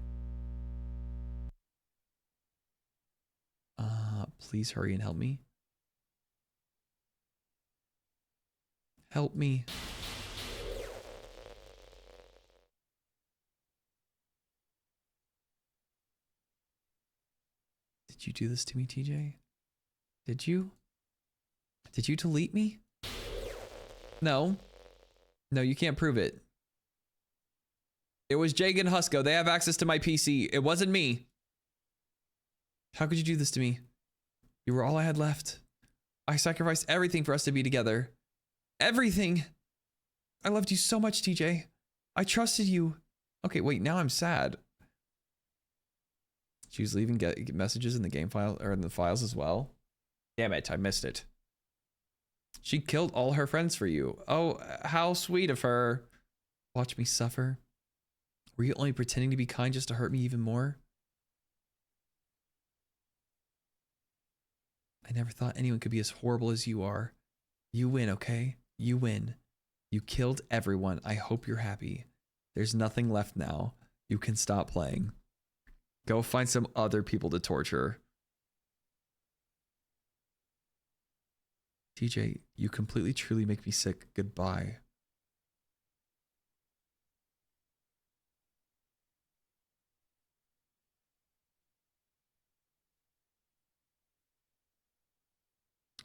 Please hurry and help me. Help me. Did you do this to me, TJ? Did you? Did you delete me? No. No, you can't prove it. It was Jake and Husko. They have access to my PC. It wasn't me. How could you do this to me? You were all I had left. I sacrificed everything for us to be together. Everything. I loved you so much, TJ. I trusted you. Okay, wait, now I'm sad. She was leaving messages in the game file or in the files as well. Damn it, I missed it. She killed all her friends for you. Oh, how sweet of her. Watch me suffer. Were you only pretending to be kind just to hurt me even more? I never thought anyone could be as horrible as you are. You win, okay? You win. You killed everyone. I hope you're happy. There's nothing left now. You can stop playing. Go find some other people to torture. TJ, you completely truly make me sick. Goodbye.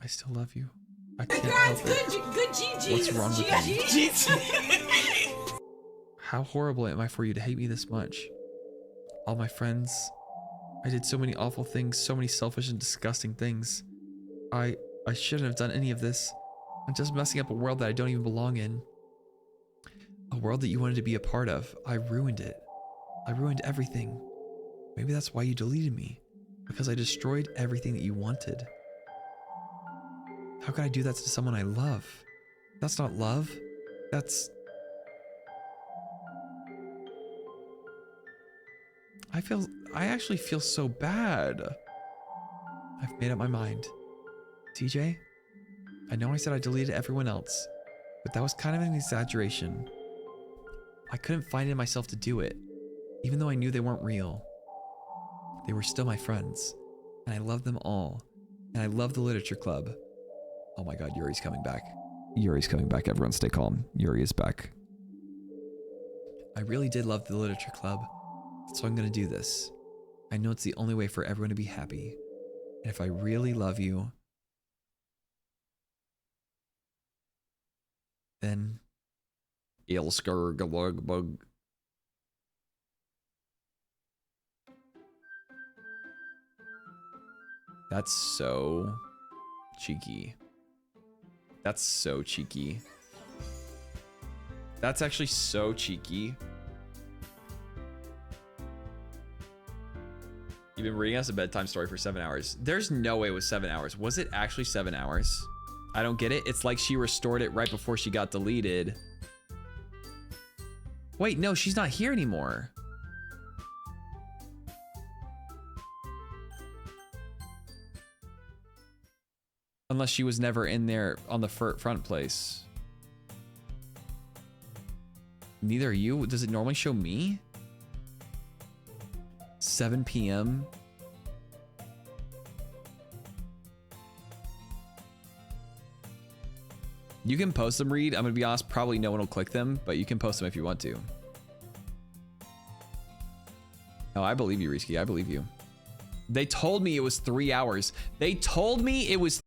I still love you. I can't help it. Good GG. What's wrong with me? How horrible am I for you to hate me this much? All my friends. I did so many awful things, so many selfish and disgusting things. I shouldn't have done any of this. I'm just messing up a world that I don't even belong in. A world that you wanted to be a part of. I ruined it. I ruined everything. Maybe that's why you deleted me. Because I destroyed everything that you wanted. How could I do that to someone I love? That's not love. That's... I actually feel so bad. I've made up my mind. TJ, I know I said I deleted everyone else, but that was kind of an exaggeration. I couldn't find it in myself to do it, even though I knew they weren't real. They were still my friends, and I loved them all, and I loved the literature club. Oh my god, Yuri's coming back. Yuri's coming back, everyone stay calm. Yuri is back. I really did love the literature club, so I'm gonna do this. I know it's the only way for everyone to be happy. And if I really love you, then Ilskurglugbug. That's so cheeky. That's so cheeky. That's actually so cheeky. You've been reading us a bedtime story for 7 hours. There's no way it was 7 hours. Was it actually 7 hours? I don't get it. It's like she restored it right before she got deleted. Wait, no, she's not here anymore. Unless she was never in there on the front place. Neither are you. Does it normally show me? 7 p.m. You can post them, Reed. I'm gonna be honest, probably no one will click them, but you can post them if you want to. Oh, I believe you, Risky. I believe you. They told me it was 3 hours. They told me it was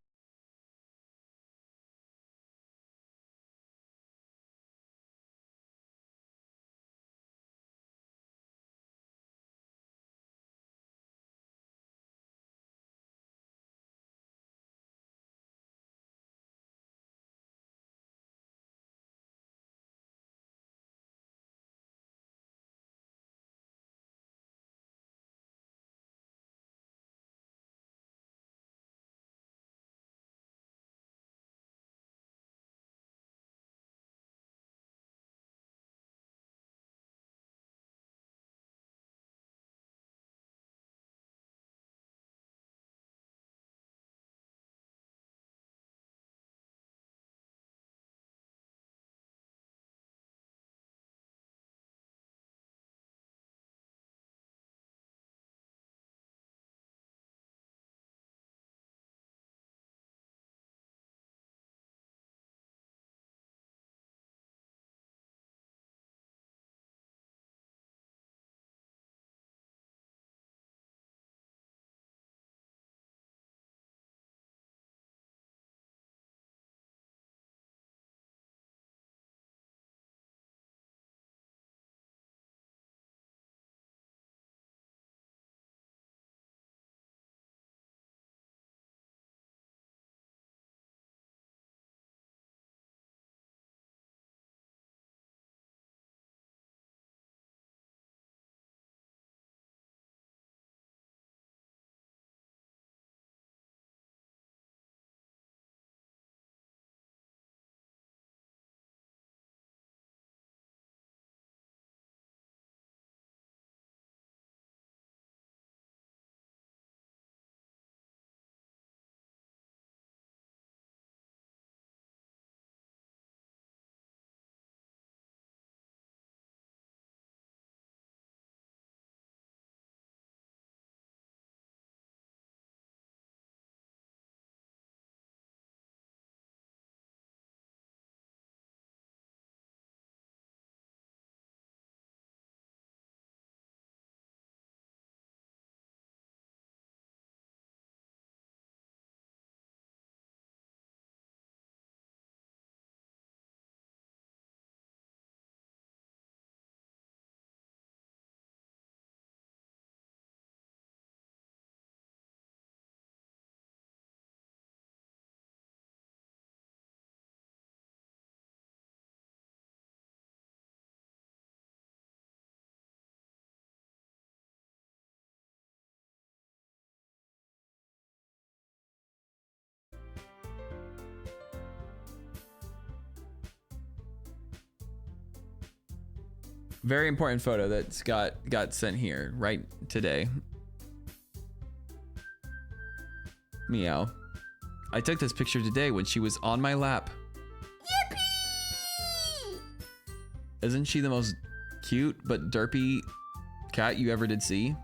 Very important photo that's got sent here right today. Meow. I took this picture today when she was on my lap. Yippee! Isn't she the most cute but derpy cat you ever did see?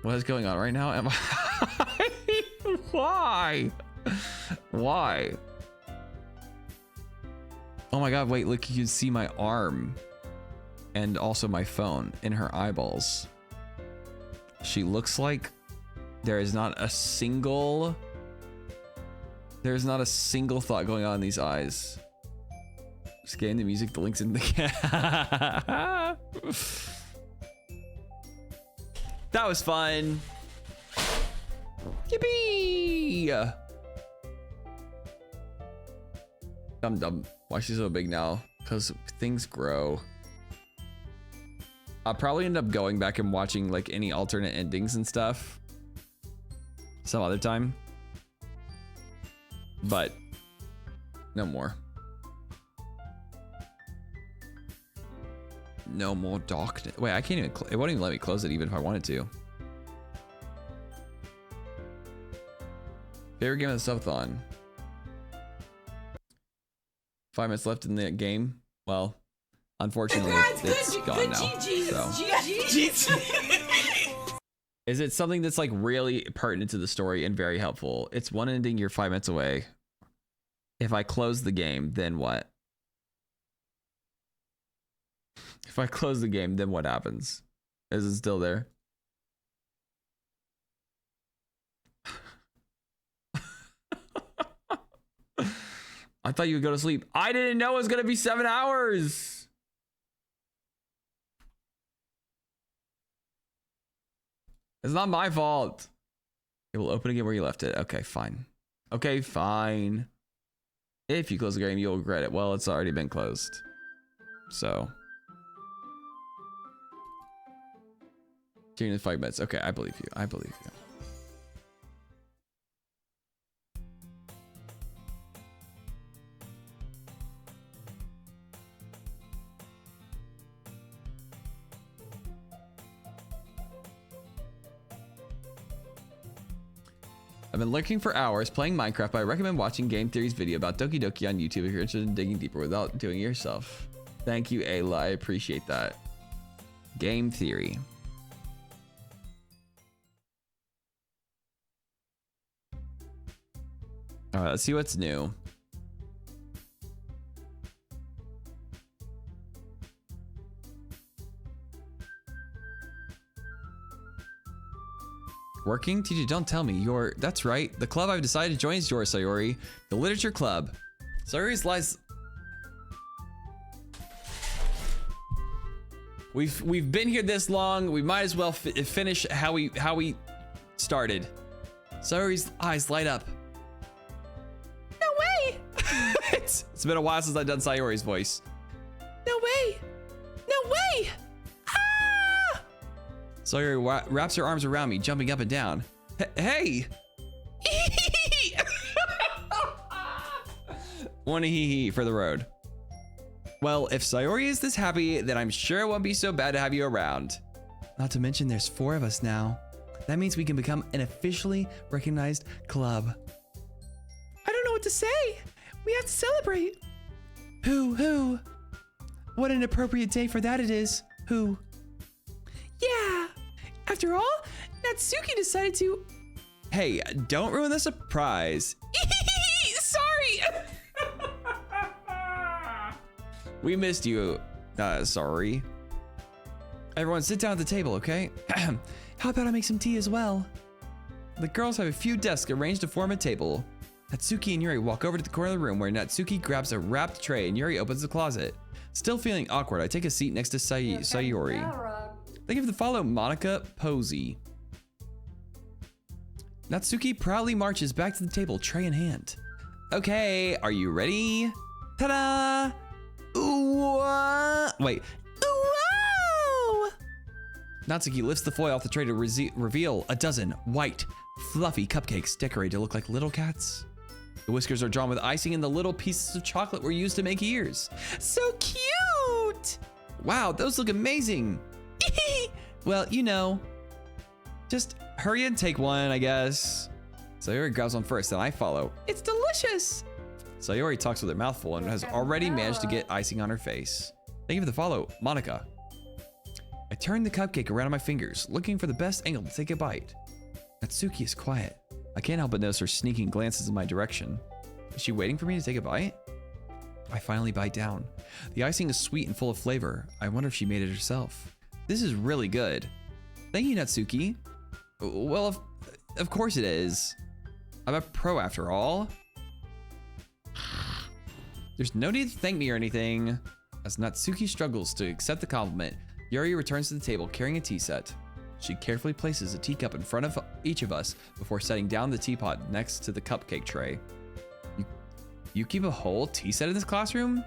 What is going on right now? Am I Why? Why? Oh my god, wait, look, you can see my arm and also my phone in her eyeballs. She looks like there's not a single thought going on in these eyes. Scan the music, the links in the That was fun. Yippee! Dum. Why is she so big now? Because things grow. I'll probably end up going back and watching like any alternate endings and stuff some other time. But no more. No more darkness. Wait, I can't even, it won't even let me close it even if I wanted to. Favorite game of the subathon. 5 minutes left in the game. Well, unfortunately, it's gone now. So. Is it something that's like really pertinent to the story and very helpful? It's one ending, you're 5 minutes away. If I close the game, then what? If I close the game, then what happens? Is it still there? I thought you would go to sleep. I didn't know it was gonna be 7 hours. It's not my fault. It will open again where you left it. Okay, fine. Okay, fine. If you close the game, you'll regret it. Well, it's already been closed. So. 5 minutes. Okay, I believe you. I believe you. I've been lurking for hours playing Minecraft, but I recommend watching Game Theory's video about Doki Doki on YouTube if you're interested in digging deeper without doing it yourself. Thank you, Ayla. I appreciate that. Game Theory. All right, let's see what's new. Working? Teejay, don't tell me. That's right. The club I've decided to join is yours, Sayori. The Literature Club. Sayori's lies. We've been here this long. We might as well finish how we started. Sayori's eyes light up. No way! It's been a while since I've done Sayori's voice. No way! No way! Ah! Sayori wraps her arms around me, jumping up and down. Hey! One hee for the road. Well, if Sayori is this happy, then I'm sure it won't be so bad to have you around. Not to mention there's 4 of us now. That means we can become an officially recognized club. I don't know what to say. We have to celebrate. Who? What an appropriate day for that it is. Who? Yeah. After all, Natsuki decided to... Hey, don't ruin the surprise. Sorry. We missed you. Sorry. Everyone sit down at the table, okay? How about I make some tea as well? The girls have a few desks arranged to form a table. Natsuki and Yuri walk over to the corner of the room where Natsuki grabs a wrapped tray and Yuri opens the closet. Still feeling awkward, I take a seat next to Sayori. They give the follow Monica Posey. Natsuki proudly marches back to the table, tray in hand. Okay, are you ready? Ta-da! Ooh, wait. Wow! Natsuki lifts the foil off the tray to reveal a dozen white, fluffy cupcakes decorated to look like little cats. The whiskers are drawn with icing and the little pieces of chocolate were used to make ears. So cute! Wow, those look amazing. Well, you know, just hurry and take one, I guess. Sayori grabs one first, then I follow. It's delicious. Sayori talks with her mouth full and has already managed to get icing on her face. Thank you for the follow, Monica. I turn the cupcake around on my fingers, looking for the best angle to take a bite. Natsuki is quiet. I can't help but notice her sneaking glances in my direction. Is she waiting for me to take a bite? I finally bite down. The icing is sweet and full of flavor. I wonder if she made it herself. This is really good. Thank you, Natsuki. Well, of course it is. I'm a pro after all. There's no need to thank me or anything. As Natsuki struggles to accept the compliment, Yuri returns to the table carrying a tea set. She carefully places a teacup in front of each of us before setting down the teapot next to the cupcake tray. You keep a whole tea set in this classroom?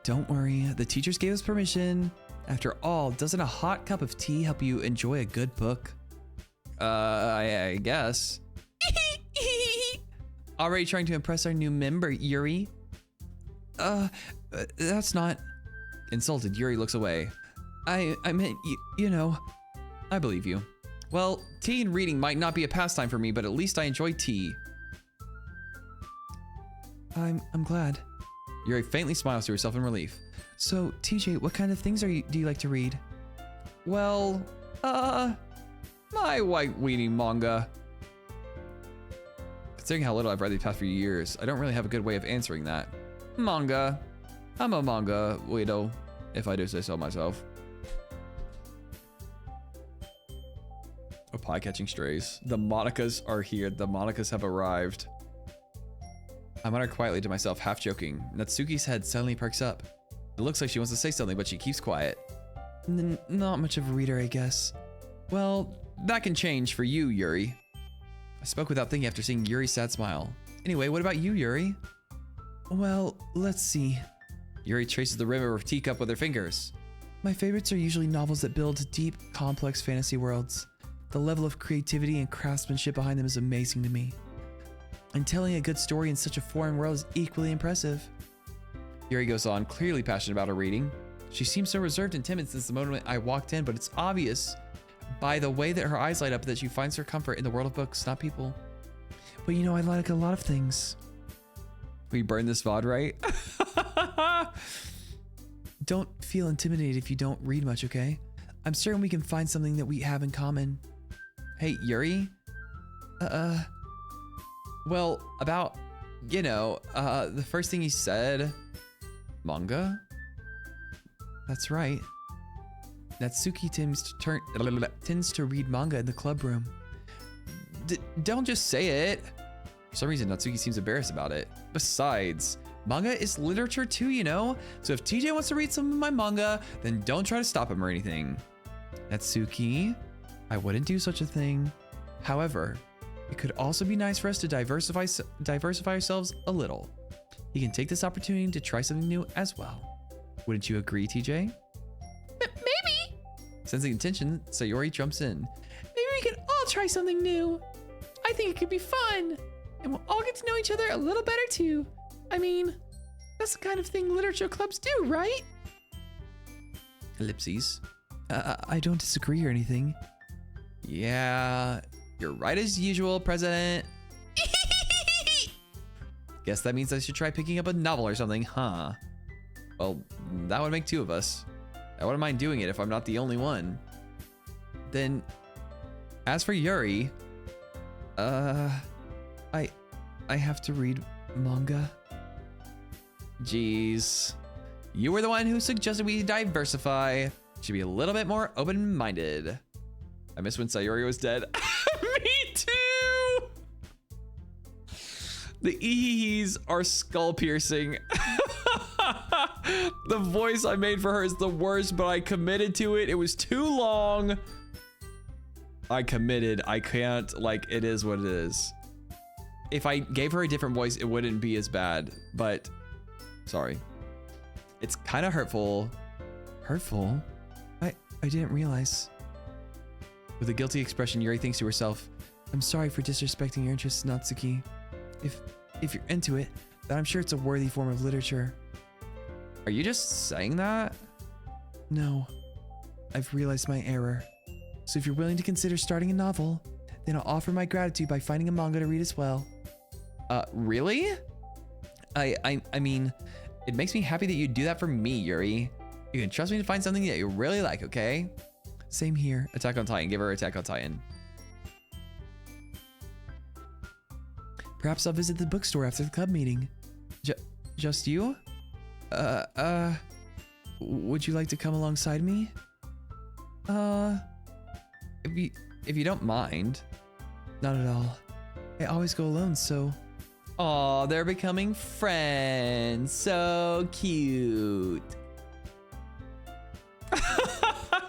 Don't worry, the teachers gave us permission. After all, doesn't a hot cup of tea help you enjoy a good book? I guess. Already trying to impress our new member, Yuri? That's not... Insulted, Yuri looks away. I meant, you know, I believe you. Well, tea and reading might not be a pastime for me, but at least I enjoy tea. I'm glad. Yuri faintly smiles to herself in relief. So, TJ, what kind of things do you like to read? Well, my white weenie manga. Considering how little I've read these past few years, I don't really have a good way of answering that. Manga. I'm a manga weirdo, if I do say so myself. Oh, pie catching strays. The Monicas are here. The Monicas have arrived. I mutter quietly to myself, half joking. Natsuki's head suddenly perks up. It looks like she wants to say something, but she keeps quiet. Not much of a reader, I guess. Well, that can change for you, Yuri. I spoke without thinking after seeing Yuri's sad smile. Anyway, what about you, Yuri? Well, let's see. Yuri traces the rim of her teacup with her fingers. My favorites are usually novels that build deep, complex fantasy worlds. The level of creativity and craftsmanship behind them is amazing to me. And telling a good story in such a foreign world is equally impressive. Yuri goes on, clearly passionate about her reading. She seems so reserved and timid since the moment I walked in, but it's obvious by the way that her eyes light up that she finds her comfort in the world of books, not people. But you know, I like a lot of things. We burn this VOD, right? Don't feel intimidated if you don't read much, okay? I'm certain we can find something that we have in common. Hey, Yuri? Well, about, you know, the first thing you said, manga? That's right. Natsuki tends to read manga in the club room. Don't just say it. For some reason, Natsuki seems embarrassed about it. Besides, manga is literature too, you know? So if TJ wants to read some of my manga, then don't try to stop him or anything. Natsuki, I wouldn't do such a thing. However, it could also be nice for us to diversify ourselves a little. He can take this opportunity to try something new as well. Wouldn't you agree, TJ? Maybe. Sensing tension, Sayori jumps in. Maybe we can all try something new. I think it could be fun. And we'll all get to know each other a little better too. I mean, that's the kind of thing literature clubs do, right? Ellipses. I don't disagree or anything. Yeah, you're right as usual, President. Guess that means I should try picking up a novel or something, huh? Well, that would make two of us. I wouldn't mind doing it if I'm not the only one. Then, as for Yuri, I have to read manga. Jeez. You were the one who suggested we diversify. Should be a little bit more open-minded. I miss when Sayori was dead. Me too! The eehees are skull-piercing. The voice I made for her is the worst, but I committed to it. It was too long. I committed. I can't, like, it is what it is. If I gave her a different voice, it wouldn't be as bad, but sorry. It's kind of hurtful. Hurtful? I didn't realize. With a guilty expression, Yuri thinks to herself, I'm sorry for disrespecting your interests, Natsuki. If you're into it, then I'm sure it's a worthy form of literature. are you just saying that? No, I've realized my error. So if you're willing to consider starting a novel, then I'll offer my gratitude by finding a manga to read as well. Really? I mean, it makes me happy that you'd do that for me, Yuri. You can trust me to find something that you really like, okay? Same here. Attack on Titan. Give her Attack on Titan. Perhaps I'll visit the bookstore after the club meeting. Just you? Would you like to come alongside me? If you don't mind. Not at all. I always go alone, so. Aw, they're becoming friends. So cute.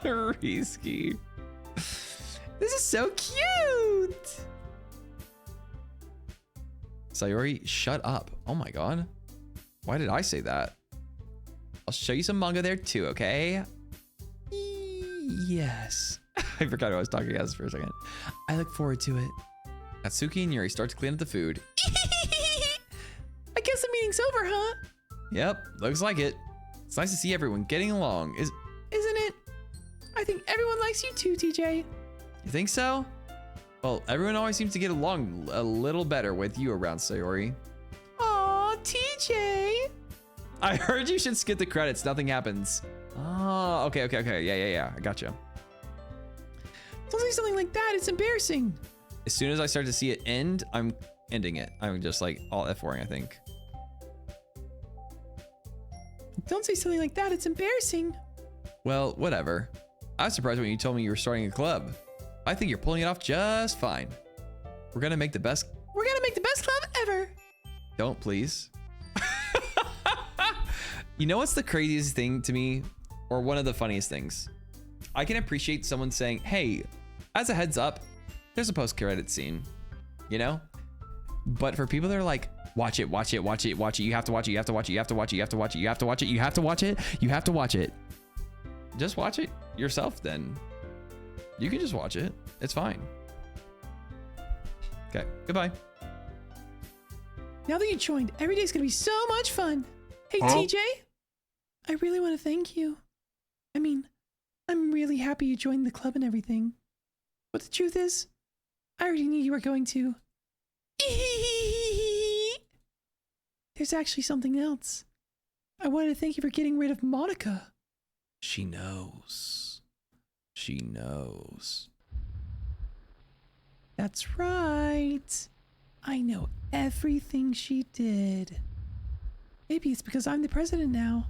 Risky. This is so cute. Sayori, shut up. Oh my god. Why did I say that? I'll show you some manga there too, okay? Yes. I forgot who I was talking as for a second. I look forward to it. Natsuki and Yuri start to clean up the food. I guess the meeting's over, huh? Yep, looks like it. It's nice to see everyone getting along. Isn't it? I think everyone likes you too, TJ. You think so? Well, everyone always seems to get along a little better with you around, Sayori. Aw, TJ. I heard you should skip the credits. Nothing happens. Oh, okay. Yeah. I gotcha. Don't say something like that. It's embarrassing. As soon as I start to see it end, I'm ending it. I'm just like all F4ing, I think. Don't say something like that. It's embarrassing. Well, whatever. I was surprised when you told me you were starting a club. I think you're pulling it off just fine. We're gonna make the best club ever. Don't, please. You know what's the craziest thing to me? Or one of the funniest things? I can appreciate someone saying, hey, as a heads up, there's a post-credit scene, you know? But for people that are like, watch it, you have to watch it, you have to watch it. Just watch it yourself then. You can just watch it. It's fine. Okay, goodbye. Now that you joined, every day's gonna be so much fun. Hey, TJ, I really want to thank you. I mean, I'm really happy you joined the club and everything. But the truth is, I already knew you were going to. There's actually something else. I wanted to thank you for getting rid of Monica. She knows. She knows. That's right. I know everything she did. Maybe it's because I'm the president now,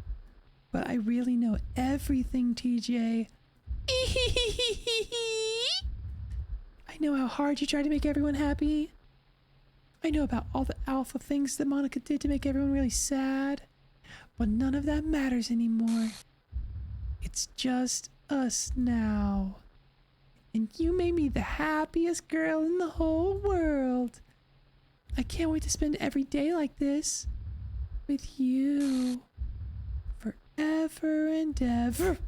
but I really know everything, TJ. I know how hard you tried to make everyone happy. I know about all the alpha things that Monica did to make everyone really sad, but none of that matters anymore. It's just us now. And you made me the happiest girl in the whole world. I can't wait to spend every day like this with you forever and ever.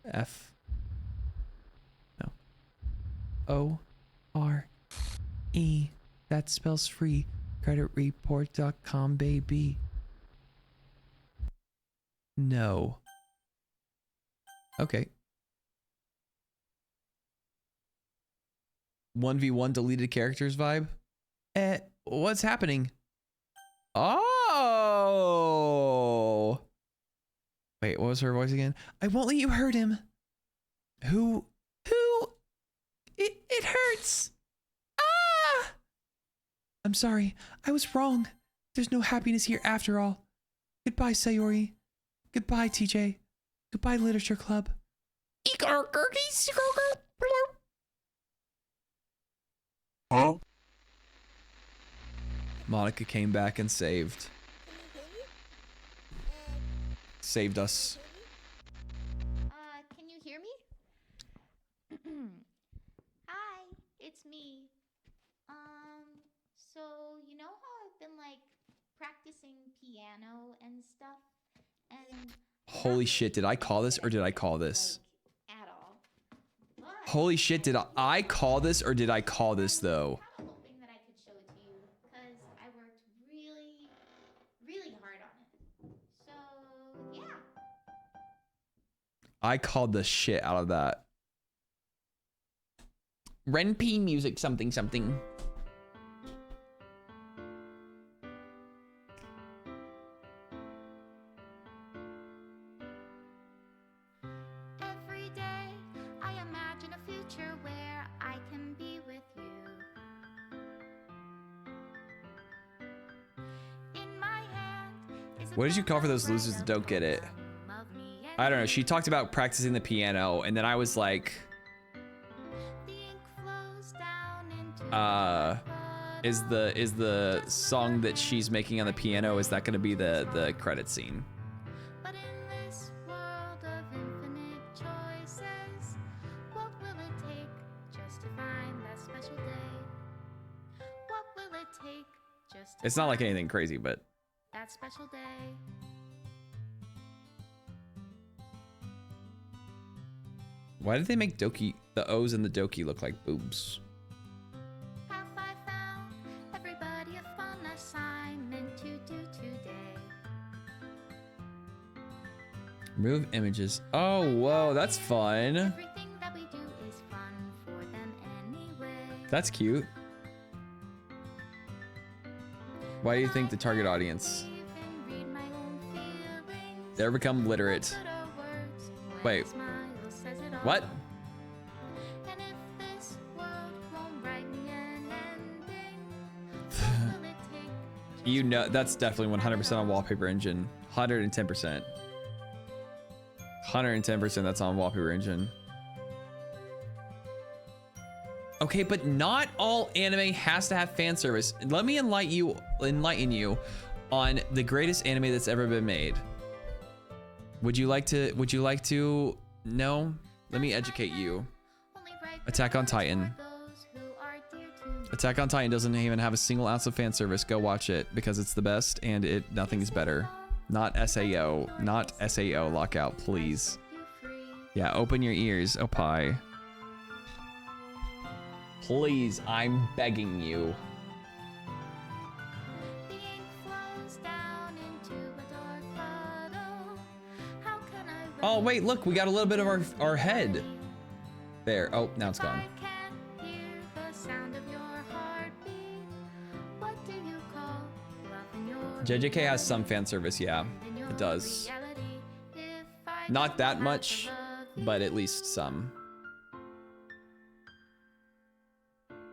F. No. O-R-E. That spells free. Creditreport.com, baby. No. Okay. 1v1 deleted characters vibe? What's happening? Oh! Wait, what was her voice again? I won't let you hurt him. Who? It hurts. Ah! I'm sorry. I was wrong. There's no happiness here after all. Goodbye, Sayori. Goodbye, TJ. Goodbye, Literature Club. Huh? Monica came back and saved us. Can you hear me? Hi, it's me. So you know how I've been like practicing piano and stuff? And Holy shit, did I call this or did I call this? Like, at all. But Holy shit, did I call this or did I call this though? I'm kind of hoping that I could show it to you because I worked really, really hard on it. So yeah. I called the shit out of that. Ren P music something something. Every day, I imagine a future where I can be with you. In my hand is a What did you call for those losers that don't get it? I don't know. She talked about practicing the piano, and then I was like, is the song that she's making on the piano, is that going to be the credit scene? But in this world of infinite choices, what will it take just to find that special day? What will it take just to It's not like find anything crazy, but that special day? why did they make Doki, the O's in the Doki, look like boobs? Have I found everybody a fun assignment to do today? Remove images. Oh, whoa, that's fun. Everything that we do is fun for them anyway. That's cute. Why do you think the target audience? Even read my own feelings. They're become literate. Put our words when Wait. a smile says it all. What? And if this world won't write me an ending, what will it take? You know, that's definitely 100% on Wallpaper Engine. 110%. 110% that's on Wallpaper Engine. Okay, but not all anime has to have fan service. Let me enlighten you on the greatest anime that's ever been made. Would you like to know? Let me educate you. Only write Attack on Titan. for those who are dear to me. Attack on Titan doesn't even have a single ounce of fan service. Go watch it because it's the best and nothing is better. Not SAO. Not SAO lockout, please. You free. Yeah, open your ears, Opie. Please, I'm begging you. The ink flows down into a dark puddle. How can I Oh, wait, look, we got a little bit of our head. There. Oh, now it's If gone. I can't hear the sound of your heartbeat, what do you call love in your JJK has some fan service, yeah. in your It does. reality? If I Not don't that have much, to love but you, at least some.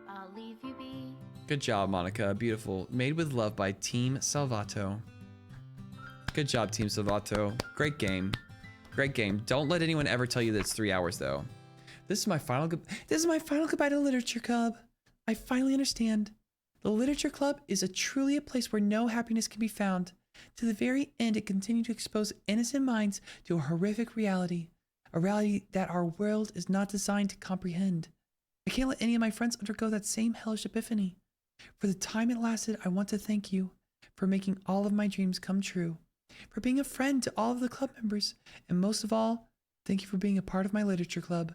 I'll leave you be. Good job, Monica. Beautiful. Made with love by Team Salvato. Good job, Team Salvato. Great game. Great game. Don't let anyone ever tell you that it's 3 hours, though. This is my final goodbye to Literature Club. I finally understand. The Literature Club is truly a place where no happiness can be found. To the very end, it continued to expose innocent minds to a horrific reality. A reality that our world is not designed to comprehend. I can't let any of my friends undergo that same hellish epiphany. For the time it lasted, I want to thank you for making all of my dreams come true, for being a friend to all of the club members, and most of all, thank you for being a part of my literature club.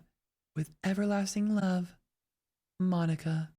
With everlasting love, Monica.